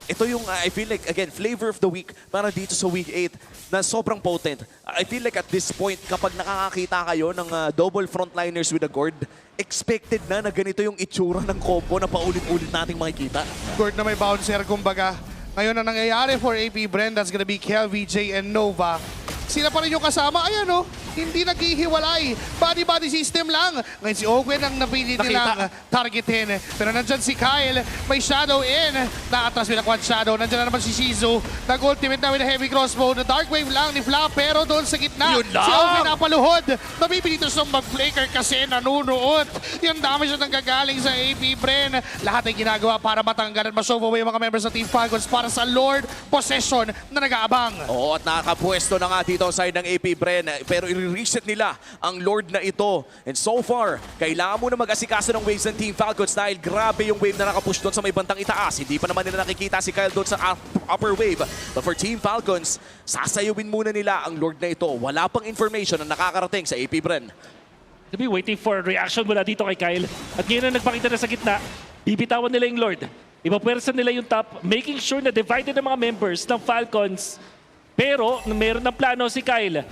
Ito yung, I feel like, again, flavor of the week para dito sa week 8 na sobrang potent. I feel like at this point, kapag nakakakita kayo ng double frontliners with a gourd, expected na ganito yung itsura ng combo na paulit-ulit nating makikita. Gourd na may bouncer, kumbaga. Ngayon na nangyayari for AP Bren, that's gonna be Kel, VJ, and Nova. Sila pa rin yung kasama. Ayan o, hindi naghihiwalay. Body-body system lang. Ngayon si Ogwen ang napili nilang targetin. Pero nandyan si Kyle. May shadow in. Nakatras nila quad shadow. Nandyan na naman si Shizu. Nag-ultimate na with a heavy crossbow. Na dark wave lang ni Fla. Pero doon sa gitna, si Ogwen napaluhod. Nabibili ito sa mag-flaker kasi nanunuot. Yung damage na nanggagaling sa AP Bren. Lahat ay ginagawa para matanggal at ma-show away yung mga members ng Team Falcons para sa Lord Possession na nag-aabang. Oo, at nakakapwesto na nga dito ang side ng AP Bren. Pero i-reset nila ang Lord na ito. And so far, kailangan mo na mag-asikaso ng waves ng Team Falcons dahil grabe yung wave na nakapush doon sa may bandang itaas. Hindi pa naman nila nakikita si Kyle doon sa upper wave. But for Team Falcons, sasayawin muna nila ang Lord na ito. Wala pang information na nakakarating sa AP Bren. To be waiting for reaction mula dito kay Kyle. At ngayon na nagpakita na sa gitna, bibitawan nila yung Lord. Ipapwersa nila yung top, making sure na divided ang mga members ng Falcons. Pero meron ng plano si Kyle.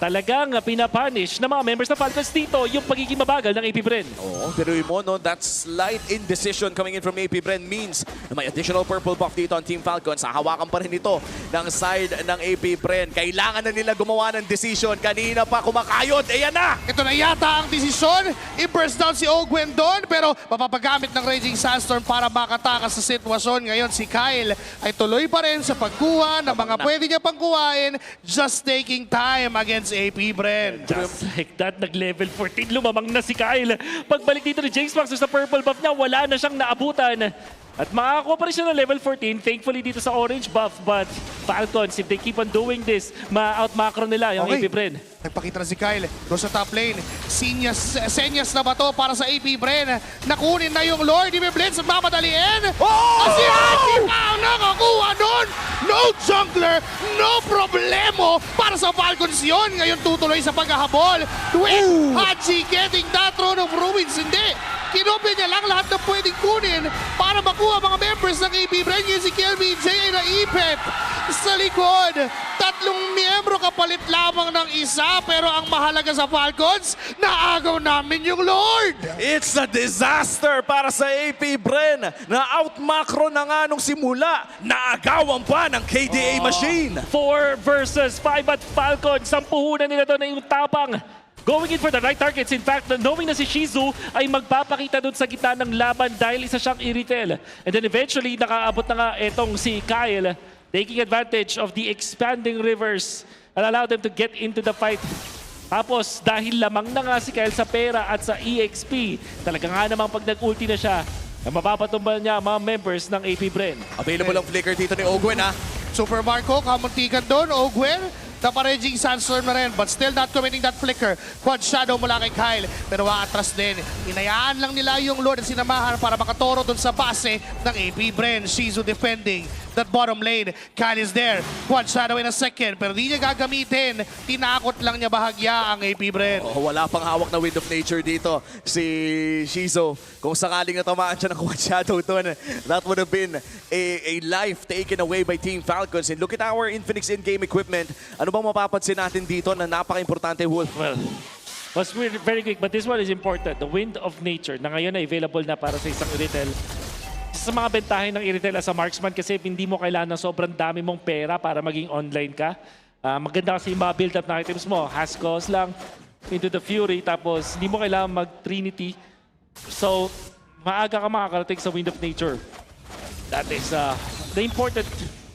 Talagang pinapunish ng mga members ng Falcons dito yung pagiging mabagal ng AP Bren. Oo, pero mo, no, that slight indecision coming in from AP Bren means na may additional purple buff dito on Team Falcons. Hahawakan pa rin ito ng side ng AP Bren. Kailangan na nila gumawa ng decision. Kanina pa kumakayod. Ayan na! Ito na yata ang desisyon. I-burst down si Ogwen doon, pero mapapagamit ng Raging Sandstorm para makatakas sa sitwasyon. Ngayon si Kyle ay tuloy pa rin sa pagkuha ng mga pwede niya pangkuhain, just taking time against AP Bren. Just like that, nag-level 14, lumamang na si Kyle. Pagbalik dito ni James Max sa purple buff niya, wala na siyang naabutan. At makakakuha pa rin siya ng level 14, thankfully dito sa orange buff. But Falcons, if they keep on doing this, ma-out-macro nila yung AP Bren. Nagpakita na si Kyle doon sa top lane. Senyas na ba to para sa AP Bren? Nakunin na yung Lord. I-blitz at mamadaliin. Oh! Si Andy pa ang nakakuha doon. No jungler, no problemo para sa Falcons yun. Ngayon tutuloy sa paghahabol. TWIS, Haji getting that throne of ruins. Hindi. Kinopya niya lang lahat na pwedeng kunin para makuha mga members ng AP Bren. Yung si KLBJ ay naipit sa likod. Tatlong miyembro kapalit lamang ng isa, pero ang mahalaga sa Falcons, naagaw namin yung Lord! It's a disaster para sa AP Bren na out-macro na nga nung simula. Naagawan pa ng KDA machine. 4 versus 5 at Falcons. Ang puhunan nila doon ay yung tapang. Going in for the right targets. In fact, knowing na si Shizu ay magpapakita doon sa gitna ng laban dahil isa siyang Iritel. And then eventually, nakaabot na nga etong si Kyle, taking advantage of the expanding rivers and allow them to get into the fight. Tapos, dahil lamang na nga si Kyle sa pera at sa EXP, talaga nga namang pag nag-ulti na siya, mapapatumba niya ang mga members ng AP Bren. Available ang flicker dito ni Ogwen, ha? Super Marco, kamuntikan doon. Ogwen, naparaging Sandstorm na rin, but still not committing that flicker. Quad shadow mula kay Kyle, pero atras din. Inayaan lang nila yung Lord at sinamahan para makatoro dun sa base ng AP Bren. Shizu defending that bottom lane. Kyle is there. Quad shadow in a second, pero di niya gagamitin. Tinakot lang niya bahagya ang AP Bren. Oh, wala pang hawak na Wind of Nature dito si Shizu. Kung sakaling natamaan siya ng quad shadow doon, that would have been a life taken away by Team Falcons. And look at our Infinix in-game equipment. Ano bang mapapansin natin dito na napaka-importante, Wolf? Well, was very quick, but this one is important. The Wind of Nature na ngayon ay available na para sa isang Iritel. Sa mga bentahin ng Iritel as a marksman kasi hindi mo kailangan ng sobrang dami mong pera para maging online ka. Maganda kasi yung mga build up na items mo. Haskos lang into the Fury, tapos hindi mo kailangan mag-Trinity. So, maaga ka makakarating sa Wind of Nature. That is the important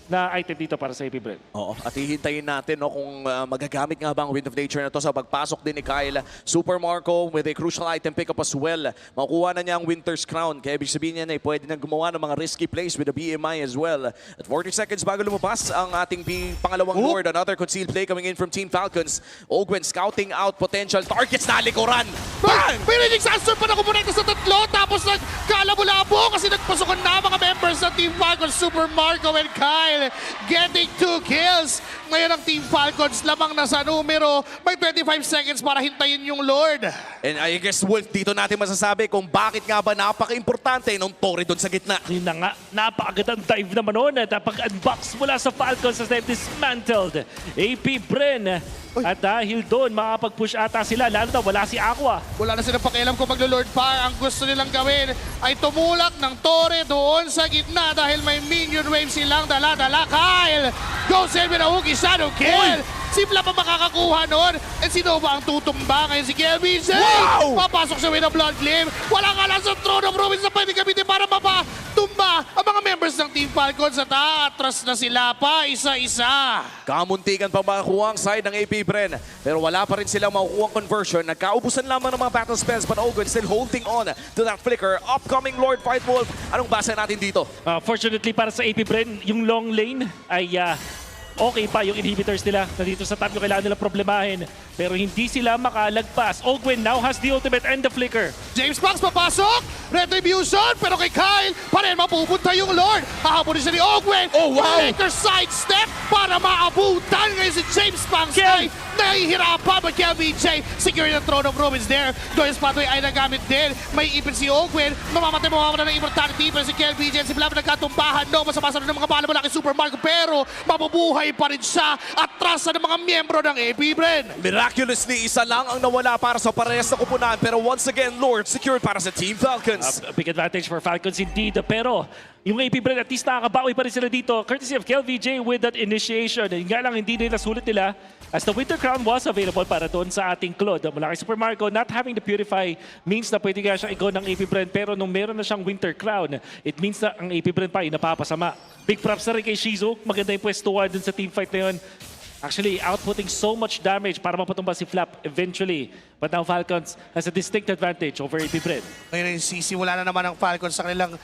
na item dito para sa AP Bren. Oo, at hihintayin natin no, kung magagamit nga ba ang Wind of Nature na to sa pagpasok din ni Kyle. Super Marco with a crucial item pickup as well. Makukuha na niya ang Winter's Crown. Kaya ibig sabihin niya na pwede na gumawa ng mga risky plays with the BMI as well. At 40 seconds bago lumabas ang ating pangalawang Lord. Another concealed play coming in from Team Falcons. Ogwen scouting out potential targets na likuran. Bang! May raging Sandstorm pa na kumonekta sa tatlo. Tapos nagkalabo-labo kasi nagpasukan na mga members ng Team Falcons. Super Marco and Kyle getting 2 kills. Ngayon ang Team Falcons lamang na sa numero. May 25 seconds para hintayin yung Lord. And I guess, Wolf, dito natin masasabi kung bakit nga ba napaka-importante ng Torre doon sa gitna. Yun na nga, napakagandang dive naman noon at napag-unbox mula sa Falcons as they've dismantled AP Bren. At dahil doon, makapag-push ata sila, lalo na wala si Aqua. Wala na silang pakialam kung maglo-Lord pa. Ang gusto nilang gawin ay tumulak ng Torre doon sa gitna dahil may minion wave silang dala-dala. Kyle goes in with a hooky shadow kill. Simple pa makakakuha nun. And sino ba ang tutumba ngayon? Si KLBJ! Wow! Papasok siya with a blood gleam. Wala nga lang sa throne of Ruins na pwede gamitin para mapatumba ang mga members ng Team Falcons at atras na sila pa isa-isa. Kamuntikan pa makakuha ang side ng AP Bren. Pero wala pa rin silang makukuha ang conversion. Nagkaubusan lamang ng mga battle spells but Ogwen still holding on to that flicker. Upcoming Lord Fight Wolf. Anong basa natin dito? Fortunately para sa AP Bren, yung long lane ay okay pa yung inhibitors nila. Nandito sa top yung kailangan nilang problemahin. Pero hindi sila makalagpas. Ogwen now has the ultimate and the flicker. James Banks papasok! Retribution! Pero kay Kyle, pa rin mapupunta yung Lord. Hahabulin siya ni Ogwen. Oh, wow! Maker sidestep para maabutan. Ngayon si James Banks ay nahihirapan. But KLBJ secure the throne of Ruins there. Doyle Spatoy ay nagamit din. May ipin si Ogwen. Mamamatay mo na ng immortality. Pero si KLBJ si Blab nagkatumbahan. No, masamasan ng mga bala mula kay Super Marco. Pero mabubuhay pa rin siya. Atras ng mga miyembro ng AP Bren. Miraculously, isa lang ang nawala para sa parehas na koponan. Pero once again, Lord secured para sa Team Falcons. A big advantage for Falcons indeed. Pero yung AP Bren at least nakakabawi pa rin sila dito. Courtesy of KLVJ with that initiation. Yung nga lang hindi nila sulit nila as the Winter Crown was available para doon sa ating Claude. Mula kay Super Marco, not having the Purify means na pwede nga siyang i-go ng AP Bren. Pero nung meron na siyang Winter Crown, it means na ang AP Bren pa ay napapasama. Big props na rin kay Shizu. Maganda yung pwestuhan dun sa teamfight na yun. Actually, outputting so much damage para mapatumba si Flap eventually. But now Falcons has a distinct advantage over AP Bren. Ngayon sisimula na naman ang Falcons sa kanilang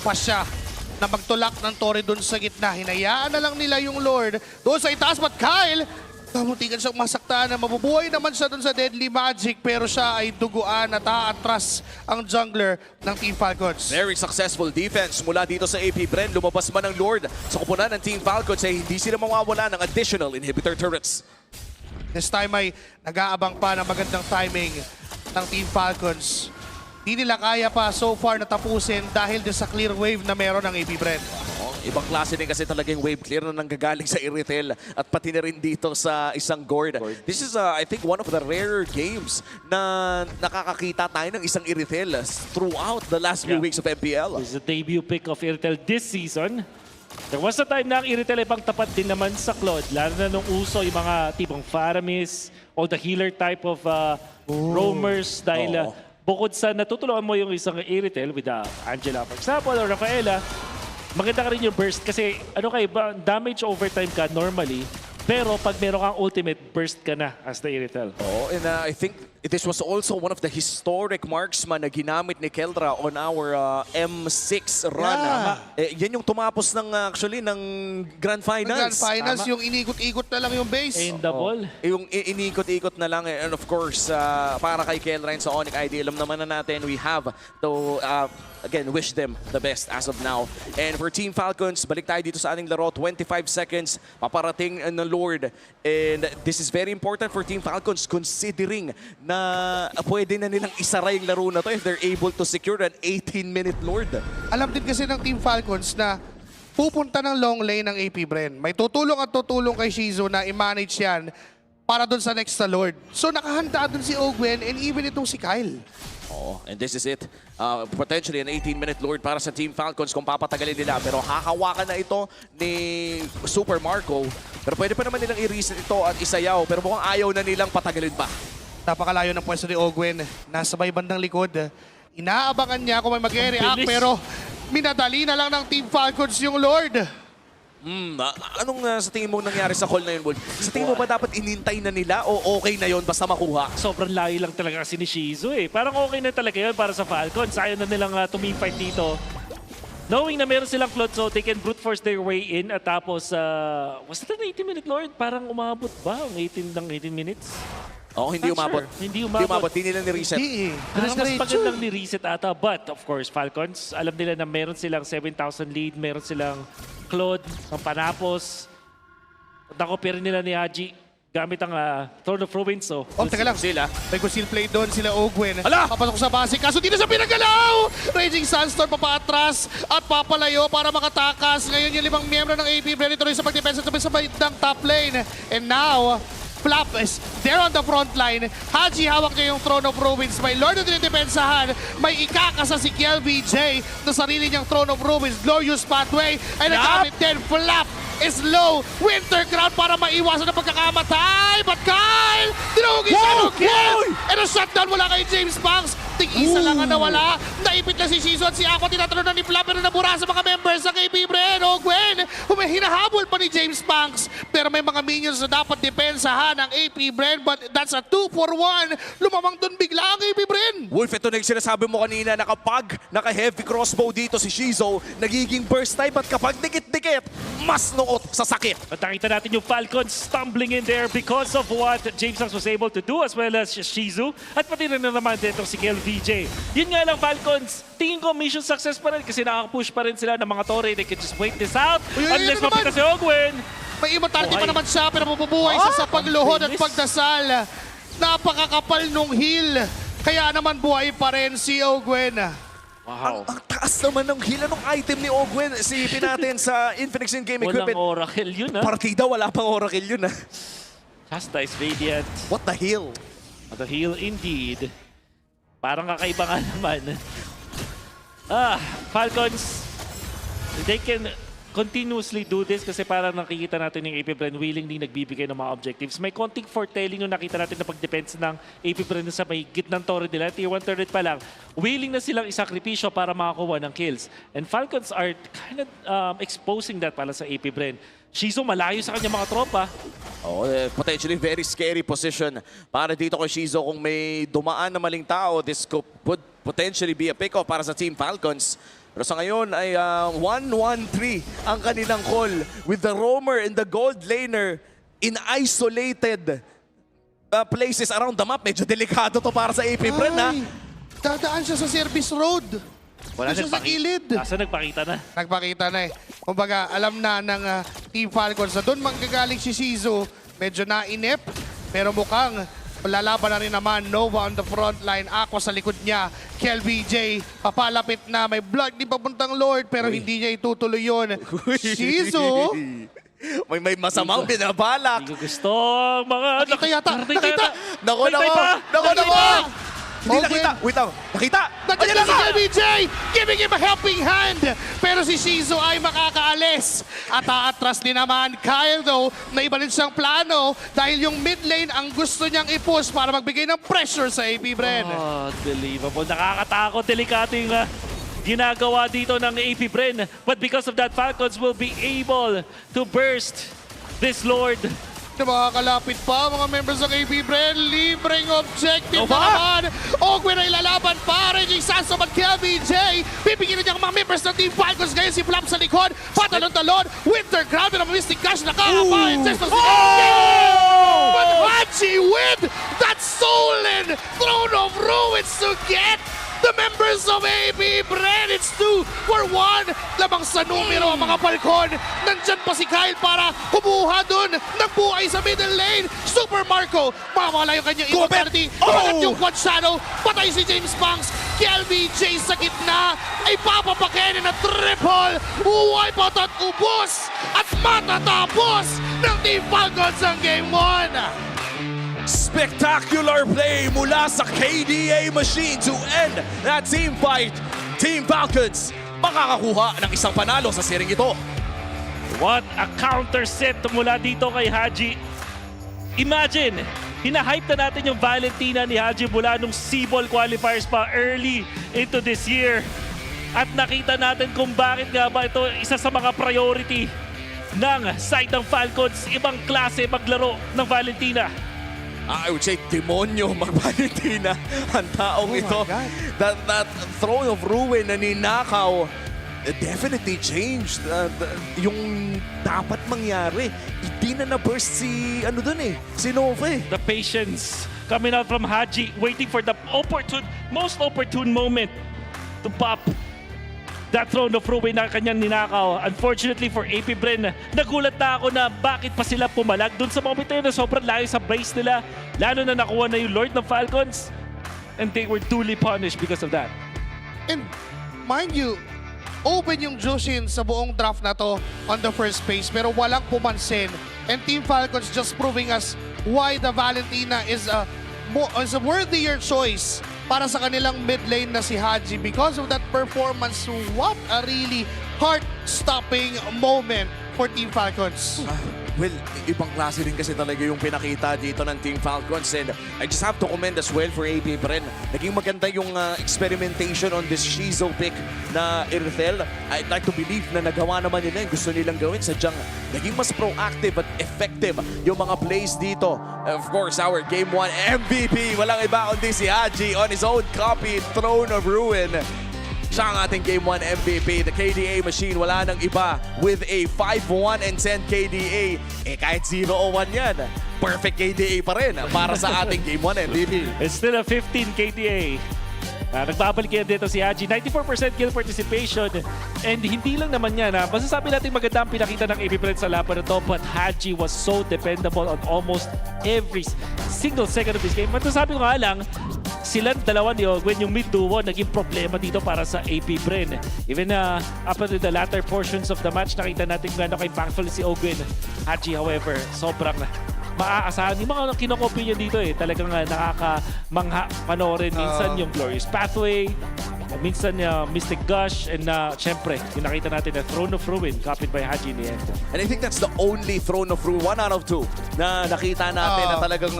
pasya na magtulak ng Torre doon sa gitna. Hinayaan na lang nila yung Lord doon sa itaas. But Kyle, kamuntikan siyang masaktan na mabubuhay naman siya doon sa Deadly Magic pero siya ay duguan at aatras ang jungler ng Team Falcons. Very successful defense mula dito sa AP Bren. Lumabas man ang Lord sa koponan ng Team Falcons ay hindi sila mawawala ng additional inhibitor turrets. This time ay nag-aabang pa ng magandang timing ng Team Falcons. Hindi nila kaya pa so far na tapusin dahil sa clear wave na meron ng AP Bren. Ibang klase din kasi talaga yung wave clear na nanggagaling sa Iritel at pati na rin dito sa isang Gord. This is, I think, one of the rarer games na nakakakita tayo ng isang Iritel throughout the last few weeks of MPL. This is the debut pick of Iritel this season. There was a time na ang Iritel ay pang tapat din naman sa Claude, lalo na nung uso yung mga tipong Faramis o the healer type of roamers dahil bukod sa natutulungan mo yung isang Iritel with Angela, for example, or Rafaela, maganda ka rin yung burst kasi ano kayo ba, damage overtime ka normally, pero pag meron kang ultimate, burst ka na as the Iritel. And I think this was also one of the historic marksman na ginamit ni Keldra on our M6 run. Yan yung tumapos ng actually ng Grand Finals. Grand Finals, yung inikot-ikot na lang yung base. And the ball. Yung inikot-ikot na lang. And of course, para kay Keldra sa Onyx ID, alam naman na natin, we have to again, wish them the best as of now. And for Team Falcons, balik tayo dito sa ating laro. 25 seconds, paparating ng Lord. And this is very important for Team Falcons considering na pwede na nilang isara yung laro na to if they're able to secure an 18-minute Lord. Alam din kasi ng Team Falcons na pupunta ng long lane ng AP Bren. May tutulong at tutulong kay Shizu na i-manage yan para dun sa next na Lord. So nakahanda dun si Ogwen and even itong si Kyle. And this is it. Potentially an 18-minute Lord para sa Team Falcons kung papatagalin nila. Pero hahawakan na ito ni Super Marco. Pero pwede pa naman nilang i-reset ito at isayaw. Pero mukhang ayaw na nilang patagalin pa. Napakalayo ng pwesto ni Ogwen. Nasa may bandang likod. Inaabangan niya kung may mag-react pero minadali na lang ng Team Falcons yung Lord. Anong sa tingin mo nangyari sa call na yun, Wolf? Sa tingin mo ba dapat inintay na nila o okay na yun basta makuha? Sobrang layo lang talaga kasi ni Shizu eh. Parang okay na talaga yun para sa Falcons. Ayaw na nilang tuming-fight dito. Knowing na meron silang float, so they can brute force their way in at tapos, was it an 80-minute Lord? Parang umabot ba ang 18 minutes? Oo, hindi umabot. Sure. Hindi umabot. Hindi nila ni-reset. Parang mas magandang ni-reset ata. But, of course, Falcons, alam nila na meron silang 7,000 lead, meron silang Claude, ang Panapos. Nakopir nila ni Haji gamit ang Throne of Ruins. So, teka lang. May conceal play doon sila Ogwen. Ala! Papasok sa base. Kaso dito sa pinagalaw! Raging Sunstorm papaatras at papalayo para makatakas. Ngayon yung 5 miyembro ng APBR tuloy sa pagdepensa sa ng top lane. And now, Flap is there on the front line. Haji hawak niya yung Throne of Ruins. May Lord na dinidepensahan. May ikakasa si KLBJ na sarili niyang Throne of Ruins. Glorious pathway. Ay nagamit din. Flap is low. Winter Crown para maiwasan ang pagkakamatay. But Kyle! Tinawag isa ng kill! And a shutdown mula kay James Banks. Tig-isa lang ang nawala. Naipit na si Shizu at si Aqua. Tinatanong na ni Flap pero nabura sa mga members ng APBR. O Gwen, hinahabol pa ni James Banks. Pero may mga minions na dapat depensahan ng APBR. But that's a 2-for-1. Lumamang dun bigla ang APBR. Wolf, ito na yung sinasabi mo kanina na kapag naka-heavy crossbow dito si Shizu, nagiging burst time at kapag dikit-dikit, mas nuot sa sakit. At nakita natin yung Falcons stumbling in there because of what James Banks was able to do as well as Shizu. At pati rin na naman dito si KLVJ. Yun nga lang Falcons, tingin ko mission success pa rin kasi nakaka-push pa rin sila ng mga Torre. They can just wait this out unless mapita si Ogwen. May immortality pa naman siya pero mabubuhay siya sa pagluhod at pagdasal. Napakakapal nung heal. Kaya naman buhay pa rin si Ogwen. Wow. Ang taas naman ng heal ng item ni Ogwen. Isipin natin sa Infinix in-game equipment. Walang Oracle yun Partida, wala pang Oracle yun Chastise Radiant. What the heal? What the heal indeed. Parang kakaiba nga naman. Falcons, they can continuously do this kasi parang nakikita natin yung APBR willingly nagbibigay ng mga objectives. May konting foretelling yung nakita natin na pag-defense ng APBR sa may gitnang torre nila. Tier 1 turret pa lang. Willing na silang isakripisyo para makakuha ng kills. And Falcons are kind of exposing that pala sa APBR. Shizu malayo sa kanyang mga tropa. Potentially very scary position para dito kay Shizu. Kung may dumaan na maling tao, this could potentially be a pick-off para sa Team Falcons. Pero sa ngayon ay 1-1-3 ang kanilang call with the roamer and the gold laner in isolated places around the map. Medyo delikado to para sa APBR Dadaan siya sa service road. Wala siya sa gilid. Nasa nagpakita na. Nagpakita na Kumbaga, alam na ng Team Falcons na doon manggagaling si Shizu. Medyo nainip, pero mukhang lalaban na rin naman. Nova on the front line. Aqua sa likod niya. KLBJ papalapit na. May blood di papuntang Lord, pero hindi niya itutuloy yun. Shizu! May masamang binabalak. Hindi ko gusto mga... Nakita! Nako! Hindi nakita. Wait lang. Nakita! Nandiyan na si KLBJ! Giving him a helping hand! Pero si Shizu ay makakaalis. At aatras din naman Kyle though na iba rin siyang plano dahil yung mid lane ang gusto niyang i-push para magbigay ng pressure sa APBR. Unbelievable. Nakakatakot. Delikado yung ginagawa dito ng APBR. But because of that, Falcons will be able to burst this Lord. Makakalapit pa mga members ng APBR. Libreng objective na naman. Ogwen ay lalaban pa. Raging Sansom at KLBJ. Pipigilin niya ang mga members ng Team Falcons. Ngayon si Flap sa likod. Patalon-talon. Winter Crown. Pero Mystic Cash nakakapain. But Haji with that stolen Throne of Ruins to get the members of APBR. It's 2-for-1. Lamang sa numero ang mga Falcon. Nandyan pa si Kyle para kumuha dun ng buhay sa middle lane. Super Marco. Mamala yung kanyang immortality. Kumagat yung quad shadow. Patay si James Banks. KLBJ sa gitna ay papapakenin na triple. Wipe out at ubos. At matatapos ng Team Falcons ang Game 1. Spectacular play mula sa KDA machine to end that team fight. Team Falcons makakakuha ng isang panalo sa series ito. What a counter set mula dito kay Haji. Imagine, hinahype na natin yung Valentina ni Haji mula nung C-Ball qualifiers pa early into this year. At nakita natin kung bakit nga ba ito isa sa mga priority ng side ng Falcons. Ibang klase maglaro ng Valentina. I would say demonyo mag-Valentina ang taong ito. That throne of ruin na ninakaw definitely changed. Yung dapat mangyari, hindi na na-burst si si Nova eh. The patience coming out from Haji, waiting for the most opportune moment to pop that throne of ruin na kanyang ninakaw. Unfortunately for APBR, nagulat na ako na bakit pa sila pumalag dun sa moment na yun na sobrang layo sa brace nila. Lalo na nakuha na yung Lord ng Falcons. And they were duly punished because of that. And mind you, open yung Jushin sa buong draft na to on the first phase pero walang pumansin. And Team Falcons just proving us why the Valentina is a worthier choice para sa kanilang mid lane na si Haji because of that performance. What a really heart-stopping moment for Team Falcons. Well, ibang klase rin kasi talaga yung pinakita dito ng Team Falcons, and I just have to commend as well for APBR. Naging maganda yung experimentation on this Shizo pick na Irithel. I'd like to believe na nagawa naman nila yung gusto nilang gawin. Sadyang naging mas proactive at effective yung mga plays dito. Of course, our Game 1 MVP, walang iba kundi si Haji on his own copy, Throne of Ruin. Siya ang ating Game 1 MVP. The KDA machine, wala nang iba with a 5-1 and 10 KDA. Kahit 0-1 yan, perfect KDA pa rin para sa ating Game 1 MVP. It's still a 15 KDA. Nagbabalik yan dito si Haji. 94% kill participation. And hindi lang naman yan. Masasabi natin maganda ang pinakita ng APBR sa laban na to. But Haji was so dependable on almost every single second of this game. Masasabi ko nga lang, silang dalawa ni Ogwen, yung mid-duo, naging problema dito para sa APBR. Even up until the latter portions of the match, nakita natin kung ano ka-impactful si Ogwen. Haji, however, sobrang maaasahan. Yung mga kinokopy niya dito talagang nakakamangha panoorin. Minsan yung Glorious Pathway, minsan Mystic Gush, and syempre, yung nakita natin na Throne of Ruin, copied by Haji in the end. And I think that's the only Throne of Ruin, 1 out of 2, na nakita natin na talagang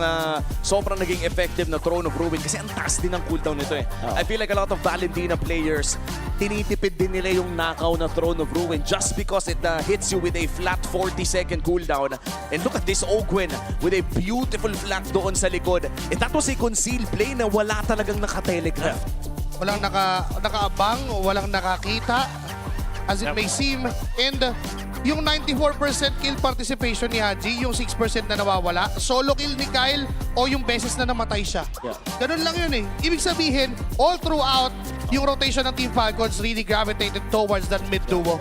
sobrang naging effective na Throne of Ruin kasi ang taas din ng cooldown nito eh. I feel like a lot of Valentina players, tinitipid din nila yung nakaw na Throne of Ruin just because it hits you with a flat 40-second cooldown. And look at this Ogwen with a beautiful flank doon sa likod. And that was a concealed play na wala talagang nakatelegraph. Walang nakaabang, walang nakakita, as it may seem. And yung 94% kill participation ni Haji, yung 6% na nawawala, solo kill ni Kyle o yung beses na namatay siya. Ganun lang yun eh. Ibig sabihin, all throughout, yung rotation ng Team Falcons really gravitated towards that mid-duo.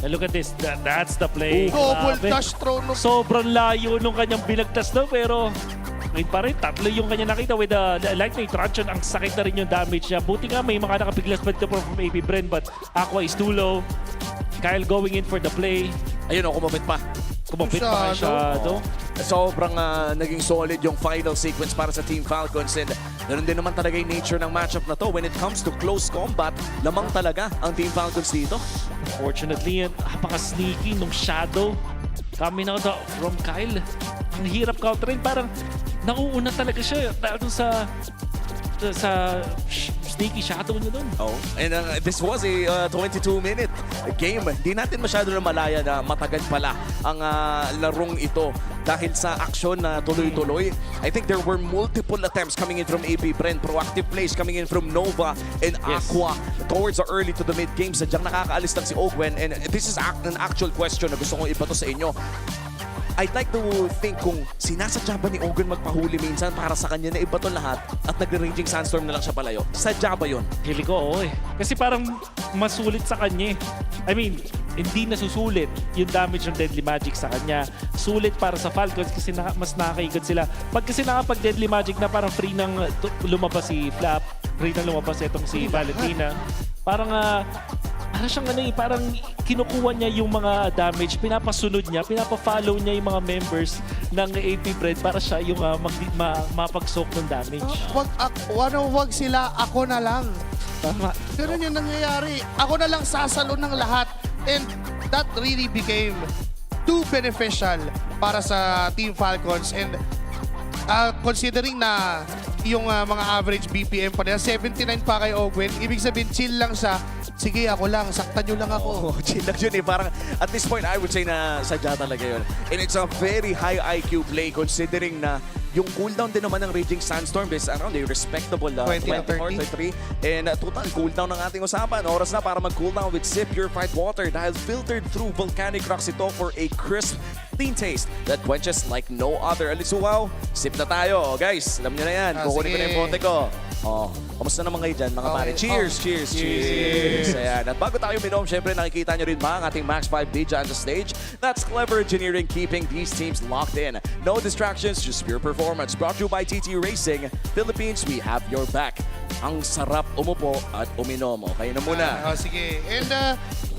And look at this, that's the play. Double dash throw. Sobrang layo nung kanyang binagtas daw, pero ngayon pa rin, tatlo yung kanya nakita with the lightning truncheon. Ang sakit na rin yung damage niya. Buti nga may mga nakapiglas pa from APBR, but Aqua is too low. Kyle going in for the play. Ayun o, kumapit pa. Kumapit pa siya. Sobrang naging solid yung final sequence para sa Team Falcons, and ganun din naman talaga yung nature ng matchup na to. When it comes to close combat, lamang talaga ang Team Falcons dito. Fortunately, napaka-sneaky nung Shadow coming out from Kyle. Ang hirap counterin, parang nauuna talaga siya dahil sa sneaky shadow niya doon. And this was a 22-minute game. Hindi natin masyado na malaya na matagal pala ang larong ito dahil sa aksyon na tuloy-tuloy. I think there were multiple attempts coming in from APBR, proactive plays coming in from Nova and Aqua towards the early to the mid-game. Sadyang nakakaalis lang si Ogwen, and this is an actual question na gusto kong ibato sa inyo. I'd like to think kung sinasadya ba ni Ogwen magpahuli minsan para sa kanya na iba to lahat at nagre-raging sandstorm na lang siya palayo. Sadya ba yun? Hili ko, oo eh. Kasi parang masulit sa kanya. I mean, hindi nasusulit yung damage ng Deadly Magic sa kanya. Sulit para sa Falcons kasi mas nakakaigad sila. Pag kasi nakapag Deadly Magic na parang free nang lumabas si Flap, free nang lumabas itong si Valentina. Parang siyang parang kinukuha niya yung mga damage, pinapasunod niya, pinapafollow niya yung mga members ng APBR para siya yung mapag-soak ng damage. Wag sila, ako na lang. Tama. Ganun yung nangyayari. Ako na lang sasalo ng lahat. And that really became too beneficial para sa Team Falcons. And considering na yung mga average BPM pa nila, 79 pa kay Ogwen, ibig sabihin chill lang siya sige, ako lang, saktan nyo lang ako. Chill lang yun eh. Parang at this point, I would say na sadya talaga yun. And it's a very high IQ play considering na yung cooldown din naman ng Raging Sandstorm is around a respectable 20 to 23. And total cooldown ng ating usapan. Oras na para mag-cooldown with Sip Purified Water dahil filtered through volcanic rocks ito for a crisp, clean taste that quenches like no other. Alisuwaw, sip na tayo. Guys, alam nyo na yan. Kukunin ko na yung bote ko. Kamusta naman kayo dyan, mga pare? Cheers! Cheers! Ayan. At bago tayo minom, syempre nakikita nyo rin ba ang ating Max 5 DJ on the stage? That's clever engineering keeping these teams locked in. No distractions, just pure performance. Brought to you by TT Racing. Philippines, we have your back. Ang sarap umupo at uminom. Kayo na muna. Sige. And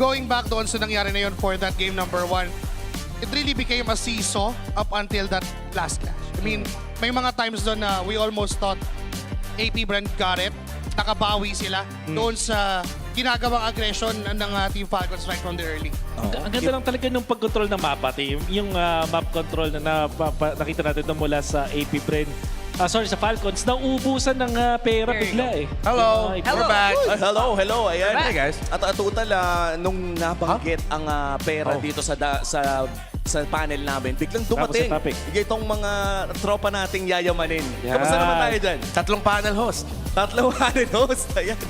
going back doon sa nangyari na yun for that game number 1, it really became a seesaw up until that last clash. I mean, may mga times doon na we almost thought APBR got it. Nakabawi sila doon sa ginagawang aggression ng Team Falcons right from the early. Ang ganda lang talaga ng pag-control ng mapa, team. Yung map control na nakita natin na mula sa APBR. Sa Falcons, nauubusan ng pera bigla eh. Hello! We're back! Hello! Ayan. Hey guys. At total, nung nabanggit ang pera dito sa panel namin, biglang dumating. Itong mga tropa nating yayamanin. Kamusta naman tayo dyan? Tatlong panel host. Ayan.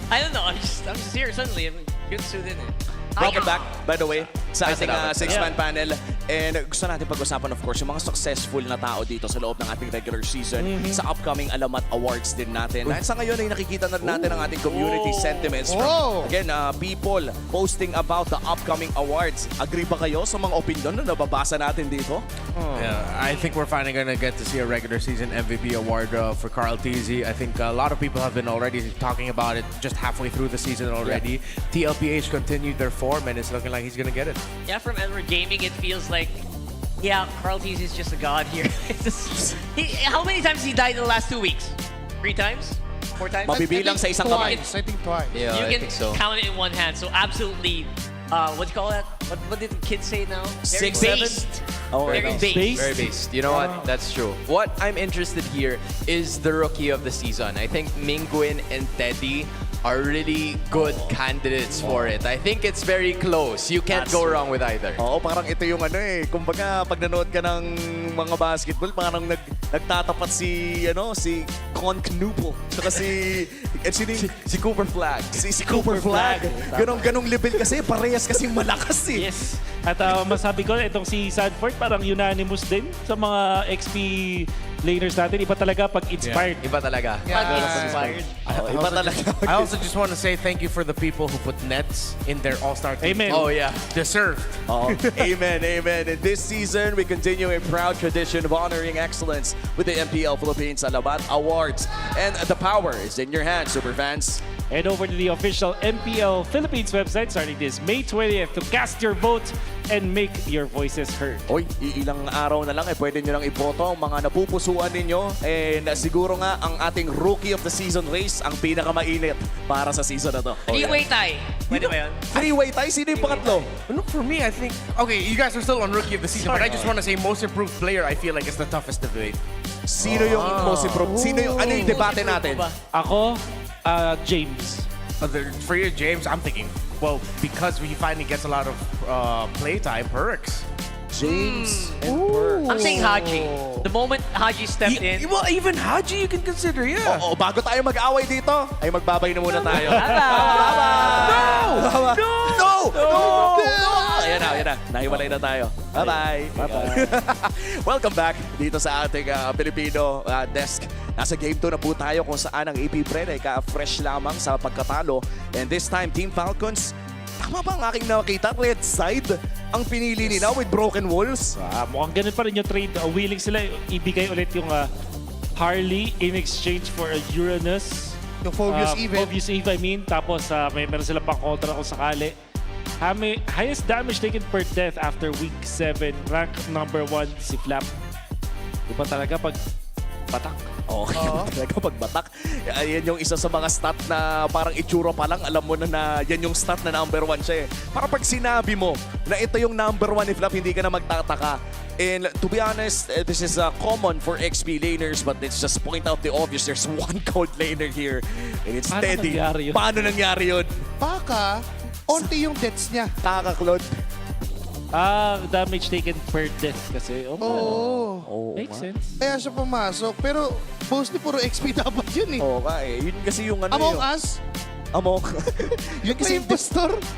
I don't know. I'm just here suddenly. I'm good suited in. Welcome back, by the way, sa ating six-man panel. And gusto natin pag-usapan, of course, yung mga successful na tao dito sa loob ng ating regular season sa upcoming Alamat Awards din natin. Dahil sa ngayon ay nakikita na natin ang ating community sentiments from, again, people posting about the upcoming awards. Agree ba kayo sa mga opinion na nababasa natin dito? Yeah, I think we're finally going to get to see a regular season MVP award for Carl TZ. I think a lot of people have been already talking about it just halfway through the season already. TLPH continued their form and it's looking like he's going to get it. Yeah, from Edward Gaming, it feels like, yeah, Carl Tease is just a god here. How many times he died in the last 2 weeks? 3 times? 4 times? Mabibilang sa isang kamay. I think twice. You can count it in one hand. So absolutely, what do you call that? What did the kids say now? Very 6, 7? based. Very based. Very based. You know what? That's true. What I'm interested here is the rookie of the season. I think Mingguin and Teddy are really good candidates for it. I think it's very close. You can't go wrong with either. Oo, parang ito yung kumbaga pag nanood ka ng mga basketball, parang nagtatapat si Con Knuppel, saka si Cooper Flag. Si Cooper Flag. Ganong level kasi, parehas kasing malakas eh. Yes. At masabi ko, itong si Sanford parang unanimous din sa mga XP laners natin. Iba talaga pag inspired. Iba talaga. Pag inspired. Iba talaga. I also just want to say thank you for the people who put nets in their all-star team. Amen. Oh yeah. Deserved. Amen. In this season, we continue a proud tradition of honoring excellence with the MPL Philippines Alamat Awards. And the power is in your hands, superfans. Head over to the official MPL Philippines website starting this May 20th to cast your vote and make your voices heard. Ilang araw na lang pwede nyo lang iboto ang mga napupusuan ninyo. And siguro nga ang ating Rookie of the Season race ang pinakamainit para sa season na to. Three-way tie. Pwede ba yun? Three-way tie? Sino yung pangatlo? Look, for me, I think... Okay, you guys are still on Rookie of the Season, but I just want to say most improved player, I feel like it's the toughest debate. Sino yung most improved? Ano yung debate natin? Ako, James. For you, James, I'm thinking, well, because he finally gets a lot of playtime, Perks. James and Perks. I'm saying Haji. The moment Haji stepped in. Well, even Haji you can consider, yeah. Oo, bago tayo mag-away dito, ay magbabay na muna tayo. No! Ayan na. Nahiwalay na tayo. Bye-bye. Welcome back dito sa ating Filipino desk. Nasa Game 2 na po tayo kung saan ang APBR ay ka-fresh lamang sa pagkatalo. And this time, Team Falcons, tama ba ang aking nakita? Red side ang pinili nila with broken walls? Mukhang ganun pa rin yung trade. Willing sila ibigay ulit yung Harley in exchange for a Uranus. Yung Phobius Eve. Phobius Eve, I mean. Tapos meron sila pang kontra kung sakali. Highest damage taken per death after week 7. Rank number 1 si Flap. Iba talaga pag batak. Talaga pagbatak. Yan yung isa sa mga stat na parang itsura pa lang, alam mo na yan yung stat na number 1 siya eh. Para pag sinabi mo na ito yung number 1 ni Flap, hindi ka na magtataka. And to be honest, this is common for XP laners, but let's just point out the obvious. There's one cold laner here, and it's Paano Teddy. nangyari yun? Paano nangyari yun? Baka, onti yung deaths niya. Kakaklod. Damage taken per death kasi. Oo. Makes sense. Kaya siya pumasok. Pero mostly puro XP dapat yun eh. Oo nga eh. Yun kasi yung ano Among yung... Us, Yun kasi yung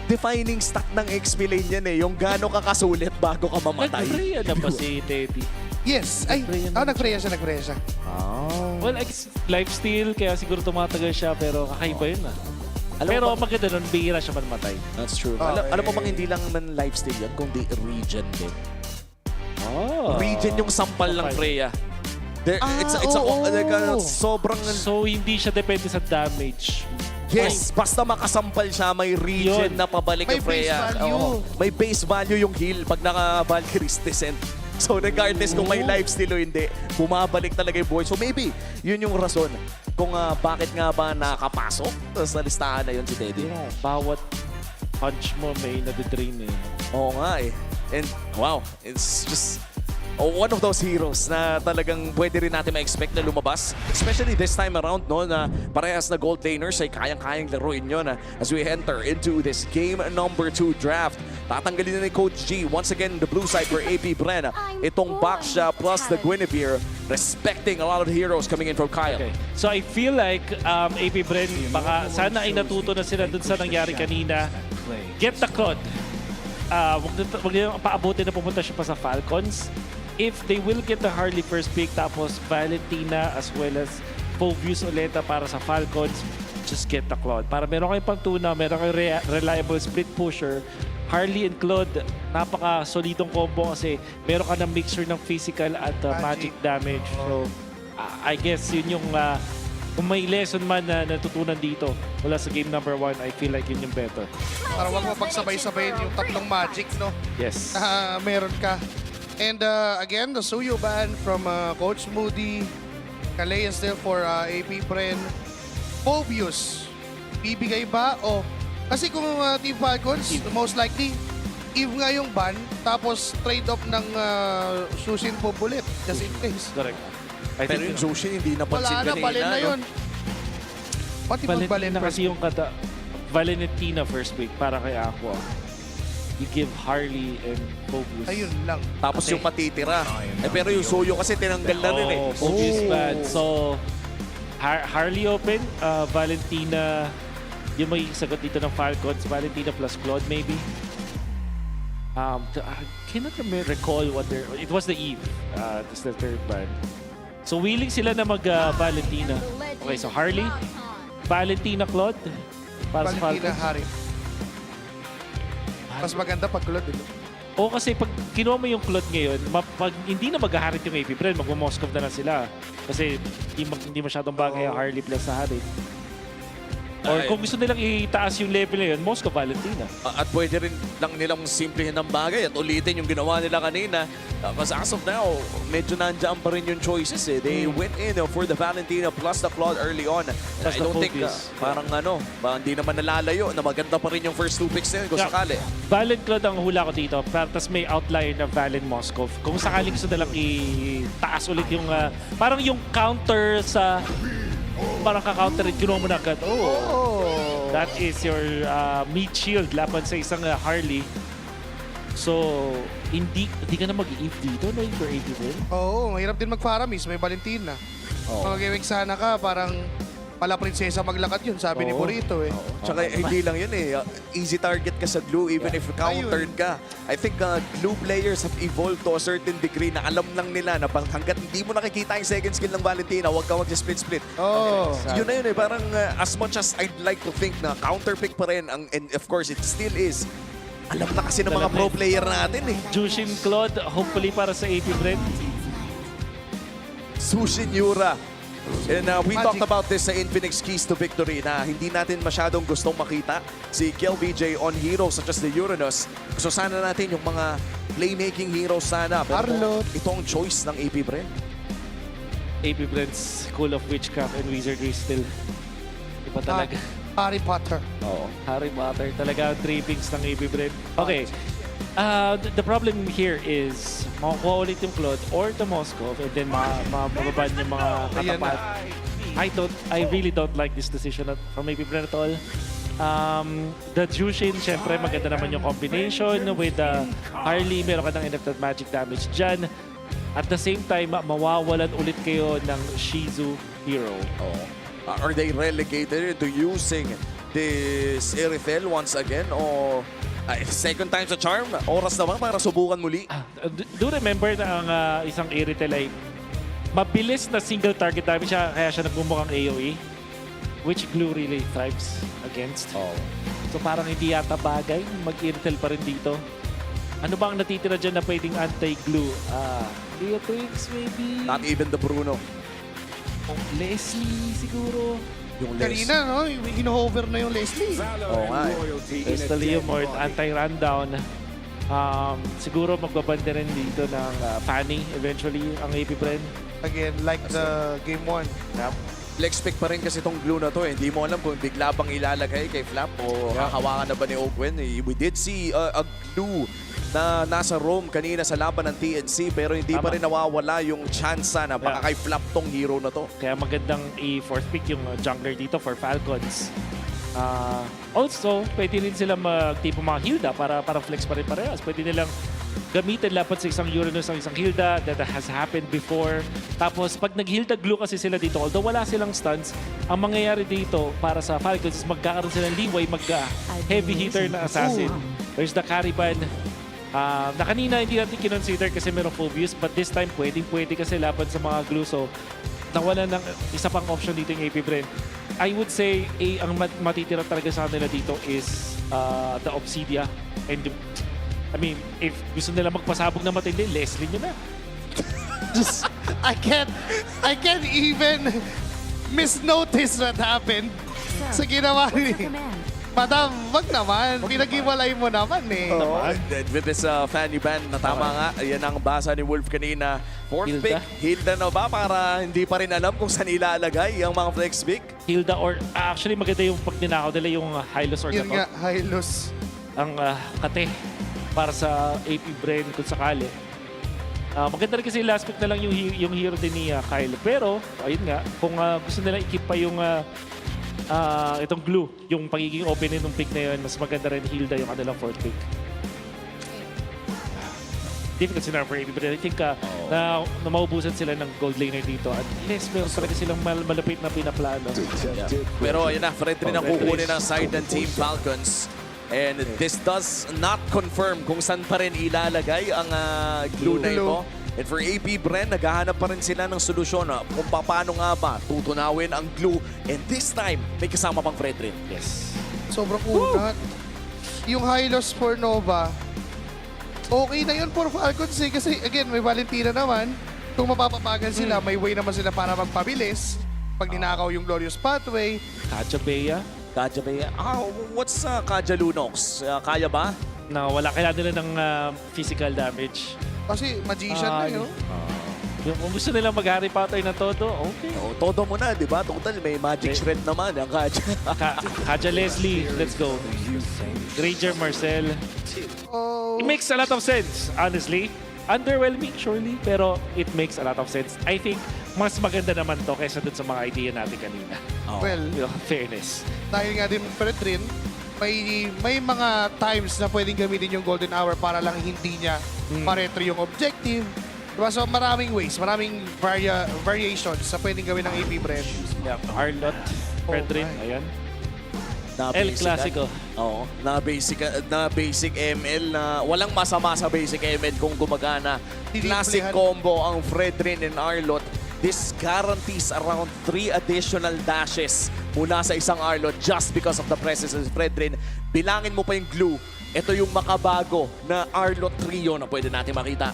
defining stat ng XP lane yan eh. Yung gaano ka kasulit bago ka mamatay. Nag-pray na pa si Teddy. yes. Ay, nag-pray siya. Well, lifesteal, kaya siguro tumatagal siya, pero kakaiba yun pero maganda nun, bihira siya matay. That's true. Alam mo bang hindi lang man lifesteal yan, kundi regen din. Regen yung sampal ng Freya. Sobrang... So, hindi siya depende sa damage. Yes, basta makasampal siya, may regen na pabalik kay Freya. Base value. May base value yung heal pag naka-Valkyrie's Descent. So regardless kung may lifesteal o hindi, bumabalik talaga yung buhay. So maybe, yun yung rason kung bakit nga ba nakapasok sa listahan na yun si Teddy. Yeah, bawat punch mo may nadidrain eh. Oo nga eh. And wow, it's just one of those heroes na talagang pwede rin natin ma-expect na lumabas. Especially this time around, no, na parehas na gold laners ay kayang-kayang laruin yun as we enter into this game number 2 draft. Tatanggalin na ni Coach G. Once again, the blue side for AP Bren. Itong Baksha plus the Guinevere, respecting a lot of the heroes coming in from Kyle. Okay. So I feel like AP Bren, baka sana ay natuto na sila dun sa nangyari kanina. Get the Claude. Wag niyang paabutin na pumunta siya pa sa Falcons. If they will get the Harley first pick, tapos Valentina as well as Povius Oleta para sa Falcons, just get the Claude. Para meron kayong pagtuna, meron kayong reliable split pusher. Harley and Claude, napaka-solidong combo kasi meron ka ng mixture ng physical at magic damage. So, I guess yun yung, kung may lesson man na natutunan dito mula sa game number 1, I feel like yun yung better. Para wag mo pagsabay-sabayin yung tatlong magic, no? Yes. Meron ka. And again, the Suyo ban from Coach Moody. Kalei is still for AP Bren. Povius, bibigay ba o... Kasi kung Team Falcons, most likely, Eve nga yung ban, tapos trade-off ng Sushin po bullet. Just in case. Correct. Pero yung Sushin hindi napansin wala na, balin na yun. Pati Valentina na kasi yung kata... Valentina first pick para kay Aqua. You give Harley and Povius. Ayun lang. Tapos yung patitira. Pero yung Suyo kasi tinanggal na rin eh. Povius bad. So, Harley open, Valentina... Yung may sagot dito ng Falcons, Valentina plus Claude maybe. I cannot recall what it was the Eve. That's the third ban. So willing sila na mag-Valentina. Okay, so Harley, Valentina, Claude. Para Valentina, sa Falcons. Harry. Mas maganda pag Claude. O kasi pag kinuha mo yung Claude ngayon, pag hindi na mag-Harit yung AP Bren, mag-Moskov na sila. Kasi hindi masyadong bagay ang Harley plus sa Harit. Or kung gusto nilang itaas yung level na yun, Moscow Valentina. At pwede rin lang nilang simplihin ng bagay at ulitin yung ginawa nila kanina. Because as of now, medyo nandiyan pa rin yung choices eh. They went in for the Valentina plus the Claude early on. Plus I don't think parang hindi naman nalalayo na maganda pa rin yung first 2 picks nila kung sakali. Valen Claude ang hula ko dito. Tapos may outlier na Valen Moscow. Kung sakaling gusto nilang itaas ulit yung parang yung counter sa parang ka-counter it, kinuha mo na agad. That is your meat shield laban sa isang Harley. So, hindi ka na mag-i-if dito, no? For 80 Oo, mahirap din mag-Faramis. May Valentina. Mag-iwig sana ka, parang pala prinsesa maglakad yun, sabi ni Burrito eh. Tsaka hindi lang yun eh. Easy target ka sa glue even if countered ka. I think glue players have evolved to a certain degree na alam lang nila na hanggat hindi mo nakikita yung second skill ng Valentina, huwag ka mag-split-split. Yun na yun eh. Parang as much as I'd like to think na counter pick pa rin, and of course it still is, alam na kasi ng mga pro player natin eh. Jushin Claude, hopefully para sa AP Bren. Sushin Yura. And we talked about this sa Infinix Keys to Victory na hindi natin masyadong gustong makita si Kel BJ on heroes such as the Uranus. Gusto sana natin yung mga playmaking heroes sana. Pero itong choice ng AP Bren. AP Bren's School of Witchcraft and Wizardry still. Iba talaga. Harry Potter. Harry Potter. Talaga ang trappings ng AP Bren. Okay. The problem here is makukuha ulit yung Claude or the Moscow and then mababan yung mga katapat. I really don't like this decision from APBR at all. The Jushin, syempre maganda naman yung combination with Harley, meron ka ng enough magic damage dyan. At the same time, mawawalan ulit kayo ng Shizu hero. Are they relegated to using this Irithel once again? Or second time sa charm? Oras naman para subukan muli? Do remember na ang isang Irithel ay mabilis na single target damage siya, kaya siya nagmumukhang AoE. Which glue really thrives against. So parang hindi yata bagay, mag-Irithel pa rin dito. Ano ba ang natitira dyan na pwedeng anti-glue? Beatrix maybe? Not even the Bruno. Leslie siguro. Yung Kanina, no? Hino-hover na yung Leslie. Oo nga. There's the Leomord, anti-rundown. Siguro magbabanda rin dito ng Fanny eventually ang APBR. Again, like the game 1. Yep. Flex pick pa rin kasi itong glue na to. Hindi mo alam kung bigla bang ilalagay kay Flap o hahawakan na ba ni Ogwen. We did see a glue na nasa roam kanina sa laban ng TNC pero hindi pa rin nawawala yung chance na baka kay Flap tong hero na to. Kaya magandang i-fourth pick yung jungler dito for Falcons. Also, pwede rin sila mag-tipo mga Hilda para flex pa rin parehas. Pwede nilang gamitin lapat sa isang Uranus ang isang Hilda that has happened before. Tapos pag nag-Hilda glue kasi sila dito, although wala silang stuns, ang mangyayari dito para sa Falcons is magkakaroon silang leeway, magka-heavy hitter na assassin. There's the Cariban. Na kanina hindi natin kinonsider kasi merong Phobius, but this time pwede kasi laban sa mga glue. So nawala ng isa pang option dito yung APBR. I would say ang matitira talaga sa kanila dito is the Obsidia. And I mean, if gusto nila magpasabog na matindi, Leslie nyo na. Just, I can't even misnotice what happened sa ginawa ni... Madam, wag naman. Pinag-iwalay mo naman eh. With this Fanny Ban na tama nga, yan ang basa ni Wolf kanina. Fourth pick, Hilda na ba para hindi pa rin alam kung saan ilalagay ang mga flex pick? Hilda or actually maganda yung pag ninakaw nila yung Hylos or Yun nga, Hylos. Ang kate para sa APBR kung sakali. Maganda rin kasi last pick na lang yung hero din ni Kyle. Pero, ayun nga, kung gusto nila i-keep pa yung itong glue, yung pagiging open ng pick na yun, mas maganda rin Hilda yung kanilang fourth pick. Difficult scenario for APBR. I think na maubusan sila ng gold laner dito. At least meron talaga silang malapit na pinaplano. Pero ayun na, Fred rin ang kukunin ng side ng Team Falcons. And this does not confirm kung saan pa rin ilalagay ang glue na ito. And for APBR, naghahanap pa rin sila ng solusyon kung paano nga ba tutunawin ang glue. And this time, may kasama pang Fred rin. Yes. Sobrang unat. Yung Hylos for Nova, okay na yun for Falcons eh. Kasi again, may Valentina naman. Kung mapapapagan sila, may way naman sila para magpabilis. Pag ninakaw yung Glorious Pathway. Kachabea. What's Kaja Lunox? Kaya ba? Na wala kailangan nila ng physical damage. Kasi magician na yun. Kung gusto nila mag-Harry Potter na todo, okay. Todo mo na, di ba? Total, may magic shred naman ang Kaja. Kaja Leslie, let's go. Granger Marcel. It makes a lot of sense, honestly. Underwhelming, surely, pero it makes a lot of sense. I think mas maganda naman to kaysa dun sa mga idea natin kanina. Well, fairness. Dahil nga din Fred rin, may mga times na pwedeng gamitin yung Golden Hour para lang hindi niya ma-retro yung objective. Diba? So maraming ways, maraming variations sa pwedeng gawin ng APBR. Yeah, Arlot, Fred rin, ayan. El Clasico. Oo, na basic ML na walang masama sa basic ML kung gumagana. Classic combo ang Fredrin and Arlot. This guarantees around 3 additional dashes mula sa isang Arlot just because of the presence of Fredrin. Bilangin mo pa yung glue. Ito yung makabago na Arlot trio na pwede natin makita.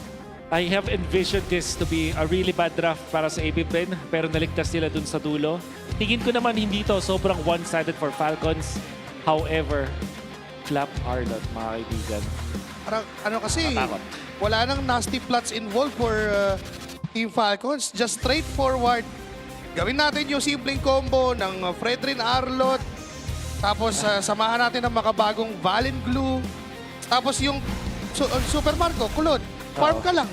I have envisioned this to be a really bad draft para sa APBR pero naligtas sila dun sa dulo. Tingin ko naman hindi to sobrang one-sided for Falcons. However, Flap Arlot, mga kaibigan. Parang ano kasi, wala nang nasty plots involved for Team Falcons. Just straightforward. Gawin natin yung simpleng combo ng Fredrin Arlot. Tapos samahan natin ng makabagong Valen Glue. Tapos yung Super Marco, Kulot. Farm ka lang.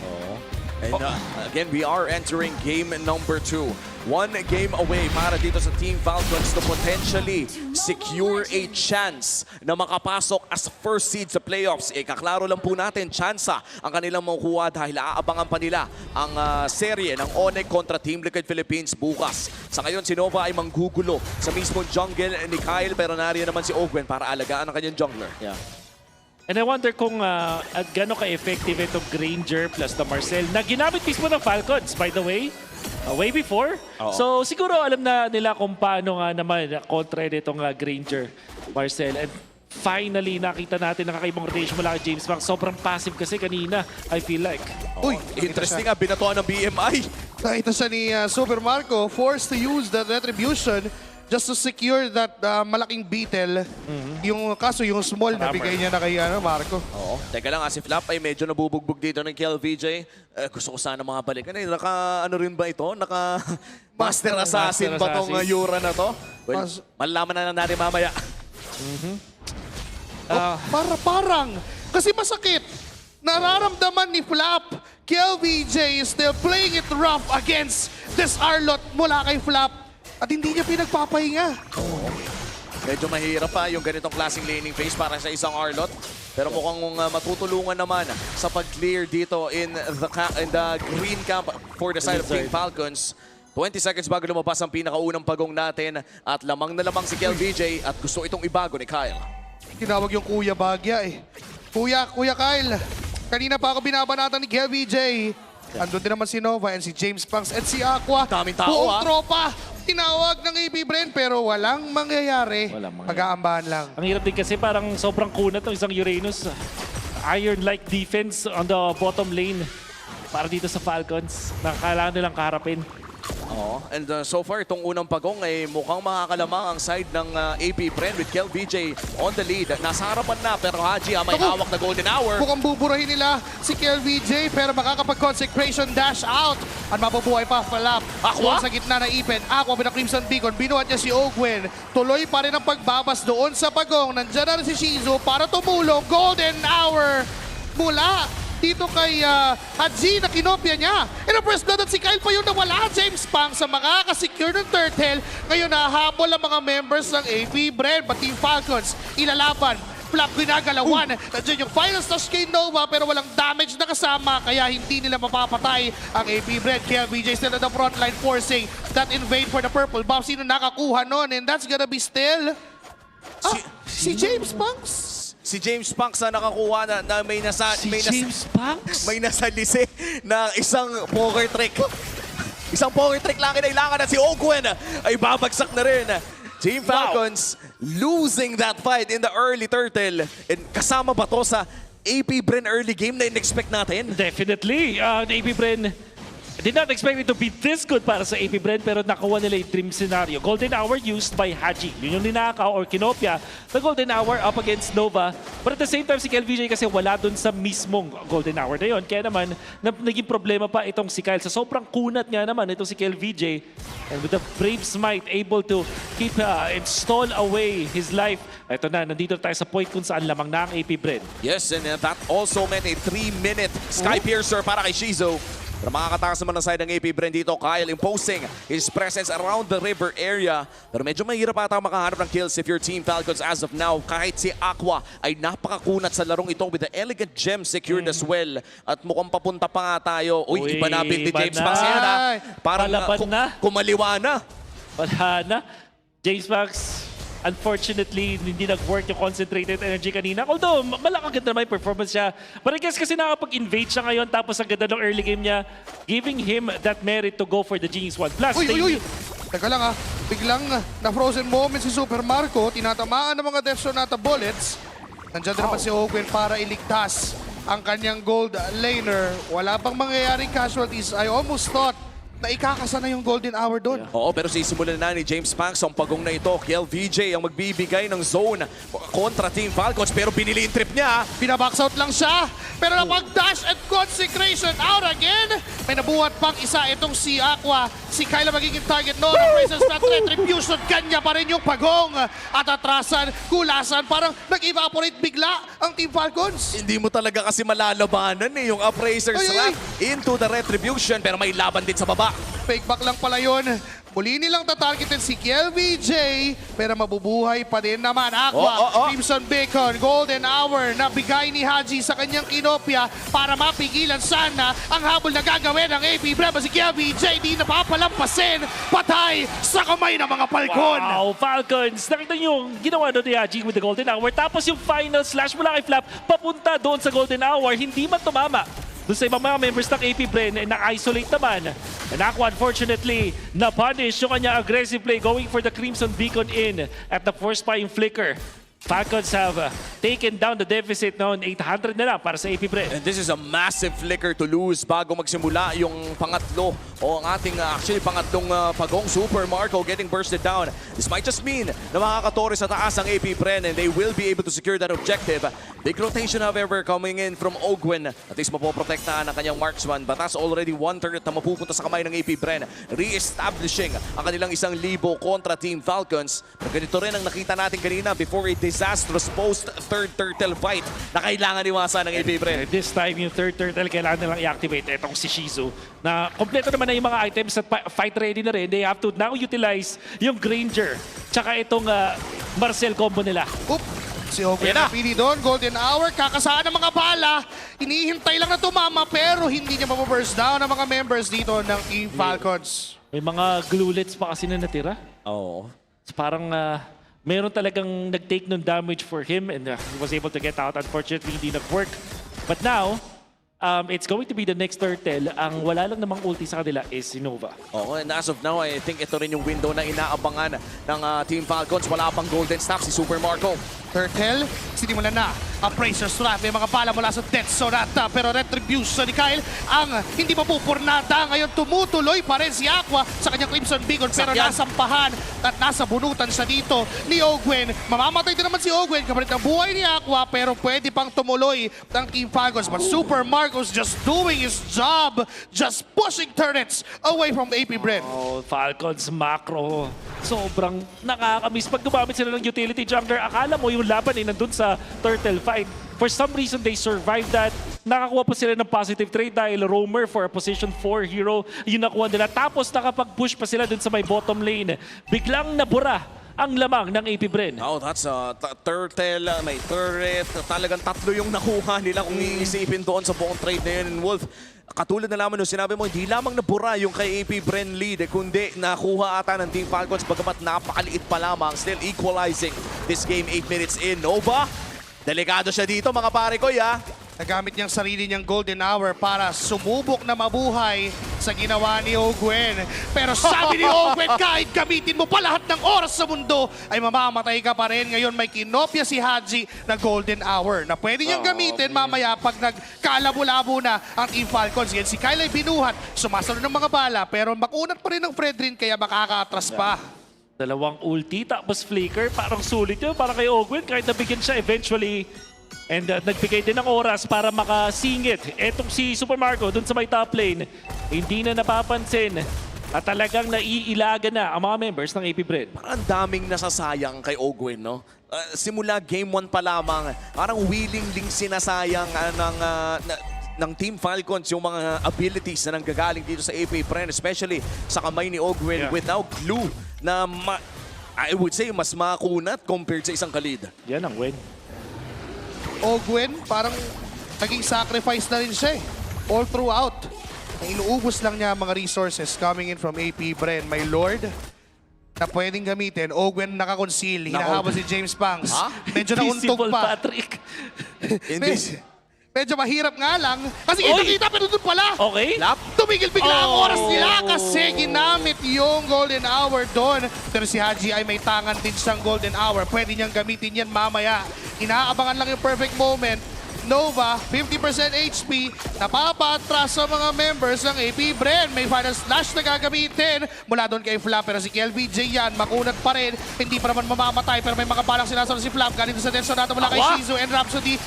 And again, we are entering game number 2. 1 game away para dito sa Team Falcons to potentially secure a chance na makapasok as first seed sa playoffs. Kaklaro lang po natin, tsansa ang kanilang makukuha dahil aabangan pa nila ang serye ng Onyx kontra Team Liquid Philippines bukas. Sa ngayon, si Nova ay manggugulo sa mismong jungle ni Kyle, pero nariyan naman si Ogwen para alagaan ang kanyang jungler. Yeah. And I wonder kung gano'n ka-effective itong Granger plus the Marcel na ginamit mismo ng Falcons, by the way, way before. So siguro alam na nila kung paano nga naman kontra nitong Granger, Marcel. And finally, nakita natin ang kakaibang rotation mula kay James Banks. Sobrang passive kasi kanina, I feel like. Uy, interesting nga, binatuan ng BMI. Nakita siya ni Super Marco, forced to use the retribution just to secure that malaking beetle. Yung kaso yung small na bigay niya na kay Marco. Oo. Teka lang, si Flap ay medyo nabubugbog dito ng KLVJ. Gusto ko sana mga balikan. Ano rin ba ito? Master Assassin ba tong Yura na to? Well, malalaman na natin mamaya. Parang, kasi masakit. Nararamdaman ni Flap, KLVJ is still playing it rough against this Arlot mula kay Flap. At hindi niya pinagpapahinga. Medyo mahirap pa yung ganitong klaseng laning phase para sa isang Arlot. Pero mukhang matutulungan naman sa pag-clear dito in the green camp for the side of Team Falcons. 20 seconds bago lumabas ang pinakaunang pagong natin. At lamang na lamang si KLVJ at gusto itong ibago ni Kyle. Tinawag yung Kuya Bagya eh. Kuya Kyle. Kanina pa ako binabanatan ni KLVJ. Andun din naman si Nova and si James Banks and si Aqua. Daming tao buong tropa. Tinawag ng APBR pero walang mangyayari. Pag-aambahan lang. Ang hirap din kasi parang sobrang kunat ng isang Uranus. Iron-like defense on the bottom lane para dito sa Falcons na kailangan nilang kaharapin. And so far, itong unang pagong ay mukhang makakalamang ang side ng APBR with KLVJ on the lead. Nasa harapan na pero Haji may hawak na golden hour. Mukhang buburahin nila si KLVJ pero makakapag-consecration dash out. At mabubuhay pa Falap. Aqua? Sa gitna ng Ipin. Aqua with a Crimson Beacon. Binuhat niya si Ogwen. Tuloy pa rin ang pagbabas doon sa pagong. Nandiyan na rin si Shizu para tumulong. Golden hour mula dito kay Haji na kinopya niya. And ang first blood at si Kyle pa yun na wala. James Pang sa makakasecure ng turtle. Ngayon nahabol ang mga members ng APBR. But Team Falcons ilalaban. Flap ginagalawan. Nandiyan yung final touch kay Nova pero walang damage na kasama. Kaya hindi nila mapapatay ang APBR. KLVJ still on the front line forcing that invade for the purple buff. Sino nakakuha nun? And that's gonna be still si James Punks. Si James Punks na nakakuha na may nasa lise na isang poker trick. Isang poker trick lang kinailangan na si Ogwen ay babagsak na rin. Team Falcons losing that fight in the early turtle. And kasama ba to sa APBR early game na in-expect natin? Definitely. The APBR did not expect it to be this good para sa APBR pero nakuha nila yung dream scenario. Golden Hour used by Haji. Yun yung ninakaw or kinopya. The Golden Hour up against Nova. But at the same time, si KLVJ kasi wala dun sa mismong Golden Hour na yun. Kaya naman, naging problema pa itong si Kyle. Sa sobrang kunat nga naman itong si KLVJ. And with the Brave Smite, able to keep and stall away his life. Ito na, nandito tayo sa point kung saan lamang na ang APBR. Yes, and that also meant a 3-minute Sky Piercer para kay Shizu. Pero makakatakas naman ng side ng APBR dito. Kyle imposing his presence around the river area. Pero medyo mahirap ata makahanap ng kills if your Team Falcons as of now. Kahit si Aqua ay napakakunat sa larong ito with the elegant gem secured as well. At mukhang papunta pa nga tayo. Uy, iba na build ni James Max yan ha. Parang kumaliwa na. Wala na. James Max, unfortunately, hindi nag-work yung concentrated energy kanina. Although, malakaganda naman yung performance niya. But I guess kasi nakapag-invade siya ngayon tapos ang ganda ng early game niya, giving him that merit to go for the Genius 1. Plus, Uy! Teka lang biglang na-frozen moment si Super Marco. Tinatamaan ng mga Death Sonata bullets. Nandiyan naman si Ogwen para iligtas ang kanyang gold laner. Wala pang mangyayaring casualties. I almost thought na ikakasa na yung golden hour doon. Oo, pero sisimulan na ni James Punks ang pagong na ito. KLVJ ang magbibigay ng zone kontra Team Falcons pero binili yung trip niya. Pinabox out lang siya. Pero napag-dash and consecration out again. May nabuhat pang isa itong si Aqua. Si Kyla magiging target no. Appraisals at retribution. Kanya pa rin yung pagong. At atrasan, kulasan. Parang nag-evaporate bigla ang Team Falcons. Hindi mo talaga kasi malalabanan eh, yung Appraiser's Wrath into the Retribution, pero may laban din sa baba. Fake back lang pala yun. Muli nilang tatargetin si KLVJ, pero mabubuhay pa din naman. Aqua, Crimson Bacon, Golden Hour na bigay ni Haji sa kanyang kinopya para mapigilan sana ang habol na gagawin ng AP Brema. Si KLVJ di napapalampasin, patay sa kamay ng mga Falcon. Wow, Falcons! Nakita niyo yung ginawa doon ni Haji with the Golden Hour. Tapos yung final slash mula kay Flap, papunta doon sa Golden Hour, hindi man tumama. Doon sa ibang mga members ng AP Bren, na-isolate naman. And Aqua, unfortunately, na-punish yung kanya aggressive play going for the Crimson Beacon in at the force spying flicker. Falcons have taken down the deficit noon, 800 na lang para sa AP Bren. And this is a massive flicker to lose bago magsimula yung pangatlo o ang ating actually pangatlong pagong Super Marco getting bursted down. This might just mean na makakatore sa taas ang AP Bren and they will be able to secure that objective. Big rotation however coming in from Ogwen. At least mapoprotektahan ang kanyang marksman but that's already 1/3 na mapupunta sa kamay ng AP Bren. Re-establishing ang kanilang 1,000 kontra Team Falcons. Pero ganito rin ang nakita natin kanina before a disastrous post-third turtle fight na kailangan iwasan ng AP Bren. This time, yung third turtle, kailangan nilang i-activate itong si Shizu na kompleto naman na yung mga items at fight ready na rin. They have to now utilize yung Granger tsaka itong Marcel combo nila. Si Ogwen na pili doon, Golden Hour, kakasaan ng mga bala. Hinihintay lang na tumama pero hindi niya mapaburst down ang mga members dito ng Team Falcons. May mga glulets pa kasi na natira. Oo. So parang meron talagang nag-take ng damage for him and he was able to get out. Unfortunately, hindi nag-work. But now, it's going to be the next turtle. Ang wala lang namang ulti sa kanila is si Nova. Oo, and as of now, I think ito rin yung window na inaabangan ng Team Falcons. Wala pang golden staff si Super Marco. Turtle, sinimulan na. Appraiser's Wrath, may mga bala mula sa Death Sonata. Pero Retribution ni Kyle ang hindi mapupurnada. Ngayon tumutuloy pa rin si Aqua sa kanyang Crimson Beacon. Pero nasampahan at nasa bunutan siya dito ni Ogwen. Mamamatay din naman si Ogwen. Kapalit ng buhay ni Aqua. Pero pwede pang tumuloy ng Team Falcons. But Super Marcos just doing his job. Just pushing turrets away from AP Bren. Oh, Falcons macro. Sobrang nakakamiss. Pag gumamit sila ng utility jungler, akala mo yung laban ay nandun sa turtle fight. For some reason, they survived that. Nakakuha pa sila ng positive trade dahil roamer for a position 4 hero yung nakuha nila. Tapos nakapag-push pa sila dun sa may bottom lane. Biglang nabura ang lamang ng AP Bren. Oh, that's a turtle, may turret. Talagang tatlo yung nakuha nila kung iisipin doon sa buong trade na yun. And Wolf, katulad na lamang nung sinabi mo, hindi lamang nabura yung kay AP Bren lead, kundi nakuha ata ng Team Falcons bagamat napakaliit pa lamang. Still equalizing this game 8 minutes in. Nova, delikado siya dito mga pare ko, ya. Nagamit niyang sarili niyang Golden Hour para sumubok na mabuhay sa ginawa ni Ogwen. Pero sabi ni Ogwen, kahit gamitin mo pa lahat ng oras sa mundo, ay mamamatay ka pa rin. Ngayon may kinopya si Haji na Golden Hour na pwede niyang gamitin mamaya pag nagkalabo-labo na ang Team Falcons. Yan si Kyle ay binuhat, sumasalo ng mga bala, pero makunat pa rin ng Fredrin kaya makaka-atras pa. Dalawang ulti tapos flicker. Parang sulit yun para kay Ogwen kahit nabigyan siya eventually. And nagbigay din ng oras para makasingit. Etong si Super Marco dun sa may top lane, hindi na napapansin at talagang naiilaga na ang mga members ng AP Bren. Parang daming nasasayang kay Ogwen, no? Simula game 1 pa lamang, parang willingly sinasayang ng Team Falcons yung mga abilities na nanggagaling dito sa AP Bren, especially sa kamay ni Ogwen without glue na I would say mas makunat compared sa isang kalid. Yan ang win. Ogwen, parang naging sacrifice na rin siya all throughout. Inuubos lang niya mga resources coming in from AP Bren. May Lord na pwedeng gamitin. Ogwen nakakonceal. Hinahabol si James Pangs. Medyo nauntog pa. Patrick. Medyo mahirap nga lang. Kasi kita pero doon pala. Okay. Tumigil bigla ang oras nila kasi ginamit yung Golden Hour doon. Pero si Haji ay may tangan din siyang Golden Hour. Pwede niyang gamitin yan mamaya. Inaabangan lang yung perfect moment. Nova, 50% HP, napapatras sa mga members ng AP Bren. May final slash na gagamitin mula doon kay Flap. Pero si KLVJ yan, makunat pa rin. Hindi pa naman mamamatay pero may mga balang sinasalo si Flap. Galing sa Death Sonata mula kay Shizu and Rhapsody.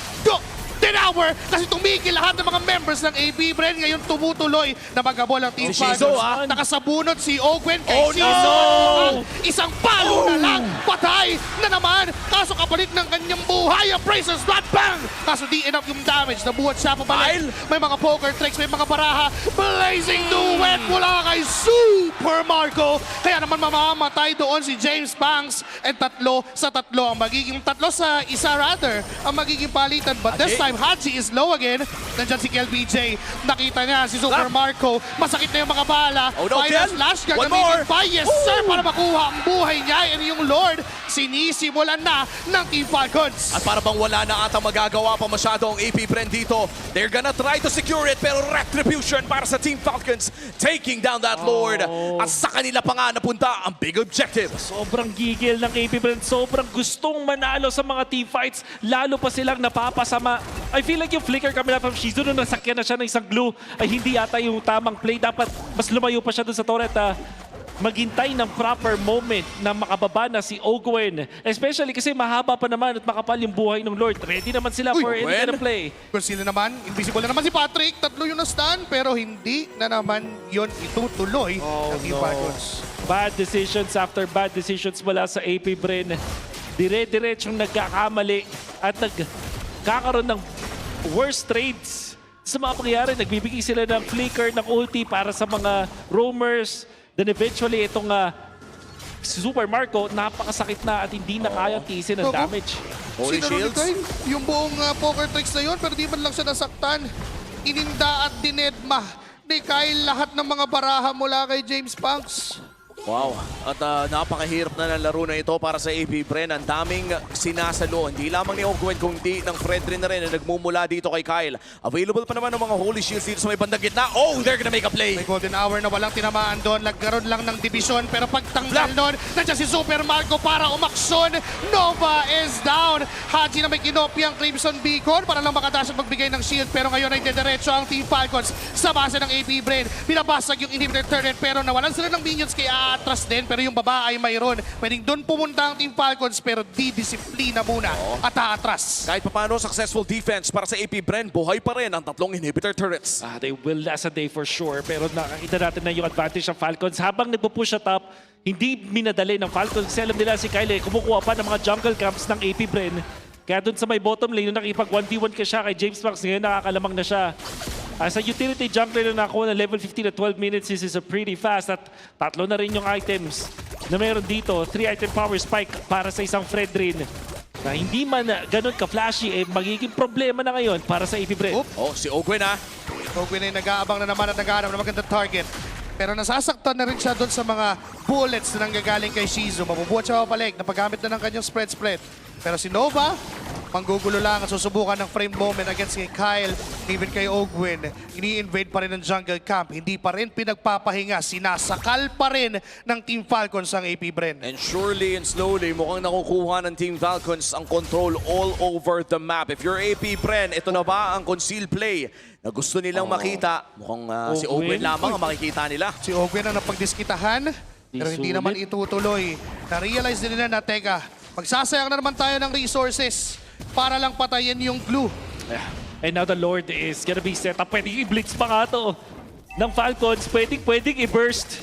golden hour kasi tumigil lahat ng mga members ng AP Bren. Ngayon tumutuloy na magabol ang Team Si Shizo, Falcons. Nakasabunot si Ogwen kay Oh, Shizo. no! Isang palo na lang, patay na naman. Kaso kapalit ng kanyang buhay ang Brazers Blood Bang. Kaso di enough yung damage. Nabuhat siya pabalik. May mga poker tricks, may mga baraha. Blazing duet mula kay Super Marco. Kaya naman mamamatay doon si James Banks. And 3-3 ang magiging 3-1 rather ang magiging palitan. But this time, Haji is low again. Nandyan si KLBJ. Nakita niya si Super Marco. Masakit na yung mga bala. Oh no, Final Kel! slash One more! gagamitin pa. Yes sir, para makuha ang buhay niya. And yung Lord, sinisimulan na ng Team Falcons. At para bang wala na ata magagawa pa masyado ang AP Bren dito. They're gonna try to secure it pero retribution para sa Team Falcons. Taking down that Lord. At sa kanila pa nga napunta ang big objective. Sobrang gigil ng AP Bren. Sobrang gustong manalo sa mga team fights. Lalo pa silang napapasama. I feel like yung flicker kami na from Shizu nung nasakyan na siya ng isang glue ay hindi yata yung tamang play. Dapat mas lumayo pa siya dun sa turret. Maghintay ng proper moment na makababa na si Ogwen. Especially kasi mahaba pa naman at makapal yung buhay ng Lord. Ready naman sila for any kind of play. Kung sila naman, invisible na naman si Patrick. 3 yung na-stun pero hindi na naman yon itutuloy ng Team Falcons. Bad decisions after bad decisions mula sa AP Bren. Dire-diretsong nagkakamali at nagkakaroon ng worst trades sa mga pangyayari. Nagbibigay sila ng flicker, ng ulti para sa mga roamers. Then eventually itong si Super Marco, napakasakit na at hindi na kaya tiisin ang damage. Holy Shields. Yung buong poker tricks na yun pero di man lang siya nasaktan. Ininda at dinedma ni Kyle lahat ng mga baraha mula kay James Banks. Wow. At napakahirap na ng laro na ito para sa AP Bren. Ang daming sinasalo. Hindi lamang ni Ogwen kundi ng Fredrin na rin na nagmumula dito kay Kyle. Available pa naman ng mga Holy Shields dito sa may bandang gitna. Oh, they're gonna make a play. May golden hour na walang tinamaan doon. Nagkaroon lang ng division pero pagtanggal doon, nandiyan si Super Marco para umaksyon. Nova is down. Haji na may kinopya ang Crimson Beacon para lang makadash at magbigay ng shield. Pero ngayon ay dediretso ang Team Falcons sa base ng AP Bren. Binabasag yung inhibitor turret pero nawalan sila ng minions kay atras din. Pero yung baba ay mayroon. Pwedeng doon pumunta ang Team Falcons pero di-disiplina muna at aatras. Kahit papano successful defense para sa AP Bren, buhay pa rin ang 3 inhibitor turrets. They will last a day for sure. Pero nakakita natin na yung advantage ng Falcons. Habang nagpo-push at up, hindi minadali ng Falcons. Kasi alam nila si Kyle, kumukuha pa ng mga jungle camps ng AP Bren. Kaya dun sa may bottom lane, nung nakipag 1v1 ka siya kay James Max, ngayon nakakalamang na siya. Sa utility jungler na nakuha na level 15 at 12 minutes, this is a pretty fast at 3 na rin yung items na meron dito. 3 item power spike para sa isang Fredrin na hindi man ganun ka-flashy, magiging problema na ngayon para sa AP Bren. Oh, si Ogwen Ogwen ay nag-aabang na naman at nag-aabang na magandang target. Pero nasasaktan na rin siya doon sa mga bullets na nanggagaling kay Shizu. Mabubuhat siya papalik, napagamit na ng kanyang spread. Pero si Nova, manggugulo lang at susubukan ng frame moment against kay Kyle, even kay Ogwen. Ini-invade pa rin ng jungle camp. Hindi pa rin pinagpapahinga. Sinasakal pa rin ng Team Falcons ang AP Bren. And surely and slowly, mukhang nakukuha ng Team Falcons ang control all over the map. If you're AP Bren, ito na ba ang concealed play na gusto nilang makita? Mukhang si Ogwen lamang ang makikita nila. Si Ogwen ang napagdiskitahan, pero hindi naman itutuloy. Na-realize din nila na, teka, magsasayang na naman tayo ng resources para lang patayin yung glue. And now the Lord is gonna be set up. Pwedeng i-blitz pa nga to ng Falcons. Pwedeng i-burst.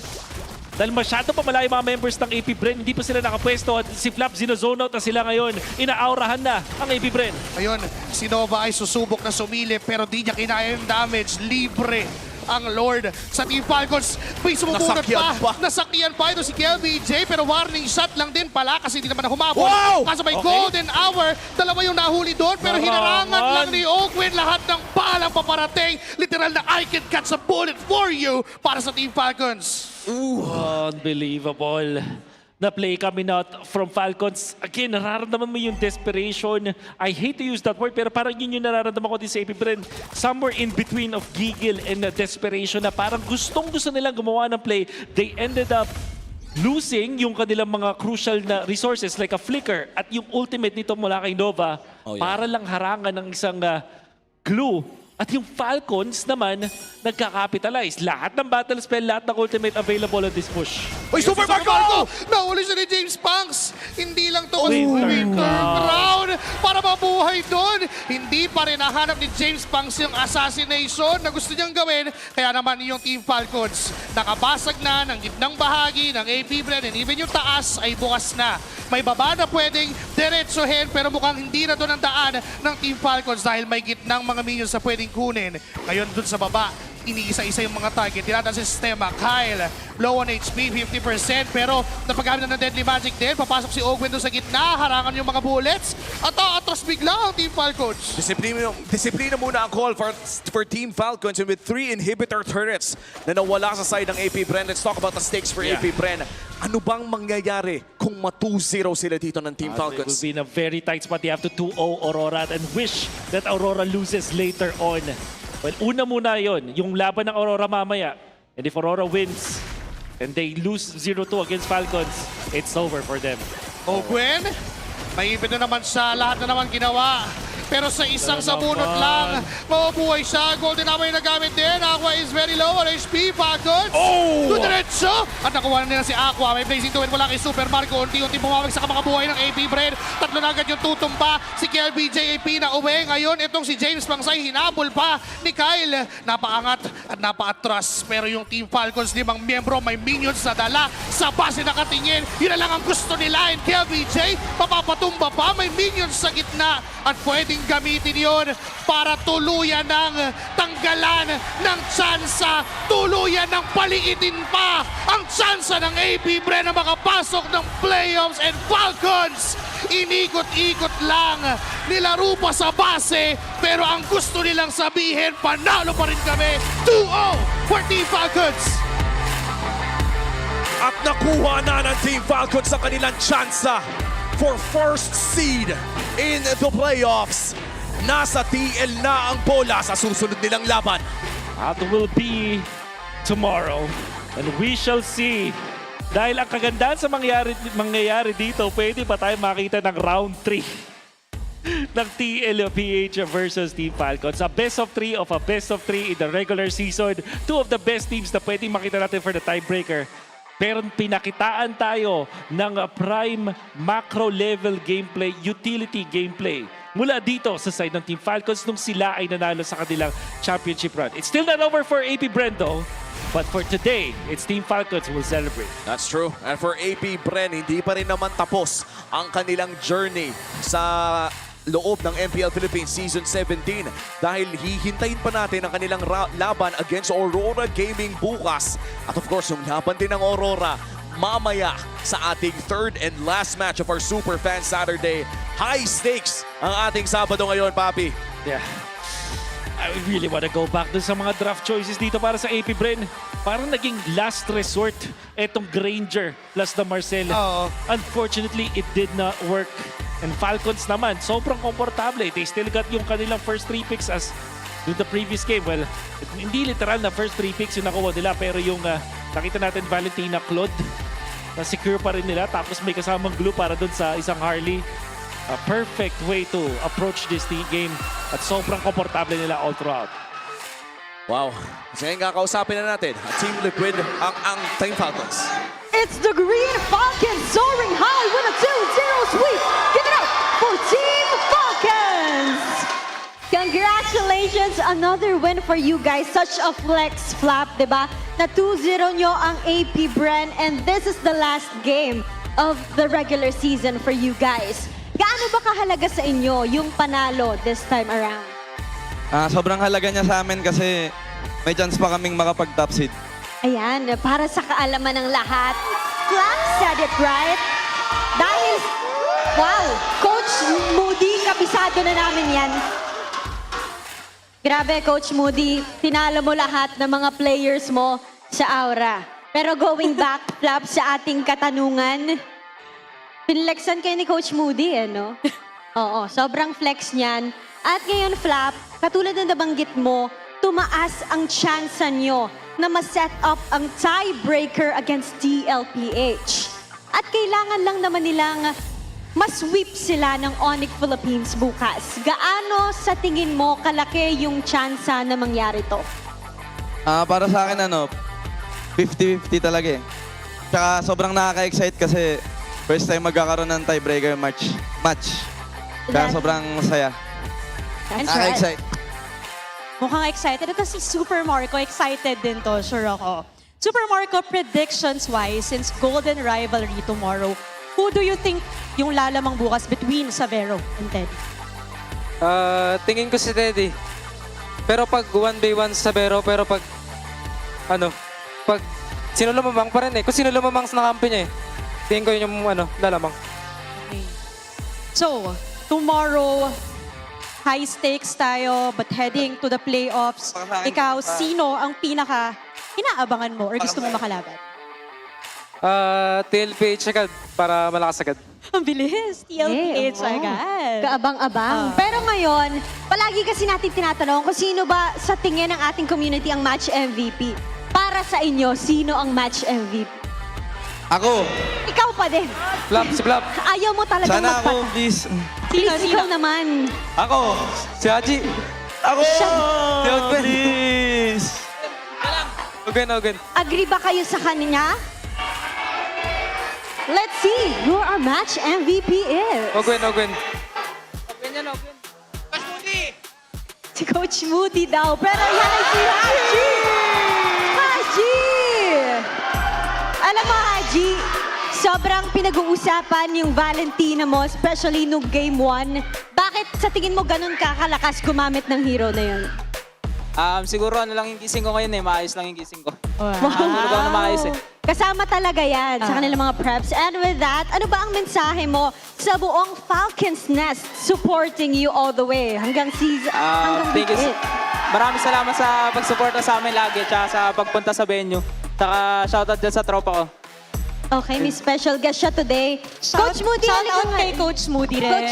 Dahil masyado pa malayo mga members ng AP Bren. Hindi pa sila nakapwesto. At si Flap, zino-zone out na sila ngayon. Inaaurahan na ang AP Bren. Ayun, si Nova ay susubok na sumilip pero di niya kinaya yung damage. Libre ang Lord sa Team Falcons. May sumubunod pa. Nasakyan pa ito si KLBJ pero warning shot lang din pala kasi hindi naman na humabol. Kaso may golden hour. 2 yung nahuli doon pero hinarangan lang ni Ogwen lahat ng balang paparating. Literal na I can catch a bullet for you para sa Team Falcons. Unbelievable. Na-play kami not from Falcons. Again, nararamdaman mo yung desperation. I hate to use that word, pero parang yun yung nararamdaman ko din sa AP Bren. Somewhere in between of giggle and desperation na parang gustong-gusto nilang gumawa ng play. They ended up losing yung kanilang mga crucial na resources like a flicker at yung ultimate nito mula kay Nova para lang harangan ng isang glue At yung Falcons naman, nagka-capitalize. Lahat ng battle spell, lahat ng ultimate available on this push. Uy, Super Marco! Nahuli siya ni James Punks. Hindi lang to winter crown para mabuhay doon. Hindi pa rin nahanap ni James Punks yung assassination na gusto niyang gawin. Kaya naman yung Team Falcons, nakabasag na ng gitnang bahagi ng APBR and even yung taas ay bukas na. May baba na pwedeng diretsohin pero mukhang hindi na doon ang daan ng Team Falcons dahil may gitnang mga minions na pwedeng kunin. Ngayon doon sa baba, iniisa-isa yung mga target. Tinatan sa sistema. Kyle, low on HP, 50%. Pero napagamit na ng Deadly Magic din. Papasok si Ogwen doon sa gitna. Harangan yung mga bullets. At atras bigla ang Team Falcons. Disiplina muna ang call for Team Falcons and with 3 inhibitor turrets na nawala sa side ng AP Bren. Let's talk about the stakes for AP Bren. Ano bang mangyayari kung ma-2-0 sila dito ng Team Falcons? They will be in a very tight spot. They have to 2-0 Aurora and wish that Aurora loses later on. Well, una muna yon, yung laban ng Aurora mamaya. And if Aurora wins and they lose 0-2 against Falcons, it's over for them. Ogwen, maipin na naman siya. Lahat na naman ginawa. Pero sa isang sabunot lang, mabubuhay siya. Golden Hammer yung nagamit din. Aqua is very low on HP. Falcons. Diretso. At nakuha na nila si Aqua. May blazing to it mula kay Super Marco. Unti-unti bumawag sa mga buhay ng AP Bren. Tatlo na agad yung tutumba. Si KLBJ AP na uwi. Ngayon, itong si James Pangsay hinabol pa ni Kyle. Napaangat at napaatras. Pero yung Team Falcons, 5 miyembro, may minions na dala. Sa base nakatingin. Yun na lang ang gusto nila. And KLBJ, papapatumba pa. May minions sa gitna. At pwedeng gamitin yon para tuluyan ng tanggalan ng tsansa, tuluyan ng paliitin pa ang tsansa ng AP Bren na makapasok ng playoffs. And Falcons, inikot-ikot lang, nilaro pa sa base, pero ang gusto nilang sabihin, panalo pa rin kami. 2-0 for Team Falcons. At nakuha na ng Team Falcons sa kanilang tsansa for first seed in the playoffs. Nasa TL na ang bola sa susunod nilang laban. That will be tomorrow. And we shall see. Dahil ang kagandahan sa mangyayari dito, pwede pa tayo makita ng round 3 ng TLPH versus Team Falcons. A best of 3 of a best of 3 in the regular season. 2 of the best teams na pwede makita natin for the tiebreaker. Pero pinakitaan tayo ng prime macro level gameplay, utility gameplay mula dito sa side ng Team Falcons nung sila ay nanalo sa kanilang championship run. It's still not over for AP Bren though, but for today, it's Team Falcons who will celebrate. That's true. And for AP Bren, hindi pa rin naman tapos ang kanilang journey sa loob ng MPL Philippines Season 17 dahil hihintayin pa natin ang kanilang laban against Aurora Gaming bukas. At of course, yung laban din ng Aurora mamaya sa ating third and last match of our Super Fan Saturday. High stakes ang ating Sabado ngayon, Papi. Yeah. I really want to go back dun sa mga draft choices dito para sa AP Bren. Parang naging last resort etong Granger plus the Marcel. Unfortunately, it did not work. And Falcons naman, sobrang komportable. They still got yung kanilang first 3 picks as in the previous game. Well, hindi literal na first 3 picks yung nakuha nila, pero yung nakita natin Valentina Claude, na secure pa rin nila. Tapos may kasamang glue para dun sa isang Harley. A perfect way to approach this game at sobrang komportable nila all throughout. Wow. Kasi ngayon kakausapin na natin ang Team Liquid, ang Team Falcons. It's the Green Falcons soaring high with a 2-0 sweep. Give it up for Team Falcons! Congratulations! Another win for you guys. Such a flex flap, diba? Na 2-0 nyo ang AP Bren and this is the last game of the regular season for you guys. Gaano ba kahalaga sa inyo yung panalo this time around? Sobrang halaga niya sa amin kasi may chance pa kaming makapag-top seed. Ayan, para sa kaalaman ng lahat, Flap said it right. Dahil, wow, Coach Moody, kabisado na namin yan. Grabe, Coach Moody, tinalo mo lahat ng mga players mo sa Aura. Pero going back, Flap, sa ating katanungan, pinlexan kayo ni Coach Moody, no? Oo, sobrang flex niyan. At ngayon, Flap, katulad na nabanggit mo, tumaas ang chance nyo na ma-set up ang tiebreaker against TLPH. At kailangan lang naman nilang Masweep sila ng Onyx Philippines bukas. Gaano sa tingin mo kalaki yung tsansa na mangyari to? Para sa akin, 50-50 talaga eh. Tsaka sobrang nakaka-excite kasi first time magkakaroon ng tiebreaker match. Kaya sobrang saya. Nakaka-excite. Mukhang excited. Ito si Super Marco, excited din to, sure ako. Super Marco, predictions-wise, since Golden Rivalry tomorrow, who do you think yung lalamang bukas between Savero and Teddy? Tingin ko si Teddy. Pero pag 1v1 Savero, pero pag sino lumamang pa rin eh. Kung sino lumamang sa nakampi niya eh. Tingin ko yun yung lalamang. Okay. So, tomorrow, high stakes tayo, but heading to the playoffs. Ikaw, sino ang pinaka inaabangan mo or gusto mo makalaban? TLPH agad para malakas agad. Ang bilis. TLPH agad. Kaabang-abang. Pero ngayon, palagi kasi natin tinatanong kung sino ba sa tingin ng ating community ang match MVP. Para sa inyo, sino ang match MVP? Ako. Ikaw pa din. Flap, si Flap. Ayaw mo talagang Sana ako, magpata. please. Please, ikaw naman. Ako. Si Haji. Ako. Si Ogben. Please. Ogben. Agree ba kayo sa kanya? Let's see who our match MVP is. Ogben. Si Coach Moody daw. Pero yan ay si Haji! Haji! Alam mo, Haji, sobrang pinag-uusapan yung Valentina mo, especially nung Game 1. Bakit sa tingin mo ganun kakalakas gumamit ng hero na yun? Siguro lang yung gising ko ngayon eh. Maayos lang yung gising ko. Wow. na maayos eh. Kasama talaga yan sa kanilang mga preps. And with that, ano ba ang mensahe mo sa buong Falcons Nest supporting you all the way hanggang season, hanggang Thank you. week 8? Maraming salamat sa pagsuporta sa amin lagi at sa pagpunta sa venue. Saka shoutout dyan sa tropa ko. Okay, may special guest siya today. Coach Moody, Shout halika out nga. kay Coach Moody rin. Coach.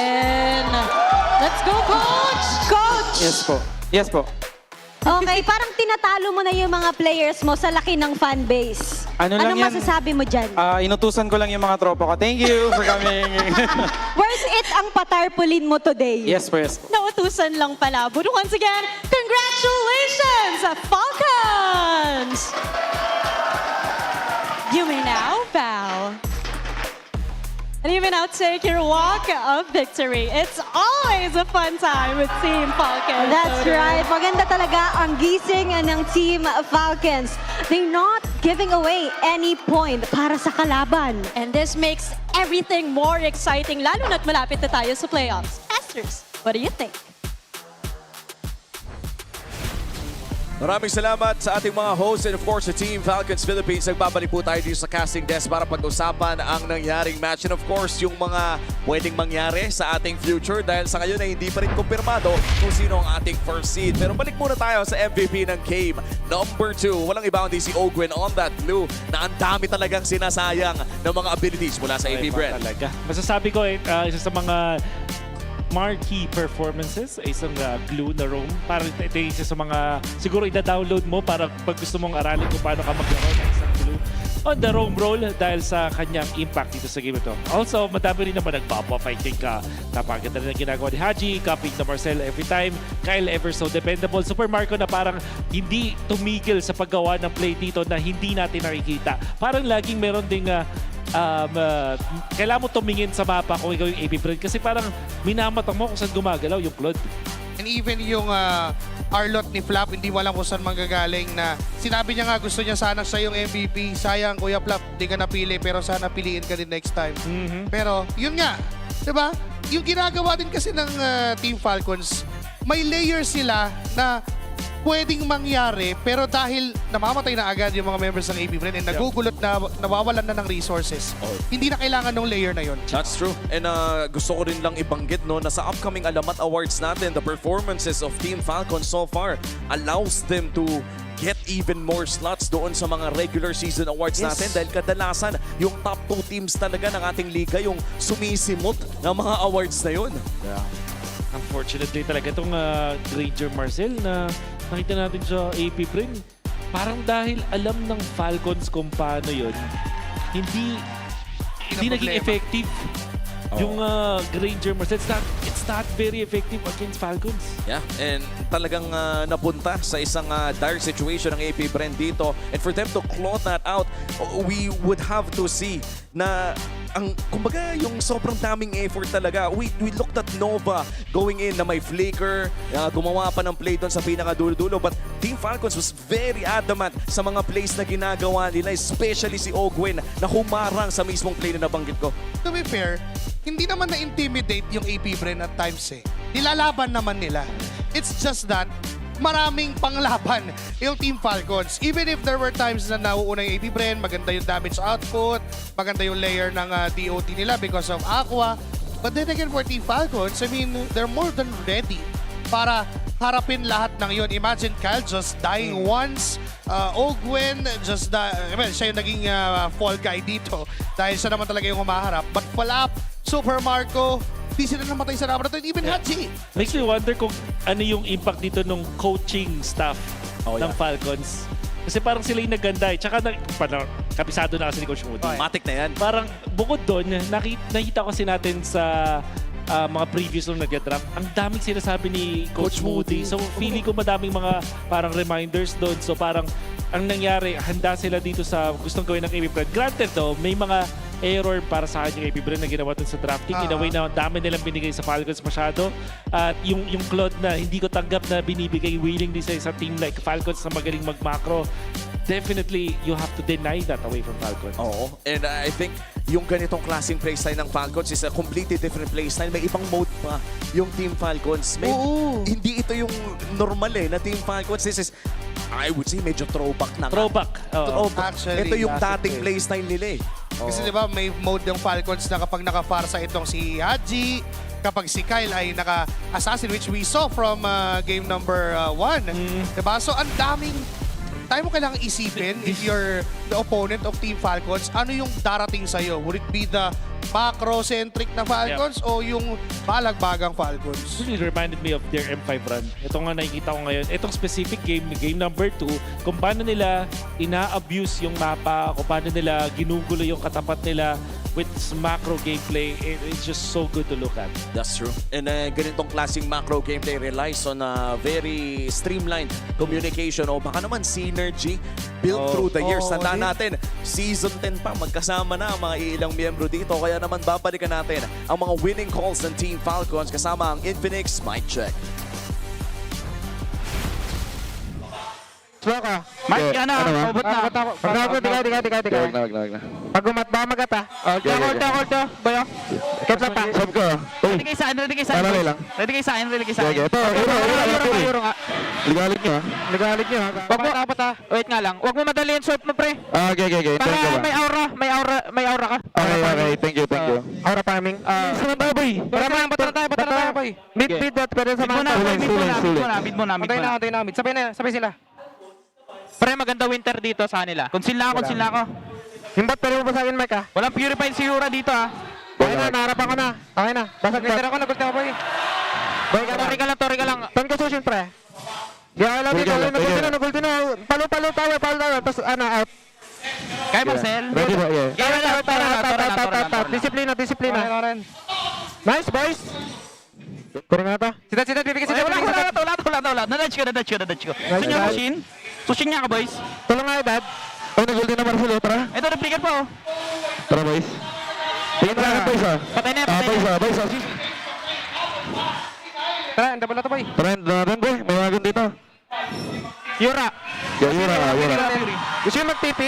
Let's go, Coach! Coach! Yes po. Okay, parang tinatalo mo na yung mga players mo sa laki ng fan base. Ano lang Anong yan? masasabi mo dyan? Inutusan ko lang yung mga tropa ko. Thank you for coming. Worth it ang patarpulin mo today. Yes po. Nautusan lang pala. But once again, congratulations, Falcons! You may now bow. And you may now take your walk of victory. It's always a fun time with Team Falcons. That's right. Maganda talaga ang gising ng Team Falcons. They're not giving away any point para sa kalaban. And this makes everything more exciting, lalo na't malapit na tayo sa playoffs. Masters, what do you think? Maraming salamat sa ating mga hosts and of course sa Team Falcons Philippines. Nagbabalik po tayo dito sa casting desk para pag-usapan ang nangyaring match and of course yung mga pwedeng mangyari sa ating future dahil sa ngayon ay hindi pa rin kumpirmado kung sino ang ating first seed. Pero balik muna tayo sa MVP ng game. Number 2, walang iba kundi si Ogwen on that blue na ang dami talagang sinasayang ng mga abilities mula sa AP Brand. Masasabi ko, isa sa mga marquee performances, isang glue na roam. Parang ito yung isa sa mga, siguro ida-download mo para pag gusto mong aralin kung paano ka maglaro ng isang glue on the roam role dahil sa kanyang impact dito sa game ito. Also, madami rin naman nag-pop-off. I think napaganda rin ang ginagawa ni Haji, copying na Marcel every time. Kyle ever so dependable. Super Marco na parang hindi tumigil sa paggawa ng play dito na hindi natin nakikita. Parang laging meron ding kailangan mo tumingin sa mapa kung ikaw yung AP Brand kasi parang minamatang mo kung saan gumagalaw yung Claude. And even yung Arlot ni Flap, hindi walang kung saan manggagaling na sinabi niya nga gusto niya sana siya yung MVP. Sayang, Kuya Flap, di ka napili pero sana piliin ka din next time. Pero yun nga, diba? Yung ginagawa din kasi ng Team Falcons, may layers sila na pwedeng mangyari pero dahil namamatay na agad yung mga members ng AP Brand and nagugulot na nawawalan na ng resources, hindi na kailangan ng layer na yon. That's true. And gusto ko rin lang ibanggit no, na sa upcoming Alamat Awards natin, the performances of Team Falcon so far allows them to get even more slots doon sa mga regular season awards natin dahil kadalasan yung top 2 teams talaga ng ating liga yung sumisimot ng mga awards na yun. Unfortunately talaga itong Granger Marcel na nakita natin sa AP Brand. Parang dahil alam ng Falcons kung paano yun, hindi naging effective. Yung Granger Mercy, it's not very effective against Falcons. Yeah, and talagang napunta sa isang dire situation ng AP Brand dito. And for them to claw that out, we would have to see na kumbaga yung sobrang daming effort talaga. We looked at Nova going in na may flicker, gumawa pa ng play doon sa pinakadulo-dulo. But Team Falcons was very adamant sa mga plays na ginagawa nila, especially si Ogwen na humarang sa mismong play na nabanggit ko. To be fair, hindi naman na-intimidate yung AP Bren at times eh. Nilalaban naman nila. It's just that maraming panglaban yung Team Falcons. Even if there were times na nauuna yung AP Bren, maganda yung damage output, maganda yung layer ng DOT nila because of Aqua. But then again, for Team Falcons, I mean, they're more than ready para harapin lahat ng yun. Imagine Kyle just dying once. Ogwen, siya yung naging fall guy dito dahil siya naman talaga yung humaharap. But Falap, Super Marco, di sila namatay sa laboratory. Even Haji. Makes me wonder kung ano yung impact dito ng coaching staff ng Falcons. Kasi parang sila yung naganda eh. Tsaka kapisado na kasi ni Coach Moody. Matik na yan. Parang bukod doon, nakita kasi natin sa mga previous nung nag-draft, ang daming sinasabi ni Coach Moody. So feeling ko madaming mga parang reminders doon. So parang ang nangyari, handa sila dito sa gustong gawin ng AP Brand. Granted though, may mga error para sa akin yung AP Brand na ginawa dun sa drafting. In a way na dami nilang binigay sa Falcons masyado. At yung Claude na hindi ko tanggap na binibigay willingly sa team like Falcons na magaling mag-macro, definitely you have to deny that away from Falcons. Oo. And I think yung ganitong klaseng playstyle ng Falcons is a completely different playstyle. May ibang mode pa yung Team Falcons. Hindi ito yung normal na Team Falcons. This is, I would say, medyo throwback na. Throwback. Actually, ito yung dating playstyle nila eh. Kasi di ba may mode yung Falcons na kapag nakafarsa itong si Haji, kapag si Kyle ay naka-assassin, which we saw from game number 1. Diba? So ang daming tayo mo kailangang isipin if you're the opponent of Team Falcons, ano yung darating sa'yo? Would it be the macro-centric na Falcons o yung balagbagang Falcons? It really reminded me of their M5 run. Ito nga nakikita ko ngayon. Itong specific game number 2, kung paano nila ina-abuse yung mapa, kung paano nila ginugulo yung katapat nila with macro gameplay, it's just so good to look at. That's true. And ganitong klaseng macro gameplay relies on very streamlined communication o baka naman synergy built through the years. Tandaan natin, Season 10 pa, magkasama na ang mga ilang miyembro dito. Kaya naman babalikan natin ang mga winning calls ng Team Falcons kasama ang Infinix Mic Check. Slow ka. Mike, ubot na. Pag-abot, tiga. Pag umatba, magat ha. Hold to. Bayo. Keep lang pa. Sab ko. Ready kayo sa akin. Ready kayo sa akin. Ito, euro nga. Ligalit nyo ha. Wag mo, dapat ha. Wait nga lang. Wag mo madali yung swap mo, pre. Okay. Para may aura ka. Okay. Thank you. Aura farming. Saan tayo, boy? Patara tayo, boy. Mid, pwede sa mga. Mid mo na. Antay na. Sabay sila. Pre, maganda winter dito sa kanila. Conceal lang ako. Himbot, pero mo ba sa akin, Mike, ha? Walang purified si Yura dito, ha? Okay na, naharapan ko na. Okay na. Basag winter ako, nagulti ako, boy. Boy, tori ka lang. Ton ka susin, pre. Di ako lang dito. Nagulti na. Palo tayo. Tapos, out. Kaya, Marcel? Ready ba? Yeah. Kaya, disiplina. Nice, boys. Kurang nga ta. Sitat, bibigyan. Wala. Nadadge ko. Susin niya ka, boys. Tulong nga, Dad. Nag-ulti na Marcelo, tara. Ito, replican pa, Tara, boys. Tingin na lang, boys, Patay na. Boys, Tara, double na to, boy. Tara, boy. May wagon dito. Yura. Yura. Gusto yung mag-TP?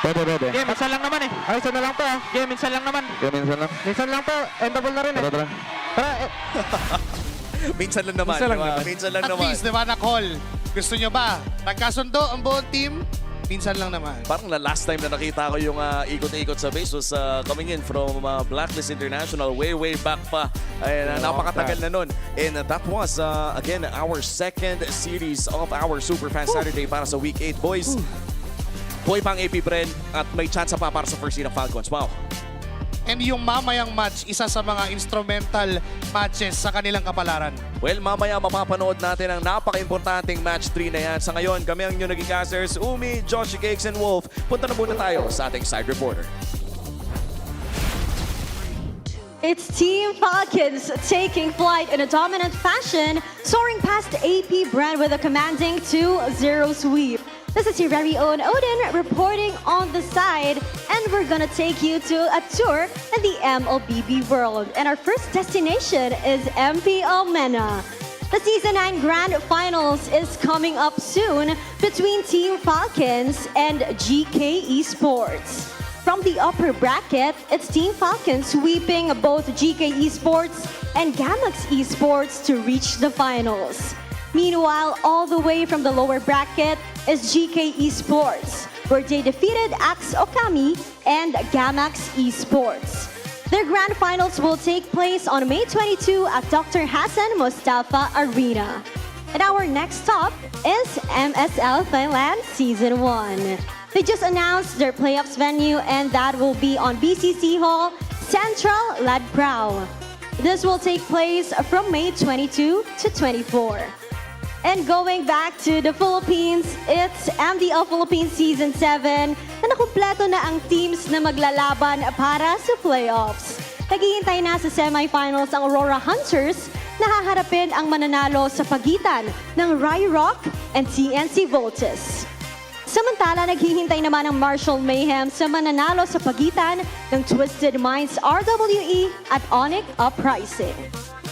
Pwede. Game, minsan lang naman Ay, isa na lang to, Game, minsan lang naman. Minsan lang to. Endable na rin, Tara. Minsan lang naman. At least, di ba, na-call? Gusto nyo ba? Nagkasundo ang buong team? Minsan lang naman. Parang last time na nakita ko yung ikot-ikot sa base was coming in from Blacklist International way back pa. Napakatagal na nun. And that was, again, our second series of our Superfan Saturday para sa Week 8. Boys, buhay pang AP Bren at may chance pa para sa first seed ng Falcons. Wow. And yung mamayang match, isa sa mga instrumental matches sa kanilang kapalaran. Well, mamaya mapapanood natin ang napaka-importanting match 3 na yan. Sa ngayon, kami ang inyong naging casters, Umi, Joshi Cakes, and Wolf. Punta na muna tayo sa ating side reporter. It's Team Falcons taking flight in a dominant fashion, soaring past APBR with a commanding 2-0 sweep. This is your very own Odin reporting on the side, and we're gonna take you to a tour in the MLBB world. And our first destination is MPL MENA. The Season 9 Grand Finals is coming up soon between Team Falcons and GK Esports. From the upper bracket, it's Team Falcons sweeping both GK Esports and Gamax Esports to reach the finals. Meanwhile, all the way from the lower bracket is GK Esports, where they defeated Axe Okami and Gamax Esports. Their grand finals will take place on May 22 at Dr. Hassan Mustafa Arena. And our next stop is MSL Thailand Season 1. They just announced their playoffs venue, and that will be on BCC Hall, Central Ladprao. This will take place from May 22 to 24. And going back to the Philippines, it's MDL Philippines Season 7 na nakumpleto na ang teams na maglalaban para sa playoffs. Naghihintay na sa semifinals ang Aurora Hunters na haharapin ang mananalo sa pagitan ng Rock and TNC Voltes. Samantala, naghihintay naman ang Marshall Mayhem sa mananalo sa pagitan ng Twisted Minds RWE at Onyx Uprising.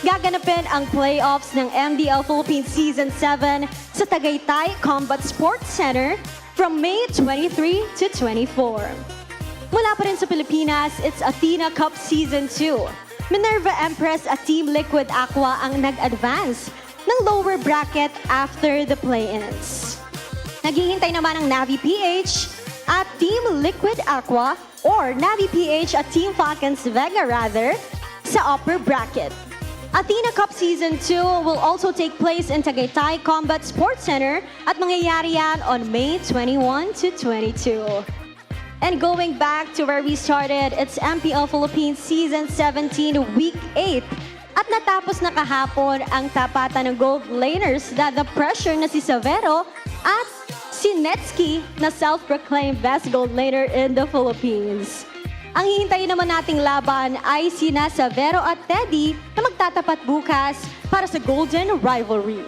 Gaganapin ang playoffs ng MDL Philippines Season 7 sa Tagaytay Combat Sports Center from May 23 to 24. Mula pa rin sa Pilipinas, it's Athena Cup Season 2. Minerva Empress at Team Liquid Aqua ang nag-advance ng lower bracket after the play-ins. Naghihintay naman ang Navi PH at Team Liquid Aqua or Navi PH at Team Falcons Vega rather sa upper bracket. Athena Cup Season 2 will also take place in Tagaytay Combat Sports Center at mangyayari yan on May 21 to 22. And going back to where we started, it's MPL Philippines Season 17 Week 8. At natapos na kahapon ang tapatan ng gold laners na the pressure na si Savero at si Netsky na self-proclaimed best gold laner in the Philippines. Ang hihintayin naman nating laban ay sina Savero at Teddy na magtatapat bukas para sa Golden Rivalry.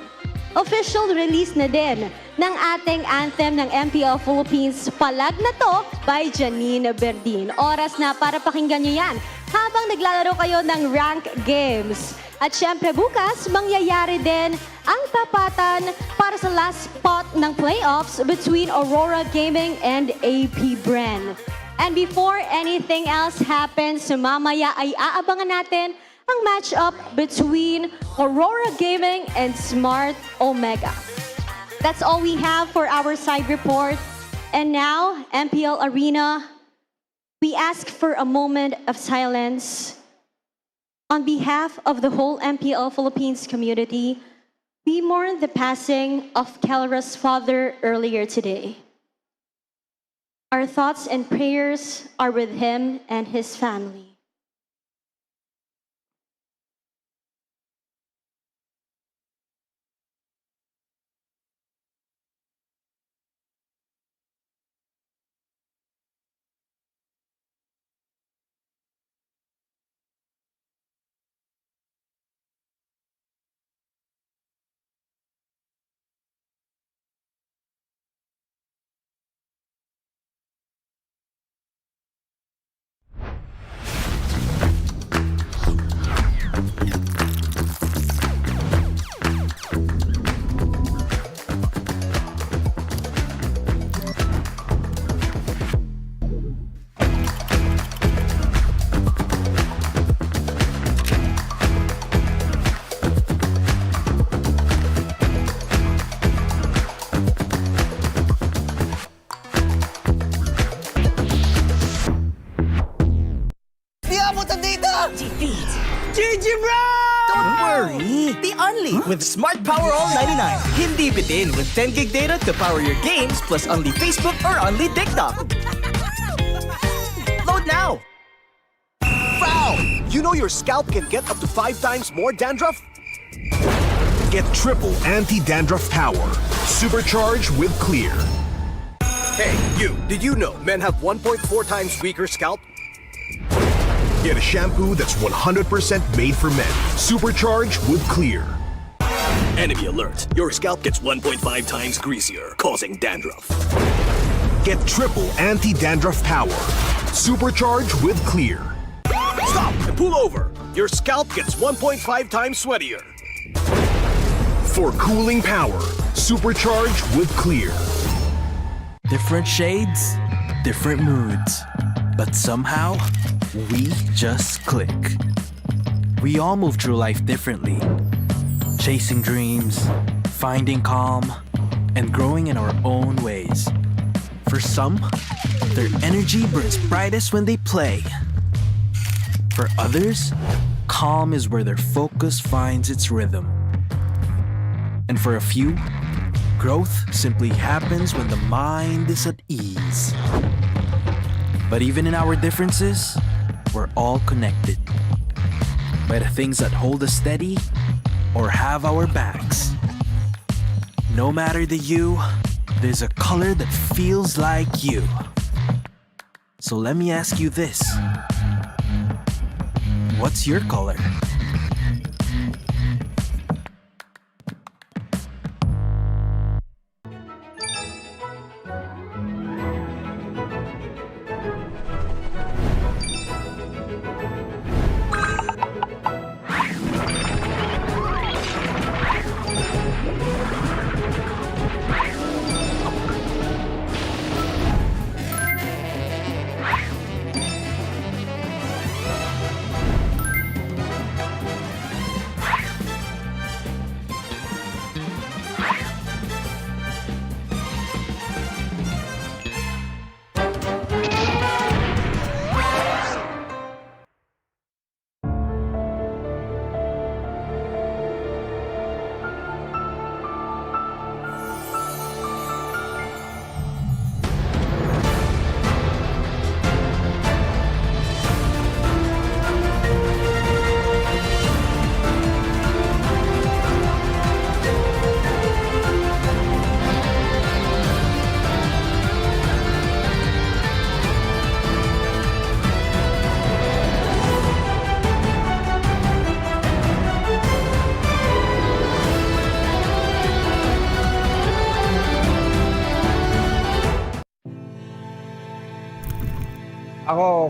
Official release na din ng ating anthem ng MPL Philippines, Palag na To by Janine Berdin. Oras na para pakinggan nyo yan habang naglalaro kayo ng rank games. At syempre bukas, mangyayari din ang tapatan para sa last spot ng playoffs between Aurora Gaming and APBR. And before anything else happens, mamaya ay aabangan natin ang matchup between Aurora Gaming and Smart Omega. That's all we have for our side report. And now, MPL Arena, we ask for a moment of silence. On behalf of the whole MPL Philippines community, we mourn the passing of Kelra's father earlier today. Our thoughts and prayers are with him and his family. GG bro! Don't worry, the only with Smart Power All 99. Hindi bitin with 10 gig data to power your games plus only Facebook or only TikTok. Load now! Foul! You know your scalp can get up to 5 times more dandruff? Get triple anti-dandruff power. Supercharged with Clear. Hey, you! Did you know men have 1.4 times weaker scalp? Get a shampoo that's 100% made for men. Supercharged with Clear. Enemy alert. Your scalp gets 1.5 times greasier, causing dandruff. Get triple anti-dandruff power. Supercharged with Clear. Stop and pull over. Your scalp gets 1.5 times sweatier. For cooling power, supercharged with Clear. Different shades, different moods. But somehow, we just click. We all move through life differently. Chasing dreams, finding calm, and growing in our own ways. For some, their energy burns brightest when they play. For others, calm is where their focus finds its rhythm. And for a few, growth simply happens when the mind is at ease. But even in our differences, we're all connected by the things that hold us steady or have our backs. No matter the hue, there's a color that feels like you. So let me ask you this. What's your color?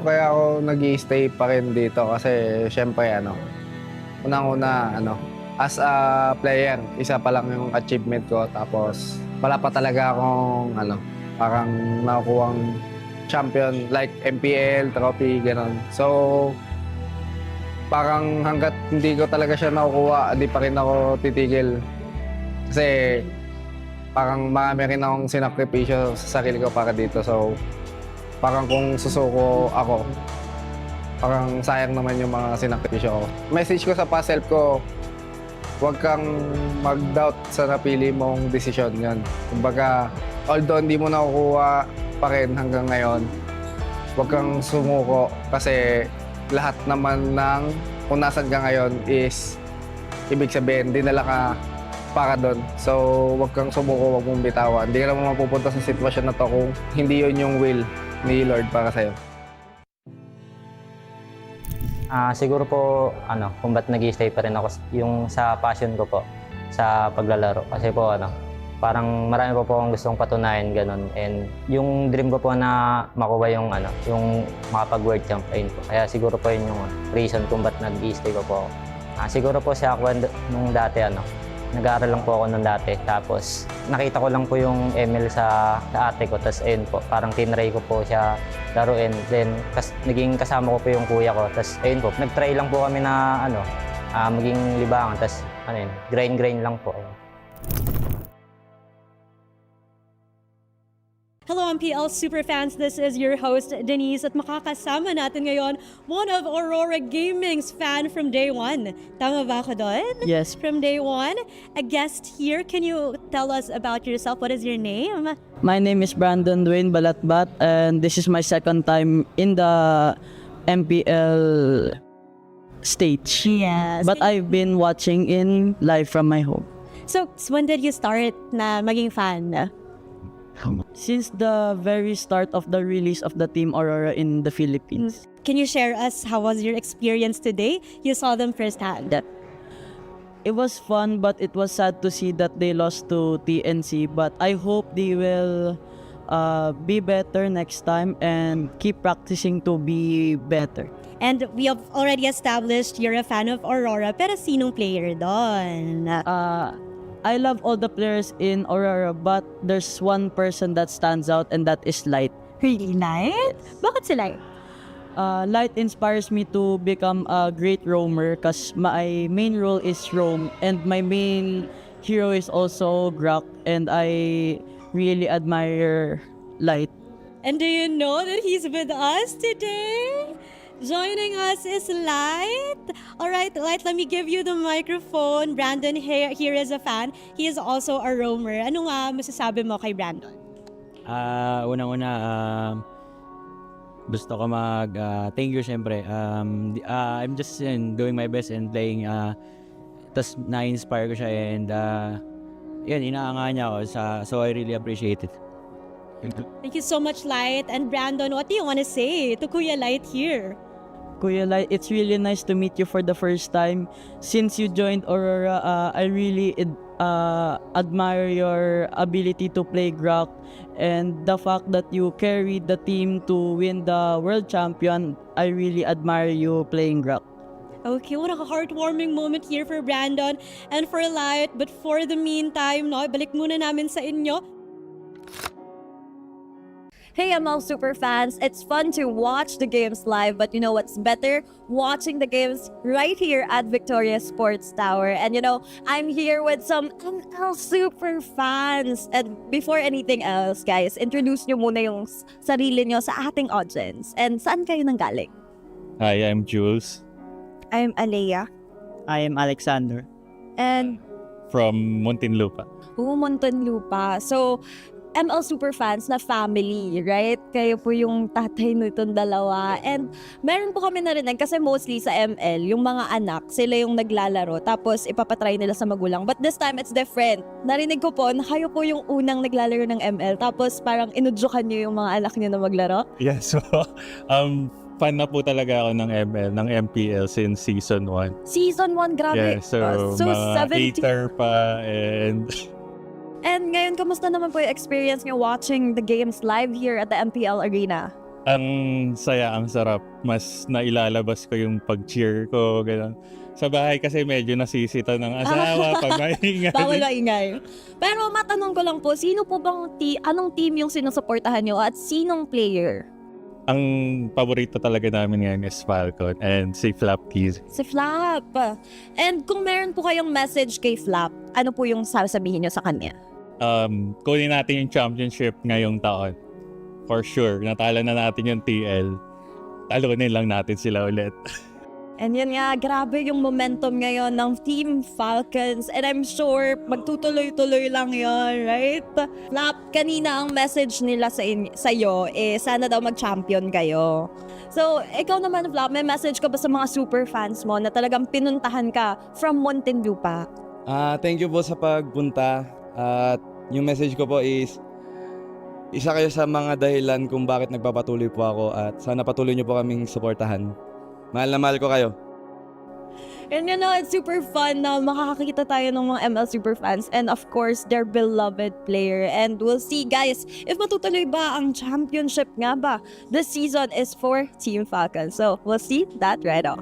Kaya ako nag-i-stay pa rin dito kasi syempre unang-una as a player, isa pa lang yung achievement ko tapos wala pa talaga akong parang nakukuhang champion like MPL, trophy, gano'n. So, parang hanggat hindi ko talaga siya nakukuha, di pa rin ako titigil. Kasi parang marami rin akong sinakripisyo sa sarili ko para dito. So, parang kung susuko ako, parang sayang naman yung mga sinakripisyo ko. Message ko sa past self ko, huwag kang mag-doubt sa napili mong desisyon yan. Kumbaga, although hindi mo nakukuha pa rin hanggang ngayon, huwag kang sumuko kasi lahat naman ng kung nasan ka ngayon is ibig sabihin, dinala ka para doon. So, huwag kang sumuko, huwag mong bitawan. Hindi ka naman mapupunta sa sitwasyon na to kung hindi yun yung will ni Lord para sa'yo. Siguro po, kung ba't nag-i-stay pa rin ako, yung sa passion ko po, sa paglalaro. Kasi po, parang marami po akong gustong patunayan, ganun. And yung dream ko po na makuha yung, yung makapag-world champion po. Kaya siguro po yun yung reason kung ba't nag-i-stay ko po ako. Siguro po si Aqua nung dati, nag-aaral lang po ako nung dati. Tapos, nakita ko lang po yung ML sa ate ko. Tapos, ayun po, parang tinry ko po siya laruin. Then, naging kasama ko po yung kuya ko. Tapos, ayun po, nag-try lang po kami na, maging libangan. Tapos, grind lang po. Hello MPL superfans, this is your host Denise at makakasama natin ngayon one of Aurora Gaming's fan from day one. Tama ba ako doon? Yes. From day one. A guest here, can you tell us about yourself? What is your name? My name is Brandon Dwayne Balatbat and this is my second time in the MPL stage. Yes. But I've been watching in live from my home. So, when did you start na maging fan? Since the very start of the release of the Team Aurora in the Philippines. Can you share us how was your experience today? You saw them firsthand. It was fun, but it was sad to see that they lost to TNC. But I hope they will be better next time and keep practicing to be better. And we have already established you're a fan of Aurora, pero sinong player doon? I love all the players in Aurora, but there's one person that stands out, and that is Light. Really, Light? Bakit si Light? Light inspires me to become a great roamer because my main role is roam, and my main hero is also Grok, and I really admire Light. And do you know that he's with us today? Joining us is Light. All right, Light, let me give you the microphone. Brandon here is a fan. He is also a roamer. Ano nga masasabi mo kay Brandon? Unang-una, gusto ko thank you syempre. I'm just doing my best and playing. Tas na-inspire ko siya and yun, inaanga niya ako. So I really appreciate it. Thank you so much, Light. And Brandon, what do you want to say to Kuya Light here? Kuya Light, it's really nice to meet you for the first time. Since you joined Aurora, I really admire your ability to play Grok and the fact that you carried the team to win the world champion. I really admire you playing Grok. Okay, what a heartwarming moment here for Brandon and for Light. But for the meantime, balik muna namin sa inyo. Hey ML Superfans, it's fun to watch the games live, but you know what's better? Watching the games right here at Victoria Sports Tower. And I'm here with some ML Superfans. And before anything else, guys, introduce nyo muna yung sarili nyo sa ating audience. And saan kayo nanggaling? Hi, I'm Jules. I'm Alea. I am Alexander. And From Muntinlupa. Muntinlupa. So, ML Superfans na family, right? Kayo po yung tatay nitong dalawa. And meron po kami narinig kasi mostly sa ML, yung mga anak, sila yung naglalaro tapos ipapatry nila sa magulang. But this time, it's different. Narinig ko po na kayo po yung unang naglalaro ng ML tapos parang inudyukan nyo yung mga anak nyo na maglaro. Yes, so fan na po talaga ako ng ML, ng MPL since season 1. Season 1, grabe. Yeah, so mga 8er pa and... And ngayon, kamusta naman po yung experience nyo watching the games live here at the MPL Arena? Ang saya, ang sarap. Mas nailalabas ko yung pag-cheer ko, gano'n. Sa bahay kasi medyo nasisita ng asawa pag maingay. Bawal maingay. Pero matanong ko lang po, sino po bang anong team yung sinusuportahan nyo at sinong player? Ang paborito talaga namin ngayon is Falcon and si Flap Keys. Si Flap. And kung meron po kayong message kay Flap, ano po yung sasabihin nyo sa kanya? Kunin natin yung championship ngayong taon. For sure, natalo na natin yung TL. Talunin lang natin sila ulit. And yun nga, grabe yung momentum ngayon ng Team Falcons. And I'm sure magtutuloy-tuloy lang yun, right? Flap, kanina ang message nila sa iyo sana daw mag-champion kayo. So, ikaw naman, Flap, may message ka ba sa mga super fans mo na talagang pinuntahan ka from Muntinlupa? Thank you po sa pagpunta. At yung message ko po is, isa kayo sa mga dahilan kung bakit nagpapatuloy po ako at sana patuloy niyo po kaming suportahan. Mahal na mahal ko kayo. And it's super fun na makakakita tayo ng mga ML Superfans and of course, their beloved player. And we'll see, guys, if matutuloy ba ang championship nga ba. This season is for Team Falcons. So, we'll see that right off.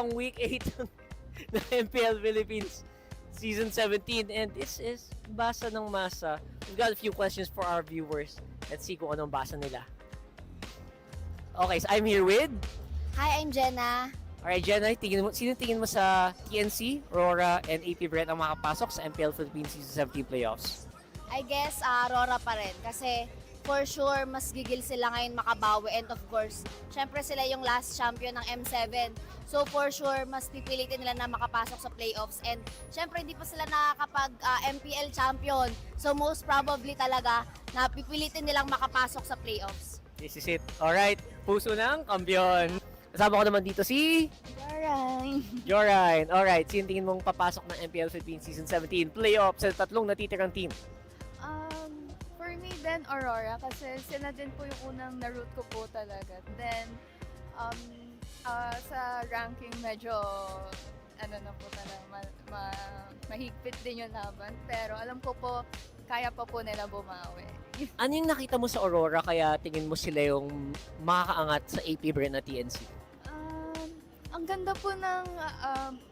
ang Week 8 ng MPL Philippines Season 17. And this is Basa ng Masa. We've got a few questions for our viewers. Let's see kung anong basa nila. Okay, so I'm here with... Hi, I'm Jenna. Alright, Jenna, sino tingin mo sa TNC, RORA, and APBR ang makapasok sa MPL Philippines Season 17 playoffs? I guess RORA pa rin kasi for sure mas gigil sila ngayon makabawi, and of course, syempre sila yung last champion ng M7. So for sure, mas pipilitin nila na makapasok sa playoffs, and syempre hindi pa sila nakakapag MPL champion. So most probably talaga na pipilitin nilang makapasok sa playoffs. This is it. Alright, puso ng kampiyon. Kasama ko naman dito si... Jorine. Alright, sino tingin mong papasok ng MPL Philippines Season 17 playoffs sa tatlong natitirang team? For me then, Aurora, kasi sila din po yung unang na-root ko po talaga. Then, sa ranking medyo, na po talaga, mahigpit din yung laban. Pero alam ko po, kaya pa po nila bumawi. Ano yung nakita mo sa Aurora kaya tingin mo sila yung makakaangat sa APBR na TNC? Ang ganda po ng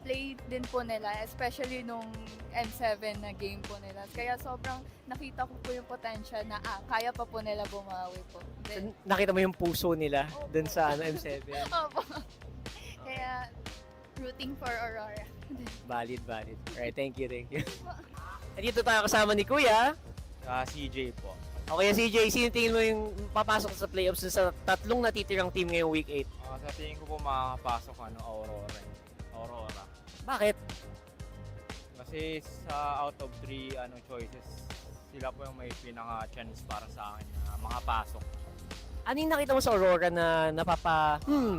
play din po nila, especially nung M7 na game po nila. Kaya sobrang nakita ko po yung potential na kaya pa po nila bumawi po. Then, Nakita mo yung puso nila dun sa M7? Opo. Kaya rooting for Aurora. Valid. Alright, thank you. At dito tayo kasama ni Kuya. CJ po. Okay, CJ, sino tingin mo yung papasok sa playoffs sa tatlong natitirang team ngayong Week 8? Sa tingin ko po makakapasok Aurora. Bakit? Kasi sa out of 3 choices, sila po yung may pinaka-chance para sa akin na makapasok. Ano yung nakita mo sa Aurora na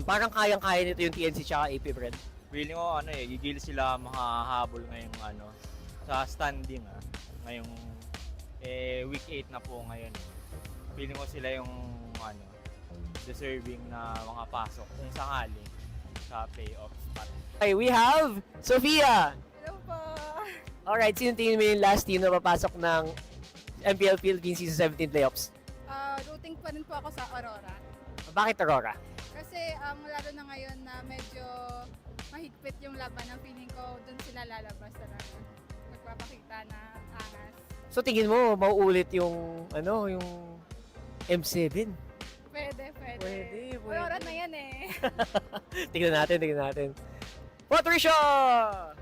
parang kayang-kaya nito yung TNC tsaka APBR? Feeling ko gigil sila makahabol ngayong sa standing ngayong Week 8 na po ngayon. Feeling ko sila yung deserving na makapasok kung sakali sa playoff spot. Okay, we have Sofia! Hello po! Alright, sino tingin mo yung last team na papasok ng MPL Philippines Season 17 playoffs? Rooting pa rin po ako sa Aurora. Bakit Aurora? Kasi lalo na ngayon na medyo mahigpit yung laban, ang feeling ko dun sila lalabas talaga. Magpapakita na angas. So tingin mo mauulit yung M7? Pwede. Pwede. Aurora na yan eh. tingnan natin. Patricia!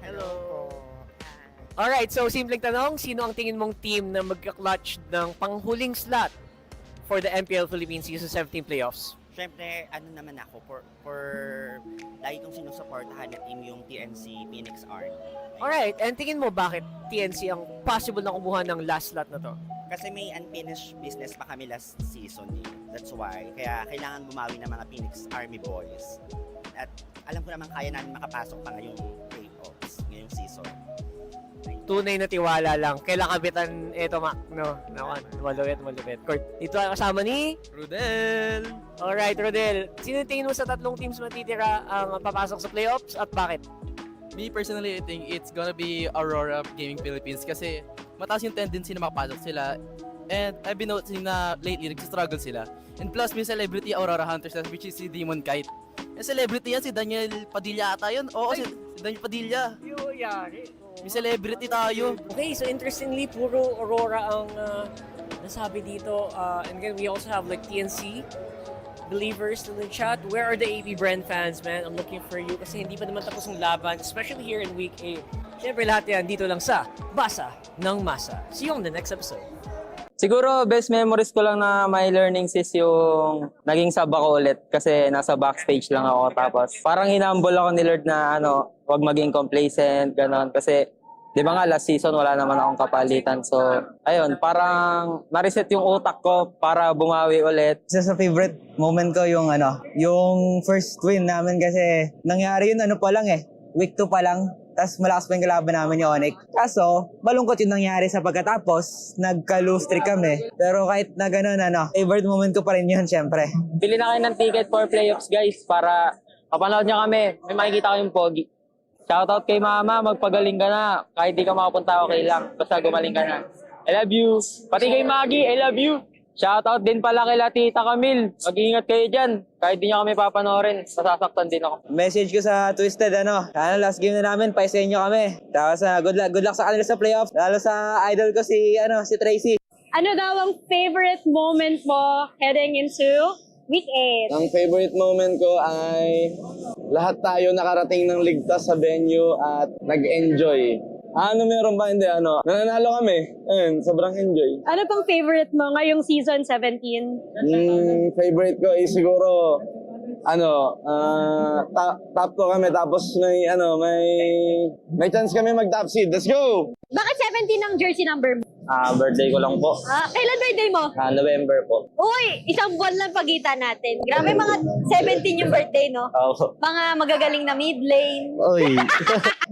Hello! Alright, so simpleng tanong, sino ang tingin mong team na magka-clutch ng panghuling slot for the MPL Philippines Season 17 playoffs? Siyempre, naman ako, for lagi kong sinusuportahan na team yung TNC Phoenix Army. Alright, and tingin mo bakit TNC ang possible na kumuha ng last slot na to? Kasi may unfinished business pa kami last season eh. That's why. Kaya kailangan bumawi ng mga Phoenix Army boys. At alam ko naman kaya namin makapasok pa ngayong playoffs, ngayong season. Tunay na tiwala lang. Kailan kabitan ito, Mac, no? Malupit. Dito tayo kasama ni... Rodel! Alright, Rodel. Sino tingin mo sa tatlong teams matitira ang papasok sa playoffs at bakit? Me personally, I think it's gonna be Aurora Gaming Philippines kasi mataas yung tendency na makapasok sila. And I've been noticing na lately, nagsistruggle sila. And plus, may celebrity Aurora Hunters which is si Demon Kite. Yung celebrity yan, si Daniel Padilla ata yun. Oo, si Daniel Padilla. Yung yari. May celebrity tayo. Okay, so interestingly, puro Aurora ang nasabi dito. And then we also have like TNC believers in the chat. Where are the AP Brand fans, man? I'm looking for you kasi hindi pa naman tapos ang laban, especially here in Week 8. Siyempre lahat yan dito lang sa Basa ng Masa. See you on the next episode. Siguro, best memories ko lang na my learnings is yung naging sub ako ulit kasi nasa backstage lang ako. Tapos parang hinambol ako ni Lord na wag maging complacent, ganon. Kasi di ba nga last season wala naman akong kapalitan. So ayun, parang na-reset yung utak ko para bumawi ulit. Isa sa favorite moment ko yung yung first win namin kasi nangyari yun pa lang week 2 pa lang. Tapos malakas pa yung kalaban namin yung Onyx. Kaso, malungkot yung nangyari sa pagkatapos. Nagka-lose streak kami. Pero kahit na ganun, favorite moment ko pa rin yun, syempre. Bili na kayo ng ticket for playoffs, guys, para mapanood nyo kami. May makikita kayong pogi. Shoutout kay Mama, magpagaling ka na. Kahit di ka makapunta, okay lang. Basta gumaling ka na. I love you. Pati kay Maggie, I love you. Shoutout din pala kila Tita Camille. Mag-iingat kayo dyan. Kahit di niya kami papanoorin, masasaktan din ako. Message ko sa Twisted, sana last game na namin, paisenyo kami. Tapos good luck sa kanila sa playoffs, lalo sa idol ko si Tracy. Ano daw ang favorite moment mo heading into Week 8? Ang favorite moment ko ay lahat tayo nakarating ng ligtas sa venue at nag-enjoy. Meron ba? Hindi, nananalo kami. Ayun, sobrang enjoy. Ano pang favorite mo ngayong season 17? Favorite ko is siguro, top 2 kami. Tapos may chance kami mag-top seed. Let's go! Bakit 17 ang jersey number mo? Birthday ko lang po. Kailan birthday mo? November po. Uy, isang buwan lang pagitan natin. Grabe mga 17 yung birthday, no? Oo. Mga magagaling na mid lane. Oy.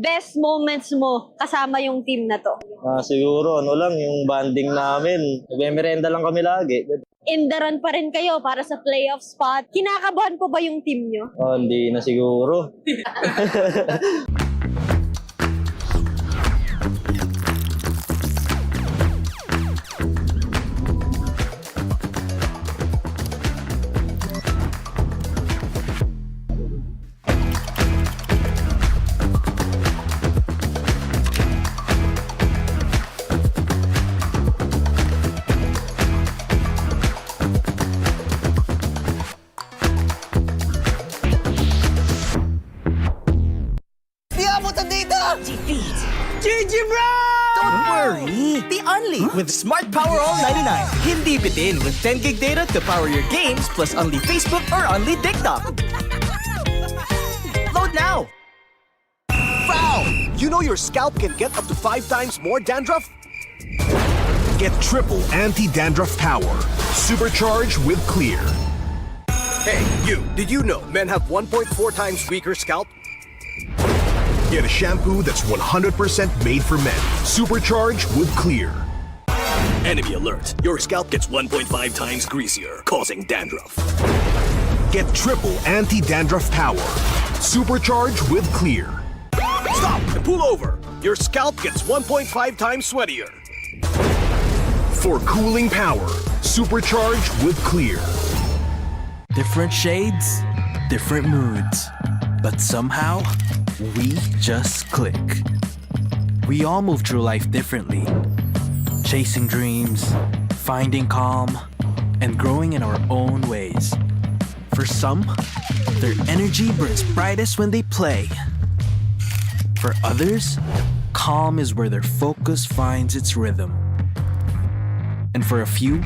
Best moments mo kasama yung team na to? Siguro, yung banding namin. Nagmemerenda lang kami lagi. In the run pa rin kayo para sa playoff spot. Kinakabahan po ba yung team nyo? Hindi na siguro. GG bro! Don't worry, the only with Smart Power All 99. Hindi bitin with 10 gig data to power your games plus only Facebook or only TikTok. Load now! Foul! You know your scalp can get up to 5 times more dandruff? Get triple anti-dandruff power. Supercharged with Clear. Hey, you! Did you know men have 1.4 times weaker scalp? Get a shampoo that's 100% made for men. Supercharged with Clear. Enemy alert. Your scalp gets 1.5 times greasier, causing dandruff. Get triple anti-dandruff power. Supercharged with Clear. Stop and pull over. Your scalp gets 1.5 times sweatier. For cooling power, supercharged with Clear. Different shades, different moods, but somehow we just click. We all move through life differently, chasing dreams, finding calm, and growing in our own ways. For some, their energy burns brightest when they play. For others, calm is where their focus finds its rhythm. And for a few,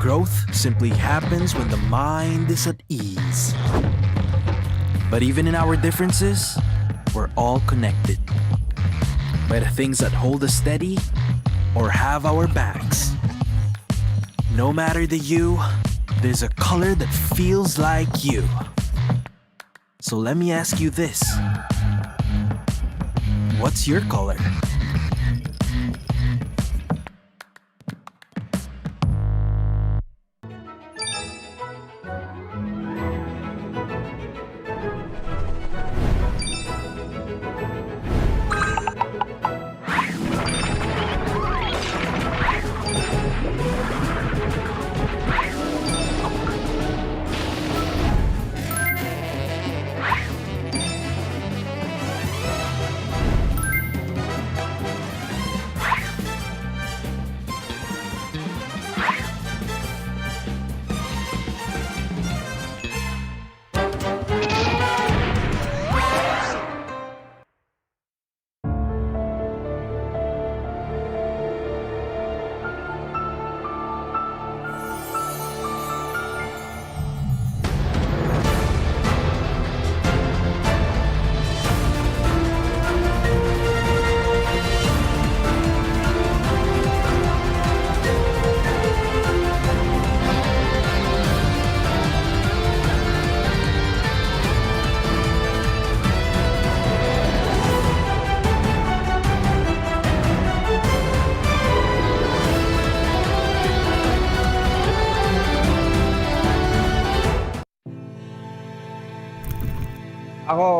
growth simply happens when the mind is at ease. But even in our differences, we're all connected by the things that hold us steady or have our backs. No matter the hue, there's a color that feels like you. So let me ask you this. What's your color?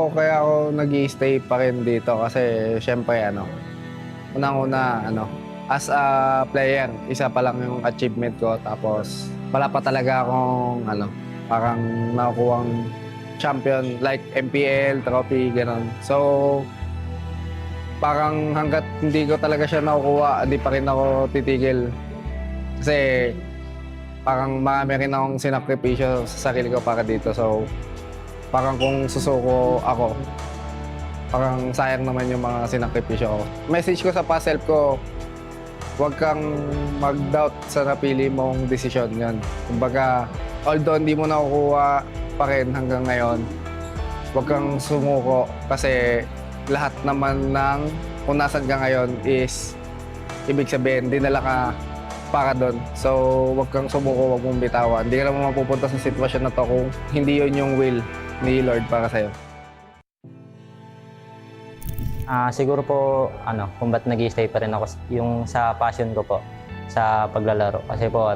Kaya ako nag-stay pa rin dito kasi syempre unang-una as a player, isa pa lang yung achievement ko. Tapos wala pa talaga akong parang nakukuhang champion like MPL, trophy, gano'n. So, parang hanggat hindi ko talaga siya nakukuha, hindi pa rin ako titigil. Kasi parang marami rin akong sinakripisyo sa sarili ko para dito. So, parang kung susuko ako, parang sayang naman yung mga sinakripisyo ko. Message ko sa past self ko, huwag kang mag-doubt sa napili mong desisyon yan. Kumbaga, although hindi mo nakukuha pa rin hanggang ngayon, huwag kang sumuko kasi lahat naman ng kung nasan ka ngayon is ibig sabihin, dinala ka para doon. So, huwag kang sumuko, huwag mong bitawan. Hindi ka naman mapupunta sa sitwasyon na to kung hindi yun yung will ni Lord para sa'yo. Siguro po, kung ba't nag-i-stay pa rin ako yung sa passion ko po, sa paglalaro. Kasi po,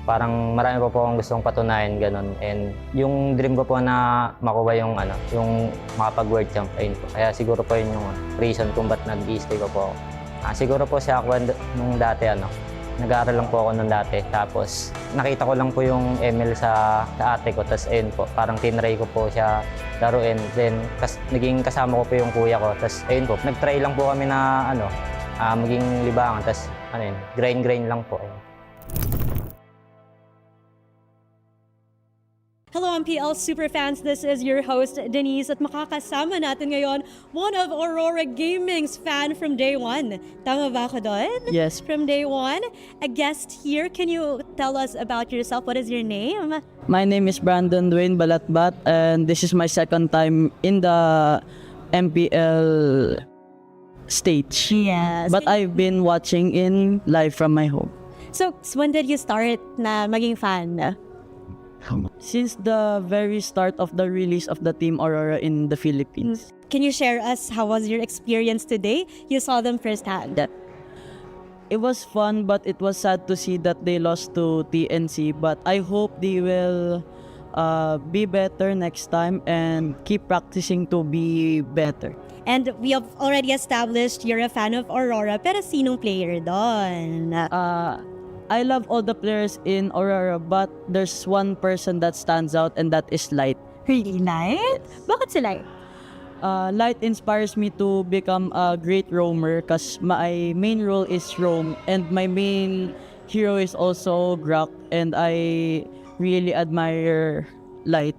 parang marami po akong gustong patunayan, ganun. And yung dream ko po na makuha yung, yung makapag-world champ, ayun po. Kaya siguro po yun yung reason kung ba't nag-i-stay ko po ako. Siguro po siya ako nung dati, nag-aaral lang po ako nung dati. Tapos nakita ko lang po yung ML sa ate ko. Tapos ayun po, parang tinry ko po siya laruin. Then naging kasama ko po yung kuya ko. Tapos ayun po, nag-try lang po kami na maging libangan. Tapos grind lang po. Ayun. Hello MPL superfans, this is your host Denise at makakasama natin ngayon one of Aurora Gaming's fan from day one. Tama ba ako doon? Yes. From day one. A guest here, can you tell us about yourself? What is your name? My name is Brandon Dwayne Balatbat and this is my second time in the MPL stage. Yes. But I've been watching in live from my home. So, when did you start na maging fan? Since the very start of the release of the Team Aurora in the Philippines. Can you share us how was your experience today? You saw them firsthand. It was fun, but it was sad to see that they lost to TNC. But I hope they will be better next time and keep practicing to be better. And we have already established you're a fan of Aurora, pero sinong player doon? I love all the players in Aurora, but there's one person that stands out and that is Light. Really, Light? Bakit si Light? Light inspires me to become a great roamer because my main role is roam and my main hero is also Grok, and I really admire Light.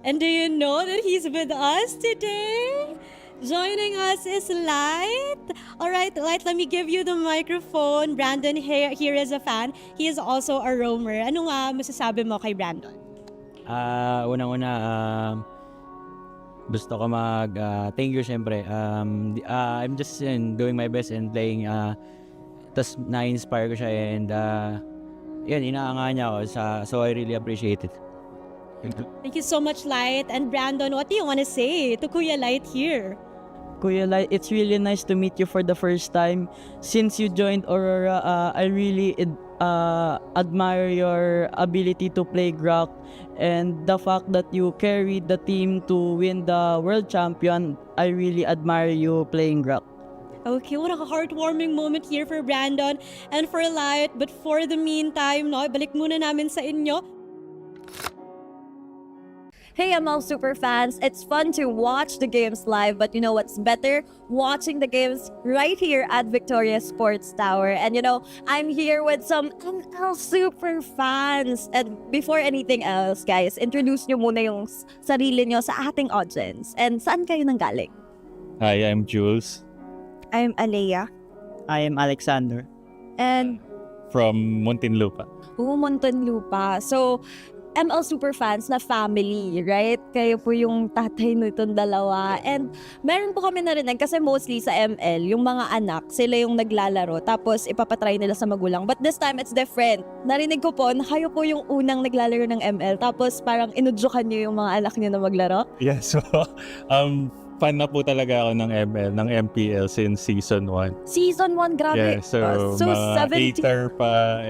And do you know that he's with us today? Joining us is Light. All right, Light, let me give you the microphone. Brandon here is a fan. He is also a roamer. Ano nga masasabi mo kay Brandon? Unang-una, gusto ko thank you syempre. I'm just doing my best and playing. Tas na-inspire ko siya and yun, inaanga niya ako. So I really appreciate it. Thank you so much, Light. And Brandon, what do you want to say to Kuya Light here? Kuya Light, it's really nice to meet you for the first time. Since you joined Aurora, I really admire your ability to play Grok and the fact that you carried the team to win the world champion. I really admire you playing Grok. Okay, what a heartwarming moment here for Brandon and for Light. But for the meantime, balik muna namin sa inyo. Hey ML superfans, it's fun to watch the games live, but you know what's better? Watching the games right here at Victoria Sports Tower. And I'm here with some ML superfans. And before anything else, guys, introduce nyo muna yung sarili nyo sa ating audience. And saan kayo nanggaling? Hi, I'm Jules. I'm Alea. I am Alexander. And From Muntinlupa. Muntinlupa. So, ML superfans na family, right? Kayo po yung tatay nitong dalawa. And meron po kami narinig kasi mostly sa ML, yung mga anak, sila yung naglalaro tapos ipapatry nila sa magulang. But this time, it's different. Narinig ko po na kayo po yung unang naglalaro ng ML tapos parang inudyukan niyo yung mga anak niyo na maglaro. Yeah, so fan na po talaga ako ng ML, ng MPL since season 1. Season 1, grabe. Yeah, so mga 8er pa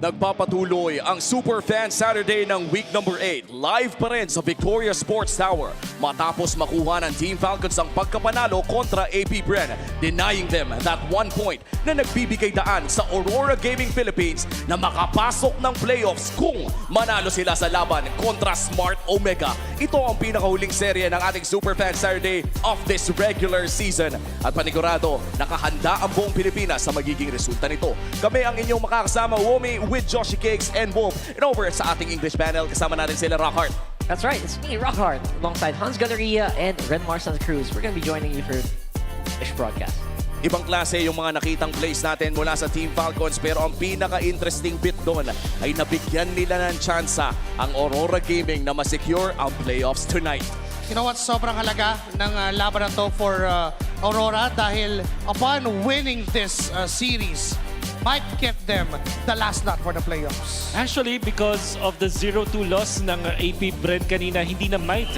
Nagpapatuloy ang Super Fan Saturday ng week number 8. Live pa rin sa Victoria Sports Tower matapos makuha ng Team Falcons ang pagkapanalo kontra APBR, denying them that 1 point na nagbibigay daan sa Aurora Gaming Philippines na makapasok ng playoffs kung manalo sila sa laban kontra Smart Omega. Ito ang pinakahuling serye ng ating Super Fan Saturday of this regular season. At panigurado, nakahanda ang buong Pilipinas sa magiging resulta nito. Kami ang inyong makakasama, Womi, with Joshi Cakes and Wolf. And over sa ating English panel, kasama natin sila Rockhart. That's right, it's me, Rockhart, alongside Hans Galleria and Renmar Santa Cruz. We're gonna be joining you for this broadcast. Ibang klase yung mga nakitang plays natin mula sa Team Falcons, pero ang pinaka-interesting bit doon ay nabigyan nila ng tsansa ang Aurora Gaming na ma-secure ang playoffs tonight. You know what, sobrang halaga ng laban na to for Aurora dahil upon winning this series, might get them the last lot for the playoffs. Actually, because of the 0-2 loss ng APBR kanina, hindi na might.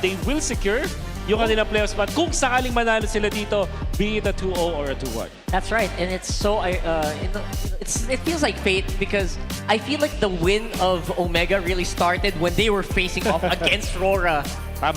They will secure yung kanilang playoff spot kung sakaling manalo sila dito, be it a 2-0 or a 2-1. That's right, and it's so it feels like fate because I feel like the win of Omega really started when they were facing off against RORA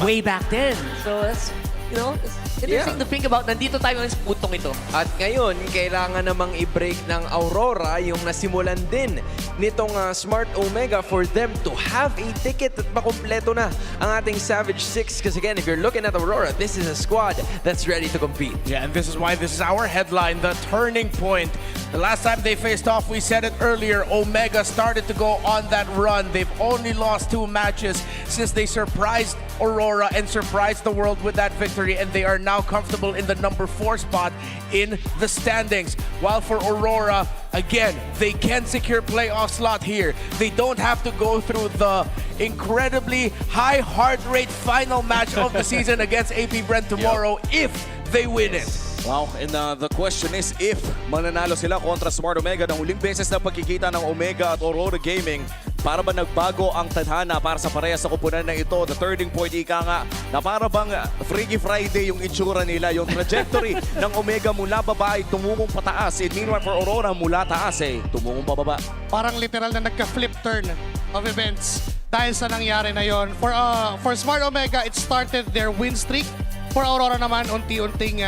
way back then. So that's, you know, it's interesting to think about. Nandito tayo ng putong ito. At ngayon, kailangan namang i-break ng Aurora yung nasimulan din nitong Smart Omega for them to have a ticket at makumpleto na ang ating Savage 6. Because again, if you're looking at Aurora, this is a squad that's ready to compete. Yeah, and this is why this is our headline, the turning point. The last time they faced off, we said it earlier, Omega started to go on that run. They've only lost 2 matches since they surprised Aurora and surprised the world with that victory, and they are now comfortable in the number 4 spot in the standings. While for Aurora, again, they can secure playoff slot here. They don't have to go through the incredibly high heart rate final match of the season against APBR tomorrow if they win it. Wow, and the question is if mananalo sila kontra Smart Omega ng huling beses na pagkikita ng Omega at Aurora Gaming, para ba nagbago ang tadhana para sa parehas sa koponan na ito? The turning point, ika nga, na para bang Freaky Friday yung itsura nila, yung trajectory ng Omega mula baba ay tumungong pataas. And meanwhile for Aurora, mula taas ay tumungong pababa. Parang literal na nagka-flip turn of events dahil sa nangyari na yon. For Smart Omega, it started their win streak. For Aurora naman, unti-unting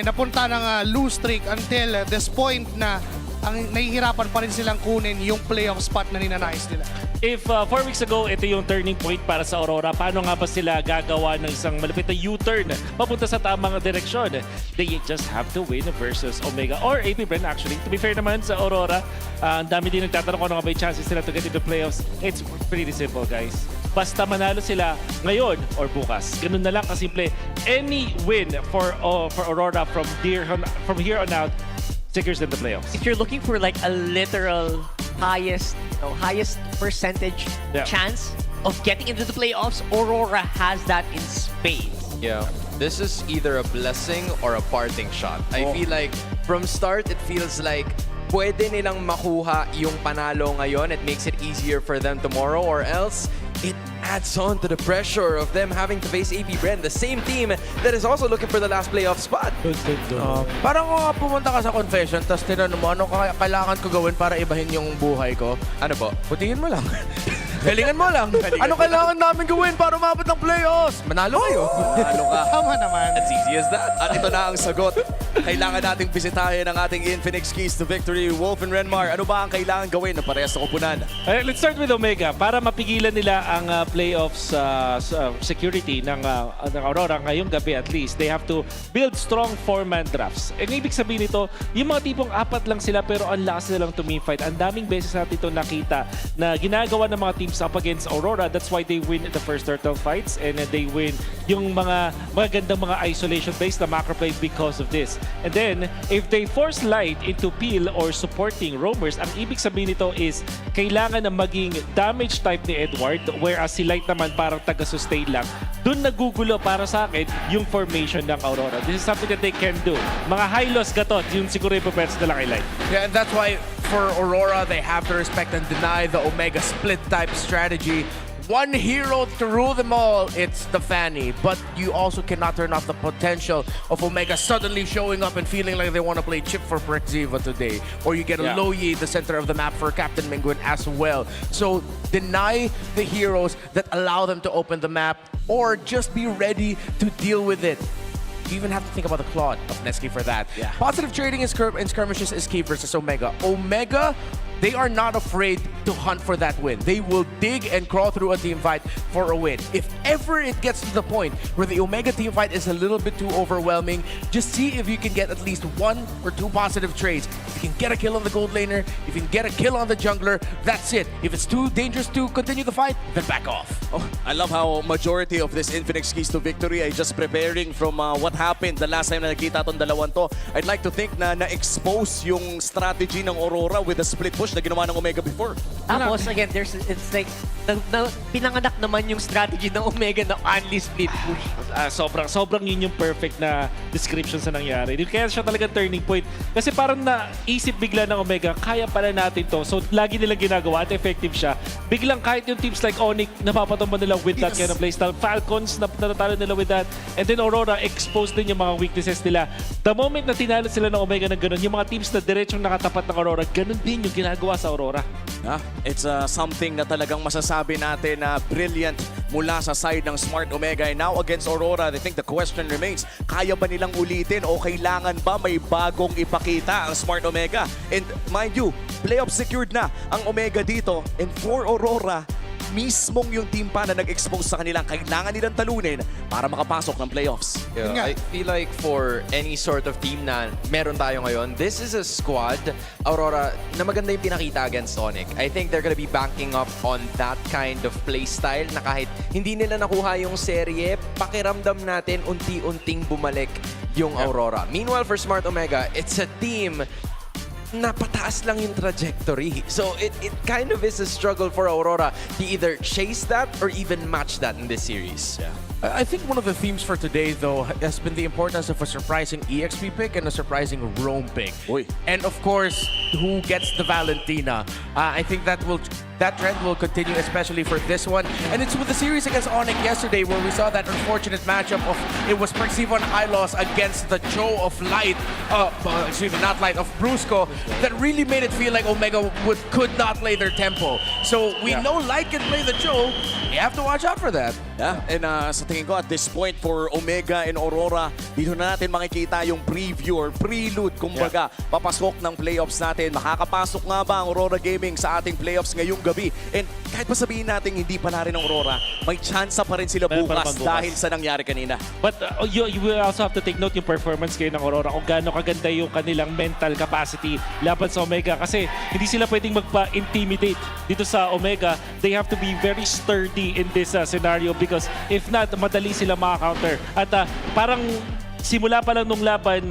napunta ng lose streak until this point na ang nahihirapan pa rin silang kunin yung playoff spot na ninanais nila. If 4 weeks ago, ito yung turning point para sa Aurora, paano nga ba sila gagawa ng isang malapit na U-turn papunta sa tamang direksyon? They just have to win versus Omega or APBR actually. To be fair naman sa Aurora, ang dami din nagtatanong kung ano nga ba yung chances nila to get into playoffs. It's pretty simple, guys. Basta manalo sila ngayon or bukas. Ganun na lang kasimple. Any win for Aurora from here on out secures them the playoffs. If you're looking for like a literal highest percentage chance of getting into the playoffs, Aurora has that in spades. Yeah, this is either a blessing or a parting shot. I feel like from start, it feels like pwede nilang makuha yung panalo ngayon. It makes it easier for them tomorrow, or else it adds on to the pressure of them having to face APBR, the same team that is also looking for the last playoff spot. Parang kung pumunta ka sa confession, tapos tinanong mo, ano kailangan ko gawin para ibahin yung buhay ko? Ano po? Putihin mo lang. Galingan mo lang. Ano kailangan namin gawin para umabot ng playoffs? Manalo kayo. Manalo ka. Tama naman. As easy as that. At ito na ang sagot. Kailangan nating bisitahin ang ating Infinix Keys to Victory. Wolf and Renmar, ano ba ang kailangan gawin ng parehas sa koponan? Let's start with Omega. Para mapigilan nila ang playoffs security ng Aurora ngayong gabi at least, they have to build strong 4-man drafts. And ibig sabihin nito, yung mga tipong 4 lang sila pero ang lakas nilang tumiffight. Ang daming beses natin ito nakita na ginagawa ng mga teams up against Aurora. That's why they win the first turtle fights and they win yung mga gandang mga isolation plays na macro plays because of this. And then, if they force Light into peel or supporting roamers, ang ibig sabihin nito is kailangan na maging damage type ni Edward, whereas si Light naman parang taga-sustain lang. Doon nagugulo para sa akin yung formation ng Aurora. This is something that they can do. Mga high-loss gatot, yun siguro yung pepets nila kay Light. Yeah, and that's why for Aurora, they have to respect and deny the Omega split type strategy. one hero to rule them all, it's the Fanny. But you also cannot turn off the potential of Omega suddenly showing up and feeling like they want to play chip for Prexiva today. Or you get a Loyi, the center of the map for Captain Menguin as well. So deny the heroes that allow them to open the map, or just be ready to deal with it. You even have to think about the Claude of Nesky for that. Positive trading in skirmishes is key versus Omega. Omega, they are not afraid to hunt for that win. They will dig and crawl through a team fight for a win. If ever it gets to the point where the Omega team fight is a little bit too overwhelming, just see if you can get at least 1 or 2 positive trades. If you can get a kill on the gold laner, if you can get a kill on the jungler, that's it. If it's too dangerous to continue the fight, then back off. Oh, I love how majority of this Infinix keys to victory ay just preparing from what happened the last time na nakita itong dalawang to. I'd like to think na na-expose yung strategy ng Aurora with the split push na ginawa ng Omega before. Tapos, again, it's like, pinanganak naman yung strategy ng Omega na only split push. Sobrang yun yung perfect na description sa nangyari. Kaya siya talaga turning point. Kasi parang naisip bigla ng Omega, kaya pala natin to. So, lagi nilang ginagawa at effective siya. Biglang kahit yung teams like Onyx, napapatumba nila with that kind of playstyle. Falcons, natatalo nila with that. And then Aurora, exposed din yung mga weaknesses nila. The moment na tinalo sila ng Omega na ganun, yung mga teams na diretsong nakatapat ng Aurora, ganun din yung ginagawa sa Aurora. It's something na talagang masasabi natin na brilliant mula sa side ng Smart Omega. And now against Aurora, I think the question remains, kaya ba nilang ulitin o kailangan ba may bagong ipakita ang Smart Omega? And mind you, playoff secured na ang Omega dito. And for Aurora, mismong yung team pa na nag-expose sa kanilang kailangan nilang talunin para makapasok ng playoffs. I feel like for any sort of team na meron tayo ngayon, this is a squad, Aurora, na maganda yung pinakita against Onyx. I think they're gonna be banking up on that kind of playstyle na kahit hindi nila nakuha yung serye, pakiramdam natin unti-unting bumalik yung Aurora. Meanwhile, for Smart Omega, it's a team na pataas lang yung trajectory. So it kind of is a struggle for Aurora to either chase that or even match that in this series. I think one of the themes for today, though, has been the importance of a surprising EXP pick and a surprising roam pick. And of course, who gets the Valentina. I think that trend will continue, especially for this one. And it's with the series against Onyx yesterday where we saw that unfortunate matchup of it was Prexiva and Hylos against the Joe of Light, excuse me, not Light, of Brusco, that really made it feel like Omega could not play their tempo. So we know Light can play the Joe. You have to watch out for that. And sa tingin ko at this point for Omega and Aurora, dito na natin makikita yung preview or prelude, kumbaga, papasok ng playoffs natin. Makakapasok nga ba ang Aurora Gaming sa ating playoffs ngayong gabi? And kahit pa sabihin natin hindi pa na rin ang Aurora, may chance pa rin sila bukas dahil sa nangyari kanina. But you will also have to take note yung performance kayo ng Aurora kung gaano kaganda yung kanilang mental capacity laban sa Omega. Kasi hindi sila pwedeng magpa-intimidate dito sa Omega. They have to be very sturdy in this scenario because if not, madali sila maka-counter. At parang simula pa lang nung laban,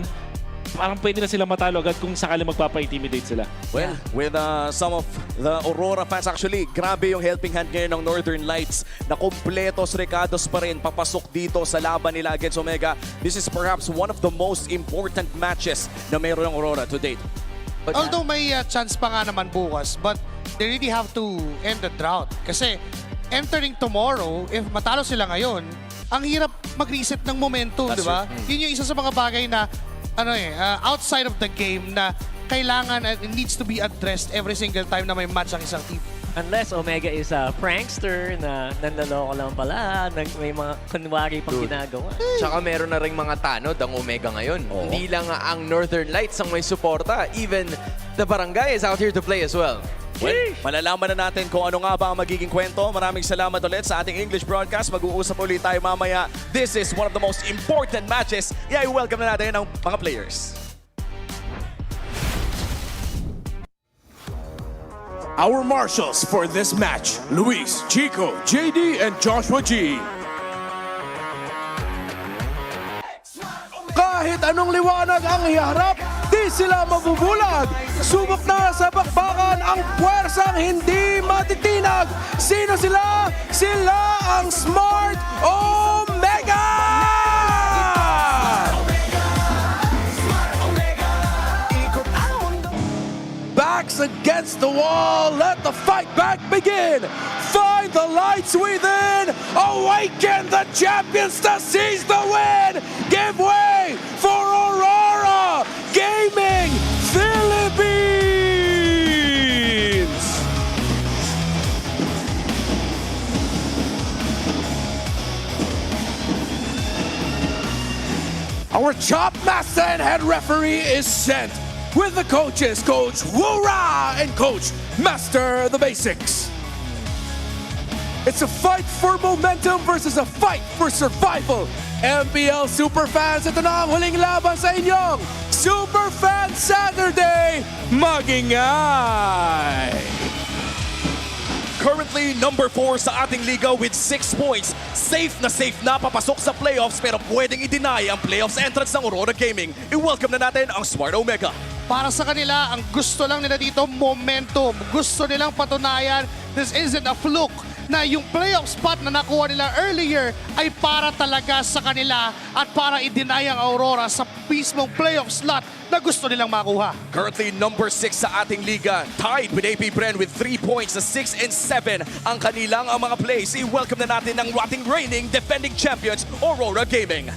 parang pwede na sila matalo agad kung sakali magpapa-intimidate sila. Well, with some of the Aurora fans, actually, grabe yung helping hand ngayon ng Northern Lights na kompletos, recados pa rin papasok dito sa laban nila against Omega. This is perhaps one of the most important matches na mayroon ng Aurora to date. Although may chance pa nga naman bukas, but they really have to end the drought. Kasi entering tomorrow, if matalo sila ngayon, ang hirap mag-reset ng momentum, di ba? Yun yung isa sa mga bagay na outside of the game na kailangan and it needs to be addressed every single time na may match ang isang team. Unless Omega is a prankster na nanloloko lang pala, may mga kunwari pang ginagawa. Tsaka meron na rin mga tanod ang Omega ngayon. Hindi lang ang Northern Lights ang may suporta. Even the Barangay is out here to play as well. Well, malalaman na natin kung ano nga ba ang magiging kwento. Maraming salamat ulit sa ating English broadcast. Mag-uusap ulit tayo mamaya. This is one of the most important matches. I-welcome na natin ang mga players. Our marshals for this match, Luis, Chico, JD, and Joshua G. Kahit anong liwanag ang iharap, di sila mabubulag. Subok na sa bakbakan ang puwersang hindi matitinag. Sino sila? Sila ang Smart Omega! Back sa against the wall. Let the fight back begin. Find the lights within. Awaken the champions to seize the win. Give way for Aurora Gaming Philippines. Our chop master and head referee is sent with the coaches, Coach Wura and Coach Master the Basics. It's a fight for momentum versus a fight for survival. MPL Superfans, ito na ang huling laban sa inyong Superfan Saturday Magingay! Currently number 4 sa ating liga with 6 points. Safe na papasok sa playoffs pero pwedeng i-deny ang playoffs entrance ng Aurora Gaming. I-welcome na natin ang Smart Omega. Para sa kanila, ang gusto lang nila dito, momentum. Gusto nilang patunayan, this isn't a fluke, na yung playoff spot na nakuha nila earlier ay para talaga sa kanila at para i-deny ang Aurora sa mismong playoff slot na gusto nilang makuha. Currently number 6 sa ating liga, tied with APBR with 3 points na 6 and 7 ang kanilang mga plays. I-welcome na natin ang ating reigning defending champions, Aurora Gaming.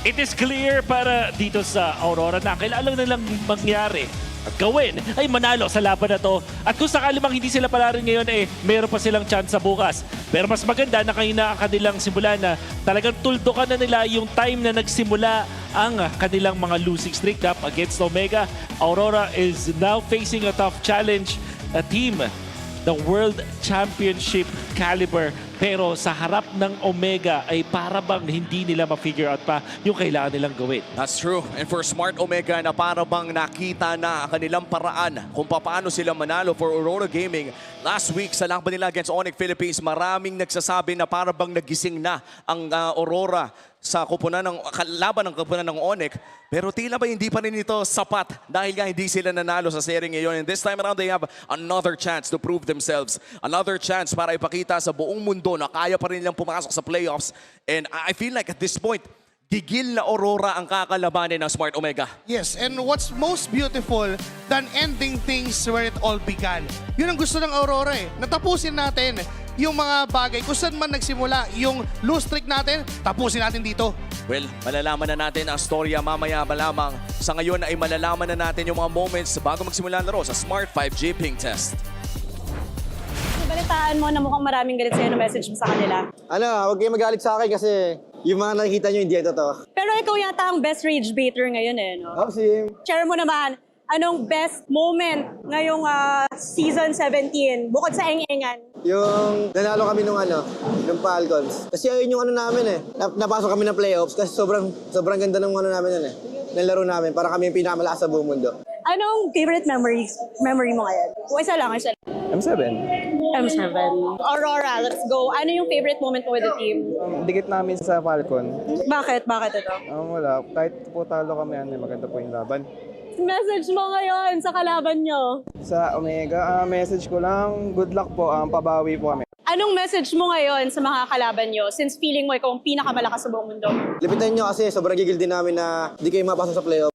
It is clear para dito sa Aurora na kailangan nilang mangyari at gawin ay manalo sa laban na to. At kung sakali mang hindi sila palaro ngayon, meron pa silang chance sa bukas. Pero mas maganda na ang kanilang simula na talagang tuldukan na nila yung time na nagsimula ang kanilang mga losing streak up against Omega. Aurora is now facing a tough challenge, a team, the World Championship caliber. Pero sa harap ng Omega ay para bang hindi nila ma-figure out pa yung kailangan nilang gawin. That's true. And for Smart Omega na para bang nakita na ang kanilang paraan kung paano sila manalo for Aurora Gaming. Last week sa laban nila against Onyx Philippines, maraming nagsasabi na para bang nagising na ang Aurora sa laban ng koponan ng Onyx. Pero tila ba hindi pa rin ito sapat dahil nga hindi sila nanalo sa series ngayon. And this time around, they have another chance to prove themselves. Another chance para ipakita sa buong mundo na kaya pa rin nilang pumasok sa playoffs. And I feel like at this point, gigil na Aurora ang kakalabanin ng Smart Omega. Yes, and what's most beautiful than ending things where it all began. Yun ang gusto ng Aurora Natapusin natin yung mga bagay kung saan man nagsimula. Yung lose streak natin, tapusin natin dito. Well, malalaman na natin ang storya mamaya lamang. Sa ngayon ay malalaman na natin yung mga moments bago magsimula ang laro sa Smart 5G Ping Test. Balitaan mo na mukhang maraming galit sa'yo na message mo sa kanila. Huwag kayo magalit sa akin kasi yung mga nakikita nyo hindi ito to. Pero ikaw yata ang best rage baiter ngayon no? Sim. Share mo naman, anong best moment ngayong season 17 bukod sa engengan? Yung nanalo kami nung Falcons. Kasi ayun yung namin napasok kami ng playoffs kasi sobrang ganda ng namin ng laro namin. Para kami yung pinakamalakas sa buong mundo. Anong favorite memory mo ngayon? O isa lang. M7. Aurora, let's go. Ano yung favorite moment mo with the team? Dikit namin sa Falcon. Bakit? Bakit ito? Wala. Kahit po talo kami, maganda po yung laban. Message mo ngayon sa kalaban nyo? Sa Omega, message ko lang, good luck po, pabawi po kami. Anong message mo ngayon sa mga kalaban nyo since feeling mo ikaw ang pinakamalakas sa buong mundo? Lipitan nyo kasi sobrang gigil din namin na di kayo mapasok sa playoff.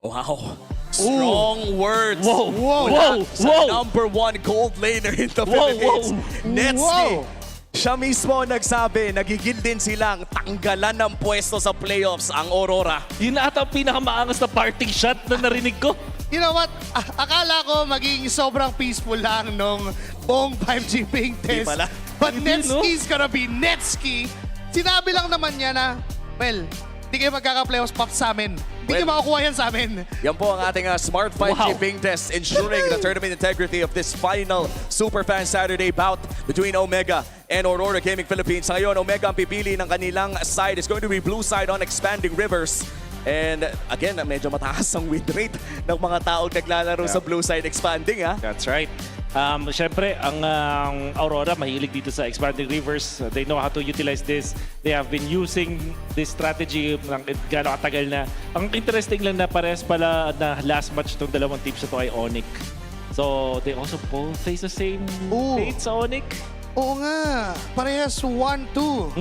Wow. Strong words. Whoa. Number 1 gold laner in the Philippines. Netsky. Siya mismo nagsabi, nagigil din silang tanggalan ng pwesto sa playoffs ang Aurora. Yun ata ang pinakamaangas na parting shot na narinig ko. You know what? Akala ko magiging sobrang peaceful lang nung buong 5G Ping Test. But Netsky's gonna be Netsky. Sinabi lang naman niya na, well, di kayo magkaka-playoffs pop sa amin. Hindi kayo makukuha yan sa amin. Yan po ang ating Smart 5G Ping Test, ensuring the tournament integrity of this final Superfan Saturday bout between Omega and Aurora Gaming Philippines. Sa ngayon, Omega ang pipili ng kanilang side. It's going to be blue side on Expanding Rivers. And again, medyo mataas ang win rate ng mga taong naglalaro sa blue side expanding. That's right. Siyempre, ang Aurora mahilig dito sa Expanding Rivers. They know how to utilize this. They have been using this strategy ng gano'ng katagal na. Ang interesting lang na pares pala na last match itong dalawang teams na ito ay Onyx. So, they also both face the same fate sa Onyx. Oo nga. Parehas 1-2.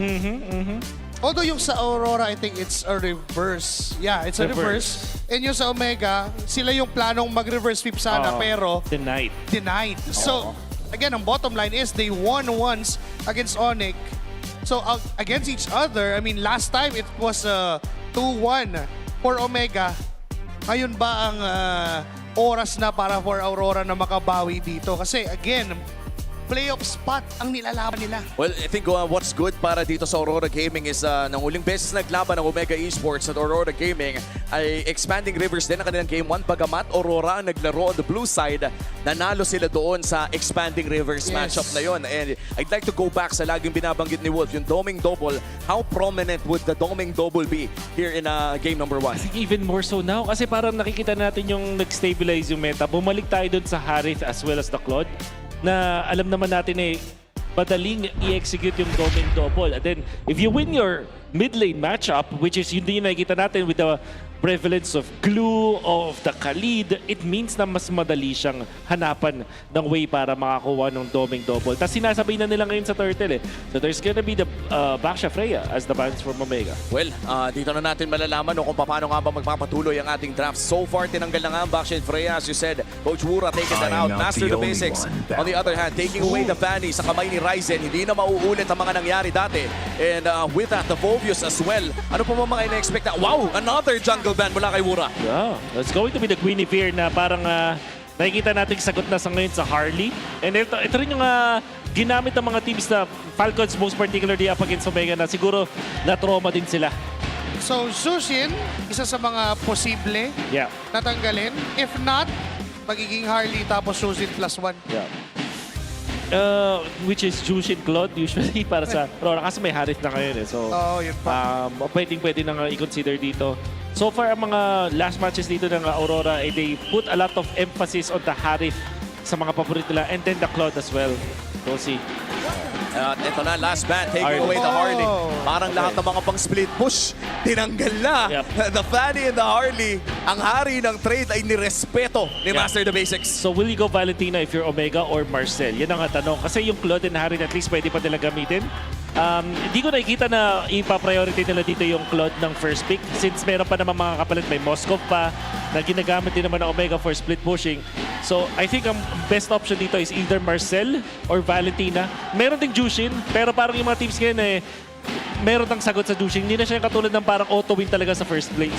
Although yung sa Aurora, I think it's a reverse. Yeah, it's a reverse. And yung sa Omega, sila yung planong mag-reverse sweep sana, pero denied. So, again, ang bottom line is they won once against Onyx. So, against each other, I mean, last time it was 2-1 for Omega. Ngayon ba ang oras na para for Aurora na makabawi dito? Kasi, again, playoff spot ang nilalaban nila. Well, I think what's good para dito sa Aurora Gaming is nang huling beses naglaban ng Omega Esports at Aurora Gaming ay expanding rivers din ang kanilang game 1. Bagamat Aurora ang naglaro on the blue side, nanalo sila doon sa expanding rivers matchup na yon. And I'd like to go back sa laging binabanggit ni Wolf, yung doming double. How prominent would the doming double be here in game number 1? I think even more so now kasi parang nakikita natin yung nag-stabilize yung meta. Bumalik tayo doon sa Harith as well as the Claude, na alam naman natin madaling i-execute yung doming double. And then, if you win your mid lane matchup, which is yun din yung nakikita natin with the prevalence of glue, of the Khalid, it means na mas madali siyang hanapan ng way para makakuha ng doming double. Tapos sinasabay na nila ngayon sa Turtle So there's gonna be the Baksha Freya as the bans from Omega. Well, dito na natin malalaman kung paano nga ba magpapatuloy ang ating draft. So far, tinanggal na nga ang Baksha Freya. As you said, Coach Wura taking that out. Master the basics. On the other hand, taking away the Fanny sa kamay ni Ryzen. Hindi na mauulit ang mga nangyari dati. And with that, the Volvius as well. Ano pa mga ina-expect na? Wow! Another jungle ban mula kay Wura. Yeah, that's going to be the Guinevere na parang nakikita natin sagot na sa ngayon sa Harley. And ito rin yung ginamit ng mga teams na Falcons most particularly up against Omega na siguro na-trauma din sila. So, Zushin, isa sa mga posible natanggalin. If not, magiging Harley tapos Zushin +1. Yeah. Which is Jushin Claude usually para sa Aurora kasi may Harith na ngayon So, yun pa. pwede nang i-consider dito. So far, ang mga last matches dito ng Aurora, they put a lot of emphasis on the Harith sa mga paborito nila and then the Claude as well. We'll see. At ito na, last ban, taking away the Harley. Parang lahat ng mga pang split push, tinanggal na. The Fanny and the Harley, ang hari ng trade ay nirespeto ni Master the Basics. So will you go Valentina if you're Omega or Marcel? Yan ang tanong. Kasi yung Claude and Harry at least pwede pa nila gamitin. Hindi ko nakikita na ipa-priority nila dito yung Claude ng first pick since meron pa naman mga kapalit. May Moskov pa na ginagamit din naman ng Omega for split pushing. So I think ang best option dito is either Marcel or Valentina. Meron ding Jushin, pero parang yung mga teams ngayon meron ng sagot sa Jushin. Hindi na siya katulad ng parang auto-win talaga sa first play.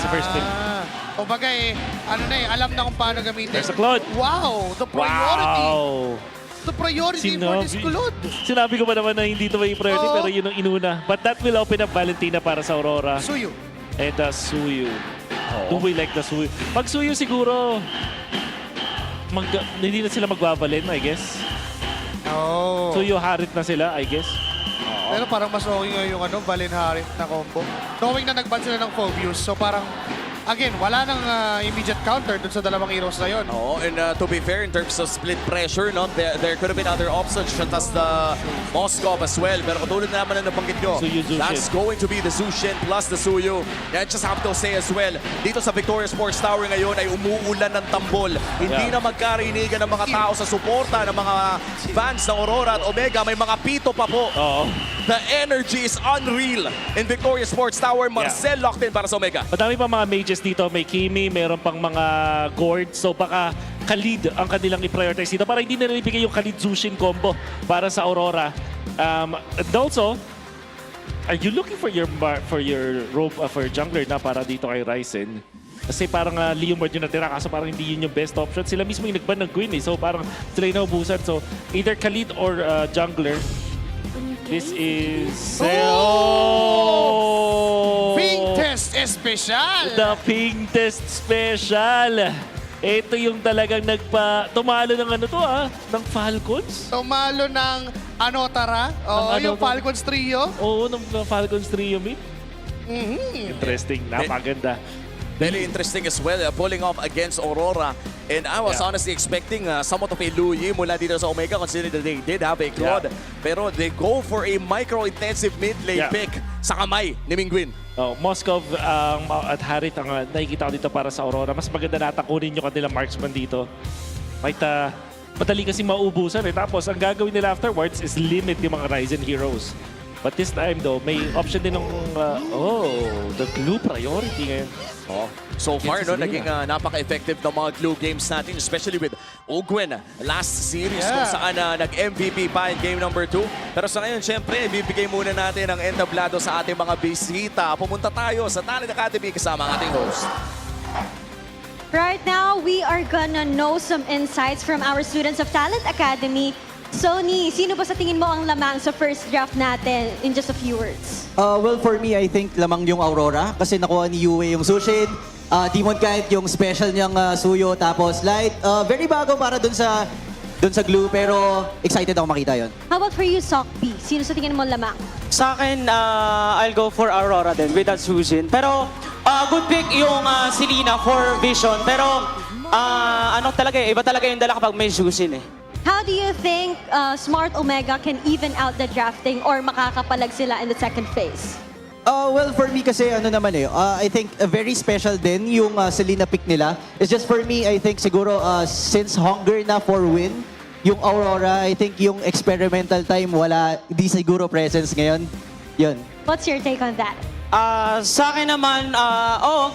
O bagay, alam na kung paano gamitin. There's a Claude. Wow! The priority! Wow! The priority for this Claude. Sinabi ko ba naman na hindi ito may priority pero yun ang inuna. But that will open up Valentina para sa Aurora. Suyu. And Suyu. Do we like the Suyu? Pag Suyu siguro, hindi na sila magbabalin, I guess. Suyu Harit na sila, I guess. Pero parang mas okay nga yung Balin Harit na combo. Knowing na nag-ban sila ng Phobius, so parang again, wala nang immediate counter dun sa dalawang heroes na yun. And to be fair, in terms of split pressure, there could have been other options such as the Moskov as well. Pero katulad naman na nabanggit nyo, that's going to be the Zushin plus the Suyu. And I just have to say as well, dito sa Victoria Sports Tower ngayon ay umuulan ng tambol. Hindi na magkarinigan ng mga tao sa suporta ng mga fans ng Aurora at Omega. May mga pito pa po. The energy is unreal in Victoria Sports Tower. Marcel locked in para sa Omega. Madami pa mga mages dito. May Kimi, meron pang mga Gord. So baka Khalid ang kanilang i-prioritize dito para hindi na nalibigay yung Khalid-Zushin combo para sa Aurora. And also, are you looking for your rope for jungler na para dito kay Ryzen? Kasi parang Leomord yung natira kaso parang hindi yun yung best option. Sila mismo yung nagban ng Queen So parang sila yung naubusan. So either Khalid or jungler. This is... Ping Test Special! The Ping Test Special! Ito yung talagang tumalo ng ng Falcons. Tumalo ng Anotara. Yung Falcons Trio. Oo, ng Falcons Trio, mate. Interesting. Napaganda. Very interesting as well, pulling off against Aurora. And I was honestly expecting somewhat of a Luyi mula dito sa Omega considering that they did have a Claude. Pero they go for a micro-intensive mid-lane pick sa kamay ni Mingwin. Moskov at Harit ang nakikita ko dito para sa Aurora. Mas maganda natakunin yung kanilang marksman dito. Madali kasi maubusan Tapos ang gagawin nila afterwards is limit yung mga Ryzen heroes. But this time though, may option din ng the glue priority ngayon. Oh, so far, no, naging napaka-effective ng mga glue games natin, especially with Ogwen last series kung saan nag-MVP pa in game number 2. Pero sa ngayon, syempre, bibigay muna natin ang entablado sa ating mga bisita. Pumunta tayo sa Talent Academy kasama ang ating host. Right now, we are gonna know some insights from our students of Talent Academy. Sony, sino ba sa tingin mo ang lamang sa first draft natin in just a few words? Well, for me, I think lamang yung Aurora kasi nakuha ni Yue yung Sushin. Demon Kite yung special niyang suyo, tapos Light. Very bago para dun sa glue, pero excited ako makita yon. How about for you, Sokpi? Sino sa tingin mo lamang? Sa akin, I'll go for Aurora din with that Sushin. Pero good pick yung Selena for Vision. Pero iba talaga yung dala kapag may Sushin eh. How do you think Smart Omega can even out the drafting or makakapalag sila in the second phase? Well, for me kasi I think very special din yung Selena pick nila. It's just for me, I think siguro since hunger na for win, yung Aurora, I think yung experimental time di siguro presence ngayon. Yun. What's your take on that? Sa akin naman,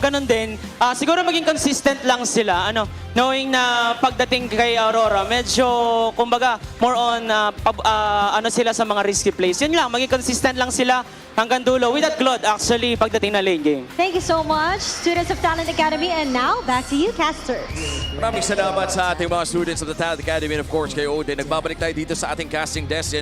ganun din. Siguro maging consistent lang sila. Knowing na pagdating kay Aurora, medyo, kumbaga, more on sila sa mga risky plays. Yun lang, maging consistent lang sila hanggang dulo. With that Claude, actually, pagdating na lane game. Thank you so much, students of Talent Academy. And now, back to you, casters. Maraming salamat sa ating mga students of the Talent Academy and of course kay Odin. Nagbabalik tayo dito sa ating casting desk.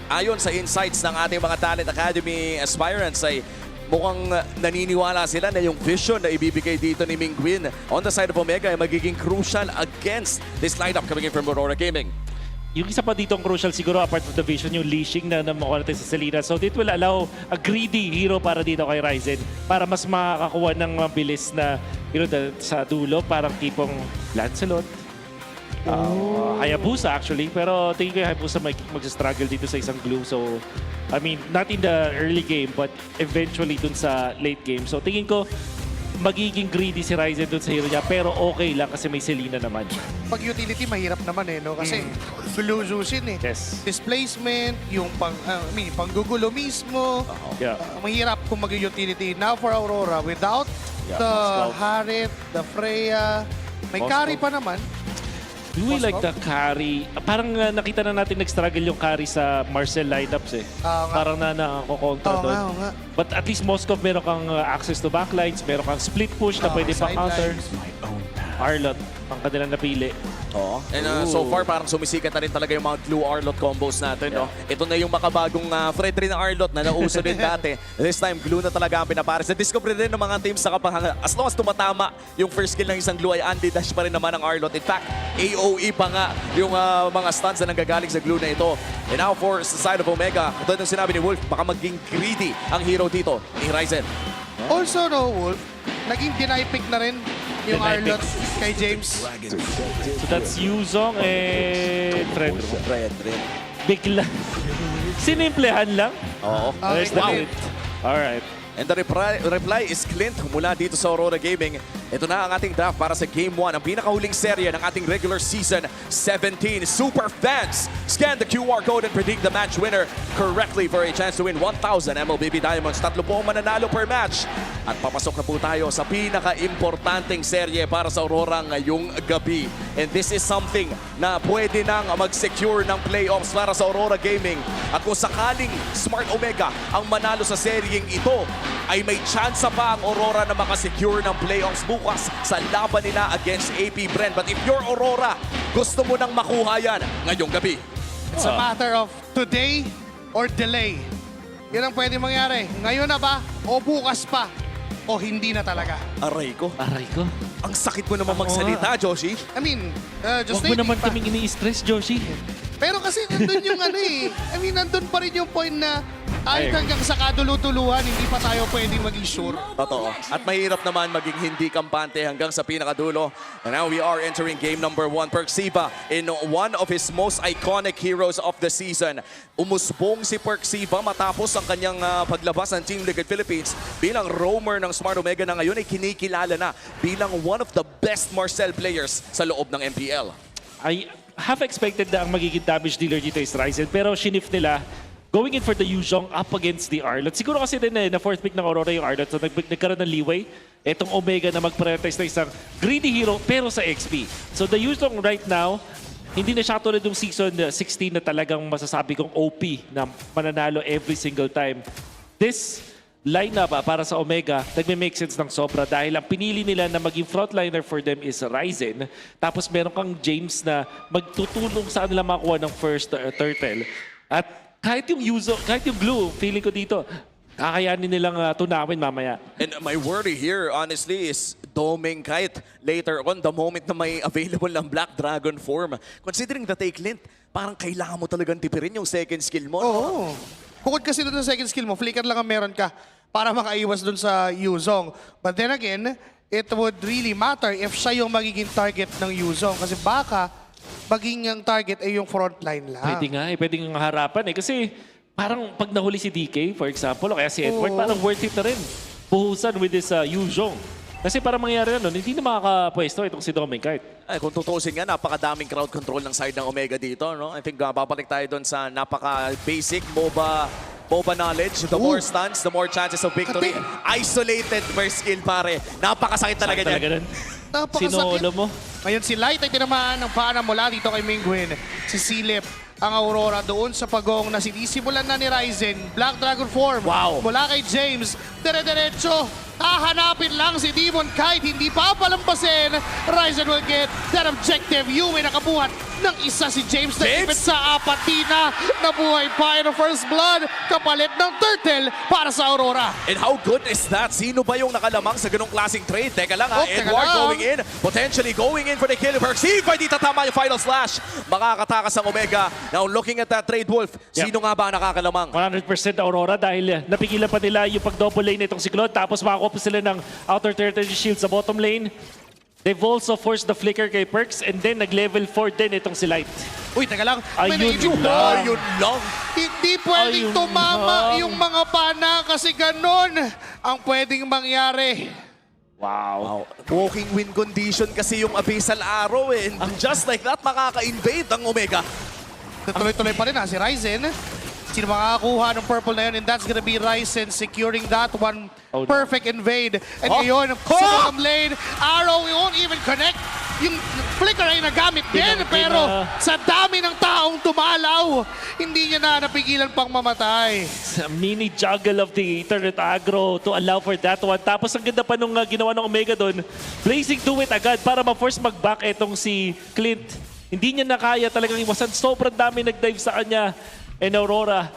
Ayon sa insights ng ating mga Talent Academy aspirants ay mukhang naniniwala sila na yung vision na ibibigay dito ni Mingwin on the side of Omega ay magiging crucial against this lineup coming in from Aurora Gaming. Yung isa pa dito ang crucial siguro apart from the vision, yung leashing na makuha natin sa Selena. So it will allow a greedy hero para dito kay Ryzen para mas makakakuha ng mabilis na sa dulo, parang tipong Lancelot. Hayabusa actually, pero tingin ko yung Hayabusa mag-struggle dito sa isang glue. So, I mean, not in the early game, but eventually dun sa late game. So tingin ko, magiging greedy si Ryzen dun sa hero niya, pero okay lang kasi may Selena naman. Pag utility, mahirap naman no? Kasi blue Zushin Yes. Displacement, yung panggugulo mismo. Mahirap kung mag-utility. Now for Aurora, without the Harit, the Freya, may carry pa naman. Do we like the carry? Parang nakita na natin nag-struggle yung carry sa Marcel lineups eh. Parang nako-counter doon. But at least Moskov meron kang access to backlines, meron kang split push na pwede pang counter. Arlot, ang kanilang napili. And so far, parang sumisikat na rin talaga yung mga glue Arlot combos natin. No? Ito na yung makabagong threat rin ng Arlot na nauso din dati. This time, glue na talaga ang pinapares. Na-discover din ng mga teams sa kapahanga. As long as tumatama yung first kill ng isang glue ay anti-dash pa rin naman ang Arlot. In fact, AOE pa nga yung mga stuns na nanggagaling sa glue na ito. And now for the side of Omega, ito yung sinabi ni Wolf, baka maging greedy ang hero dito ni Ryzen. Also, Wolf, naging deny pick na rin yung Arlot kay James. So that's Yuzong and Fred. Bigla. Sinimplehan lang? Oo. There's the hit. Alright. And the reply is Clint mula dito sa Aurora Gaming. Ito na ang ating draft para sa Game 1, ang pinakahuling serye ng ating regular season 17. Super fans, scan the QR code and predict the match winner correctly for a chance to win 1,000 MLBB Diamonds. 3 po ang mananalo per match. At papasok na po tayo sa pinaka-importanting serye para sa Aurora ngayong gabi. And this is something na pwede nang mag-secure ng playoffs para sa Aurora Gaming. At kung sakaling Smart Omega ang manalo sa seryeng ito, ay may chance pa ang Aurora na makasecure ng playoffs bukas sa laban nila against APBR. But if you're Aurora, gusto mo nang makuha yan ngayong gabi. It's a matter of today or delay. Yan ang pwede mangyari. Ngayon na ba o bukas pa? O hindi na talaga? Aray ko. Aray ko. Ang sakit mo naman magsalita, Joshi. I mean, just Huwag mo naman kaming ini-stress, Joshi. Pero kasi nandun yung I mean, nandun pa rin yung point na kahit hanggang sa kadulutuluhan, hindi pa tayo pwedeng maging sure. Totoo. At mahirap naman maging hindi kampante hanggang sa pinakadulo. And now we are entering game number 1. Perksiva in one of his most iconic heroes of the season. Umusbong si Perksiva matapos ang kanyang paglabas ng Team Liquid Philippines bilang roamer ng Smart Omega na ngayon ay kinikilala na bilang one of the best Marcel players sa loob ng MPL. I half expected na ang magiging damage dealer dito is Ryzen, pero shinif nila going in for the Yuzhong up against the Arlot. Siguro kasi din na fourth pick ng Aurora yung Arlot, so nagkaroon ng leeway itong Omega na mag-prioritize na isang greedy hero pero sa XP. So the Yuzhong right now, hindi na siya tulad yung season 16 na talagang masasabi kong OP na mananalo every single time. This lineup para sa Omega, nagme-make sense ng sobra dahil ang pinili nila na maging frontliner for them is Ryzen. Tapos meron kang James na magtutulong sa kanila makuha ng first turtle. At kahit yung glue, feeling ko dito, kakayanin nilang tunawin mamaya. And my worry here, honestly, is doming Kite later on, the moment na may available ng Black Dragon form. Considering the take lint, parang kailangan mo talagang tipirin yung second skill mo. Oo. Bukod kasi doon sa second skill mo, flicker lang ang meron ka para makaiwas doon sa Yuzhong. But then again, it would really matter if siya yung magiging target ng Yuzhong. Kasi baka maging ang target ay yung frontline lang. Pwede nga pwede nga harapan Kasi parang pag nahuli si DK, for example, o kaya si Edward, parang worth it na rin. Buhusan with this Yuzhong. Kasi para mangyari na nun, hindi na makakapwesto itong si Doming Kite. Ay, kung tutusin nga, napakadaming crowd control ng side ng Omega dito. No? I think babalik tayo doon sa napaka-basic MOBA knowledge. The more stuns, the more chances of victory. Isolated per skill, pare. Napakasakit talaga niyan. Sinolo mo. Ngayon si Light ay tinamaan ng pana mula dito kay Mingwin. Si Silip ang Aurora doon sa pagong na sinisimulan na ni Ryzen. Black Dragon form mula kay James. Dire-diretso. Hahanapin lang si Demon Kite. Hindi papalampasin. Ryzen will get that objective. Yumi nakabuhat ng isa si James na ipit sa apatina. Nabuhay pa in the first blood. Kapalit ng turtle para sa Aurora. And how good is that? Sino ba yung nakalamang sa ganong klaseng trade? Teka lang Edward going in. Potentially going in for the kill. Perceive ay di tatama yung final slash. Makakatakas ang Omega. Now looking at that trade, Wolf. Sino nga ba ang nakakalamang? 100% Aurora dahil napigilan pa nila yung pag-double lane nitong si Claude. Tapos makakuha pa sila ng outer turtle shield sa bottom lane. They've also forced the flicker kay Perks and then nag-level 4 din itong si Light. Uy, teka lang. Ayun lang. Hindi pwedeng tumama yung mga pana kasi ganun ang pwedeng mangyari. Wow. Walking win condition kasi yung Abyssal Arrow and just like that, makaka-invade ang Omega. Tuloy-tuloy pa rin si Ryzen. Sino makakakuha ng purple na yun? And that's gonna be Ryzen securing that one perfect invade. And ngayon, sa bottom lane, Arrow won't even connect. Yung flicker ay nagamit din, pero sa dami ng taong tumalaw, hindi niya na napigilan pang mamatay. Mini juggle of the turret aggro to allow for that one. Tapos ang ganda pa nung ginawa ng Omega doon, blazing to it agad para ma-force mag-back etong si Clint. Hindi niya nakaya talagang iwasan. Sobrang dami nag-dive sa kanya. And Aurora,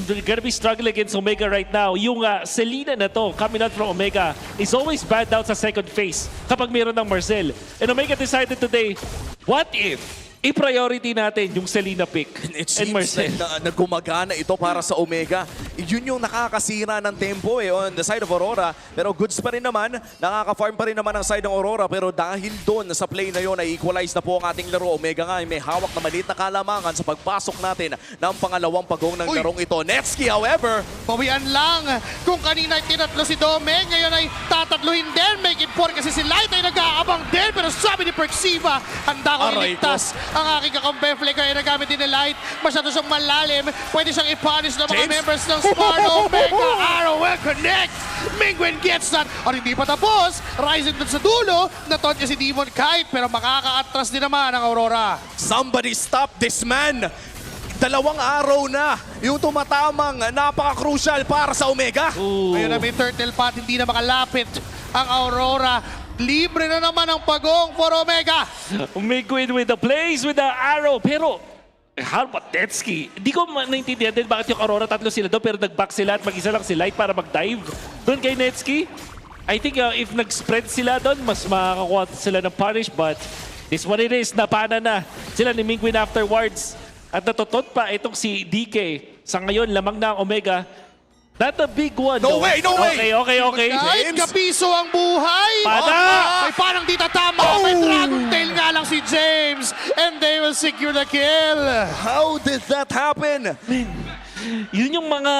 they're gonna be struggling against Omega right now. Yung Selena na to, coming out from Omega, is always bad out sa second phase kapag meron ng Marcel. And Omega decided today, what if i-priority natin yung Selena pick It and seems Marcel? like na gumagana ito para sa Omega. Yun yung nakakasira ng tempo on the side of Aurora. Pero goods pa rin naman, nakaka-farm pa rin naman ang side ng Aurora. Pero dahil doon sa play na yun, ay equalize na po ang ating laro. Omega nga ay may hawak na maliit na kalamangan sa pagpasok natin ng pangalawang pagong ng larong ito. Netski, however, pawian lang. Kung kanina ay tinatlo si Dome, ngayon ay tatatluhin din. Make it 4 kasi si Light ay nag-aabang din. Pero sabi ni Perksiva, handa ko iligtas ang aking kakampi. Flicker ay nagamit din ni Light. Masyado siyang malalim. Pwede siyang i-punish ng mga members ng Smart Omega. Arrow will connect. Mingwen gets that. At hindi pa tapos. Rising dun sa dulo. Naton niya si Demon Kite. Pero makaka-atras din naman ang Aurora. somebody stop this man! Dalawang araw na yung tumatamang napaka-crucial para sa Omega. Ngayon na may turtle pot. Hindi na makalapit ang Aurora. Libre na naman ang pagong for Omega. Mingwin with the plays with the arrow. Pero, how about Netski? Hindi ko naintindihan din bakit yung Aurora tatlo sila doon pero nag-back sila at mag-isa lang si Light para mag-dive. Doon kay Netski, I think if nag-spread sila doon, mas makakakuha sila ng punish. But this what it is, napana na sila ni Mingwin afterwards. At natutot pa itong si DK. Sa ngayon, lamang na ang Omega. Not a big one. No way, no way! Okay. Kahit kapiso ang buhay. Pana! Ay parang di tatama. May Dragon Tail nga lang si James. And they will secure the kill. How did that happen? Yun yung mga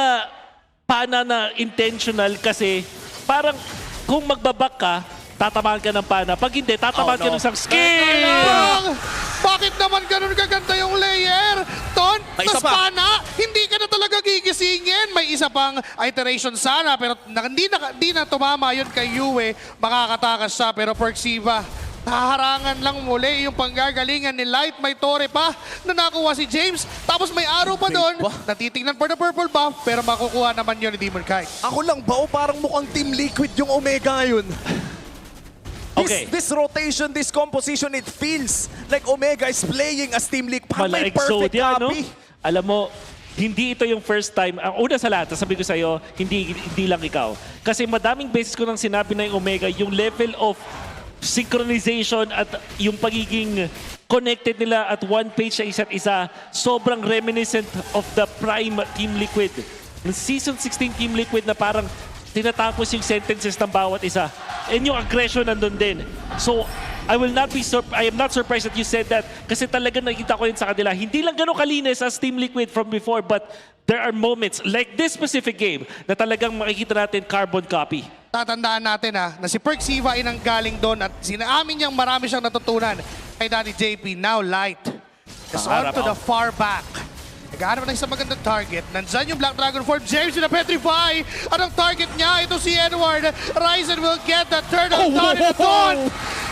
pana na intentional kasi parang kung magbabak ka, tatamaan ka ng pana. Pag hindi, tatamaan ka ng isang skill! Bakit naman ganun kaganda yung layer? doon, May isa tas pa. pana, hindi ka na talaga gigisingin. May isa pang iteration sana, pero hindi na tumama yun kay Yue. Makakatakas siya, pero Perxiva, naharangan lang muli yung panggagalingan ni Light. May tore pa na nakuha si James. Tapos may araw pa doon. Natitingnan for the purple buff, pero makukuha naman yun ni Demon Kite. Ako lang ba o parang mukhang Team Liquid yung Omega ngayon? Okay. This rotation, this composition, it feels like Omega is playing as Team Liquid. Parang may Mala perfect Exodia, no? copy. Alam mo, hindi ito yung first time. Ang una sa lahat, sabi ko sa'yo, hindi lang ikaw. Kasi madaming beses ko nang sinabi na yung Omega, yung level of synchronization at yung pagiging connected nila at one page sa isa't isa, sobrang reminiscent of the prime Team Liquid. Yung Season 16 Team Liquid na parang tinatapos yung sentences ng bawat isa. And yung aggression nandun din. So, I am not surprised that you said that kasi talaga nakita ko yun sa kanila. Hindi lang ganun kalinis as Team Liquid from before, but there are moments like this specific game na talagang makikita natin carbon copy. Tatandaan natin na si Perxiva ay nanggaling doon at sinaamin niyang marami siyang natutunan kay Daddy JP. Now Light is on to the far back. Naghahanap ng isang magandang target. Nandyan yung Black Dragon form. James na petrify. Anong target niya? Ito si Edward. Ryzen will get that turtle down in the dawn.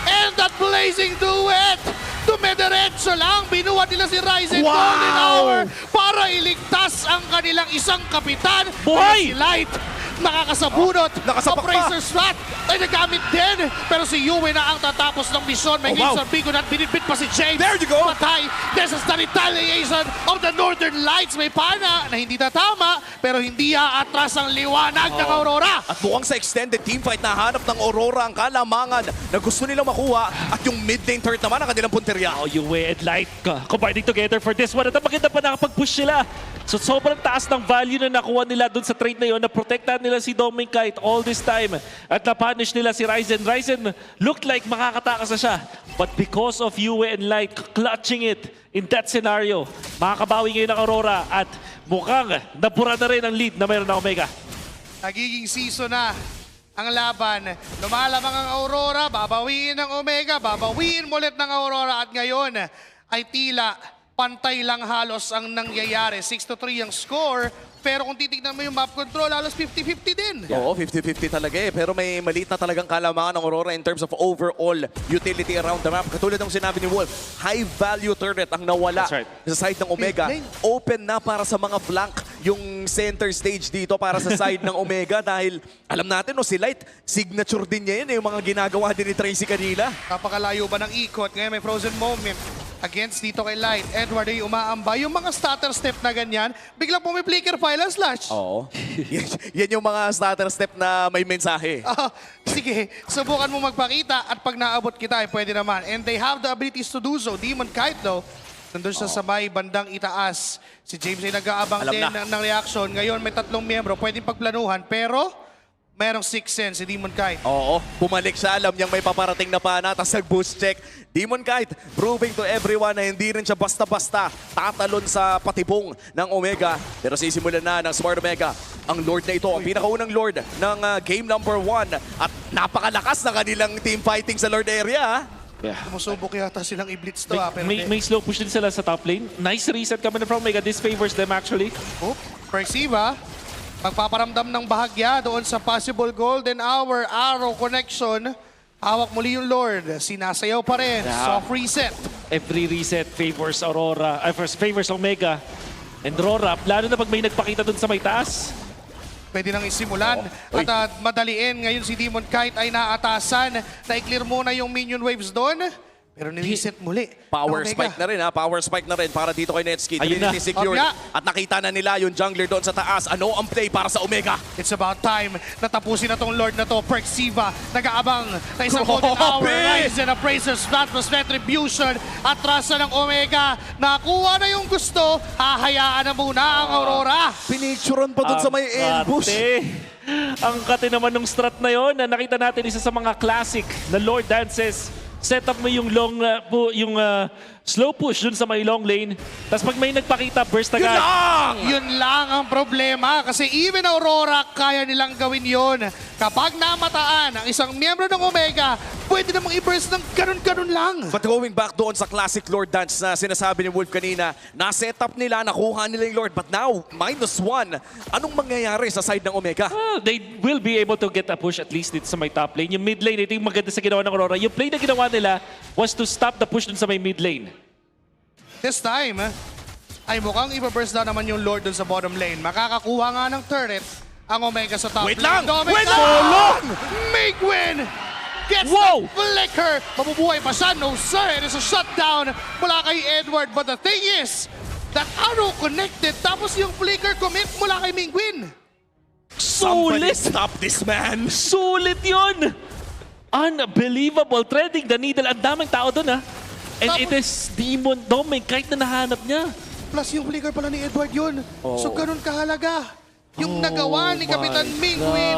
And that blazing duet. Dumediretso lang. Binuhat nila si Ryzen Golden Hour para iligtas ang kanilang isang kapitan. Buhay! Si Light nakakasabunot. Appraiser Strat ay nagamit din. Pero si Yue na ang tatapos ng misyon. May glimpse of Bigo na binibit pa si James. There you go. Patay. This is the retaliation of the Northern Lights. May pana na hindi tatama pero hindi aatras ang liwanag ng Aurora. At mukhang sa extended teamfight na hanap ng Aurora ang kalamangan na gusto nilang makuha at yung mid-lane turret naman ang kanilang punteriya. Oh, Yue and Light combining together for this one. At ang maganda pa nakapag-push sila. So sobrang taas ng value na nakuha nila dun sa trade na yun. Na-protectan nila si Doming Kite all this time. At na-punish nila si Ryzen. Ryzen looked like makakatakas na siya. But because of Yue and Light clutching it in that scenario, makakabawi ngayon ng Aurora. At mukhang nabura na rin ang lead na mayroon ng Omega. Nagiging season na ang laban. Lumalamang ang Aurora, babawiin ng Omega, babawiin ulit ng Aurora. At ngayon ay tila pantay lang halos ang nangyayari. 6-3 ang score. Pero kung titignan mo yung map control, halos 50-50 din. Oo, 50-50 talaga eh. Pero may maliit na talagang kalamangan ng Aurora in terms of overall utility around the map. Katulad ng sinabi ni Wolf, high value turret ang nawala sa side ng Omega. Open na para sa mga flank yung center stage dito para sa side ng Omega dahil alam natin, no, si Light, signature din niya yun, yung mga ginagawa din ni Tracy kanila. Napakalayo ba ng ikot? Ngayon may frozen moment against dito kay Light. Edward ay umaamba. Yung mga stutter step na ganyan, biglang pumiplicker file ang slash. Oo. Yan yung mga stutter step na may mensahe. Sige, subukan mo magpakita at pag naabot kita ay pwede naman. And they have the abilities to do so. Demon Kite though, nandun siya sa may bandang itaas. Si James ay nag-aabang din ng reaction. Ngayon may 3 miyembro, pwedeng pagplanuhan. Pero merong 6 sense si Demon Kite. Oo, bumalik siya. Alam niyang may paparating na pana. Tapos nag-boost check. Demon Kite proving to everyone na hindi rin siya basta-basta tatalon sa patibong ng Omega. Pero sisimulan na ng Smart Omega. Ang Lord na ito, ang pinakaunang Lord ng game number 1. At napakalakas na kanilang team fighting sa Lord area. Yeah. Sumusubok yata silang i-blitz to. May slow push din sila sa top lane. Nice reset coming from Omega. This favors them actually. Perxiva, magpaparamdam ng bahagya doon sa possible golden hour arrow connection. Hawak muli yung Lord. Sinasayaw pa rin. Soft reset. Every reset favors Aurora. Favors Omega. And RORA, lalo na pag may nagpakita dun sa may taas. Pwede nang isimulan. At madaliin ngayon si Demon Kite ay naatasan. Na-clear muna yung minion waves doon. Pero nireset muli. Power spike na rin ha. Power spike na rin para dito kay Netsky. Trinity secured. At nakita na nila yung jungler doon sa taas. Ano ang play para sa Omega? It's about time. Natapusin na tong Lord na to. Perxiva. Nag-aabang na isang golden hour. Ryzen, Appraiser, Strat plus Retribution. Atrasa ng Omega. Nakuha na yung gusto. Hahayaan na muna ang Aurora. Pinicturean pa doon sa may ambush. Ang kate naman ng Strat na yon na nakita natin isa sa mga classic na Lord dances. Set up mo yung long, slow push dun sa may long lane. Tapos pag may nagpakita, burst Yun agad. lang! Yun lang ang problema kasi even Aurora, kaya nilang gawin yon. Kapag namataan ang isang miyembro ng Omega, pwede namang i-burst ng ganun-ganun lang. But going back doon sa classic Lord dance na sinasabi ni Wolf kanina, na-setup nila, nakuha nila yung Lord, but now, -1. Anong mangyayari sa side ng Omega? They will be able to get a push at least dito sa may top lane. Yung mid lane, ito yung maganda sa ginawa ng Aurora. Yung play na ginawa nila was to stop the push dun sa may mid lane. This time, ay mukhang i-burst down naman yung Lord dun sa bottom lane. Makakakuha nga ng turret ang Omega sa top Wait lane. lang! Dominic Wait lang! Migwin gets the flicker. Mabubuhay pa siya. No sir, it is a shutdown mula kay Edward. But the thing is, that arrow connected tapos yung flicker commit mula kay Migwin. Somebody Sulit! stop this man! Sulit yun! Unbelievable. Threading the needle. Ang daming tao dun, ha? And it is Demon Dominic kahit na nahanap niya. Plus yung flicker pala ni Edward yun. So ganun kahalaga. Yung nagawa ni Kapitan Migwin.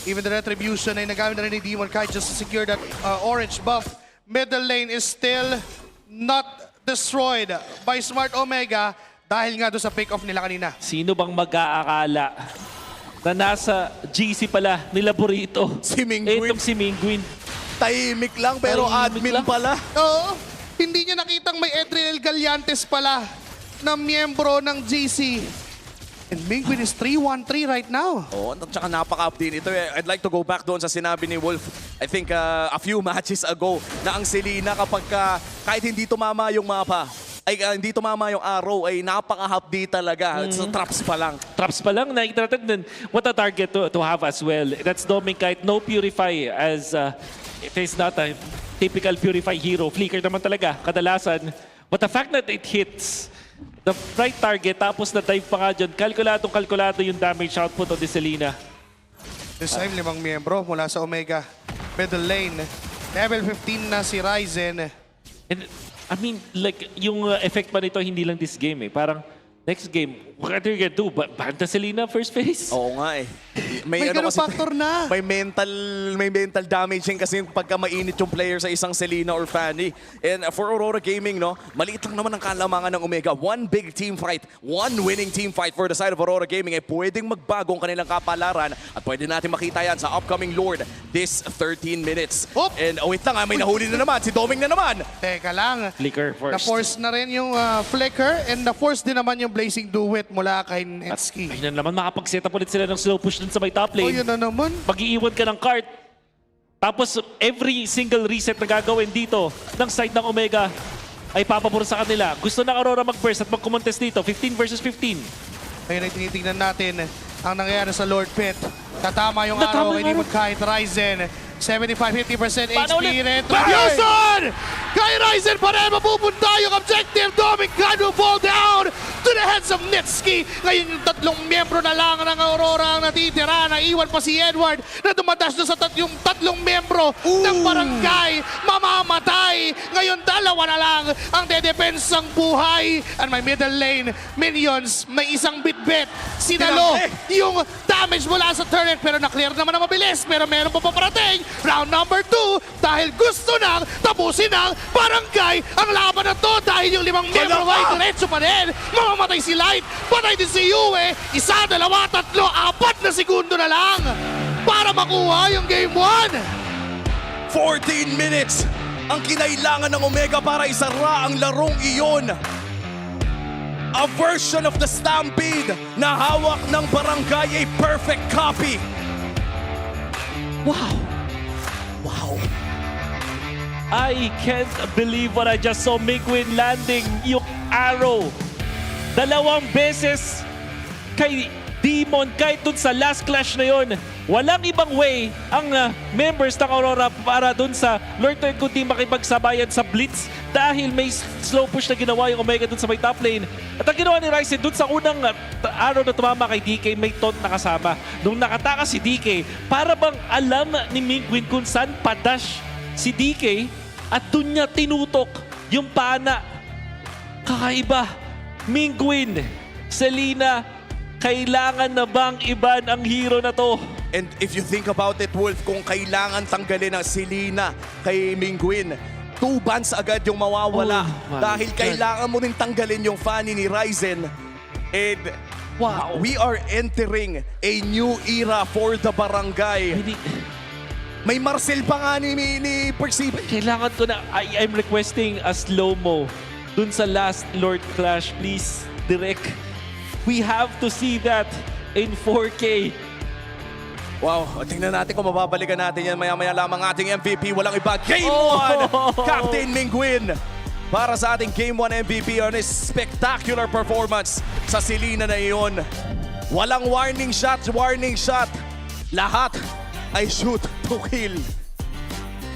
Even the retribution ay nagamit na rin ni Demon Kite just to secure that orange buff. Middle lane is still not destroyed by Smart Omega dahil nga doon sa pick-off nila kanina. Sino bang mag-aakala na nasa GC pala ni Laborito? Si Mingwin. Itong si Mingwin. Tahimik lang pero admin pala. Oo, hindi niya nakitang may Edriel Gallantes pala na miyembro ng GC. And Mingwin is 3-1-3 right now. Oh, at saka napaka-update ito. I'd like to go back doon sa sinabi ni Wolf. I think a few matches ago na ang Selena kapag kahit hindi tumama yung mapa, ay hindi tumama yung arrow, ay napaka-update talaga. So, traps pa lang. Traps pa lang. Nakikita natin din what a target to have as well. That's Dominic Kite. No Purify as if he's not a typical Purify hero. Flicker naman talaga, kadalasan. But the fact that it hits the right target, tapos na-dive pa nga dyan, kalkulado yung damage output of the Selena. This time, 5 miyembro mula sa Omega. Middle lane. Level 15 na si Ryzen. And I mean, like, yung effect pa nito, hindi lang this game eh. Parang, next game, what are you gonna do? Banta Selena first phase? Oo nga eh. May ganun factor na. May mental damage din kasi pagka mainit yung player sa isang Selena or Fanny. And for Aurora Gaming, no, maliit lang naman ang kalamangan ng Omega. One big team fight, one winning team fight for the side of Aurora Gaming ay pwedeng magbago ang kanilang kapalaran at pwede natin makita yan sa upcoming Lord this 13 minutes. And wait lang, may nahuli na naman. Si Doming na naman. Teka lang. Flicker first. Na-force na rin yung flicker and na-force din naman yung Blazing Duet mula kay Netsky. Ayun na naman, makapag-set up ulit sila ng slow push dun sa may top lane. Oh, yun na naman. Mag-iiwan ka ng cart. Tapos, every single reset na gagawin dito ng side ng Omega ay papabor sa kanila. Gusto ng Aurora mag-burst at mag-contest dito. 15 versus 15. Ayun ay tinitingnan natin ang nangyayari sa Lord Pit. Tatama yung araw kay Demon Kite. Ryzen, 75-50% HP. Retribution! Kay Ryzen pa rin mapupunta yung objective. Dominic Kite will fall down to the heads of Nitsky. Ngayon yung tatlong miyembro na lang ng Aurora ang natitira. Naiwan pa si Edward na dumadash doon sa yung tatlong miyembro ng barangay. Mamamatay. Ngayon dalawa na lang ang dedepensang buhay. And my middle lane, minions, may isang bit-bit. Sinalo yung damage mula sa turret pero na-clear naman na mabilis. Pero meron pa paparating. Round number 2 dahil gusto nang tapusin ng barangay ang laban na to dahil yung 5 miyembro ay diretso pa rin. Mamamatay si Light, patay din si Yue. 1, 2, 3, 4 na segundo na lang para makuha yung game 1. 14 minutes ang kinailangan ng Omega para isara ang larong iyon. A version of the Stampede na hawak ng barangay, a perfect copy. Wow! Wow! I can't believe what I just saw. Migwin landing yung arrow. 2 beses kay Demon kahit dun sa last clash na yon. Walang ibang way ang members ng Aurora para dun sa Lord Turret kundi makipagsabayan sa Blitz dahil may slow push na ginawa yung Omega dun sa may top lane. At ang ginawa ni Ryzen dun sa unang arrow na tumama kay DK, may taunt na kasama. Nung nakataka si DK, para bang alam ni Mingwin kung saan padash si DK at dun niya tinutok yung pana. Kakaiba. Mingwin, Selena, kailangan na bang iban ang hero na to? And if you think about it, Wolf, kung kailangan tanggalin ang Selena kay Mingwin, 2 bans agad yung mawawala Oh my dahil God. kailangan mo rin tanggalin yung Fanny ni Ryzen. And Wow. we are entering a new era for the barangay. May Marcel pa nga ni Percibe. Kailangan ko na, I'm requesting a slow-mo dun sa last Lord Clash. Please, direct. We have to see that in 4K. Wow, tingnan natin kung mababalikan natin yan maya-maya lamang ating MVP. Walang iba, Game 1, Captain Mingwin. Para sa ating Game 1 MVP on his spectacular performance sa Selena na iyon. Walang warning shot. Lahat ay shoot to kill.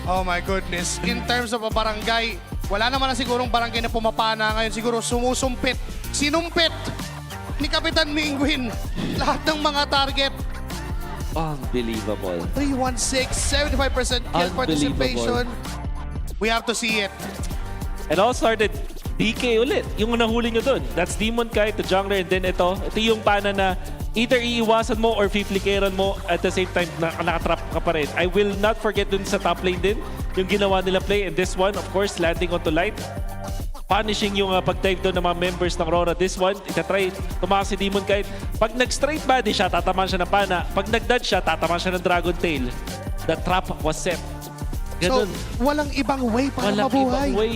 Oh my goodness. In terms of a barangay, wala naman na sigurong barangay na pumapana ngayon. Siguro sinumpit ni Kapitan Mingwin lahat ng mga target. Unbelievable. 316, 75% kill participation. We have to see it. It all started DK ulit. Yung nahuli nyo dun. That's Demon Kite, the jungler, and then ito. Ito yung pana na either iiwasan mo or fiflikeran mo at the same time na nakatrap ka pa rin. I will not forget dun sa top lane din. Yung ginawa nila play. And this one, of course, landing onto light. Punishing yung pag-dive doon ng mga members ng RORA. This one, itatry, tumakas si Demon Kite. Pag nag-straight body siya, tatamaan siya ng pana. Pag nag-dodge siya, tatamaan siya ng Dragon Tail. The trap was set. Ganun. So, walang ibang way para Walang mabuhay. ibang way.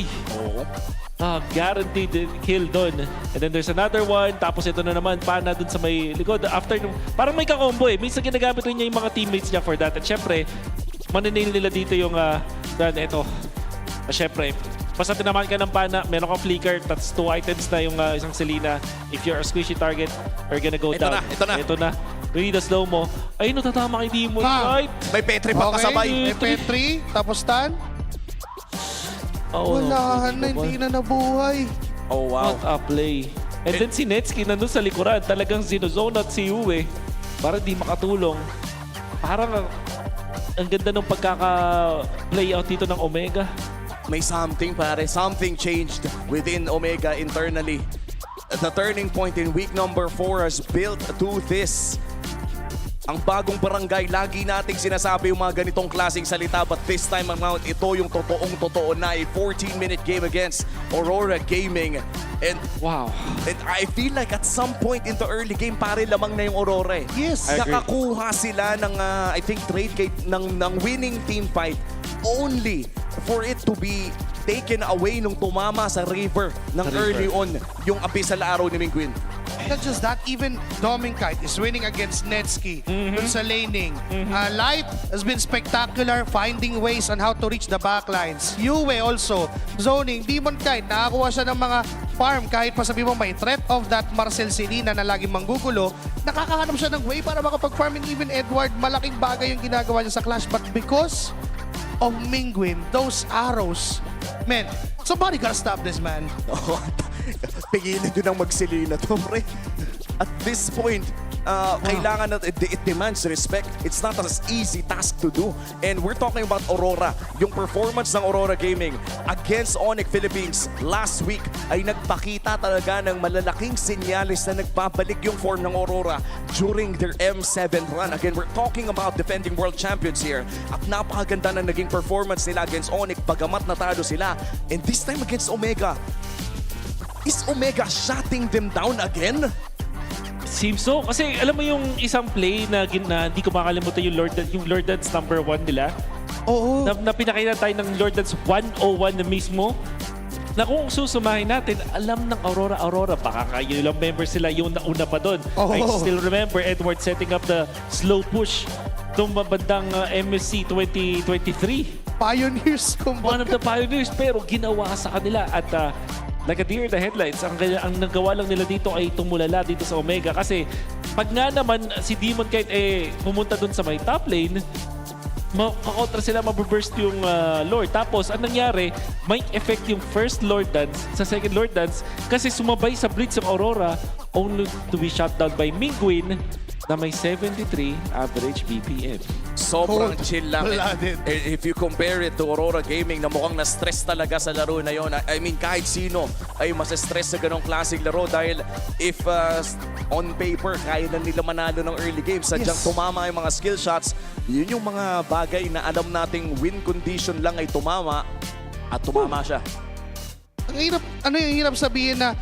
Guaranteed kill doon. And then there's another one. Tapos ito na naman, pana dun sa may likod. After, parang may kakombo eh. Minsan ginagamit rin niya yung mga teammates niya for that. At syempre, maninail nila dito yung ito. Syempre, basta tinamaan ka ng pana, meron kang flicker. That's 2 items na yung isang Selena. If you're a squishy target, you're gonna go down. Ito na. We need a slow-mo. Ay, natatama kay Demon Kite. May Petri pa kasabay. May Petri, tapos Tan. Oh, wala na, hindi na nabuhay. Oh, wow. What a play. And then si Netsky nandun sa likuran, talagang sinozone at si Uwe para di makatulong. Parang ang ganda ng pagkaka-play out dito ng Omega. May something pare, something changed within Omega internally. The turning point in week number 4 has built to this. Ang bagong barangay, lagi nating sinasabi yung mga ganitong klaseng salita, but this time around, ito yung totoong-totoo na a 14-minute game against Aurora Gaming. And wow. And I feel like at some point in the early game, pare lamang na yung Aurora eh. Yes. Nakakuha sila ng, I think, trade gate ng winning team fight only for it to be taken away nung tumama sa river ng early on yung abyssal araw ni Mingwin. Not just that, even Kite is winning against Netsky dun sa laning. Light has been spectacular, finding ways on how to reach the backlines. Yue also, zoning. Demon Kite, nakakuha siya ng mga farm kahit pa sabi mo may threat of that Marcel Selena na laging manggugulo. Nakakahanap siya ng way para makapag-farm, and even Edward, malaking bagay yung ginagawa niya sa Clash. But because of Mingwin, those arrows, man, somebody gotta stop this, man. Pigilan nyo nang magsilina to, pre. At this point, kailangan na, it demands respect. It's not an easy task to do. And we're talking about Aurora. Yung performance ng Aurora Gaming against Onyx Philippines last week ay nagpakita talaga ng malalaking senyales na nagbabalik yung form ng Aurora during their M7 run. Again, we're talking about defending world champions here. At napakaganda na naging performance nila against Onyx bagamat natalo sila. And this time against Omega, is Omega shutting them down again? Seems so. Kasi alam mo yung isang play na hindi ko makalimutan yung Lord Dance number 1 nila. Oo. Na pinakita tayo ng Lord Dance 101 na mismo. Na kung susumahin natin, alam ng Aurora, baka kayo lang members sila yung nauna pa doon. I still remember Edward setting up the slow push itong bandang MSC 2023. Pioneers, one of the pioneers, pero ginawa sa kanila. At like a deer in the headlights, ang nagawa lang nila dito ay tumulala dito sa Omega. Kasi pag nga naman si Demon Kite pumunta dun sa may top lane, makakontra sila, mabuburst yung Lord. Tapos, ang nangyari, may effect yung first Lord Dance sa second Lord Dance kasi sumabay sa blitz ng Aurora only to be shot down by Mingwin na may 73 average BPM. Sobrang chill lang. If you compare it to Aurora Gaming na mukhang na-stress talaga sa laro na yon. I mean, kahit sino ay mas-stress sa ganong klaseng laro dahil if on paper, kaya na nila manalo ng early games. Sadyang tumama yung mga skill shots. Yun yung mga bagay na alam nating win condition lang ay tumama. at tumama siya. Ang hirap, yung hirap sabihin na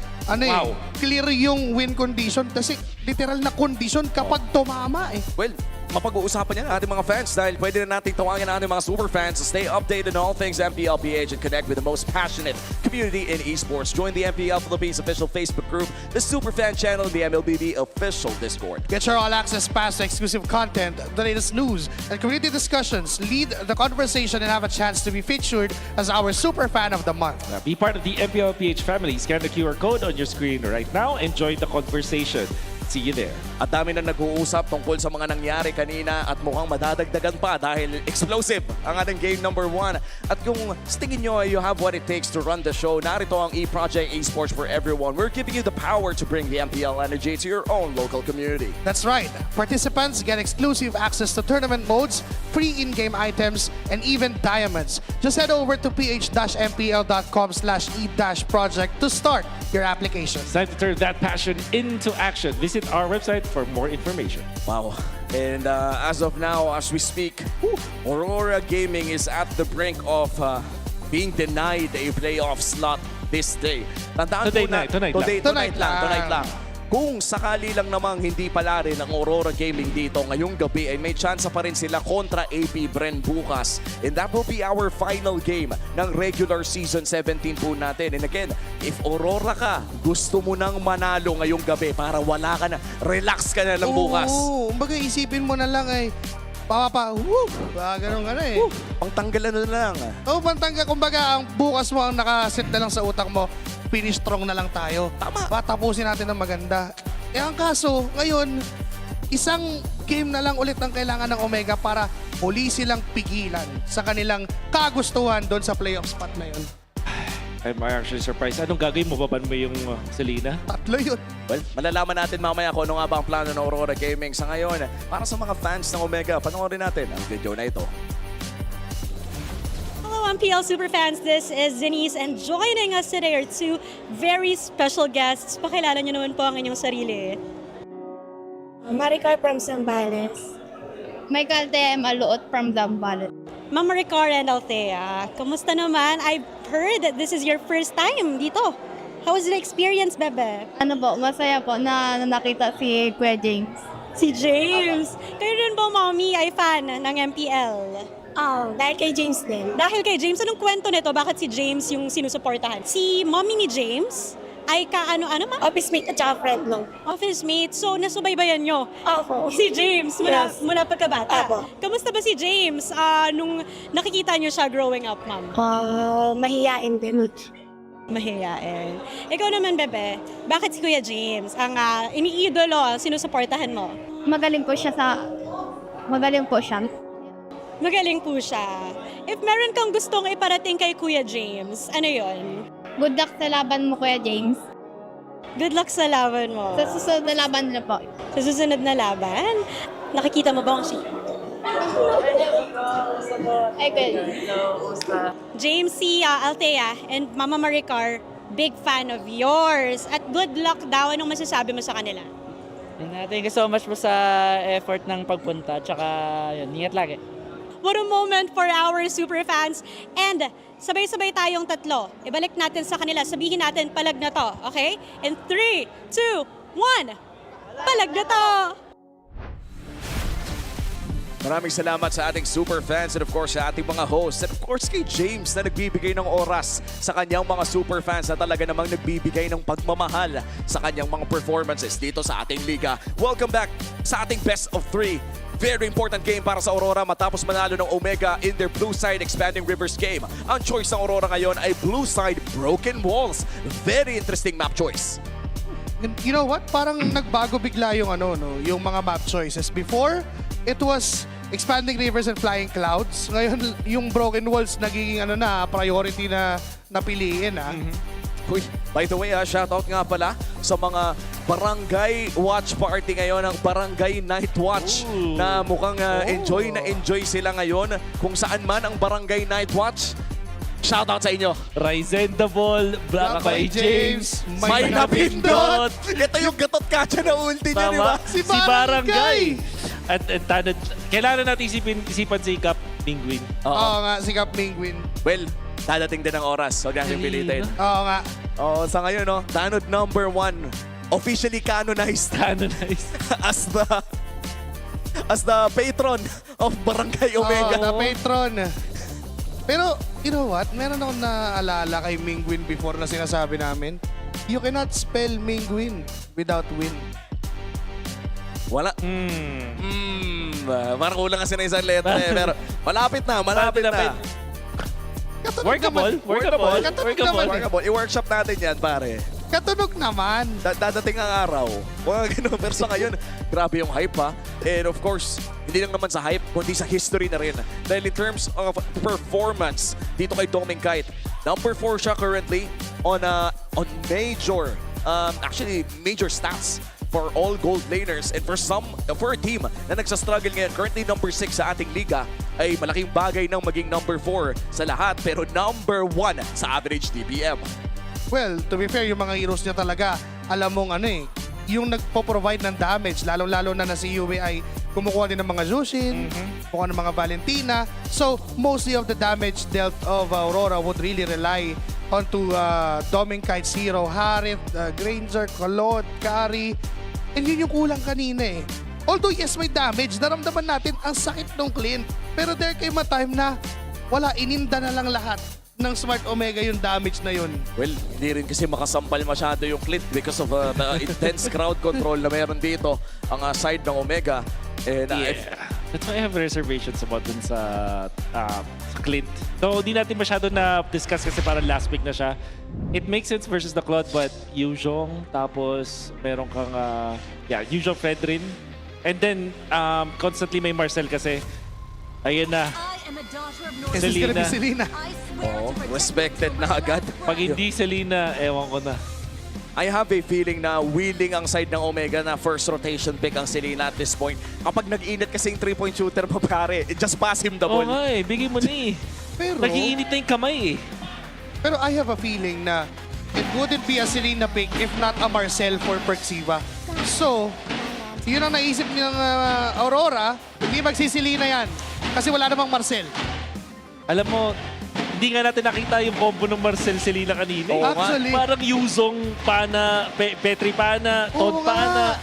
clear yung win condition kasi literal na condition kapag tumama eh. Well, mapag-uusapan yan ang ating mga fans dahil pwede na natin tawagin ang ating mga super fans to stay updated on all things MPL PH and connect with the most passionate community in esports. Join the MPL Philippines official Facebook group, the Superfan channel, and the MLBB official Discord. Get your all-access pass to exclusive content, the latest news, and community discussions. Lead the conversation and have a chance to be featured as our super fan of the month. Be part of the MPL PH family. Scan the QR code on your screen right now and join the conversation. See you there. At dami na nag-uusap tungkol sa mga nangyari kanina at mukhang madadagdagan pa dahil explosive ang ating game number 1. At kung sa tingin nyo you have what it takes to run the show, narito ang eProject Esports for Everyone. We're giving you the power to bring the MPL energy to your own local community. That's right. Participants get exclusive access to tournament modes, free in-game items, and even diamonds. Just head over to ph-mpl.com/e-project to start your application. It's time to turn that passion into action. Visit our website for more information. Wow. And as of now, as we speak, Aurora Gaming is at the brink of being denied a playoff slot this day. Tandaan Tonight lang. Kung sakali lang namang hindi pala rin ang Aurora Gaming dito ngayong gabi ay may chance pa rin sila kontra APBR bukas. And that will be our final game ng regular season 17 po natin. And again, if Aurora ka, gusto mo nang manalo ngayong gabi para wala ka na, relax ka na lang bukas. Oo, kumbaga isipin mo na lang ay ganun eh. Pangtanggalan na lang. Pantanggal. Kumbaga, ang bukas mo ang nakaset na lang sa utak mo, finish strong na lang tayo. Tama. Tapusin natin ng maganda. Ang kaso, ngayon, isang game na lang ulit ang kailangan ng Omega para muli silang pigilan sa kanilang kagustuhan doon sa playoff spot na yun. I'm actually surprised. Anong gagawin mo? Baban mo yung Selena? 3 yun. Well, malalaman natin mamaya kung ano nga ba ang plano ng Aurora Gaming sa ngayon. Para sa mga fans ng Omega, panoorin natin ang video na ito. Hello, MPL Superfans. This is Denise, and joining us today are 2 very special guests. Pakilala niyo naman po ang inyong sarili. Maricar from Zambales. Michael Altea Maluot from Zambales. Ma'am Maricar and Althea, kumusta naman? I've heard that this is your first time dito. How was the experience, bebe? Masaya po na nakita si Kuya James. Si James. Kayo rin po, mommy, ay fan ng MPL. Dahil kay James din. Dahil kay James, anong kwento nito? Bakit si James yung sinusuportahan? Si mommy ni James ay ka-ano-ano ma? Office mate at saka friend lang. Office mate. So, nasubaybayan nyo? Opo. Si James, mula pagkabata? Opo. Kamusta ba si James nung nakikita nyo siya growing up, ma'am? Mahiyain din. Mahiyain. Ikaw naman, bebe, bakit si Kuya James ang iniidolo, sinusuportahan mo? Magaling po siya. Magaling po siya. If meron kang gustong iparating kay Kuya James, ano yon? Good luck sa laban mo, Kuya James. Good luck sa laban mo. Sa susunod na laban na po. Sa susunod na laban? Nakikita mo ba ang Ay, Kuya James, si Althea and Mama Maricar, big fan of yours. At good luck daw. Anong masasabi mo sa kanila? Thank you so much po sa effort ng pagpunta. Tsaka yun, ingat lagi. What a moment for our super fans. And sabay-sabay tayong 3. Ibalik natin sa kanila. Sabihin natin, palag na to. Okay? In 3, 2, 1. Palag na to! Maraming salamat sa ating super fans and of course sa ating mga hosts and of course kay James na nagbibigay ng oras sa kanyang mga super fans na talaga namang nagbibigay ng pagmamahal sa kanyang mga performances dito sa ating liga. Welcome back sa ating best of 3. Very important game para sa Aurora matapos manalo ng Omega in their Blue Side Expanding Rivers game. Ang choice ng Aurora ngayon ay Blue Side Broken Walls. Very interesting map choice. You know what? Parang nagbago bigla yung yung mga map choices. Before, it was Expanding Rivers and Flying Clouds. Ngayon, yung Broken Walls nagiging priority na napiliin. Uy, by the way, shoutout nga pala sa mga barangay watch party ngayon, ang Barangay Night Watch na mukhang enjoy na enjoy sila ngayon. Kung saan man ang Barangay Night Watch, shoutout sa inyo. Ryzen the Ball, Black by James, May Napindot. Ito yung gatot kacha na ulti niya, di ba? Si Barangay. At kailangan natin isipan si Cap Penguin. Oo nga, si Cap Penguin. Well, dadating din ang oras. Huwag natin pilitin. Oo nga. Oo, sa ngayon, no, Tanod number 1. Officially canonized. as the patron of Barangay Omega. The patron. Pero, you know what? Meron akong naalala kay Mingwin before na sinasabi namin. You cannot spell Mingwin without win. Wala. Parang kulang kasi na isang letra eh. Pero malapit na. Workable. I-workshop natin yan, pare. Katunog naman. Dadating ang araw. Mga ganun. Pero sa ngayon, grabe yung hype ha. And of course, hindi lang naman sa hype, kundi sa history na rin. Dahil in terms of performance, dito kay Doming Kite, number 4 siya currently on major stats for all gold laners. And for a team na nagsastruggle ngayon, currently number 6 sa ating liga, ay malaking bagay ng maging number 4 sa lahat, pero number 1 sa average DPM. Well, to be fair, yung mga heroes niya talaga, alam mong yung nagpo-provide ng damage, lalo-lalo na si Yue ay kumukuha din ng mga Jushin, kumukuha ng mga Valentina. So, mostly of the damage dealt of Aurora would really rely onto Doming Kite's hero, Harith, Granger, Claude, Kari. And yun yung kulang kanina eh. Although yes, may damage, naramdaman natin ang sakit ng Clint. Pero there came a time na wala, ininda na lang lahat ng Smart Omega yung damage na yun. Well, hindi rin kasi makasampal masyado yung Clint because of the intense crowd control na meron dito ang side ng Omega. And, That's why I have reservations about dun sa Clint. So, di natin masyado na-discuss kasi parang last week na siya. It makes sense versus the Claude, but Yuzhong, tapos meron kang, Yuzhong Fredrin. And then, constantly may Marcel kasi. Ayan na. Selena. Oh, respected na agad. Pag hindi Selena, ewan ko na. I have a feeling na willing ang side ng Omega na first rotation pick ang Selena at this point. Kapag nag-init kasi yung 3-point shooter mo, pare, just pass him the ball. Oo nga bigay mo na Pero, nag-iinit na yung kamay Pero I have a feeling na it wouldn't be a Selena pick if not a Marcel for Perxiva. So, yun ang naisip ng Aurora, hindi magsisilina yan. Kasi wala namang Marcel. Alam mo, hindi nga natin nakita yung combo ng Marcel Selena kanina. Actually. Parang Yuzong, Pana, Petri Pana, Todd Pana.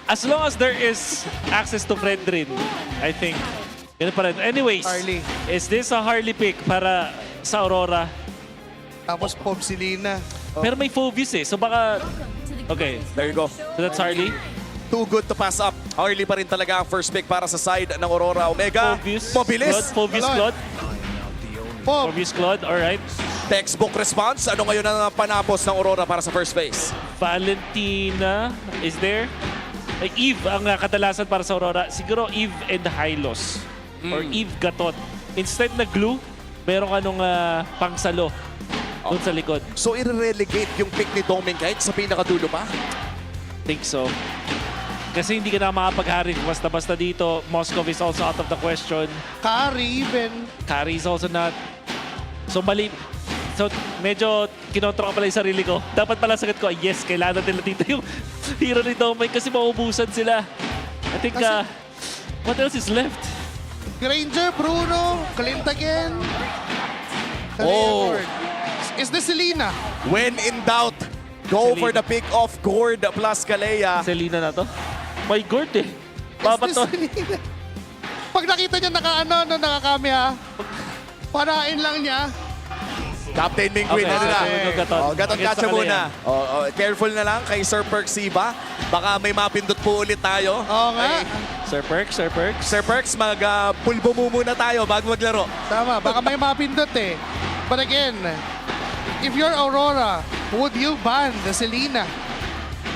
As long as there is access to Fredrin, I think. Ganun pa rin. Anyways, Harley. Is this a Harley pick para sa Aurora? Tapos Pop Selena. Pero may Phoebus So baka... Okay. There you go. So that's Harley. Too good to pass up. Harley pa rin talaga ang first pick para sa side ng Aurora Omega. Mabilis. Phoebus Claude. Phoebus Claude, alright. Textbook response. Ano ngayon ang panapos ng Aurora para sa first phase? Valentina is there. Eve ang kadalasan para sa Aurora. Siguro Eve and Hylos. Or Eve Gatot. Instead na glue, meron anong pangsalo doon sa likod. So i-relegate yung pick ni Doming kahit sa pinakadulo pa? Think so. Kasi hindi ka na makapag-harif basta-basta dito. Moscow is also out of the question. Kari even. Kari is also not. So mali. So medyo kinontra ko pala yung sarili ko. Dapat pala sagot ko, yes, kailangan nila dito yung hero ni Doming kasi maubusan sila. I think, what else is left? Granger, Bruno, Clint again. Oh. Is this Selena? When in doubt, go for the pick of Gord plus Kalea. Selena na to? May Gord eh. Babato. Pag nakita niya nakakami ha. Parain lang niya. Captain Mingwin na nila. Gatot katsa muna. Careful na lang kay Sir Perxiva. Baka may mapindot po ulit tayo. Oo nga. Sir Perks. Sir Perks, mag-pulbo mo muna tayo bago maglaro. Tama, baka may mapindot eh. But again, if you're Aurora, would you ban the Selena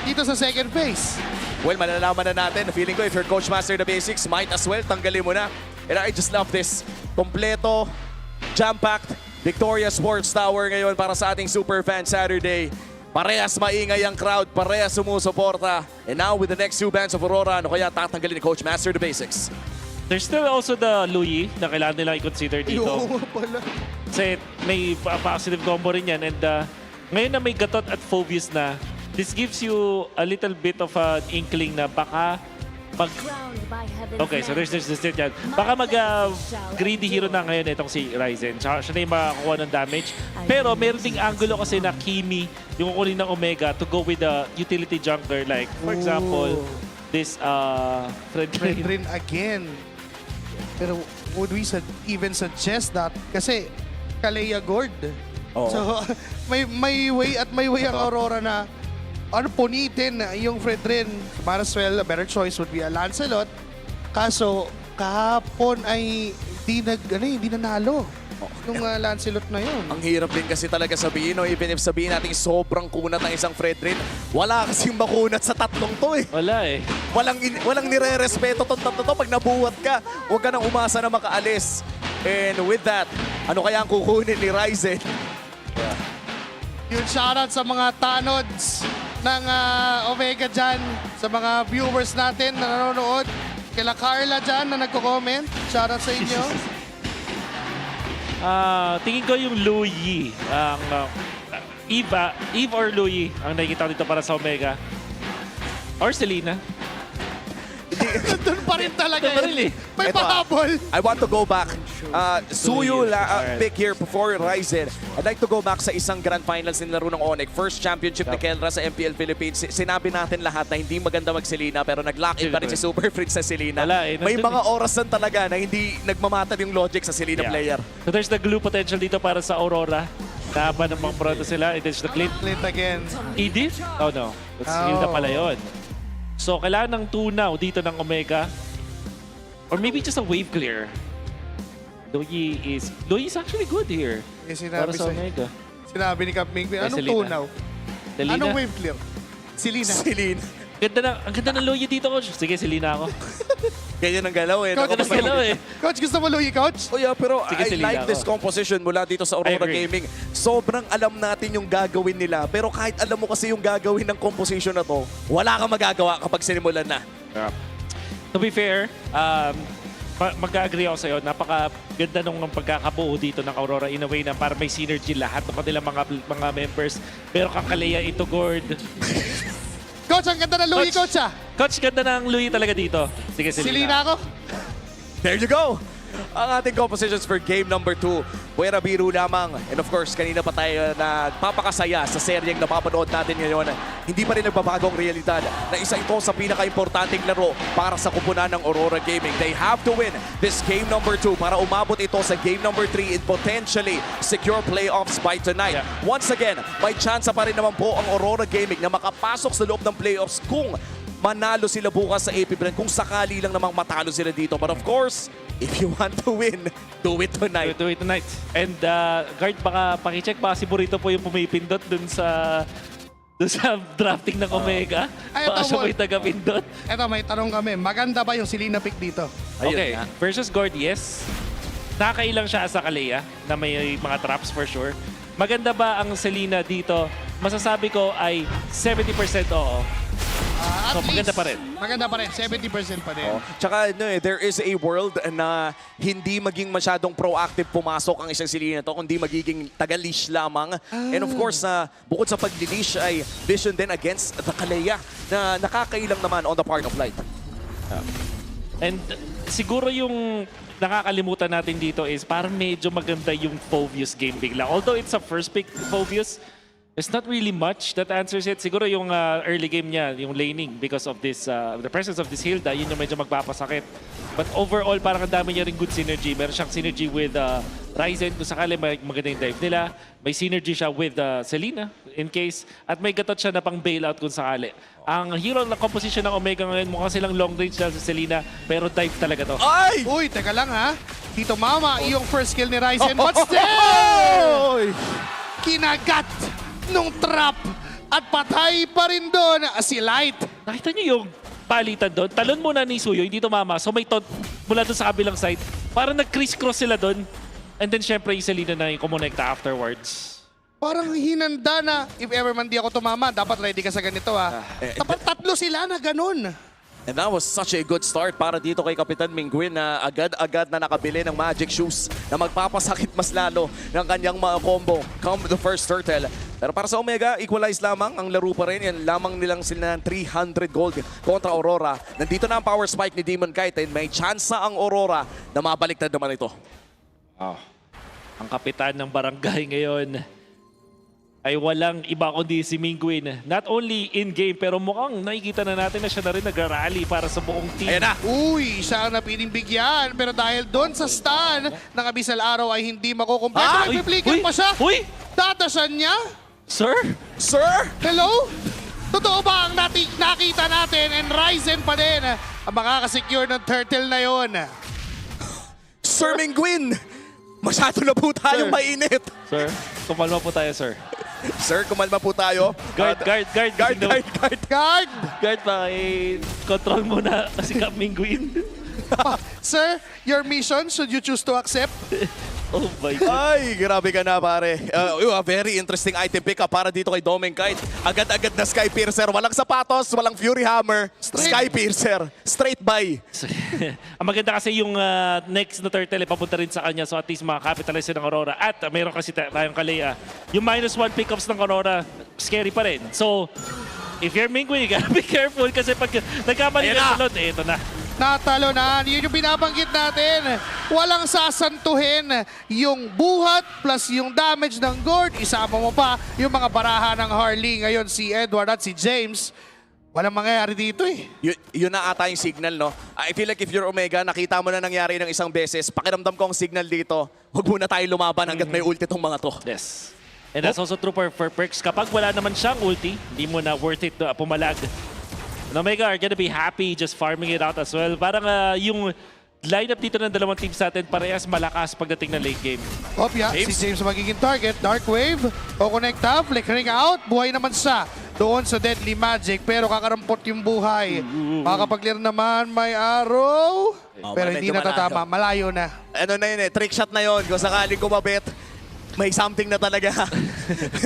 dito sa second phase? Well, malalaman na natin. Feeling ko if you're Coach Master the Basics, might as well tanggalin mo na. And I just love this. Kompleto, jam-packed, Victoria Sports Tower ngayon para sa ating Superfan Saturday. Parehas maingay ang crowd, parehas sumusuporta. And now with the next two bands of Aurora, ano kaya tatanggalin ni Coach Master the Basics? There's still also the Louis na kailangan nilang i-consider dito. Pala. Kasi may positive combo rin yan. And ngayon na may Gatot at Phoebus na, this gives you a little bit of an inkling na baka Pag... Okay, so there's this yan. Baka greedy hero na ngayon itong si Ryzen. Siya na yung makakuha ng damage. Pero meron ding angulo kasi na Kimi, yung kukunin ng Omega to go with the utility jungler. Like, for example, this Fredrin again. Pero would we even suggest that? Kasi Kalea Gord. So may way ang Aurora na punitin yung Fredrin. Para well, a better choice would be a Lancelot. Kaso kahapon ay hindi nanalo nung Lancelot na yun. Ang hirap din kasi talaga sabihin, no? Even if sabihin natin sobrang kunat ng isang Fredrin, wala kasing makunat sa tatlong to eh. Wala eh. Walang nire-respeto tong tatlo to. Pag nabuhat ka, huwag ka nang umasa na makaalis. And with that, ano kaya ang kukunin ni Ryzen? Yun, shoutout sa mga tanods ng Omega dyan, sa mga viewers natin na nanonood. Kila Carla dyan na nagko-comment. Shoutout sa inyo. Tingin ko yung Louis. Eve or Louis ang nakikita ko dito para sa Omega. Or Selena. Doon pa rin talaga Really? May pahabol. I want to go back. Suyu pick here before Ryzen. I'd like to go back sa isang Grand Finals ng laro ng Onyx. First championship ni Kelra sa MPL Philippines. Sinabi natin lahat na hindi maganda mag-Selena pero nag-lock-in pa rin si Super Fritz sa Selena. May mga orasan talaga na hindi nagmamatad yung logic sa Selena player. So there's the glue potential dito para sa Aurora. Laban ng mga proto sila. It is the Clint. Clint again. Edith? Oh no. That's Hilda pala yun. So kailangan ng tunaw dito ng Omega. Or maybe just a wave clear. Louis is actually good here. Para sa Omega. Sinabi ni Cap Mingpin, anong Selena. tunaw? Selena. Anong wave clear? Selena. Ang ganda ng Louis dito, Coach. Sige, Selena ako. Ganyan ang galaw eh. Coach, gusto mo Louis, Coach? Oh yeah, pero Sige, I like this composition mula dito sa Aurora Gaming. Sobrang alam natin yung gagawin nila. Pero kahit alam mo kasi yung gagawin ng composition na to, wala kang magagawa kapag sinimulan na. To be fair, mag-agree ako sa'yo. Napakaganda nung pagkakabuo dito ng Aurora in a way na para may synergy lahat ng kanilang mga members. Pero kakalaya ito, Gord. Coach, ang ganda ng Louis, Coach ah. Coach, ganda ng Louis talaga dito. Sige, Selena ako. There you go! Ang ating compositions for game number 2. Puwera biro lamang. And of course, kanina pa tayo nagpapakasaya sa seryeng napapanood natin ngayon. Hindi pa rin nagbabagong realidad na isa ito sa pinaka-importanting laro para sa kupunan ng Aurora Gaming. They have to win this game number 2 para umabot ito sa game number 3 and potentially secure playoffs by tonight. Once again, may chance pa rin naman po ang Aurora Gaming na makapasok sa loob ng playoffs kung manalo sila bukas sa APBR, kung sakali lang namang matalo sila dito. But of course, if you want to win, do it tonight. Do it tonight. And guard, baka pakicheck, baka si Burrito po yung pumipindot dun sa drafting ng Omega. Baka siya may taga-pindot. Eto, may tanong kami. Maganda ba yung Selena pick dito? Okay, versus Gord, yes. Nakakailang siya sa Kalea na may mga traps for sure. Maganda ba ang Selena dito? Masasabi ko ay 70% oo. So maganda pa rin. Maganda pa rin. 70% pa rin. Tsaka there is a world na hindi maging masyadong proactive pumasok ang isang Selena to, kundi magiging taga-leash lamang. And of course, bukod sa pag-leash ay vision din against the Kalea na nakakailang naman on the part of Light. And siguro yung nakakalimutan natin dito is parang medyo maganda yung Phobius game bigla. Although it's a first pick Phobius, it's not really much that answers it. Siguro yung early game niya, yung laning because of this, the presence of this Hilda, yun yung medyo magpapasakit. But overall, parang ang dami niya rin good synergy. Meron siyang synergy with Ryzen kung sakali maganda yung dive nila. May synergy siya with Selena in case. At may gatot siya na pang bailout kung sakali. Ang hero na composition ng Omega ngayon, mukha silang long range dahil sa Selena, pero dive talaga to. Ay! Uy, teka lang ha. Tito Mama, yung first kill ni Ryzen. But still! Kinagat nung trap at patay pa rin doon si Light. Nakita niyo yung palitan doon? Talon muna ni Suyo, hindi tumama. So may taunt mula doon sa kabilang side. Parang nag-criss-cross sila doon. And then syempre yung Selena na yung kumonekta afterwards. Parang hinanda na, if ever man di ako tumama, dapat ready ka sa ganito ha. Dapat tatlo sila na ganun. And that was such a good start para dito kay Kapitan Mingguin na agad-agad na nakabili ng Magic Shoes na magpapasakit mas lalo ng kanyang mga combo. Come the first turtle. Pero para sa Omega, equalize lamang. Ang laro pa rin. Yan lamang nilang sila ng 300 gold kontra Aurora. Nandito na ang power spike ni Demon Kite. And may chance ang Aurora na mabaliktad naman ito. Ang kapitan ng barangay ngayon ay walang iba kundi si Mingwin. Not only in-game, pero mukhang nakikita na natin na siya na rin nag-rally para sa buong team. Ayan na! Uy, siya ang napiling bigyan. Pero dahil doon sa stun ng Abyssal Araw ay hindi makukumpleto. Nagpiplicking pa siya. Datasan niya. Sir? Sir? Hello? Totoo ba ang nakita natin and Ryzen pa din ang makakasecure ng turtle na yon? Sir Mingwin! Masyado na po tayong mainit. Sir, kumalma po tayo, sir. Sir, kumalma po tayo. Guard. Guard pa, control muna si Cap Mingwin. Sir, your mission, should you choose to accept? Oh my God. Ay, grabe ka na pare. Very interesting item pickup para dito kay Domeng Kite. Agad-agad na Sky Piercer. Walang sapatos, walang Fury Hammer. Sky Piercer. Straight by. Ang maganda kasi yung next na turtle papunta rin sa kanya. So at least makakapitalize ng Aurora. At mayroon kasi tayong Kalea. Yung -1 pickups ng Aurora, scary pa rin. So, if you're Mingwin, you gotta be careful kasi pag nagkamali ka sa load, ito na. Natalo na. Yun yung binabanggit natin. Walang sasantuhin. Yung buhat plus yung damage ng Gord. Isama mo pa yung mga baraha ng Harley. Ngayon si Edward at si James. Walang mangyayari dito eh. Yun na ata yung signal, no? I feel like if you're Omega, nakita mo na nangyari ng isang beses. Pakiramdam ko ang signal dito. Huwag muna tayo lumaban hanggat may ulti tong mga to. Yes. And that's also true for Perks. Kapag wala naman siyang ulti, hindi mo na worth it na pumalag. Omega are gonna be happy just farming it out as well. Parang yung lineup dito ng dalawang teams natin parehas malakas pagdating ng late game. Opya, si James magiging target. Dark Wave, o-connecta, flickering out. Buhay naman siya doon sa Deadly Magic. Pero kakarampot yung buhay. Makakapag-clear naman, may arrow. Pero hindi natatama, malayo na. Ano na yun eh, trick shot na yun. Kung sakaling kumabit, may something na talaga.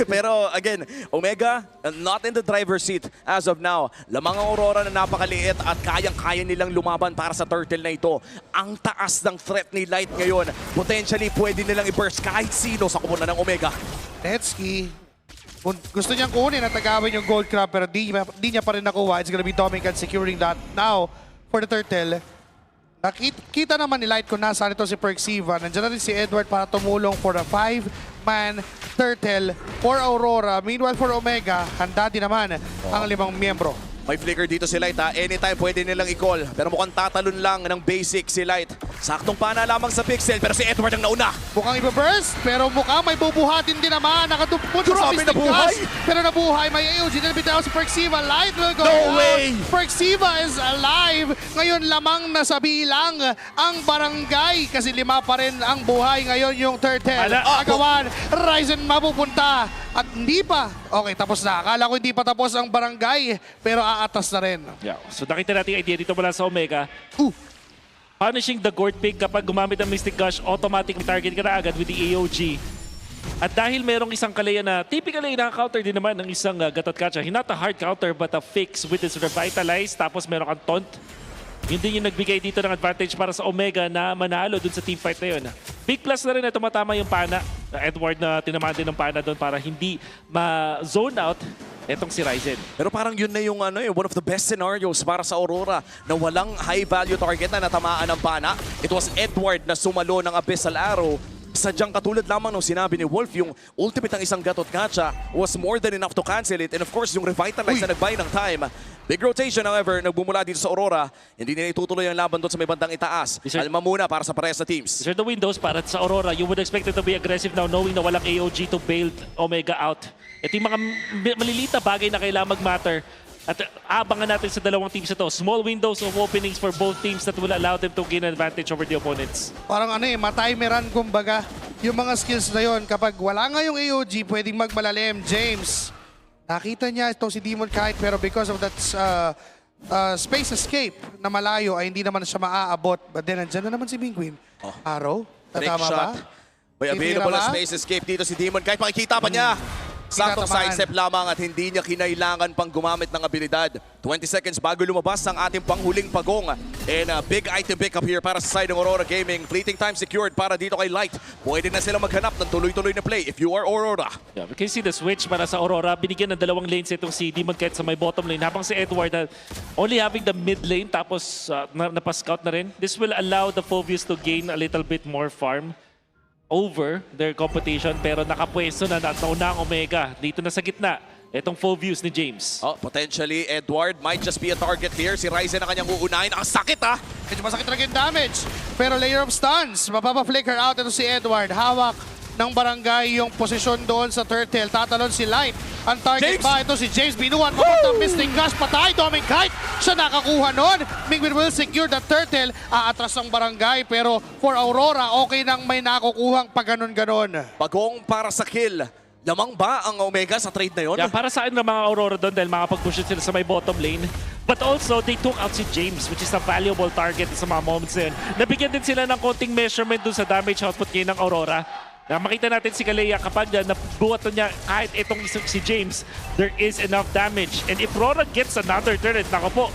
Pero again, Omega, not in the driver's seat as of now. Lamang ang Aurora na napakaliit at kayang-kaya nilang lumaban para sa turtle na ito. Ang taas ng threat ni Light ngayon. Potentially, pwede nilang i-burst kahit sino sa koponan ng Omega. Netsky, gusto niyang kunin at tagawin yung gold crab pero di niya pa rin nakuha. It's gonna be Dominican securing that now for the turtle. Nakita naman ni Light kung nasaan ito si Perxiva. Nandiyan na rin si Edward para tumulong for a 5-man turtle for Aurora. Meanwhile for Omega, handa din naman ang 5 miyembro. May flicker dito si Light ha. Anytime pwede nilang i-call. Pero mukhang tatalon lang ng basic si Light. Saktong pana lamang sa pixel pero si Edward ang nauna. Mukhang iba-burst pero mukhang may bubuhatin din naman. Nakatupon Grabe, nabuhay! Pero nabuhay. May AOG na bitaw si Perxiva. Light will go No out. way! Perxiva is alive. Ngayon lamang nasa bilang ang barangay kasi 5 pa rin ang buhay ngayon yung turtle. Agawan, Ryzen mapupunta. At hindi pa. Okay, tapos na. Akala ko hindi pa tapos ang barangay pero aatas na rin. Yeah. So nakita natin yung idea dito mula sa Omega. Punishing the Gord Pig kapag gumamit ng Mystic Gush, automatic target ka na agad with the AOG. At dahil merong isang Kalea na typically nakaka-counter din naman ng isang Gatot Kacha. Not a hard counter but a fix with his Revitalize. Tapos meron kang Taunt. Yun din yung nagbigay dito ng advantage para sa Omega na manalo dun sa teamfight na yun. Big plus na rin na tumatama yung pana. Edward na tinamaan din ng pana doon para hindi ma-zone out etong si Ryzen. Pero parang yun na yung one of the best scenarios para sa Aurora na walang high value target na natamaan ng pana. It was Edward na sumalo ng Abyssal Arrow. Sadyang katulad lamang nung sinabi ni Wolf, yung ultimate ng isang Gatot Kacha was more than enough to cancel it. And of course, yung Revitalize na nagbay ng time. Big rotation, however, nagbumula dito sa Aurora. Hindi nila itutuloy ang laban doon sa may bandang itaas. Alma muna para sa parehas na teams. These are the windows para sa Aurora. You would expect it to be aggressive now knowing na walang AOG to bail Omega out. Ito yung mga maliliit na bagay na kailangan mag-matter. At abangan natin sa dalawang teams ito. Small windows of openings for both teams that will allow them to gain advantage over the opponents. Parang matimeran kumbaga yung mga skills na yon. Kapag wala nga yung AOG, pwedeng magmalalim. James, nakita niya itong si Demon Kite pero because of that space escape na malayo ay hindi naman siya maaabot. But then andyan na naman si Mingwin. Araw, tatama ba? May available na space escape dito si Demon Kite. Makikita pa niya. Saktong sidestep lamang at hindi niya kinailangan pang gumamit ng abilidad. 20 seconds bago lumabas ang ating panghhuling pagong. And a big item pickup here para sa side ng Aurora Gaming. Fleeting time secured para dito kay Light. Pwede na silang maghanap ng tuloy-tuloy na play if you are Aurora. Yeah, we can see the switch para sa Aurora. Binigyan ng dalawang lanes itong si Demon Kite sa may bottom lane. Habang si Edward only having the mid lane tapos napascout na rin. This will allow the Phobius to gain a little bit more farm over their competition. Pero nakapwesto na nauna ang Omega. Dito na sa gitna. Itong Phobius ni James. Oh, potentially, Edward might just be a target here. Si Ryzen na kanyang uunahin. Ang sakit Medyo masakit talaga yung damage. Pero layer of stuns. Mapapa-flicker out ito si Edward. Hawak ng barangay yung posisyon doon sa turtle. Tatalon si Light. Ang target James! ba ito si James. Binuhat papuntang Mystic Gush. Patay. Doming Kite. Siya nakakuha nun. Mingwin will secure the turtle. Aatras ang barangay. Pero for Aurora, okay nang may nakukuhang pag ganon-ganon. Pagong para sa kill. Lamang ba ang Omega sa trade na yon? Yeah, para sa akin ng mga Aurora doon dahil makapag-push sila sa may bottom lane. But also, they took out si James, which is a valuable target sa mga moments na yun. Nabigyan din sila ng konting measurement doon sa damage output ngayon ng Aurora. Makita natin si Kalea kapag nabuhat niya kahit itong si James, there is enough damage. And if Aurora gets another turret, nako po,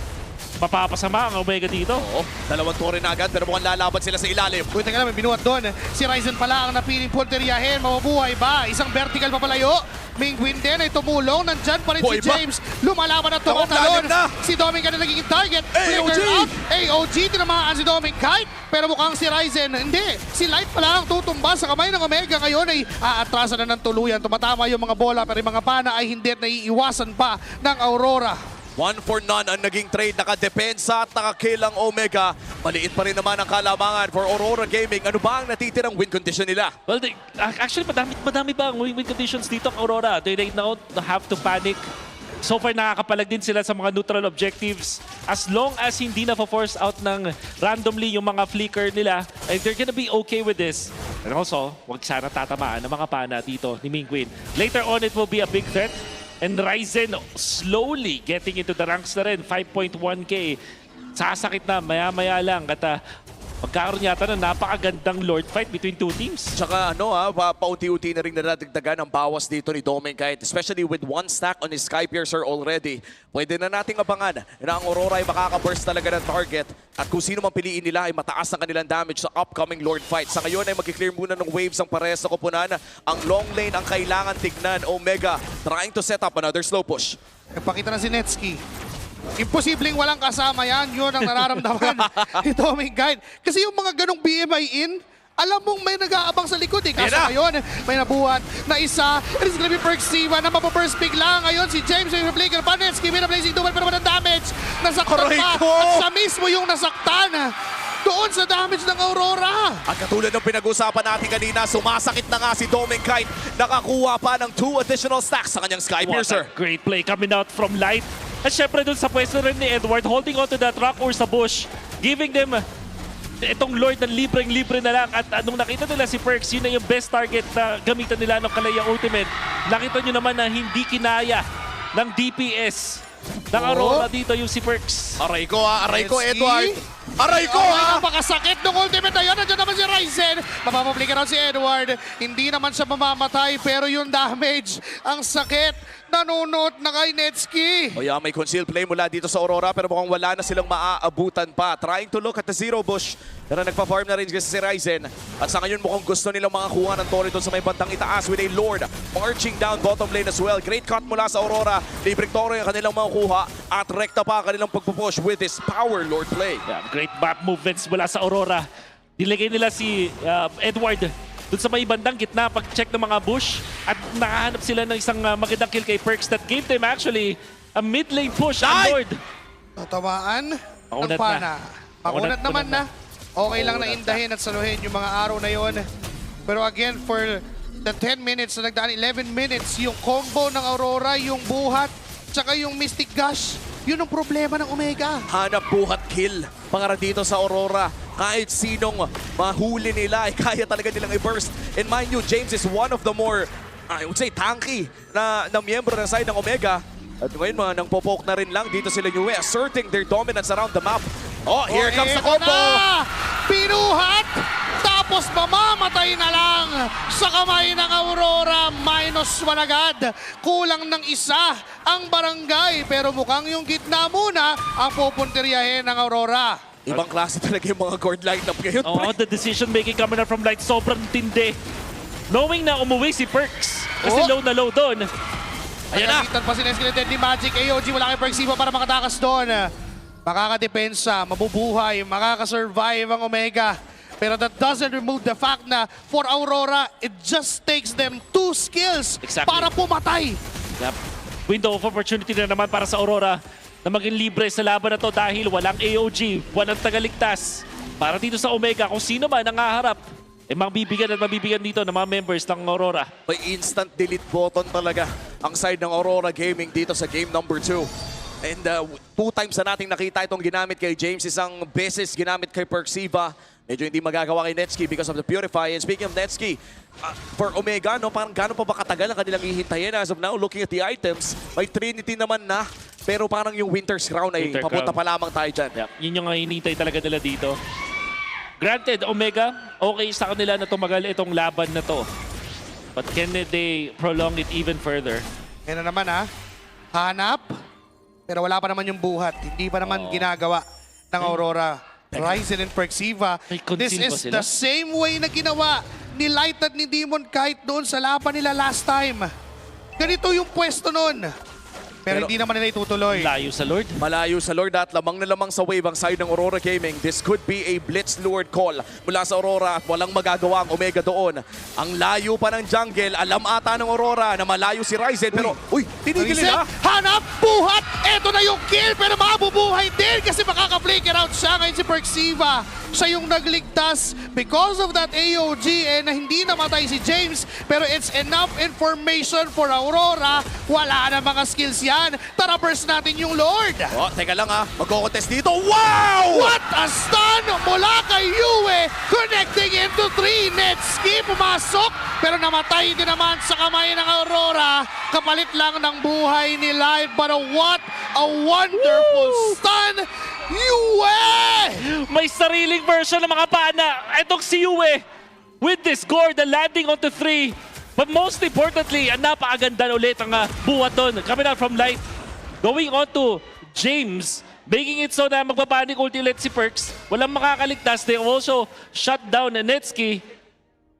mapapasama ang Omega dito. Oo, dalawang tore na agad pero mukhang lalaban sila sa ilalim. Uy, teka lang, may binuhat doon. Si Ryzen pala ang napiling punteriyahin. Mabubuhay ba? Isang vertical papalayo. Mingwin din ay tumulong. Nandyan pa rin si James. Lumalaban at tumatalon. Si Doming ka na nagiging target. Flicker out. AOG, tinamaan si Doming Kite. Pero mukhang si Ryzen, hindi. Si Light pala ang tutumba sa kamay ng Omega. Ngayon ay aatrasan na ng tuluyan. Tumatama yung mga bola pero yung mga pana ay hindi at naiiwasan pa ng Aurora. 1 for none ang naging trade. Nakadepensa at nakakill ang Omega. Maliit pa rin naman ang kalamangan for Aurora Gaming. Ano ba ang natitirang win condition nila? Well, actually, madami ba ang win conditions dito ang Aurora? They don't have to panic. So far, nakakapalag din sila sa mga neutral objectives. As long as hindi na force out ng randomly yung mga flicker nila, they're gonna be okay with this. And also, wag sana tatamaan ng mga pana dito ni Mingwin. Later on, it will be a big threat. And Ryzen slowly getting into the ranks na rin. 5.1k. Sasakit na, maya-maya lang. At magkakaroon yata ng napakagandang Lord fight between two teams. Tsaka paunti-unti na rin nadadagdagan ang bawas dito ni Doming Kite. Especially with one stack on his Sky Piercer already. Pwede na nating abangan na ang Aurora ay makaka-burst talaga ng target. At kung sino man piliin nila ay mataas ang kanilang damage sa upcoming Lord fight. Sa ngayon ay mag-clear muna ng waves ang parehas sa koponan. Ang long lane ang kailangan tignan. Omega trying to set up another slow push. Nagpakita na si Netsky. Imposibleng walang kasama yan. Yun ang nararamdaman ni Doming Kite. Kasi yung mga ganong BMI in, alam mong may nag-aabang sa likod eh. Kaso ngayon, may nabuhat na isa. And it's gonna be Perk C1 na mapaburst bigla. Ngayon si James ay flicker pa. Netsky, may na-blazing duel pero walang damage. Nasaktan pa. At siya mismo yung nasaktan. Doon sa damage ng Aurora. At katulad ng pinag-usapan natin kanina, sumasakit na nga si Doming Kite. Nakakuha pa ng 2 additional stacks sa kanyang Sky Piercer. What a great play coming out from Light. At syempre dun sa pwesto rin ni Edward, holding on to that rock or sa bush, giving them itong Lord na libreng-libre na lang. At nung nakita nila si Perks, yun na yung best target na gamitan nila ng Kalaya Ultimate. Nakita nyo naman na hindi kinaya ng DPS ng Aurora dito yung si Perks. Aray ko Edward. Aray ko Napakasakit ng ultimate na yun. Nandiyan naman si Ryzen. Mapapablikan si Edward. Hindi naman siya mamamatay pero yung damage, ang sakit. Nanunot na kay Netsky. O may conceal play mula dito sa Aurora pero mukhang wala na silang maaabutan pa. Trying to look at the zero bush. Pero nagpa-farm na rin kasi si Ryzen. At sa ngayon mukhang gusto nilang makakuha ng Torre doon sa may bandang itaas with a Lord marching down bottom lane as well. Great cut mula sa Aurora. Libreng Torre ang kanilang makukuha at rekta pa ang kanilang pagpupush with this power Lord play. Yeah, great map movements mula sa Aurora. Nilagay nila si Edward doon sa may bandang gitna pag-check ng mga bush at nakahanap sila ng isang magandang kill kay Perks that gave them actually a mid lane push on Lord. Tatamaan ng Maunat pana. Maunat naman na. Okay lang na Maunat indahin at saluhin yung mga araw na yon. Pero again, for the 10 minutes na nagdaan, 11 minutes, yung combo ng Aurora, yung buhat, tsaka yung Mystic Gush, yun ang problema ng Omega. Hanap buhat kill para dito sa Aurora. Kahit sinong mahuli nila ay kaya talaga nilang i-burst. And mind you, James is one of the more, I would say, tanky na miyembro ng side ng Omega. At ngayon nang popoke na rin lang dito sila Yue, asserting their dominance around the map. Oh, here comes the combo! Pinuhat! Tapos mamamatay na lang sa kamay ng Aurora. -1 agad. Kulang ng isa ang barangay. Pero mukhang yung gitna muna ang pupuntiryahin ng Aurora. Ibang klase talaga yung mga guard lineup ngayon. Oo, the decision making coming out from Light sobrang tindi. Knowing na umuwi si Perks kasi low na low doon. Ayan na. Pa si Nesky ni Magic. AOG wala kay Perksiva para makatakas doon. Makakadepensa, mabubuhay, makakasurvive ang Omega. Pero that doesn't remove the fact na for Aurora, it just takes them 2 skills para pumatay. Yep. Window of opportunity na naman para sa Aurora na maging libre sa laban na to dahil walang AOG, walang tagaligtas. Para dito sa Omega, kung sino man ang haharap, mabibigyan at mabibigyan dito ng mga members ng Aurora. May instant delete button talaga ang side ng Aurora Gaming dito sa game number 2. And 2 times na nating nakita itong ginamit kay James. Isang beses ginamit kay Perksiva. Medyo hindi magagawa kay Netsky because of the Purify. And speaking of Netsky, for Omega, no, parang gano'n pa ba katagal ang kanilang hihintayin as of now? Looking at the items, may Trinity naman na. Pero parang yung Winter's Crown ay papunta pa lamang tayo dyan. Yep. Yun yung hinintay talaga nila dito. Granted, Omega, okay sa kanila na tumagal itong laban na to. But can they prolong it even further? Yan na naman hanap. Pero wala pa naman yung buhat. Hindi pa naman ginagawa ng Aurora. Ryzen and Perksiva. This is the same way na ginawa ni Light at ni Demon kahit doon sa laban nila last time. Ganito yung pwesto nun. Pero hindi naman nila itutuloy. Malayo sa Lord. Malayo sa Lord at lamang na lamang sa wave ang side ng Aurora Gaming. This could be a Blitz Lured call mula sa Aurora at walang magagawa ang Omega doon. Ang layo pa ng jungle. Alam ata ng Aurora na malayo si Ryzen. Pero, tinigil nila. Hanap, buhat! Eto na yung kill pero mabubuhay din kasi makaka-flicker out siya ngayon si Perksiva. Siya yung nagligtas because of that AOG na hindi namatay si James. Pero it's enough information for Aurora. Wala na mga skills yan. Tara, burst natin yung Lord. Teka lang magko-contest dito. Wow! What a stun mula kay Yue. Connecting into 3. Netsky pumasok pero namatay din naman sa kamay ng Aurora. Kapalit lang ng buhay ni Light. But what a wonderful stun. Yue! May sariling version ng mga pana. Itong si Yue with this score, the landing onto 3. But most importantly, napakaganda ulit ang buhat doon. Coming out from Light. Going on to James. Making it so na magpapanik ulti ulit si Perks. Walang makakaligtas. They also shut down Netsky.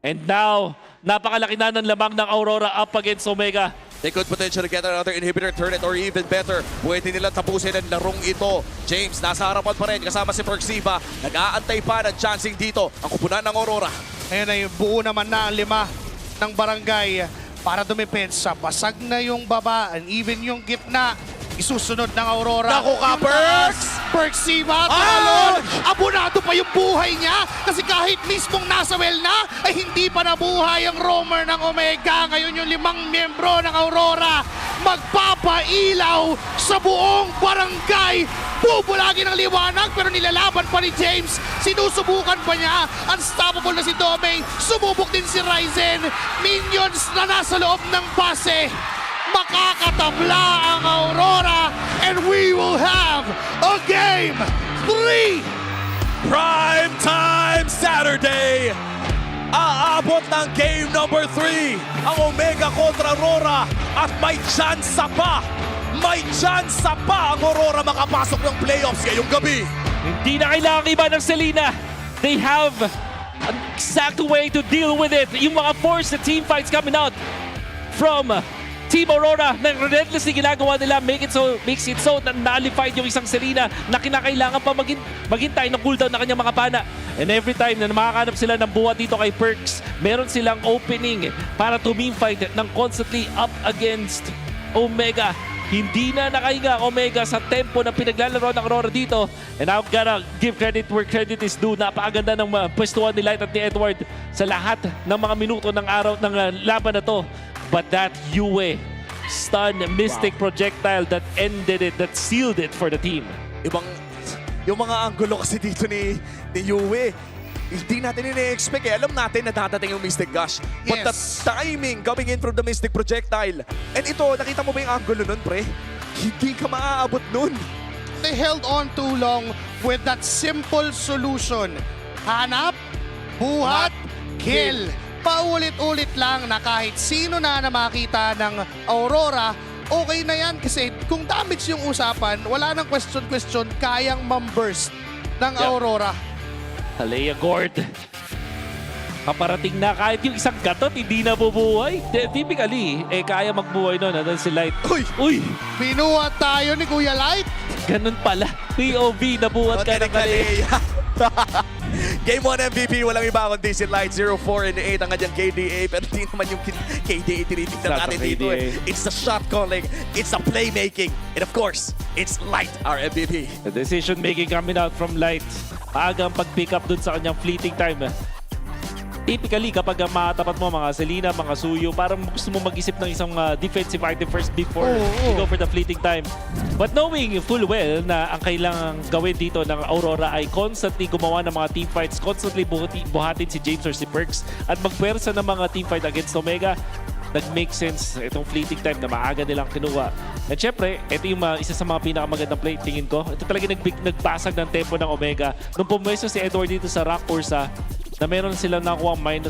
And now, napakalaki na ng lamang ng Aurora up against Omega. They could potentially get another inhibitor, turn it, or even better. Pwede nilang tapusin ang larong ito. James, nasa harapan pa rin kasama si Perksiva. Nag-aantay pa ng chancing dito ang kupunan ng Aurora. Ayun ay buo naman na ang 5 ng barangay para dumepensa. Basag na yung baba and even yung gitna. Isusunod ng Aurora. Naku ka, Perks! Perksiva, talon! Abonado pa yung buhay niya kasi kahit mismong nasa well na, ay hindi pa nabuhay ang roamer ng Omega. Ngayon yung 5 miyembro ng Aurora magpapailaw sa buong barangay. Bubulagin ang liwanag pero nilalaban pa ni James. Sinusubukan pa niya. Unstoppable na si Domeng. Sumubok din si Ryzen. Minions na nasa loob ng base. Makakatabla ang Aurora and we will have a game 3. Prime time Saturday. Aabot ng game number 3 ang Omega kontra Aurora at may tsansa pa. May tsansa pa ang Aurora makapasok ng playoffs ngayong gabi. Hindi na kailangan iba ng Selena. They have an exact way to deal with it. Yung mga force, the team fights coming out from Team Aurora na relentlessly ginagawa nila makes it so na nullified yung isang Selena na kinakailangan pa maghintay ng cooldown na kanyang mga pana. And every time na makakanap sila ng buhat dito kay Perks, meron silang opening para teamfight ng constantly up against Omega. Hindi na nakahinga Omega sa tempo na pinaglalaro ng Aurora dito. And I'm gonna give credit where credit is due. Napakaganda ng pwestuhan ni Light at ni Edward sa lahat ng mga minuto ng araw ng laban na to. But that Yue stun mystic projectile that ended it, that sealed it for the team. Yung mga anggulo kasi dito ni Yue, hindi natin ini-expect Alam natin na dadating yung Mystic Gush. But the timing coming in from the Mystic Projectile. And ito, nakita mo ba yung angulo nun, pre? Hindi ka maaabot nun. They held on too long with that simple solution. Hanap, buhat, kill. Paulit-ulit lang na kahit sino na makita ng Aurora, okay na yan kasi kung damage yung usapan, wala nang question, kayang mamburst ng Aurora. Halea Gord. Kaparating na kahit yung isang gatot, hindi na bubuhay. Typically, kaya magbuhay nun. Nandun si Light. Uy! Binuhat tayo ni Kuya Light. Ganun pala. POV, nabuhat ka ng Kalea. Game 1 MVP, walang iba kundi si Light. 0-4 and 8 ang kanyang KDA. Pero di naman yung KDA tinitignan natin dito. It's the shot calling, it's the playmaking, and of course, it's Light, our MVP. The decision making coming out from Light. Maagang pag-pick up dun sa kanyang fleeting time. Typically, kapag matapat mo mga Selena, mga Suyo, parang gusto mo mag-isip ng isang defensive item first before you go for the fleeting time. But knowing full well na ang kailangang gawin dito ng Aurora ay constantly gumawa ng mga teamfights, constantly buhatin si James or si Perks at magpwersa ng mga teamfight against Omega, nag-make sense itong fleeting time na maaga nilang kinuha. At syempre, ito yung isa sa mga pinakamagandang play, tingin ko. Ito talaga nagbasag ng tempo ng Omega. Nung pumwesto si Edward dito sa Rock Ursa, na meron silang nakuha -1.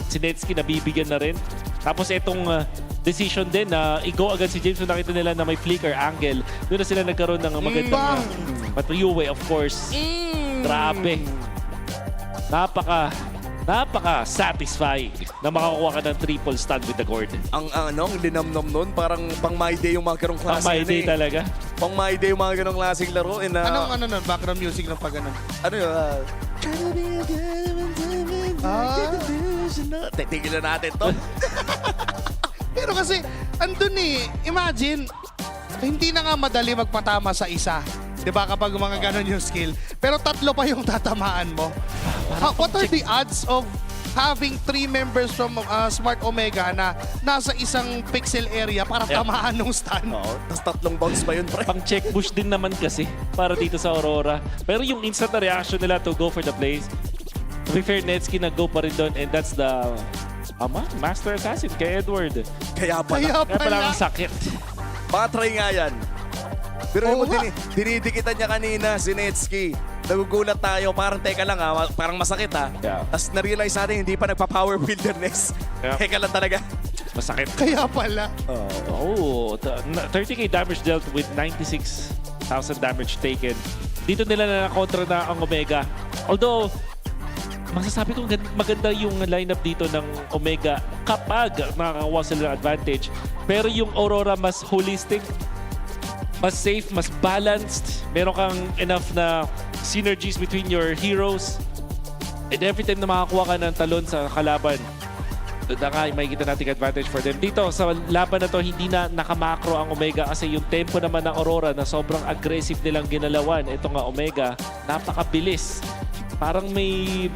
Si Netsky nabibigyan na rin. Tapos itong decision din na i-go agad si James kung nakita nila na may flicker angle. Doon na sila nagkaroon ng magandang but Yue, of course. Grabe. Napaka-satisfying na makakuha ka ng triple stun with the Gord. Ang linamnam nun, parang pang My Day yung mga ganong klase. Pang My Day talaga. Pang My Day yung mga ganong klaseng laro. Anong nun? Background music ng pag ganun? Ano yun? Tigilan natin to. Pero kasi, andun imagine, hindi na nga madali magpatama sa isa. Diba kapag mga ganon yung skill. Pero 3 pa yung tatamaan mo. What are the odds of having 3 members from Smart Omega na nasa isang pixel area para tamaan ng stun? Oo, tapos 3 bounce pa yun, pre. Pang check push din naman kasi para dito sa Aurora. Pero yung instant na reaction nila to go for the plays, to be fair, Netsky nag-go pa rin doon and that's the Master Assassin kay Edward. Kaya pala ang sakit. Baka try nga yan. Pero dinidikitan niya kanina si Netsky. Nagugulat tayo, parang teka lang parang masakit Yeah. Tapos na-realize natin hindi pa nagpa-power wilderness. Yeah. Teka lang talaga. Masakit. Kaya pala. 30k damage dealt with 96,000 damage taken. Dito nila na-contra na ang Omega. Although, masasabi kong maganda yung lineup dito ng Omega kapag nakakakuha sila ng advantage. Pero yung Aurora mas holistic, mas safe, mas balanced. Meron kang enough na synergies between your heroes. And every time na makakuha ka ng talon sa kalaban, doon na nga makikita natin advantage for them. Dito sa laban na to, hindi na nakamakro ang Omega kasi yung tempo naman ng Aurora na sobrang aggressive nilang ginalawan. Ito nga Omega, napakabilis. Parang may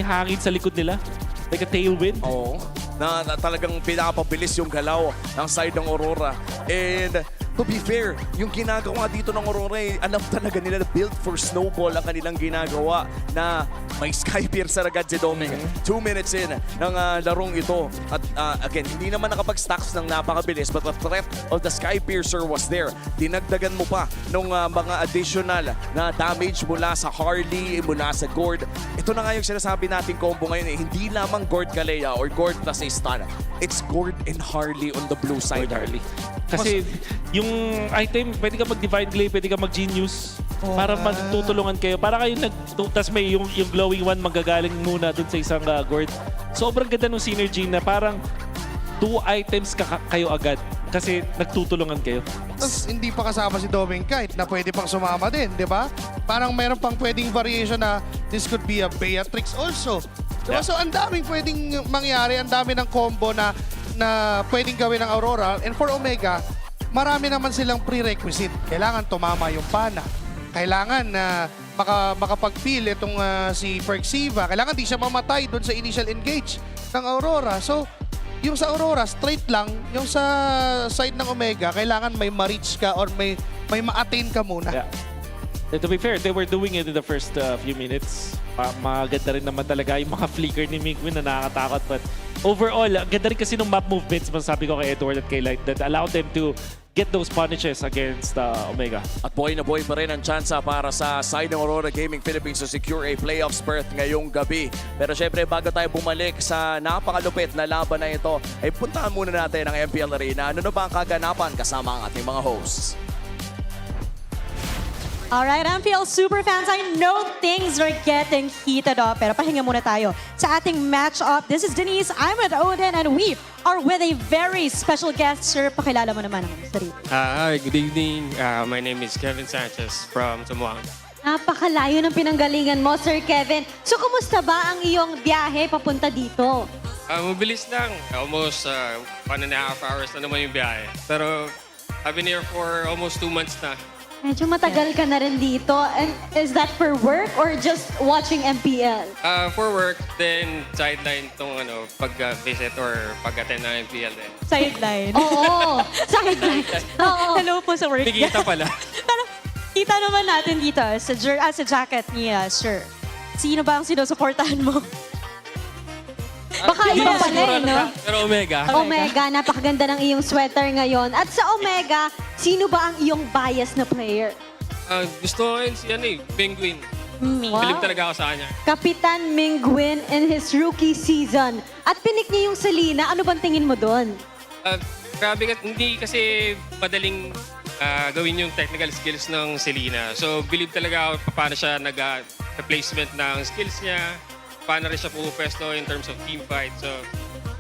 hangin sa likod nila. Like a tailwind. Oo. Na talagang pinapabilis yung galaw ng side ng Aurora. And to be fair, yung ginagawa dito ng Aurora, alam talaga nila na build for snowball ang kanilang ginagawa na may Sky Piercer agad si Doming. 2 minutes in ng larong ito. At again, hindi naman nakapag-stacks ng napakabilis but the threat of the Sky Piercer was there. Dinagdagan mo pa nung mga additional na damage mula sa Harley, mula sa Gord. Ito na nga yung sinasabi natin combo ngayon. Hindi lamang Gord Kalea or Gord plus a stun. It's Gord and Harley on the blue side. Harley. Kasi yung item, pwede ka mag-Divine Glaive, pwede ka mag-Genius. Para magtutulungan kayo. Para kayo tas may yung glowing one magagaling muna dun sa isang Gord. Sobrang ganda ng synergy na parang 2 items kayo agad. Kasi nagtutulungan kayo. Tapos hindi pa kasama si Doming kahit na pwede pang sumama din, di ba? Parang mayroon pang pwedeng variation na this could be a Beatrix also. Diba? Yeah. So ang daming pwedeng mangyari, ang dami ng combo na pwedeng gawin ng Aurora. And for Omega, marami naman silang prerequisite. Kailangan tumama yung pana. Kailangan na makapag-feel itong si Perxiva. Kailangan di siya mamatay doon sa initial engage ng Aurora. So, yung sa Aurora, straight lang. Yung sa side ng Omega, kailangan may ma-reach ka or may ma-attain ka muna. Yeah. And to be fair, they were doing it in the first few minutes. Maganda rin naman talaga yung mga flicker ni Mingwin na nakakatakot. But overall, ganda rin kasi ng map movements, masabi ko kay Edward at kay Light, that allowed them to get those punishes against Omega. At buhay na buhay pa rin ang tsansa para sa side ng Aurora Gaming Philippines to secure a playoffs berth ngayong gabi. Pero syempre, bago tayo bumalik sa napakalupit na laban na ito, ay puntahan muna natin ang MPL Arena. Ano na ba ang kaganapan kasama ang ating mga hosts? Alright, MPL Superfans, I know things are getting heated up, pero pahinga muna tayo sa ating match-up. This is Denise, I'm with Odin, and we are with a very special guest. Sir, pakilala mo naman ang sarili. Hi, good evening. My name is Kevin Sanchez from Zamboanga. Napakalayo ng pinanggalingan mo, Sir Kevin. So, kumusta ba ang iyong biyahe papunta dito? Mabilis lang. Almost 1.5 hours na naman yung biyahe. Pero I've been here for almost 2 months na. Medyo matagal ka na rin dito. And is that for work or just watching MPL? For work, then sideline tong pag-visit or pag-attend ng MPL din. Sideline. Oo, sideline. Oo. Hello po sa work. Nakikita pala. Pero kita naman natin dito sa jacket ni Sir. Sino ba ang sinusuportahan mo? Baka iba pala eh, no? Pero Omega. Omega, napakaganda ng iyong sweater ngayon. At sa Omega, sino ba ang iyong bias na player? Gusto ko yun si Penguin. Wow. Bilib talaga ako sa kanya. Kapitan Mingwin in his rookie season. At pinik niya yung Selena. Ano bang tingin mo doon? Grabe, hindi kasi madaling gawin yung technical skills ng Selena. So, bilib talaga ako paano siya nag-replacement ng skills niya, paano rin siya pupwesto in terms of team fight. So,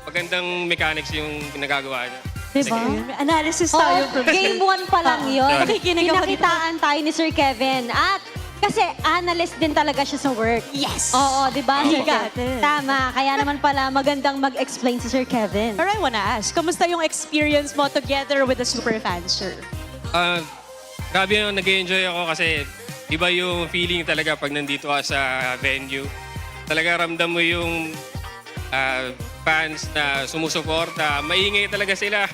magandang mechanics yung nagagawa niya. Diba? Analysis tayo. Game 1 pa lang yun. Nakikinig ako dito. Pinakitaan tayo ni Sir Kevin. At kasi analyst din talaga siya sa work. Yes! Oo, di ba? You got it. Tama. Kaya naman pala magandang mag-explain si Sir Kevin. Pero I wanna ask, kamusta yung experience mo together with the Superfans, Sir? Grabe yung nag-enjoy ako kasi iba yung feeling talaga pag nandito ka sa venue. Talaga ramdam mo yung fans na sumusuporta. Maingay talaga sila.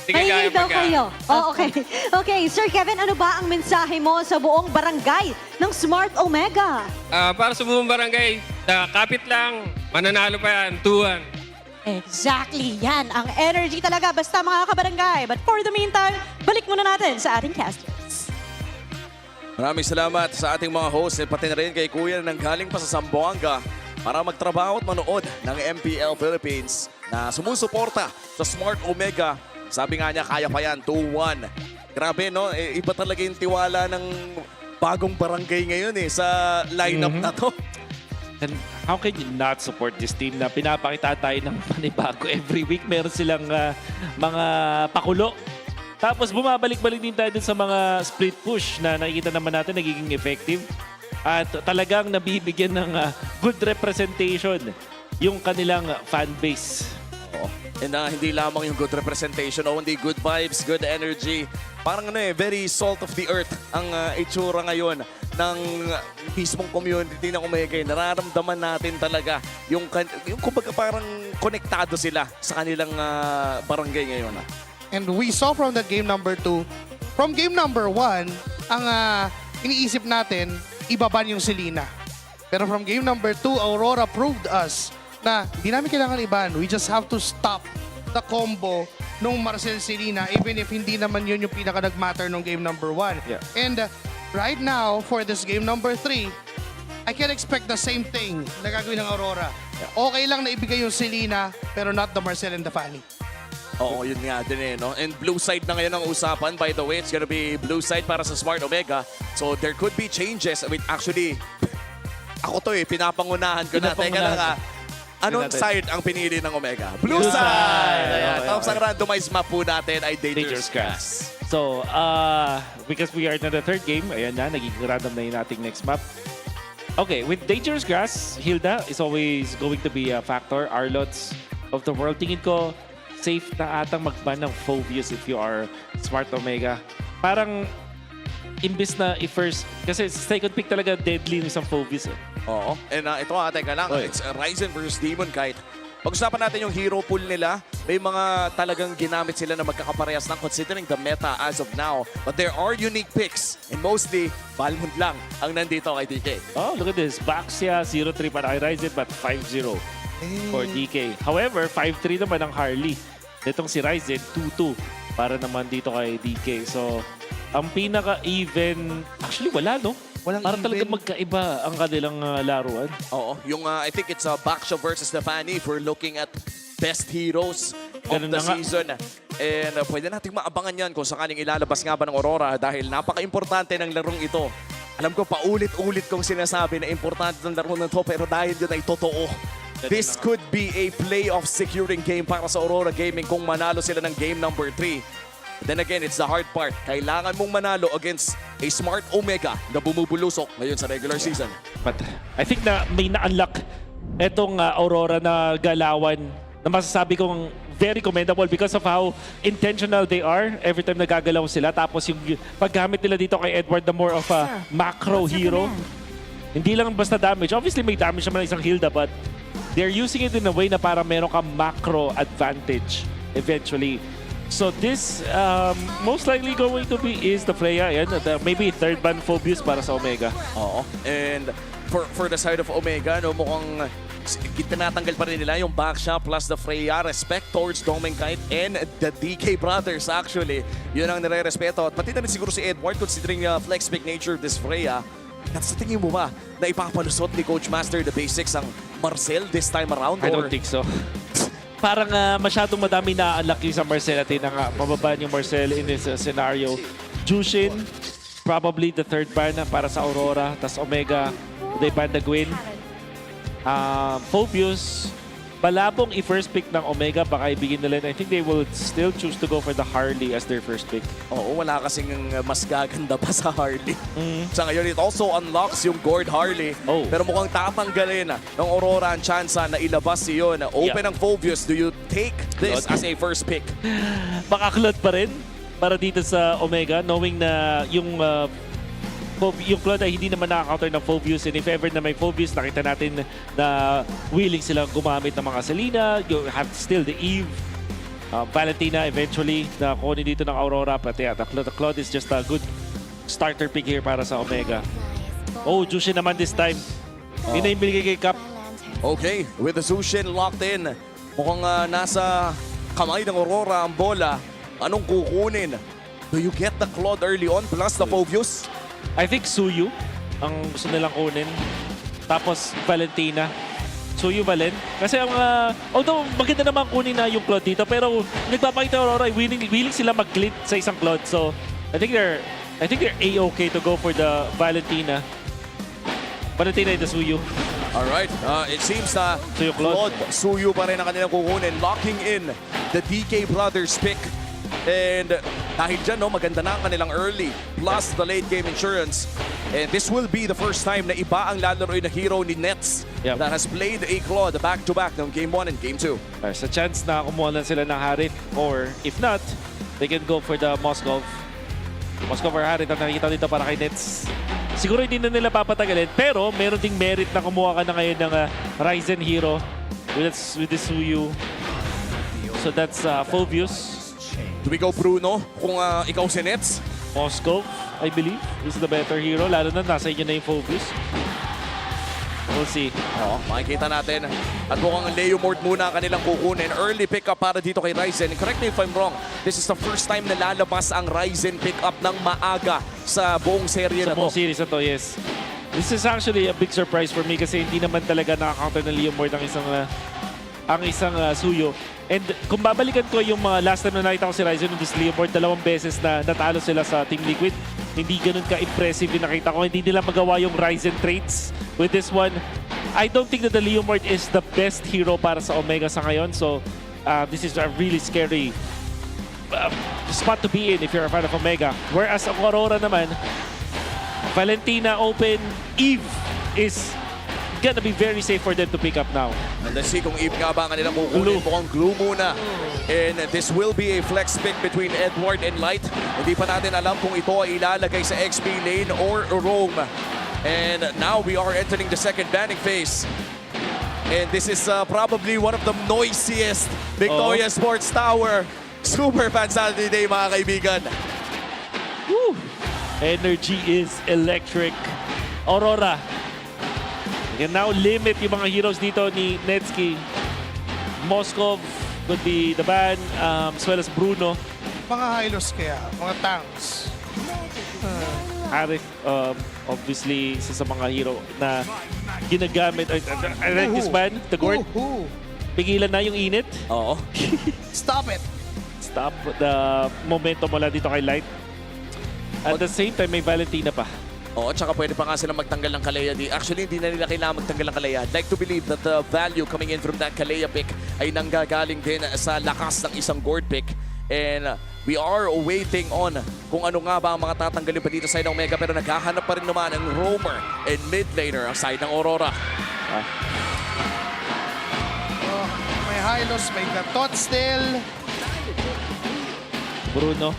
Maingay daw kayo. Oh, okay. Okay, Sir Kevin, ano ba ang mensahe mo sa buong barangay ng Smart Omega? Para sa buong barangay, kapit lang, mananalo pa yan, 2-1. Exactly, yan ang energy talaga basta mga kabarangay. But for the meantime, balik muna natin sa ating casters. Maraming salamat sa ating mga hosts at pati na rin kay Kuya na nanggaling pa sa Zamboanga para magtrabaho at manood ng MPL Philippines na sumusuporta sa Smart Omega. Sabi nga niya, kaya pa yan, 2-1. Grabe, no? Iba talaga yung tiwala ng bagong barangay ngayon sa lineup na to. And how can you not support this team na pinapakita tayo ng panibago every week? Meron silang mga pakulo. Tapos bumabalik-balik din tayo dun sa mga split push na nakikita naman natin nagiging effective. At talagang nabibigyan ng good representation yung kanilang fan base. Oo. And hindi lamang yung good representation, hindi good vibes, good energy. Parang very salt of the earth ang itsura ngayon ng mismong community ng Omega. Nararamdaman natin talaga yung kumbaga parang konektado sila sa kanilang barangay ngayon. And we saw from that game number 2, from game number 1, ang iniisip natin, ibaban yung Selena. Pero from game number 2, Aurora proved us na hindi namin kailangan iban. We just have to stop the combo nung Marcel Selena, even if hindi naman yun yung pinaka nag-matter nung game number 1. Yeah. And right now, for this game number 3, I can expect the same thing na gagawin ng Aurora. Okay lang na ibigay yung Selena, pero not the Marcel and the Fanny. Oo, yun nga din no? And blue side na ngayon ang usapan. By the way, it's gonna be blue side para sa Smart Omega. So there could be changes. I mean, actually, ako to pinapangunahan ko na. Teka lang anong side ang pinili ng Omega? Blue side! Ayan. Tapos ang randomized map po natin ay Dangerous Grass. So, because we are in the third game, ayan na, nagiging random na yung ating next map. Okay, with Dangerous Grass, Hilda is always going to be a factor. Arlots of the world. Tingin ko, safe na atang magban ng Phobius if you are Smart Omega. Parang, imbis na i-first, kasi second pick talaga deadly ng isang Phobius. Oo. And ito teka lang, it's Ryzen versus Demon Kite. Pag-usapan natin yung hero pool nila, may mga talagang ginamit sila na magkakaparehas lang considering the meta as of now. But there are unique picks and mostly, Balmond lang ang nandito kay DK. Oh, look at this. Baxia, 0-3 para kay Ryzen, but 5-0 for DK. However, 5-3 naman ang Harley. Itong si Ryzen, 2-2 para naman dito kay DK. So, ang pinaka-even, actually wala, no? Para talaga magkaiba ang kanilang laruan. Oo, yung I think it's Baxia versus the Fanny if we're looking at best heroes Ganun the na nga. season. And pwede nating maabangan yan kung sakaling ilalabas nga ba ng Aurora dahil napaka-importante ng larong ito. Alam ko, paulit-ulit kong sinasabi na importante ng laro na to pero dahil yun ay totoo. This could be a playoff securing game para sa Aurora Gaming kung manalo sila ng game number 3. Then again, it's the hard part. Kailangan mong manalo against a smart Omega na bumubulusok ngayon sa regular season. But I think na may na-unlock etong Aurora na galawan na masasabi kong very commendable because of how intentional they are every time nagagalaw sila. Tapos yung paggamit nila dito kay Edward na more of a macro hero. Hindi lang basta damage. Obviously may damage naman ng isang Hilda but they're using it in a way na para meron ka macro advantage eventually. So this most likely going to be is the Freya. Ayan, maybe third ban Phobius para sa Omega. Oo. And for the side of Omega, no, mukhang tinatanggal pa rin nila yung backshot plus the Freya. Respect towards Domenkite and the DK brothers actually. Yun ang nire-respeto. At pati na rin siguro si Edward considering flex pick nature of this Freya. At sa tingin mo ba na ipapalusot ni Coach Master the basics ang Marcel this time around? I don't think so. Parang masyadong madami na unlucky sa Marcel at na mababa yung Marcel in this scenario. Jushin, probably the third ban para sa Aurora. Tas Omega, they ban the Gwyn. Phobius, malabong i-first pick ng Omega, baka ibigin nila. I think they will still choose to go for the Harley as their first pick. Oo, wala kasing mas gaganda pa sa Harley. Sa ngayon, it also unlocks yung Gord Harley. Pero mukhang tatanggalin ng Aurora ang chance na ilabas yun. Open ang Phobius. Do you take this as a first pick? Baka Claude pa rin para dito sa Omega, knowing na yung Claude ay hindi naman nakaka-counter ng Phobius, and if ever na may Phobius, nakita natin na willing silang gumamit ng mga Selena. You have still the Eve, Valentina eventually na kunin dito ng Aurora, pati the Claude is just a good starter pick here para sa Omega. Oh, Jushin naman this time. Yun na yung binigay kay Cap. Okay, with the Zushin locked in, mukhang nasa kamay ng Aurora ang bola. Anong kukunin? Do you get the Claude early on plus the Phobius? I think Suyu ang gusto nilang kunin. Tapos Valentina. Suyu Valen. Kasi ang although maganda naman kunin na yung Claude dito, pero nagpapakita Aurora willing sila mag-clit sa isang Claude. So I think they're A-okay to go for the Valentina. Valentina and the Suyu. Alright, it seems na Claude, Suyu pa rin ang kanilang kukunin. Locking in the DK Brothers pick. And dahil dyan, no, maganda na ang kanilang early plus the late game insurance. And this will be the first time na iba ang lalaroin na hero ni Nets that has played a Claude back-to-back ng Game 1 and Game 2. There's a chance na kumuha lang sila ng Harit, or if not, they can go for the Moskov. Moskov or Harit ang nakikita dito para kay Nets. Siguro hindi na nila papatagalin, pero meron ding merit na kumuha ka na ngayon ng Ryzen hero with the Suyu. So that's Phobius. Do we go Bruno kung ikaw si Nets? Moskov, I believe, is the better hero. Lalo na nasa inyo na yung Phobius. We'll see. Oo, makikita natin. At mukhang Leo Mort muna kanilang kukunin. Early pick-up para dito kay Ryzen. Correct me if I'm wrong. This is the first time na lalabas ang Ryzen pick-up ng maaga sa buong serye na to. Sa buong series na to, yes. This is actually a big surprise for me kasi hindi naman talaga nakaka-counter ng Leo Mort ang isang Suyo. And kung babalikan ko yung mga last time na nakita ko si Ryzen and this Leopard, 2 beses na natalo sila sa Team Liquid. Hindi ganun ka-impressive yung nakita ko. Hindi nila magawa yung Ryzen traits with this one. I don't think that the Leopard is the best hero para sa Omega sa ngayon. So this is a really scary spot to be in if you're a fan of Omega. Whereas ang Aurora naman, Valentina open, Eve is gonna be very safe for them to pick up now. And let's see kung Eve nga ba ang kanilang kukunin. Mukhang glue muna. And this will be a flex pick between Edward and Light. Hindi pa natin alam kung ito ay ilalagay sa XP lane or roam. And now we are entering the second banning phase. And this is probably one of the noisiest Victoria Sports Tower Super Fan Saturday Day, mga kaibigan. Woo! Energy is electric. Aurora, you can now limit yung mga heroes dito ni Netsky. Moskov could be the ban, as well as Bruno. Mga Hylos kaya, mga tanks. Arif, obviously, isa sa mga hero na ginagamit. I like this ban, the Gord. Pigilan na yung init. Oo. Stop it! Stop the momentum mula dito kay Light. At the same time, may Valentina pa. Oo, tsaka pwede pa nga silang magtanggal ng Kalea. Actually, hindi na nila kailangan magtanggal ng Kalea. I'd like to believe that the value coming in from that Kalea pick ay nanggagaling din sa lakas ng isang Gord pick. And we are waiting on kung ano nga ba ang mga tatanggalin pa dito sa side ng Omega. Pero naghahanap pa rin naman ang roamer and mid laner ang side ng Aurora. May Hylos, may Gatot still. Bruno.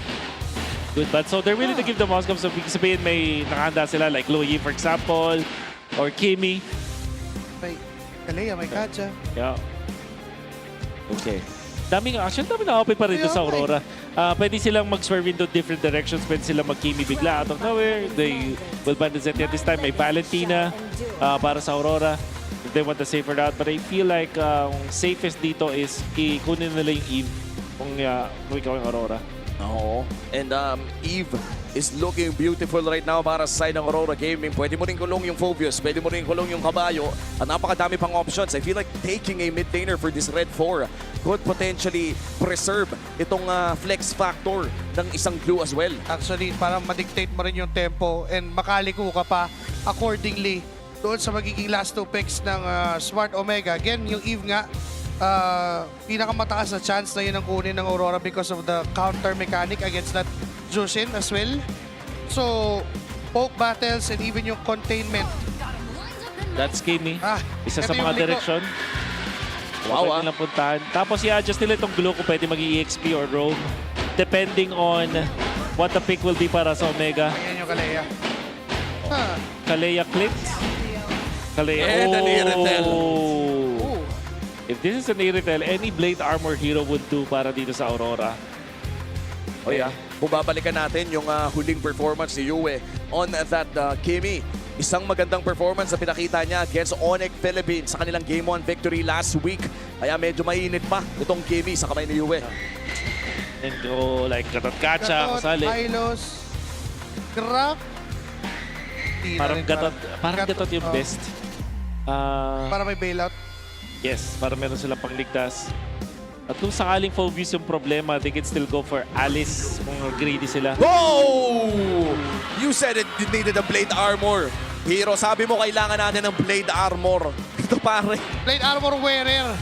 Good bad. So they're willing to give the Moscow. So ibig sabihin may nakahanda sila like Louie for example or Kimi. May Kalea, may Katja. Yeah. Okay. Daming action, daming na-open pa rin dito sa Aurora. Pwede silang mag-swerve into different directions. Pwede silang mag-Kimi bigla out of nowhere. They will ban the Zeti at this time. May Valentina para sa Aurora. If they want the safer route. But I feel like safest dito is ikunin nila yung Eve kung ikaw yung Aurora. Oo. And Eve is looking beautiful right now para sa side ng Aurora Gaming. Pwede mo rin kulong yung Phobius, pwede mo rin kulong yung Kabayo. At napakadami pang options. I feel like taking a mid laner for this Red 4 could potentially preserve itong flex factor ng isang Blue as well. Actually, parang ma-dictate mo rin yung tempo and makaliko ka pa accordingly doon sa magiging last 2 picks ng Smart Omega. Again, yung Eve nga, pinakamataas na chance na yun ang kunin ng Aurora because of the counter mechanic against that Jushin as well. So, poke battles and even yung containment. That's Kimi. Isa ito sa mga yung liko. direksyon. Wow, Pwede nilang puntahan. Tapos i-adjust nila itong glue kung pwede mag-EXP or roam. Depending on what the pick will be para sa Omega. Ayan yung Kalea. Kalea clicked. Kalea. And an Iritel. If this is an Iritel, any blade armor hero would do para dito sa Aurora. Oh yeah. Kung babalikan natin yung huling performance ni Yue on that Kimi. Isang magandang performance na pinakita niya against Onyx Philippines sa kanilang Game 1 victory last week. Kaya medyo mainit pa itong Kimi sa kamay ni Yue. And go like Gatot-Kacha, kasali. Hylos, Grab. Parang Gatot yung best. Para may bailout. Yes, para meron silang pangligtas. At kung sakaling Phobius yung problema, they can still go for Alice kung greedy sila. Whoa! You said it, you needed a blade armor. Hero, sabi mo kailangan natin ng blade armor. Ito pare. Blade armor wearer.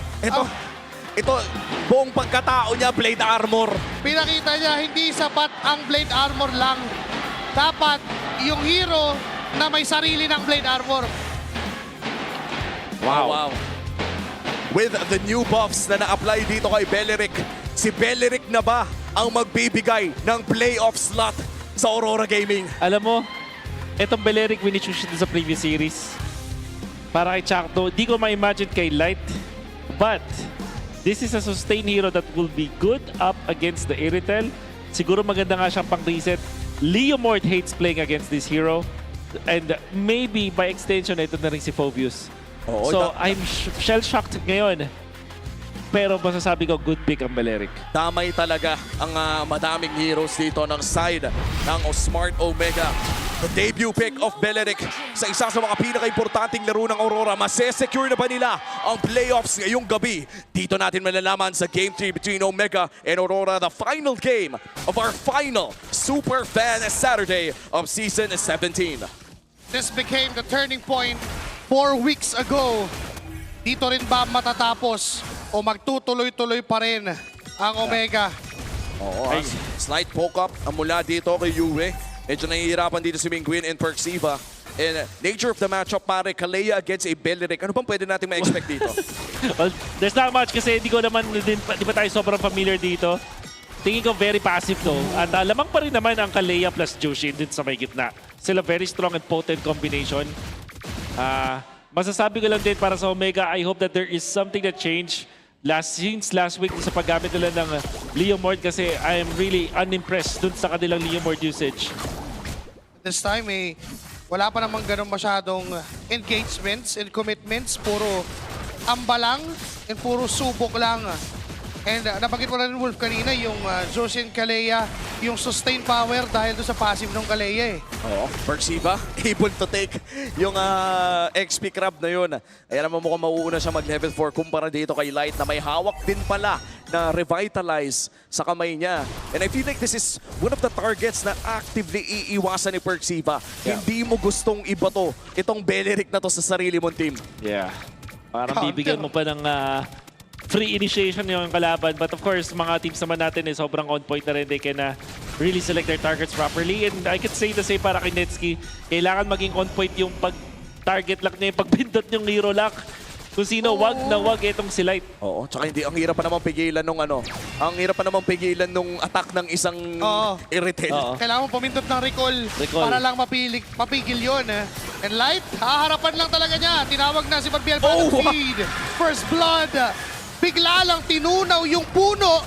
Ito, buong pagkatao niya, blade armor. Pinakita niya, hindi sapat ang blade armor lang. Dapat yung hero na may sarili ng blade armor. Wow. With the new buffs na na-apply dito kay Beleric, si Beleric na ba ang magbibigay ng playoff slot sa Aurora Gaming? Alam mo, itong Beleric winichoose sa previous series. Para kay Chakto, di ko ma-imagine kay Light. But, this is a sustained hero that will be good up against the Iritel. Siguro maganda nga siyang pang-reset. Leomord hates playing against this hero. And maybe by extension, ito na rin si Phobius. So, I'm shell-shocked ngayon. Pero masasabi ko, good pick ang Beleric. Damay talaga ang madaming heroes dito ng side ng Smart Omega. The debut pick of Beleric sa isa sa mga pinaka-importanting laro ng Aurora. Masesecure na ba nila ang playoffs ngayong gabi? Dito natin malalaman sa Game 3 between Omega and Aurora, the final game of our final Super Fan Saturday of Season 17. This became the turning point 4 weeks ago. Dito rin ba matatapos o magtutuloy-tuloy pa rin ang Omega? Oo, slight poke up ang mula dito kay Yue. Medyo nahihirapan dito si Mingguin and Perxiva. And nature of the matchup, pare, Kalea against a Beleric. Ano bang pwede natin ma-expect dito? Well, there's not much kasi di ba tayo sobrang familiar dito. Tingin ko very passive to. At lamang pa rin naman ang Kalea plus Jushin din sa may gitna. Sila very strong and potent combination. Masasabi ko lang din para sa Omega, I hope that there is something that changed since last week sa paggamit nila ng Leomord kasi I am really unimpressed dun sa kanilang Leomord usage. This time, wala pa namang ganun masyadong engagements and commitments. Puro ambalang and puro subok lang And nabanggit mo na rin, Wolf, kanina, yung Joshin Kalea, yung sustain power dahil doon sa passive ng Kalea eh. Oo, Perksiva, able to take yung XP crab na yun. Kaya naman mukhang mauuna siya mag-level 4 kumpara dito kay Light na may hawak din pala na revitalize sa kamay niya. And I feel like this is one of the targets na actively iiwasan ni Perksiva. Hindi mo gustong ibato itong Beleric na to sa sarili mong team. Yeah. Parang bibigyan mo pa ng free initiation yung kalaban. But of course, mga teams naman natin eh, sobrang on point na rin. They can really select their targets properly. And I could say the same para kay Netsuki. Kailangan maging on point yung pag-target lock niya, yung pagpindot yung hero lock. Kung sino, wag na wag itong si Light. Oo, tsaka hindi, ang hirap pa namang pigilan nung ang hirap pa namang pigilan nung attack ng isang Irritel. Kailangan mo pumindot ng recall para lang mapigil yun. And Light, haharapan lang talaga niya. Tinawag na si MPL para feed. First blood. Bigla lang tinunaw yung puno.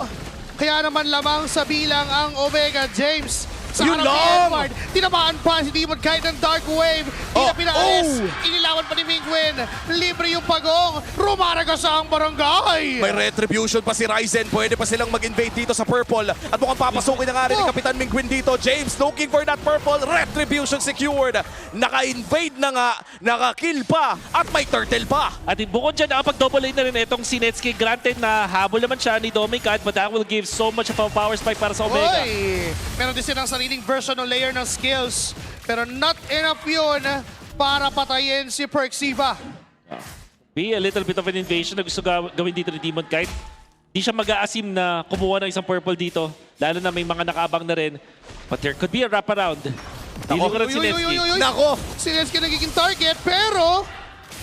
Kaya naman lamang sa bilang ang Omega James. Sa harap ni Edward, tinamaan pa si Demon kahit ng Dark Wave. Hindi na pinaalis. Inilawan pa ni Mingwin. Libre yung pagong. Rumaraga sa ang barangay. May retribution pa si Ryzen. Pwede pa silang mag-invade dito sa Purple. At mukhang papasukin na nga rin ni Kapitan Mingwin dito. James looking for that Purple. Retribution secured. Naka-invade na nga. Naka-kill pa. At may turtle pa. At bukod dyan, nakapag-double lane na rin itong si Netsuki. Granted na habol naman siya ni Domicat, but that will give so much of a power spike para sa Omega. Meron din silang sariling version o layer ng skills. Pero not enough yun para patayin si Perksiva. Be a little bit of an invasion na gusto gawin dito ni Demon Kite. Di siya mag-aasim na kumuha ng isang purple dito. Lalo na may mga nakaabang na rin. But there could be a wraparound. Dili ko rin si Netsuki. Nako! Si Netsuki nagiging target, pero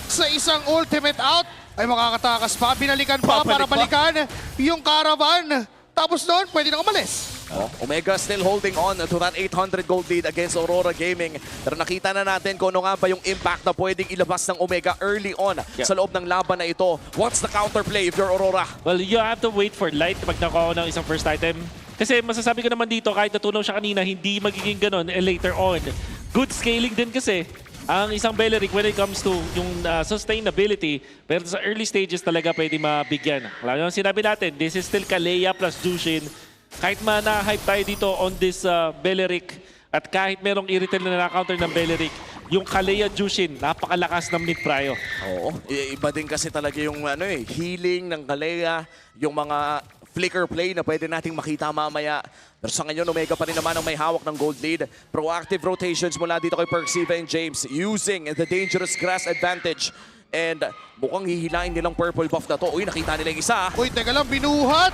sa isang ultimate out ay makakatakas pa. Binalikan pa para balikan yung caravan. Tapos noon, pwede na umalis. Omega still holding on to that 800 gold lead against Aurora Gaming. Pero nakita na natin kung ano nga ba yung impact na pwedeng ilabas ng Omega early on sa loob ng laban na ito. What's the counterplay if you're Aurora? Well, you have to wait for Light pag nakuha ng isang first item. Kasi masasabi ko naman dito, kahit natunaw siya kanina, hindi magiging ganun later on. Good scaling din kasi ang isang Beleric when it comes to yung sustainability. Pero sa early stages talaga pwede mabigyan. Wala yung sinabi natin, this is still Kalea plus Jushin. Kahit na-hype tayo dito on this Beleric at kahit merong Irritel na na-counter ng Beleric, yung Kalea Jushin, napakalakas ng mid-prio. Oo, iba din kasi talaga yung healing ng Kalea, yung mga flicker play na pwede nating makita mamaya. Pero sa ngayon, Omega pa rin naman ang may hawak ng gold lead. Proactive rotations mula dito kay Perksiva and James using the dangerous grass advantage. And mukhang hihilain nilang purple buff na to. Uy, nakita nila yung isa. Uy, teka lang, binuhat!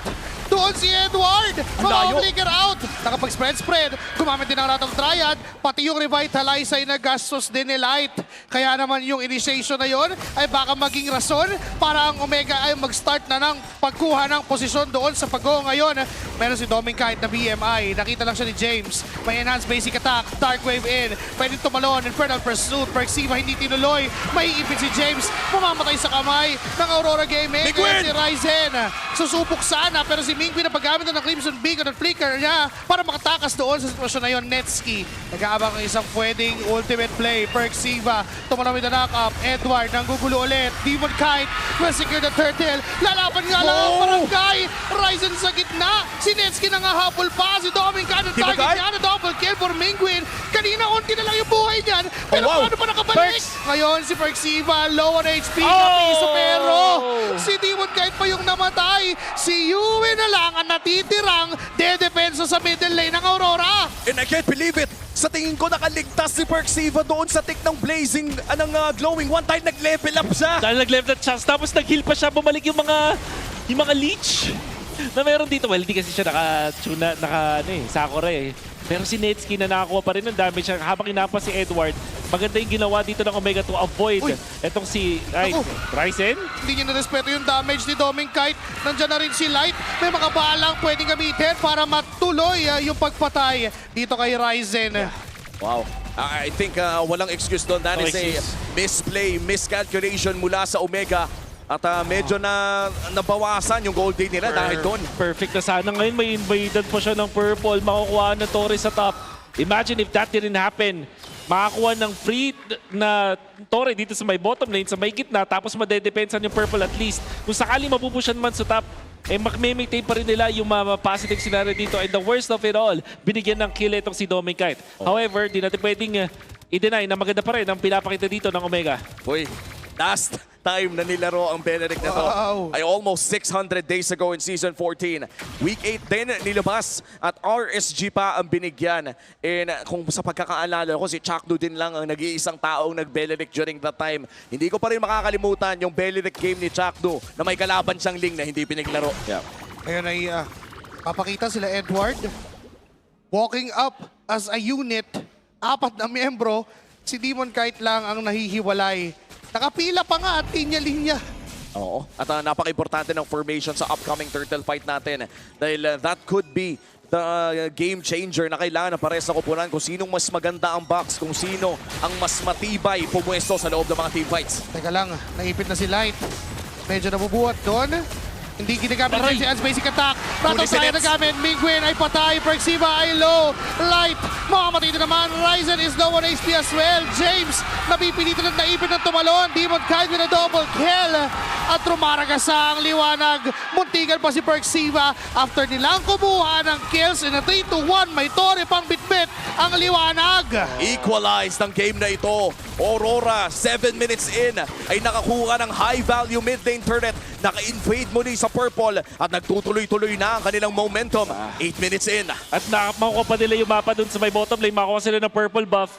Doon si Edward! Mga-flicker out! Nakapag-spread. Gumamit din ng Rat of Triad. Pati yung Revitalize ay nagastos din ni Light. Kaya naman yung initiation na yon ay baka maging rason para ang Omega ay mag-start na ng pagkuha ng posisyon doon sa pag-go ngayon. Meron si Dominicite na BMI. Nakita lang siya ni James. May enhanced basic attack. Dark Wave in. Pwede tumalon. Infernal Pursuit. Perksiva hindi tinuloy. May ipit si James. Mamamatay sa kamay ng Aurora Gaming. Kaya si Ryzen susubok sana pero si Mingwin na paggamit ng Crimson Beacon at flicker niya para makatakas doon sa sitwasyon na yun. Netsuki nag-aabang ng isang pwedeng ultimate play. Perksiva tumalawin na knock-up. Edward nanggugulo ulit. Demon Kite will secure the turtle. Lalaban nga lang ang barangay. Ryzen sa gitna. Si Netsuki nangahabol pa. Si Doming Kite target niya na double kill for Mingwin. Kanina unti na lang yung buhay niyan. Pero paano pa nakabalik? Ngayon si Perksiva low on HP kapiso pero si Demon Kite pa yung namatay. Si Yue na lang ang natitirang dedepensa sa middle lane ng Aurora. And I can't believe it. Sa tingin ko nakaligtas si Perksiva doon sa tick ng blazing, glowing. One time nag-level up siya. Dahil nag-level up siya, tapos nag-heal pa siya, bumalik yung mga leech na meron dito. Well, hindi kasi siya Sakura eh. Pero si Netsuki na nakakuha pa rin ng damage habang inapas si Edward. Maganda yung ginawa dito ng Omega to avoid etong si Ryzen. Hindi niya na-respeto yung damage ni Doming Kite. Nandiyan na rin si Light. May mga balang pwedeng gamitin para matuloy yung pagpatay dito kay Ryzen. Wow. I think walang excuse doon. That is a misplay, miscalculation mula sa Omega. At medyo na nabawasan yung gold lead nila dahil doon. Perfect na sana ngayon. May invaded po siya ng purple. Makukuha ng Torres sa top. Imagine if that didn't happen. Makakuha ng free na Torre dito sa may bottom lane, sa may gitna. Tapos madedepensan yung purple at least. Kung sakali mapupushan man sa top, Mag-maintain pa rin nila yung positive scenario dito. And the worst of it all, binigyan ng kill itong si Domingkite. However, di natin pwedeng i-deny na maganda pa rin ang pinapakita dito ng Omega. Uy, last time na nilaro ang Benedict na to ay almost 600 days ago in Season 14. Week 8 din nilabas at RSG pa ang binigyan. And kung sa pagkakaalala ko, si Chakdo din lang ang nag-iisang taong nag-Benedict during that time. Hindi ko pa rin makakalimutan yung Benedict game ni Chakdo na may kalaban siyang Ling na hindi piniglaro. Ngayon ay papakita sila Edward walking up as a unit. 4 na miyembro. Si Demon Kite lang ang nahihiwalay. Nakapila pa nga at linya-linya. Oo. At napaka-importante ng formation sa upcoming turtle fight natin. Dahil that could be the game changer na kailangan ng pares na koponan kung sinong mas maganda ang box, kung sino ang mas matibay pumwesto sa loob ng mga team fights. Teka lang, naipit na si Light. Medyo nabubuhat doon. Hindi ginagamit si Ans basic attack. Rattle Fire nagamit. Mingwin ay patay. Perxiva ay low. Light, makamatay na naman. Ryzen is low on HP as well. James, napipilitan at naipit ng tumalon. Demon Kite with a double kill. At rumaragas ang liwanag. Muntigan pa si Perxiva after nilang kumuha ng kills in a 3-1. May tore pang bitbit ang liwanag. Equalized ang game na ito. Aurora, 7 minutes in, ay nakakuha ng high-value mid-lane turret. Naka-invade muli sa purple at nagtutuloy-tuloy na ang kanilang momentum. 8 minutes in. At makuha pa nila yung mapa dun sa may bottom lane. Makuha sila ng purple buff.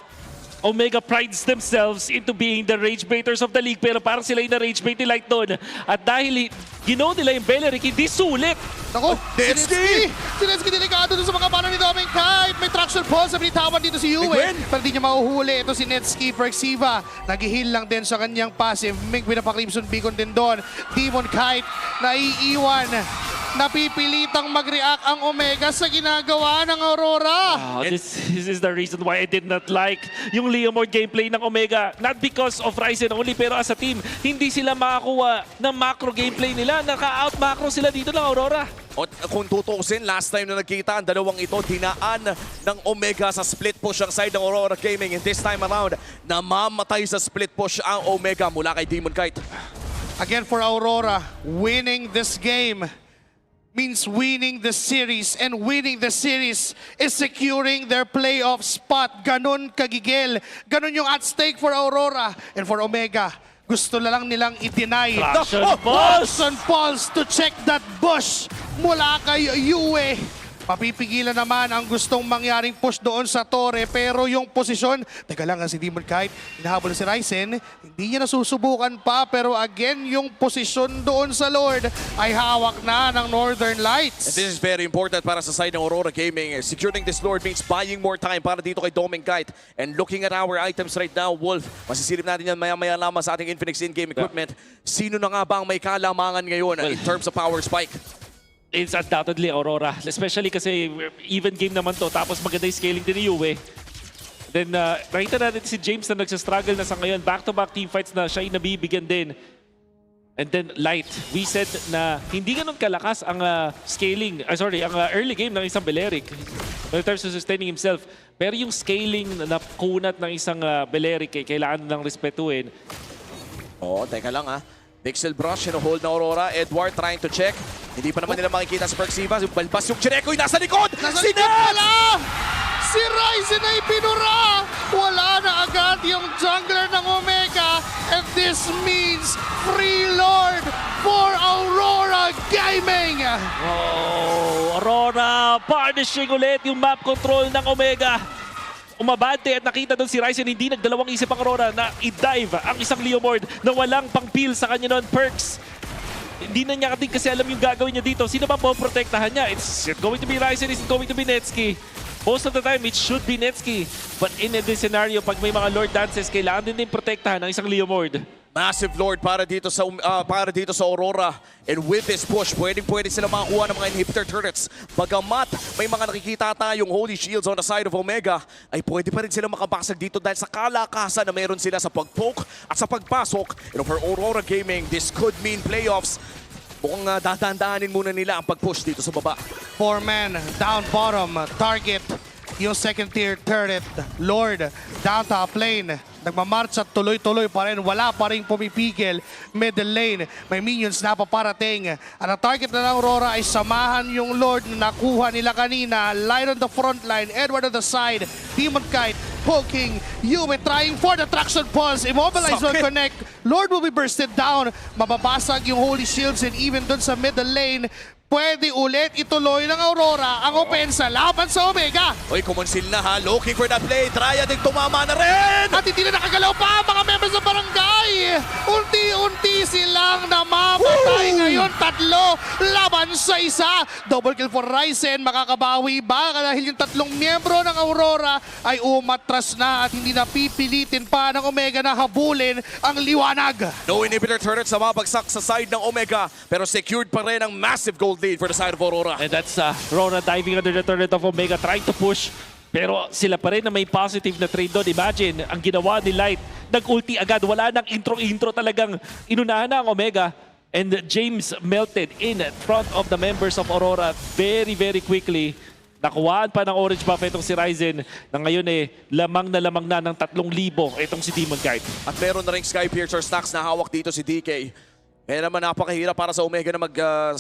Omega prides themselves into being the rage baiters of the league, pero parang sila yung na-rage bait ni Light doon. At dahil ginaw nila yung Beleric, hindi sulit. Naku, si Netsky delikado dun sa mga bano ni Domingkite. May traction pulse sa binitawan dito si Yue. Pero di niya mahuhuli. Ito si Netsky, Perxiva. Nag-heal lang din sa kanyang passive. Mingwin na pa Crimson Beacon din doon. Demon Kite, naiiwan. Napipilitang mag-react ang Omega sa ginagawa ng Aurora. This is the reason why I did not like yung Leomord gameplay ng Omega. Not because of Ryzen only, pero as a team, hindi sila makakuha ng macro gameplay nila. Naka-out-macro sila dito ng Aurora. At kung tutusin, last time na nagkita ang dalawang ito, dinaan ng Omega sa split push ang side ng Aurora Gaming. And this time around, namamatay sa split push ang Omega mula kay Demon Kite. Again for Aurora, winning this game means winning the series, and winning the series is securing their playoff spot. Ganon kagigil. Ganon yung at stake for Aurora and for Omega. Gusto na lang nilang i-deny. Traction Pulse to check that bush mula kay Yue. Papipigilan naman ang gustong mangyaring push doon sa Torre, pero yung posisyon, teka lang, si Demon Kite, hinahabol si Ryzen, hindi niya nasusubukan pa, pero again, yung posisyon doon sa Lord ay hawak na ng Northern Lights. And this is very important para sa side ng Aurora Gaming. Securing this Lord means buying more time para dito kay Domingkite. And looking at our items right now, Wolf, masisilip natin yan maya-maya lamang sa ating Infinix in-game equipment. Sino na nga ba ang may kalamangan ngayon in terms of power spike? It's undoubtedly Aurora. Especially kasi even game naman to. Tapos maganda yung scaling din ni Yue. Then nakita natin si James na nagsastruggle na sa ngayon. Back-to-back team fights na siya yung nabibigyan din. And then Light. We said na hindi ganun kalakas ang scaling. Ang early game ng isang Beleric. In terms of sustaining himself. Pero yung scaling na kunat ng isang Beleric kailangan ng respetuhin. Oo, teka lang Pixel Brush, hold na Aurora. Edward trying to check. Hindi pa naman nila makikita sa Perxiva. Balbas yung Chireko'y nasa likod! Si Nets! Si Ryzen ay pinura! Wala na agad yung jungler ng Omega. And this means free Lord for Aurora Gaming! Oh, Aurora punishing ulit yung map control ng Omega. Umabante at nakita doon si Ryzen, hindi nagdalawang isip ang Aurora na i-dive ang isang Leomord na walang pang-peel sa kanya noon, perks. Hindi na niya kasi alam yung gagawin niya dito. Sino ba poprotektahan niya? It's going to be Ryzen, it's going to be Netsky. Most of the time, it should be Netsky. But in this scenario, pag may mga Lord dances, kailangan din protektahan ng isang Leomord. Massive Lord para dito sa Aurora. And with this push, pwede sila makakuha ng mga inhibitor turrets. Bagamat may mga nakikita tayong Holy Shields on the side of Omega, ay pwede pa rin sila makabasag dito dahil sa kalakasan na meron sila sa pag-poke at sa pagpasok. And for Aurora Gaming, this could mean playoffs. Mukhang dadaan-daanin muna nila ang pag-push dito sa baba. 4-man, down bottom, target yung second tier turret. Lord, down top lane. nagmamarch at tuloy-tuloy pa rin. Wala pa rin pumipigil. Middle lane, may minions na paparating. At ang target na ng Aurora ay samahan yung Lord na nakuha nila kanina. Light on the front line, Edward on the side, Demon Kite, poking, Yue trying for the traction pulse. Immobilize will connect. Lord will be bursted down. Mababasag yung Holy Shields and even dun sa middle lane, pwede ulit ituloy ng Aurora ang opensa laban sa Omega. Uy, kumonsil na ha. Looking for that play. Triad din tumama na rin. At hindi na nakagalaw pa ang mga members ng barangay. Unti-unti silang namamatay ngayon. 3 laban sa 1. Double kill for Ryzen. Makakabawi ba? Dahil yung 3 miyembro ng Aurora ay umatras na at hindi na pipilitin pa ng Omega na habulin ang liwanag. No inhibitor turret sa mabagsak sa side ng Omega. Pero secured pa rin ang massive gold lead for the side of Aurora. And that's RORA diving under the turret of Omega, trying to push. Pero sila pa rin na may positive na trade doon. Imagine, ang ginawa ni Light, nag-ulti agad. Wala nang intro-intro, talagang inunahan na ang Omega. And James melted in front of the members of Aurora very, very quickly. Nakuhaan pa ng orange buff itong si Ryzen na ngayon lamang na ng 3,000 itong si Demon Kite. At meron na ring Sky Piercer stacks na hawak dito si DK. Kaya naman napakahirap para sa Omega na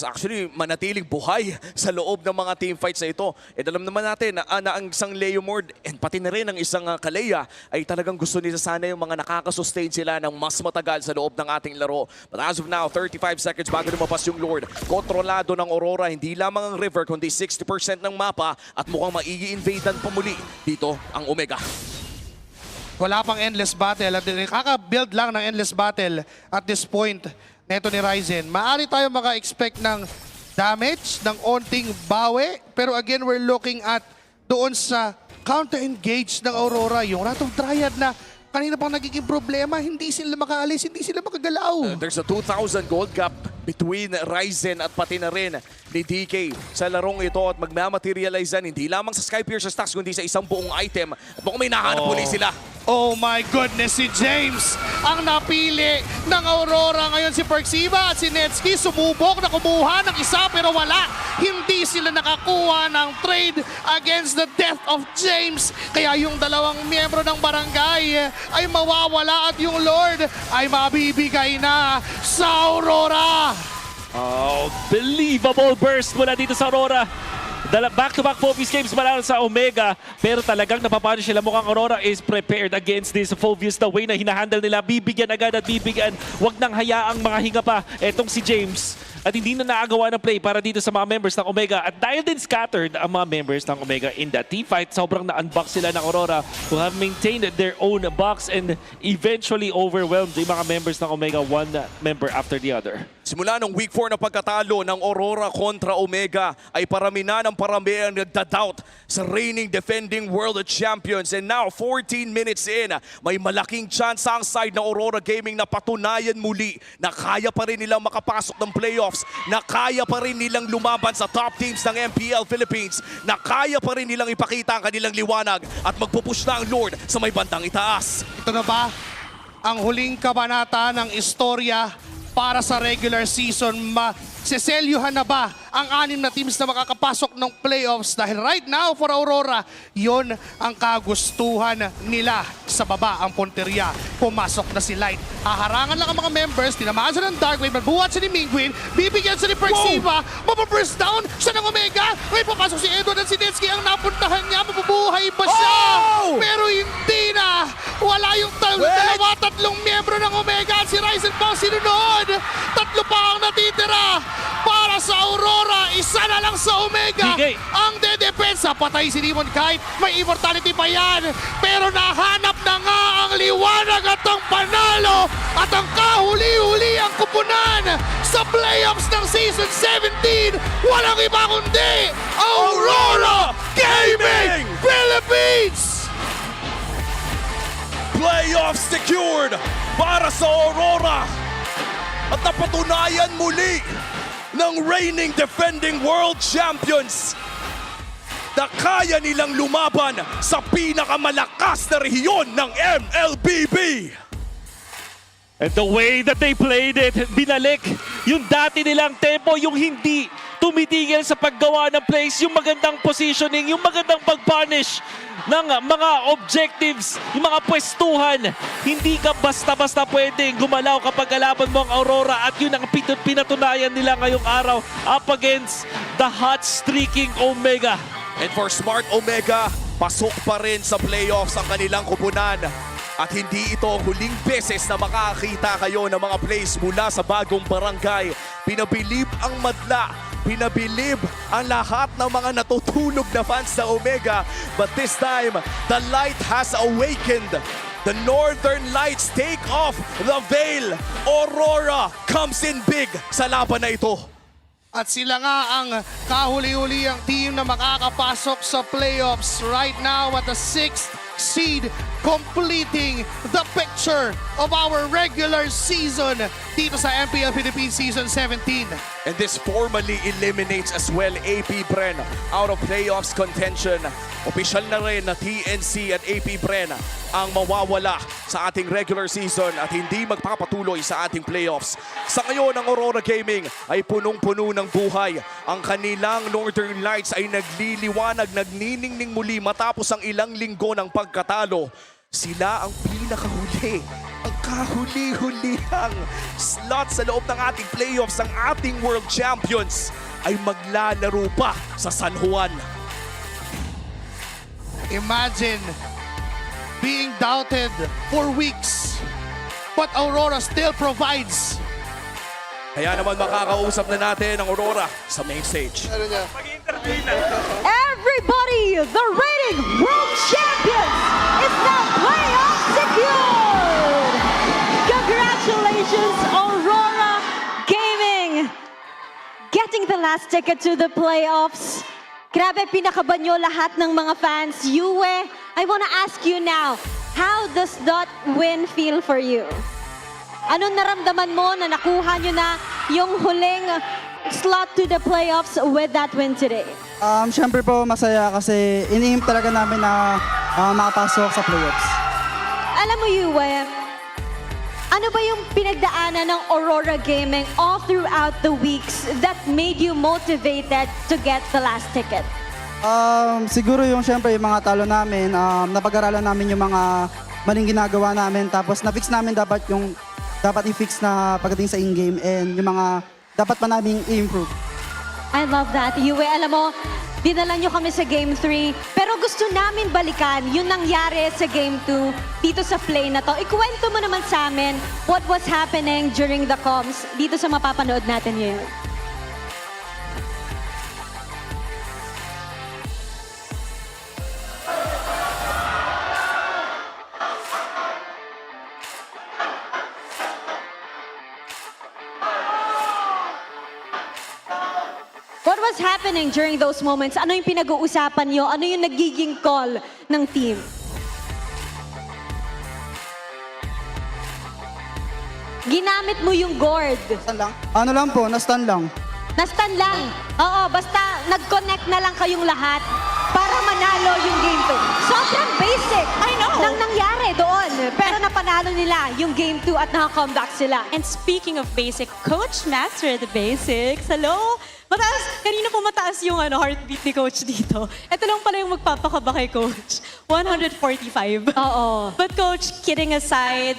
actually manatiling buhay sa loob ng mga team fights na ito. And alam naman natin na ang isang Leomord and pati na rin ang isang Kalea ay talagang gusto nila sana yung mga nakakasustain sila ng mas matagal sa loob ng ating laro. But as of now, 35 seconds bago lumabas yung Lord. Kontrolado ng Aurora, hindi lamang ang river kundi 60% ng mapa at mukhang mai-invadean pa muli dito ang Omega. Wala pang endless battle at kaka-build lang ng endless battle at this point neto ni Ryzen. Maaari tayo maka-expect ng damage, ng onting bawi. Pero again, we're looking at doon sa counter-engage ng Aurora. Yung Wrath of Dryad na kanina pang nagiging problema, hindi sila makaalis, hindi sila makagalaw. There's a 2,000 gold gap between Ryzen at pati na rin ni DK sa larong ito at magmamaterializan hindi lamang sa Sky Piercer stacks kundi sa isang buong item. At mukhang may nahanap muli sila. Oh my goodness, si James ang napili ng Aurora. Ngayon si Perxiva at si Netsky sumubok na kumuha ng isa pero wala. Hindi sila nakakuha ng trade against the death of James. Kaya yung 2 miyembro ng barangay ay mawawala at yung Lord ay mabibigay na sa Aurora. Oh, believable burst mula dito sa Aurora. Back-to-back Phobius games mula sa Omega. Pero talagang napapano sila. Mukhang Aurora is prepared against this Phobius. The way na hinahandle nila, bibigyan agad at bibigyan. Huwag nang hayaang mga hinga pa. Etong si James. At hindi na naagawa ng play para dito sa mga members ng Omega. At dahil din scattered ang mga members ng Omega in that team fight, sobrang na-unbox sila ng Aurora who have maintained their own box and eventually overwhelmed yung mga members ng Omega, one member after the other. Simula ng Week 4 na pagkatalo ng Aurora kontra Omega ay parami na ng parami ang nagda-doubt sa reigning defending world champions. And now, 14 minutes in, may malaking chance ang side ng Aurora Gaming na patunayan muli na kaya pa rin nilang makapasok ng playoffs, na kaya pa rin nilang lumaban sa top teams ng MPL Philippines, na kaya pa rin nilang ipakita ang kanilang liwanag at magpupush na ang Lord sa may bandang itaas. Ito na ba ang huling kabanata ng istorya para sa regular season? Seselyuhan na ba ang 6 na teams na makakapasok ng playoffs? Dahil right now for Aurora, yon ang kagustuhan nila. Sa baba ang punteriya, pumasok na si Light. Haharangan lang ang mga members, tinamaan siya ng Dark Wave, magbuhat siya ni Mingwin, bibigyan siya ni Perxiva, mapaburst down siya ng Omega. Ngayon papasok si Edward at si Netsky, ang napuntahan niya, mabubuhay ba siya? Pero hindi na. Wala yung 2-3 miyembro ng Omega at si Ryzen pa ang sinunod. 3 pa ang natitira para sa Aurora. Isa na lang sa Omega ang dedepensa. Patay si Demon Kite. May immortality pa yan. Pero nahanap na nga ang liwanag at ang panalo at ang kahuli-huli ang koponan sa playoffs ng Season 17. Walang iba kundi Aurora Gaming Philippines! Playoffs secured para sa Aurora at napatunayan muli ng reigning defending world champions na kaya nilang lumaban sa pinakamalakas na rehiyon ng MLBB. And the way that they played it, binalik yung dati nilang tempo, yung hindi tumitigil sa paggawa ng plays, yung magandang positioning, yung magandang pag-punish ng mga objectives, yung mga pwestuhan. Hindi ka basta-basta pwedeng gumalaw kapag kalaban mo ang Aurora at yun ang pinatunayan nila ngayong araw up against the hot streaking Omega. And for Smart Omega, pasok pa rin sa playoffs ang kanilang koponan. At hindi ito ang huling beses na makakita kayo ng mga plays mula sa bagong barangay. Pinabilib ang madla, pinabilib ang lahat ng mga natutulog na fans sa Omega. But this time, the light has awakened. The Northern Lights take off the veil. Aurora comes in big sa laban na ito. At sila nga ang kahuli-huliang team na makakapasok sa playoffs right now at the 6th seed, completing the picture of our regular season dito sa MPL Philippines Season 17. And this formally eliminates as well APBR out of playoffs contention. Opisyal na rin na TNC at APBR ang mawawala sa ating regular season at hindi magpapatuloy sa ating playoffs. Sa ngayon, ang Aurora Gaming ay punong-puno ng buhay. Ang kanilang Northern Lights ay nagliliwanag, nagniningning muli matapos ang ilang linggo ng pagkatalo. Sila ang pinakahuli, ang kahuli-hulihang slot sa loob ng ating playoffs. Ang ating World Champions ay maglalaro pa sa San Juan. Imagine being doubted for weeks, but Aurora still provides. Kaya naman makakausap na natin ang Aurora sa main stage. Everybody, the reigning world champions is now playoff secured! Congratulations, Aurora Gaming! Getting the last ticket to the playoffs. Grabe, pinakaban nyo lahat ng mga fans. Yue, I wanna ask you now, how does that win feel for you? Anong naramdaman mo na nakuha nyo na yung huling slot to the playoffs with that win today? Siyempre po masaya kasi iniim talaga namin na makapasok sa playoffs. Alam mo, Yue, ano ba yung pinagdaanan ng Aurora Gaming all throughout the weeks that made you motivated to get the last ticket? Siguro yung siyempre yung mga talo namin, napag-aralan namin yung mga maling ginagawa namin, tapos na-fix namin dapat yung dapat i-fix na pagdating sa in-game and yung mga dapat pa namin i-improve. I love that. Yue, alam mo, dinala nyo kami sa Game 3, pero gusto namin balikan yung nangyari sa Game 2 dito sa play na to. Ikwento mo naman sa amin what was happening during the comms dito sa mapapanood natin ngayon. What was happening during those moments? Ano yung pinag-uusapan nyo? Ano yung nagiging call ng team? Ginamit mo yung gourd. Ano lang po, na-stun lang. Na-stun lang. Oo, basta nag-connect na lang kayong lahat para manalo yung game 2. Sobrang basic. I know. Nang nangyari doon. Pero napanalo nila yung game 2 at naka-comeback sila. And speaking of basic, Coach Master the Basics. Hello? Mataas, kanina po mataas yung heartbeat ni Coach dito. Ito lang pala yung magpapakaba kay Coach. 145. Oo. But Coach, kidding aside,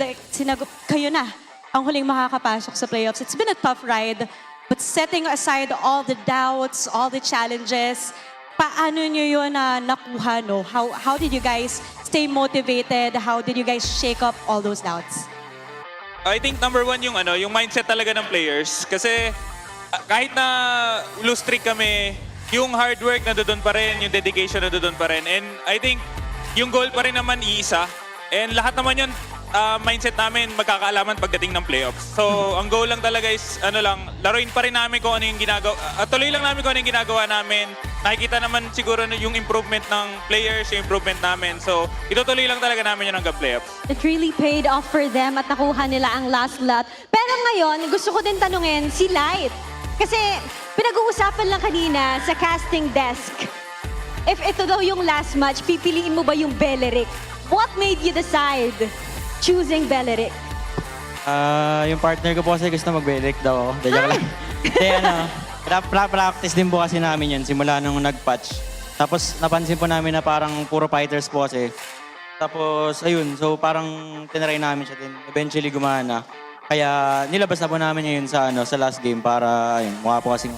kayo na ang huling makakapasok sa playoffs. It's been a tough ride. But setting aside all the doubts, all the challenges, paano nyo yun nakuha, no? How did you guys stay motivated? How did you guys shake up all those doubts? I think number one yung mindset talaga ng players. Kasi kahit na lose streak kami, yung hard work na doon pa rin, yung dedication na doon pa rin. And I think yung goal pa rin naman iisa. And lahat naman yun, mindset namin magkakaalaman pagdating ng playoffs. So, ang goal lang talaga is, laruin pa rin namin kung ano yung ginagawa. Tuloy lang namin kung ano yung ginagawa namin. Nakikita naman siguro yung improvement ng players, yung improvement namin. So, itutuloy lang talaga namin yun hanggang playoffs. It really paid off for them at nakuha nila ang last lot. Pero ngayon, gusto ko din tanungin si Light. Kasi pinag-uusapan lang kanina sa casting desk. If ito daw yung last match, pipiliin mo ba yung Beleric? What made you decide choosing Beleric? Yung partner ko po kasi gusto mag-Beleric daw. Joke lang. Hindi, Practice din po kasi namin yun simula nung nag-patch. Tapos napansin po namin na parang puro fighters po kasi. Tapos ayun, so parang tinry namin siya din. Eventually gumana. Kaya nilabas na po namin ngayon sa last game para ayun, mukha po kasing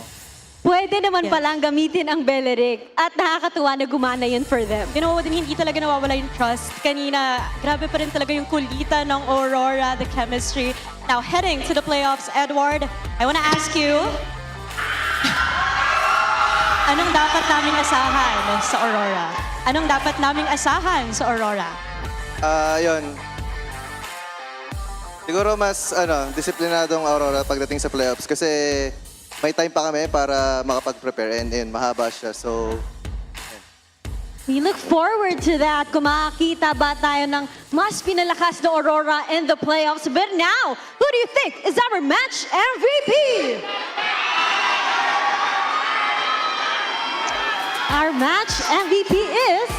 Pwede naman palang gamitin ang Beleric at nakakatuwa na gumana yun for them. You know, din hindi talaga nawawala yung trust. Kanina, grabe pa rin talaga yung kulitan ng Aurora, the chemistry. Now, heading to the playoffs, Edward, I wanna ask you, anong dapat naming asahan sa Aurora? Anong dapat naming asahan sa Aurora? Yun. Siguro mas disiplinadong Aurora pagdating sa playoffs kasi may time pa kami para makapag-prepare and yun, mahaba siya. So, We look forward to that. Kung makakita ba tayo ng mas pinalakas na Aurora in the playoffs. But now, who do you think is our match MVP? Our match MVP is...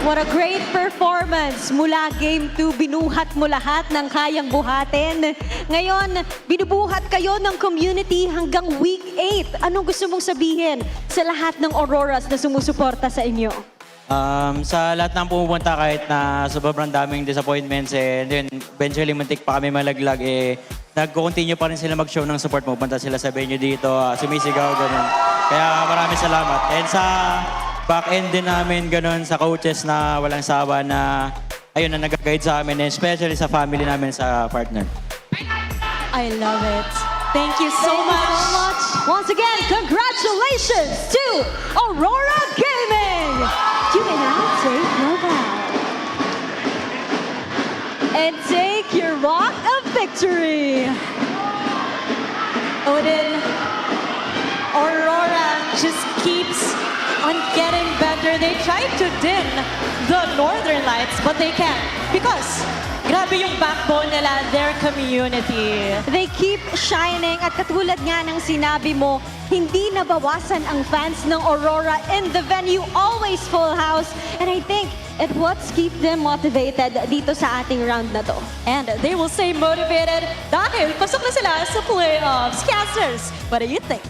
What a great performance. Mula Game 2, binuhat mo lahat ng kayang buhatin. Ngayon, binubuhat kayo ng community hanggang Week 8. Anong gusto mong sabihin sa lahat ng Auroras na sumusuporta sa inyo? Sa lahat ng pumupunta kahit na sobrang daming disappointments yun, eventually muntik pa kami malaglag nag-continue pa rin sila mag-show ng support mo. Punta sila sa venue dito, sumisigaw, ganun. Kaya maraming salamat. And sa back-end din namin ganun sa coaches na walang sawa na ayun na nag-guide sa amin, especially sa family namin, sa partner. I love it. Thank you so much. Once again, congratulations to Aurora Gaming! You may now take your bow. And take your rock of victory. Odin, Aurora just keeps on getting better. They tried to dim the Northern Lights, but they can't. Because grabe yung backbone nila, their community. They keep shining at katulad nga ng sinabi mo, hindi nabawasan ang fans ng Aurora in the venue, always full house. And I think it what's keep them motivated dito sa ating round na to. And they will stay motivated dahil pasok na sila sa playoffs. Casters, what do you think?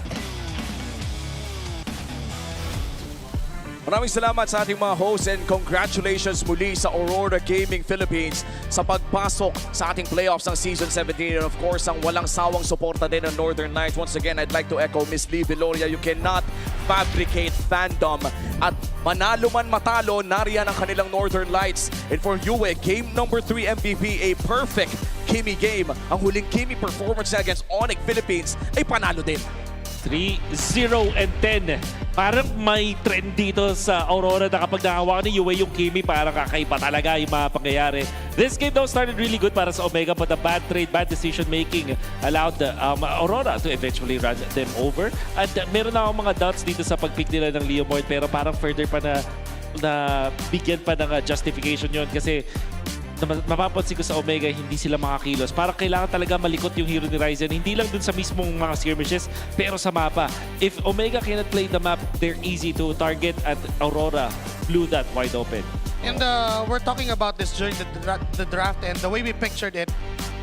Maraming salamat sa ating mga hosts and congratulations muli sa Aurora Gaming Philippines sa pagpasok sa ating playoffs ng Season 17 and of course ang walang sawang suporta din ng Northern Lights. Once again, I'd like to echo Miss Lee Viloria, you cannot fabricate fandom at manalo man matalo, nariyan ang kanilang Northern Lights. And for Yue, game number 3 MVP, a perfect Kimi game. Ang huling Kimi performance against Onyx Philippines ay panalo din. 3-0 and 10. Parang may trend dito sa Aurora na kapag nakahawakan ni Yue yung Kimi, parang kakaiba talaga yung mga pangyayari. This game though started really good para sa Omega, but the bad trade, bad decision making allowed Aurora to eventually run them over. At meron na akong mga doubts dito sa pag-pick nila ng Leomord, pero parang further pa na bigyan pa ng justification yon kasi mapapansin ko sa Omega, hindi sila makakilos. Parang kailangan talaga malikot yung hero ni Ryzen. Hindi lang dun sa mismong mga skirmishes, pero sa mapa. If Omega cannot play the map, they're easy to target at Aurora blew that wide open. And we're talking about this during the draft and the way we pictured it,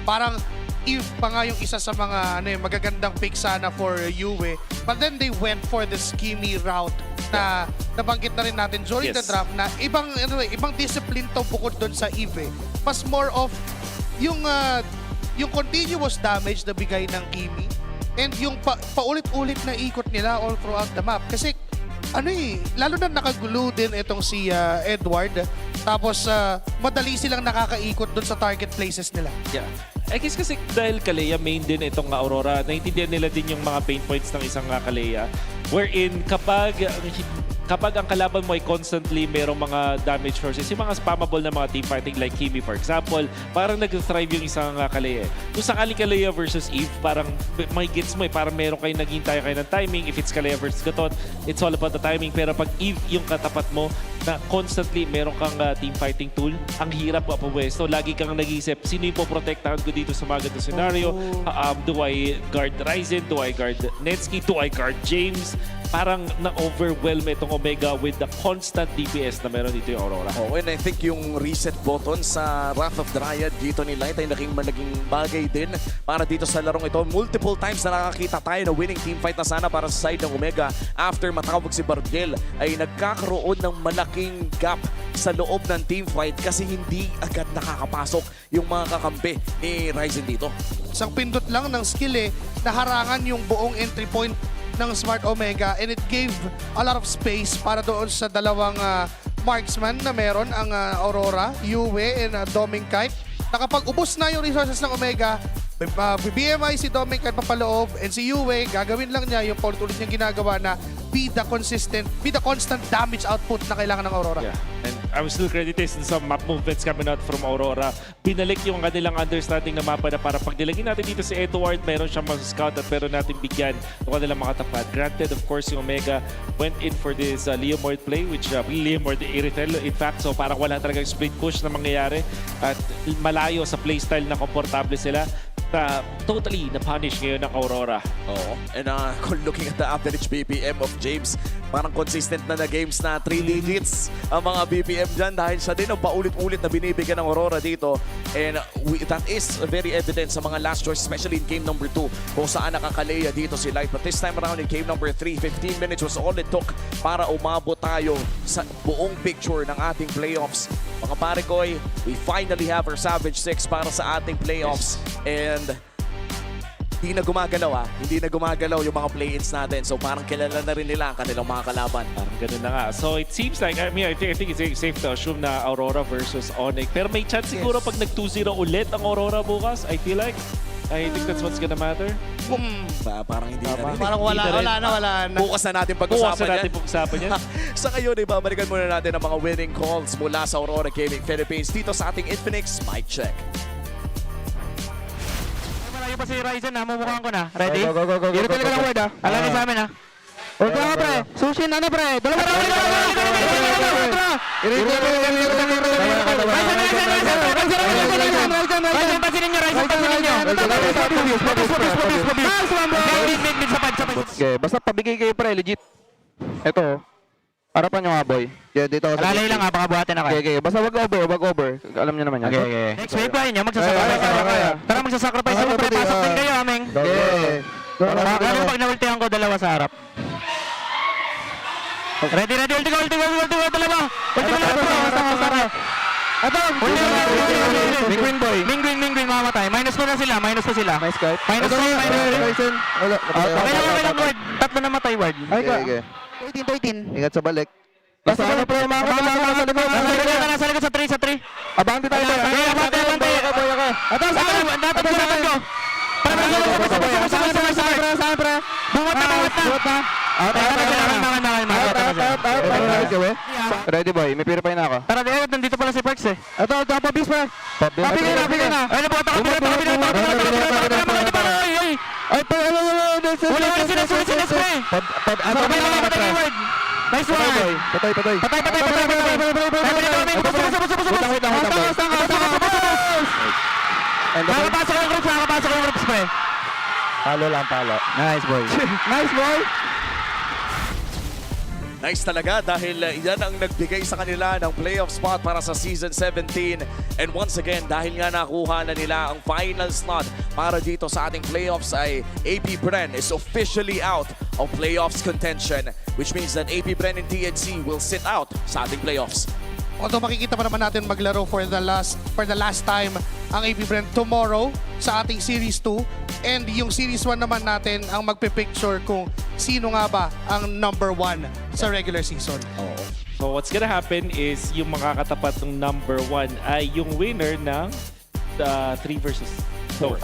parang Eve pa nga yung isa sa mga magagandang pick sana for Yue. But then they went for the schemy route na nabanggit na rin natin during the draft na ibang discipline to bukod doon sa Eve. Mas more of yung continuous damage na bigay ng Kimi and yung paulit-ulit na ikot nila all throughout the map. Kasi lalo na nakagulo din itong si Edward. Tapos madali silang nakakaikot doon sa target places nila. Yeah. I guess kasi dahil Kalea main din itong Aurora, naintindihan nila din yung mga pain points ng isang Kalea. Wherein kapag ang kalaban mo ay constantly merong mga damage sources, yung mga spammable na mga team fighting like Kimi for example, parang nag-thrive yung isang Kalea. Kung sakali Kalea versus Eve, parang may gets mo parang meron kayo naghintay kayo ng timing. If it's Kalea versus Gatot, it's all about the timing. Pero pag Eve yung katapat mo, na constantly meron kang team fighting tool. Ang hirap mapuwesto. Lagi kang nag-iisip, sino yung poprotektahan ko dito sa mga ganito scenario? Do I guard Ryzen? Do I guard Netsky? Do I guard James? Parang na-overwhelm itong Omega with the constant DPS na meron dito yung Aurora. Oh, and I think yung reset button sa Wrath of Dryad dito ni Light ay naging bagay din para dito sa larong ito. Multiple times na nakakita tayo na winning team fight na sana para sa side ng Omega after matawag si Bardiel ay nagkakaroon ng malaking gap sa loob ng team fight kasi hindi agad nakakapasok yung mga kakampi ni Ryzen dito. Isang pindot lang ng skill naharangan yung buong entry point ng Smart Omega and it gave a lot of space para doon sa dalawang marksman na meron ang Aurora, Yue and Doming Kite. Nakapag ubos na yung resources ng Omega, BMI si Doming Kite papaloob and si Yue gagawin lang niya yung paulit-ulit niyang ginagawa na be the constant damage output na kailangan ng Aurora. Yeah. And I'm still credited sa map movements coming out from Aurora. Binalik yung kanilang understanding na mapa na para pag nilagay natin dito si Edward, meron siyang mas scout at meron natin bigyan yung kanilang mga tapat. Granted, of course, yung Omega went in for this Leomord play, which Leomord Irithel, in fact, so parang wala talagang split push na mangyayari at malayo sa playstyle na komportable sila. Totally na-punish ngayon ng Aurora. Oo. And looking at the average BPM of James, parang consistent na games na 3 digits ang mga BPM dyan dahil siya din ang paulit-ulit na binibigyan ng Aurora dito. And that is very evident sa mga last choice, especially in game number 2 kung saan nakakaleya dito si Light. But this time around in game number 3, 15 minutes was all it took para umabot tayo sa buong picture ng ating playoffs. Mga pare koy, we finally have our Savage 6 para sa ating playoffs. And hindi na gumagalaw yung mga play-ins natin. So parang kilala na rin nila ang kanilang mga kalaban. Parang ganun na nga. So it seems like, I think it's safe to assume na Aurora versus Onyx. Pero may chance siguro pag nag-2-0 ulit ang Aurora bukas, I feel like. I think that's what's gonna matter. Parang hindi na rin. Parang wala na. Bukas na natin pag-usapan yan. Sa ngayon, balikan muna natin ang mga winning calls mula sa Aurora Gaming Philippines dito sa ating Infinix Mic Check. Malayo pa si Ryzen ha, mumukhaan ko na. Ready? Go. Dito talaga lang word ha. Alam sa amin ha. Huwag ka pre. Sushin pre. Dalawa na. Okay, basta pabigay kayo pre, legit. Ito, harapan nyo nga boy. Yeah, dito ako sa Alalay lang ha, baka buhatin ako. Okay, basta wag over. Alam nyo naman yan. Okay. Next wave kayo nyo, magsasacrifice. Tara magsasacrifice ako pre, pasok din kayo aming. Okay. Lalo pag naultihan ko, dalawa sa harap. Ready, ulti ko, dalawa. Ulti ko. Ito! Mingwin, mamamatay. Minus ko na sila. Minus ko. Okay lang, ward. Tatlo na matay, ward. Okay. 13. Ingat sa balik. Nasa ano pre, nasa likod sa 3. Abante tayo. Abante. Ito, saan ko? Saan pre? Bungot na. Ready boy, may purify na ako. Tara, nandito pala si Perks eh. Ito, pabis pa. Pabigay na. Ay, nabuhat ako. Nice one. Patay. Nakapasok yung groups pre. Palo. Nice boy. Nice talaga dahil yan ang nagbigay sa kanila ng playoff spot para sa Season 17. And once again, dahil nga nakuha na nila ang final slot para dito sa ating playoffs ay APBR is officially out of playoffs contention, which means that APBR and TNC will sit out sa ating playoffs. Although makikita pa naman natin maglaro for the last time ang APBR tomorrow sa ating Series 2. And yung Series 1 naman natin ang magpipicture kung sino nga ba ang number 1 sa regular season. So what's gonna happen is yung makakatapat ng number 1 ay yung winner ng 3 versus 4.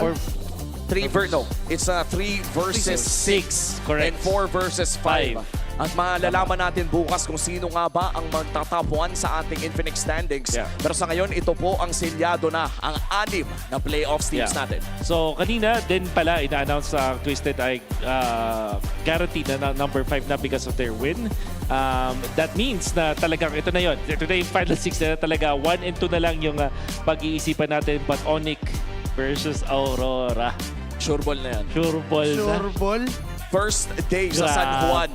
It's 3 versus 6. Correct. And 4 versus 5. At malalaman natin bukas kung sino nga ba ang magta-top 1 sa ating Infinix standings. Pero sa ngayon, ito po ang selyado na ang 6 na playoffs teams natin. So kanina din pala ina-announce sa Twisted ay guaranteed na number 5 na because of their win. That means na talagang ito na yon. Ito na yung final 6 na talaga 1 and 2 na lang yung pag-iisipan natin. But Onyx versus Aurora. Sure ball na yan. Sure ball na. Sure ball. First day sa San Juan.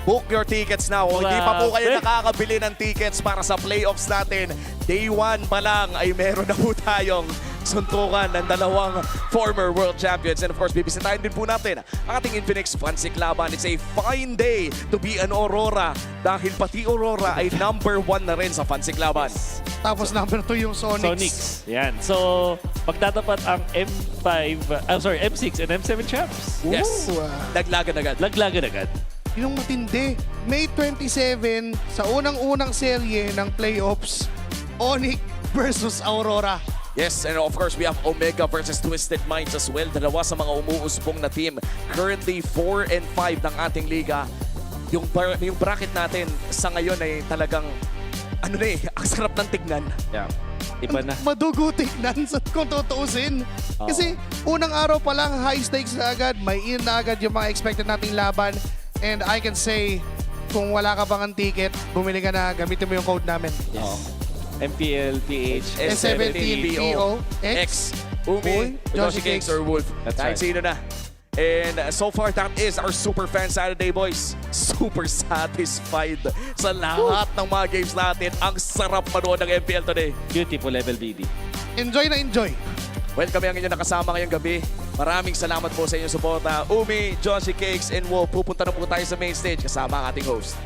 Book your tickets now. Kung hindi pa po kayo nakakabili ng tickets para sa playoffs natin, day 1 pa lang ay meron na po tayong suntukan ng dalawang former world champions. And of course, bibisitahin din po natin ang ating Infinix Fancy Laban. It's a fine day to be an Aurora dahil pati Aurora ay number 1 na rin sa Fancy Laban. Tapos number 2 yung Sonics. Sonics. Yan. So, magtatapat ang M6 and M7 champs. Yes. Laglagan agad. Laglagan agad. Yung matindi. May 27 sa unang-unang serye ng playoffs, Onyx versus Aurora. Yes, and of course, we have Omega versus Twisted Minds as well. Dalawa sa mga umuusbong na team. Currently, 4 and 5 ng ating liga. Yung bracket natin sa ngayon ay talagang, ang sarap ng tignan. Yeah. Iba na. Madugo tignan kung tutuusin. Kasi unang araw pa lang, high stakes na agad. May in na agad yung mga expected nating laban. And I can say, kung wala ka pang ticket, bumili ka na, gamitin mo yung code namin. Yes. MPL, PH, S17, PO, X, Umi, Joshi Cakes, or Wolf. Kahit sino na. And so far, that is our Super Fan Saturday, boys. Super satisfied sa lahat ng mga games natin. Ang sarap manood ng MPL today. Beautiful level BD. Enjoy na enjoy. Well, kami ang inyong nakasama ngayong gabi. Maraming salamat po sa inyong suporta. Umi, Joshi Cakes, and Wolf. Pupunta na po tayo sa main stage kasama ang ating host.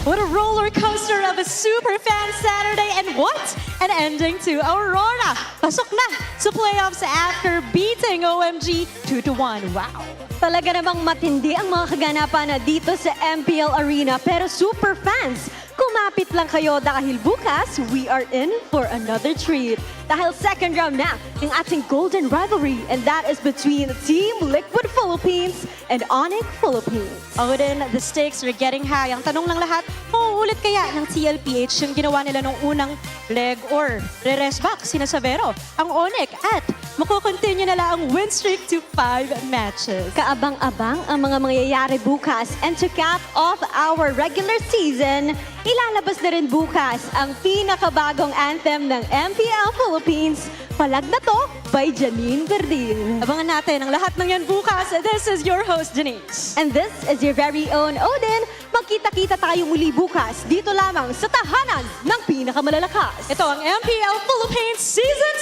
What a roller coaster of a super fan Saturday, and what an ending to Aurora. Pasok na sa playoffs after beating OMG 2-1. Wow. Talaga namang matindi ang mga kaganapan na dito sa MPL Arena. Pero super fans, kumapit lang kayo dahil bukas, we are in for another treat. Dahil second round na ng ating golden rivalry, and that is between Team Liquid Philippines and Onyx Philippines. Ako din, the stakes are getting high. Ang tanong lang lahat, mauulit kaya ng TLPH yung ginawa nila nung unang leg or re-rest back, sinasabero ang Onyx at makukontinue nila ang win streak to 5 matches. Kaabang-abang ang mga mangyayari bukas, and to cap off our regular season, ilalabas na rin bukas ang pinakabagong anthem ng MPL Philippines, Palag na To by Janine Verdin. Abangan natin ang lahat ng yan bukas. This is your host, Denise. And this is your very own Odin. Magkita-kita tayo muli bukas dito lamang sa tahanan ng pinakamalalakas. Ito ang MPL Philippines Season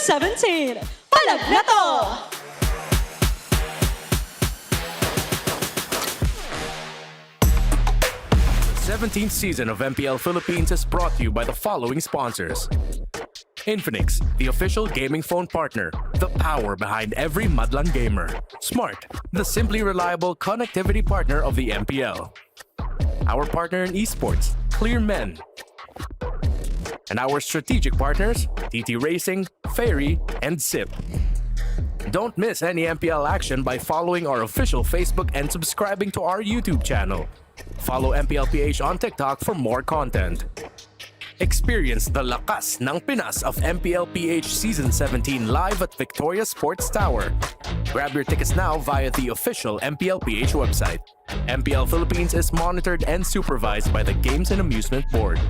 17. Palag na To! 17th season of MPL Philippines is brought to you by the following sponsors. Infinix, the official gaming phone partner, the power behind every Madlang gamer. Smart, the simply reliable connectivity partner of the MPL. Our partner in esports, Clear Men. And our strategic partners, TT Racing, Ferry, and SIP. Don't miss any MPL action by following our official Facebook and subscribing to our YouTube channel. Follow MPLPH on TikTok for more content. Experience the lakas ng Pinas of MPLPH Season 17 live at Victoria Sports Tower. Grab your tickets now via the official MPLPH website. MPL Philippines is monitored and supervised by the Games and Amusement Board.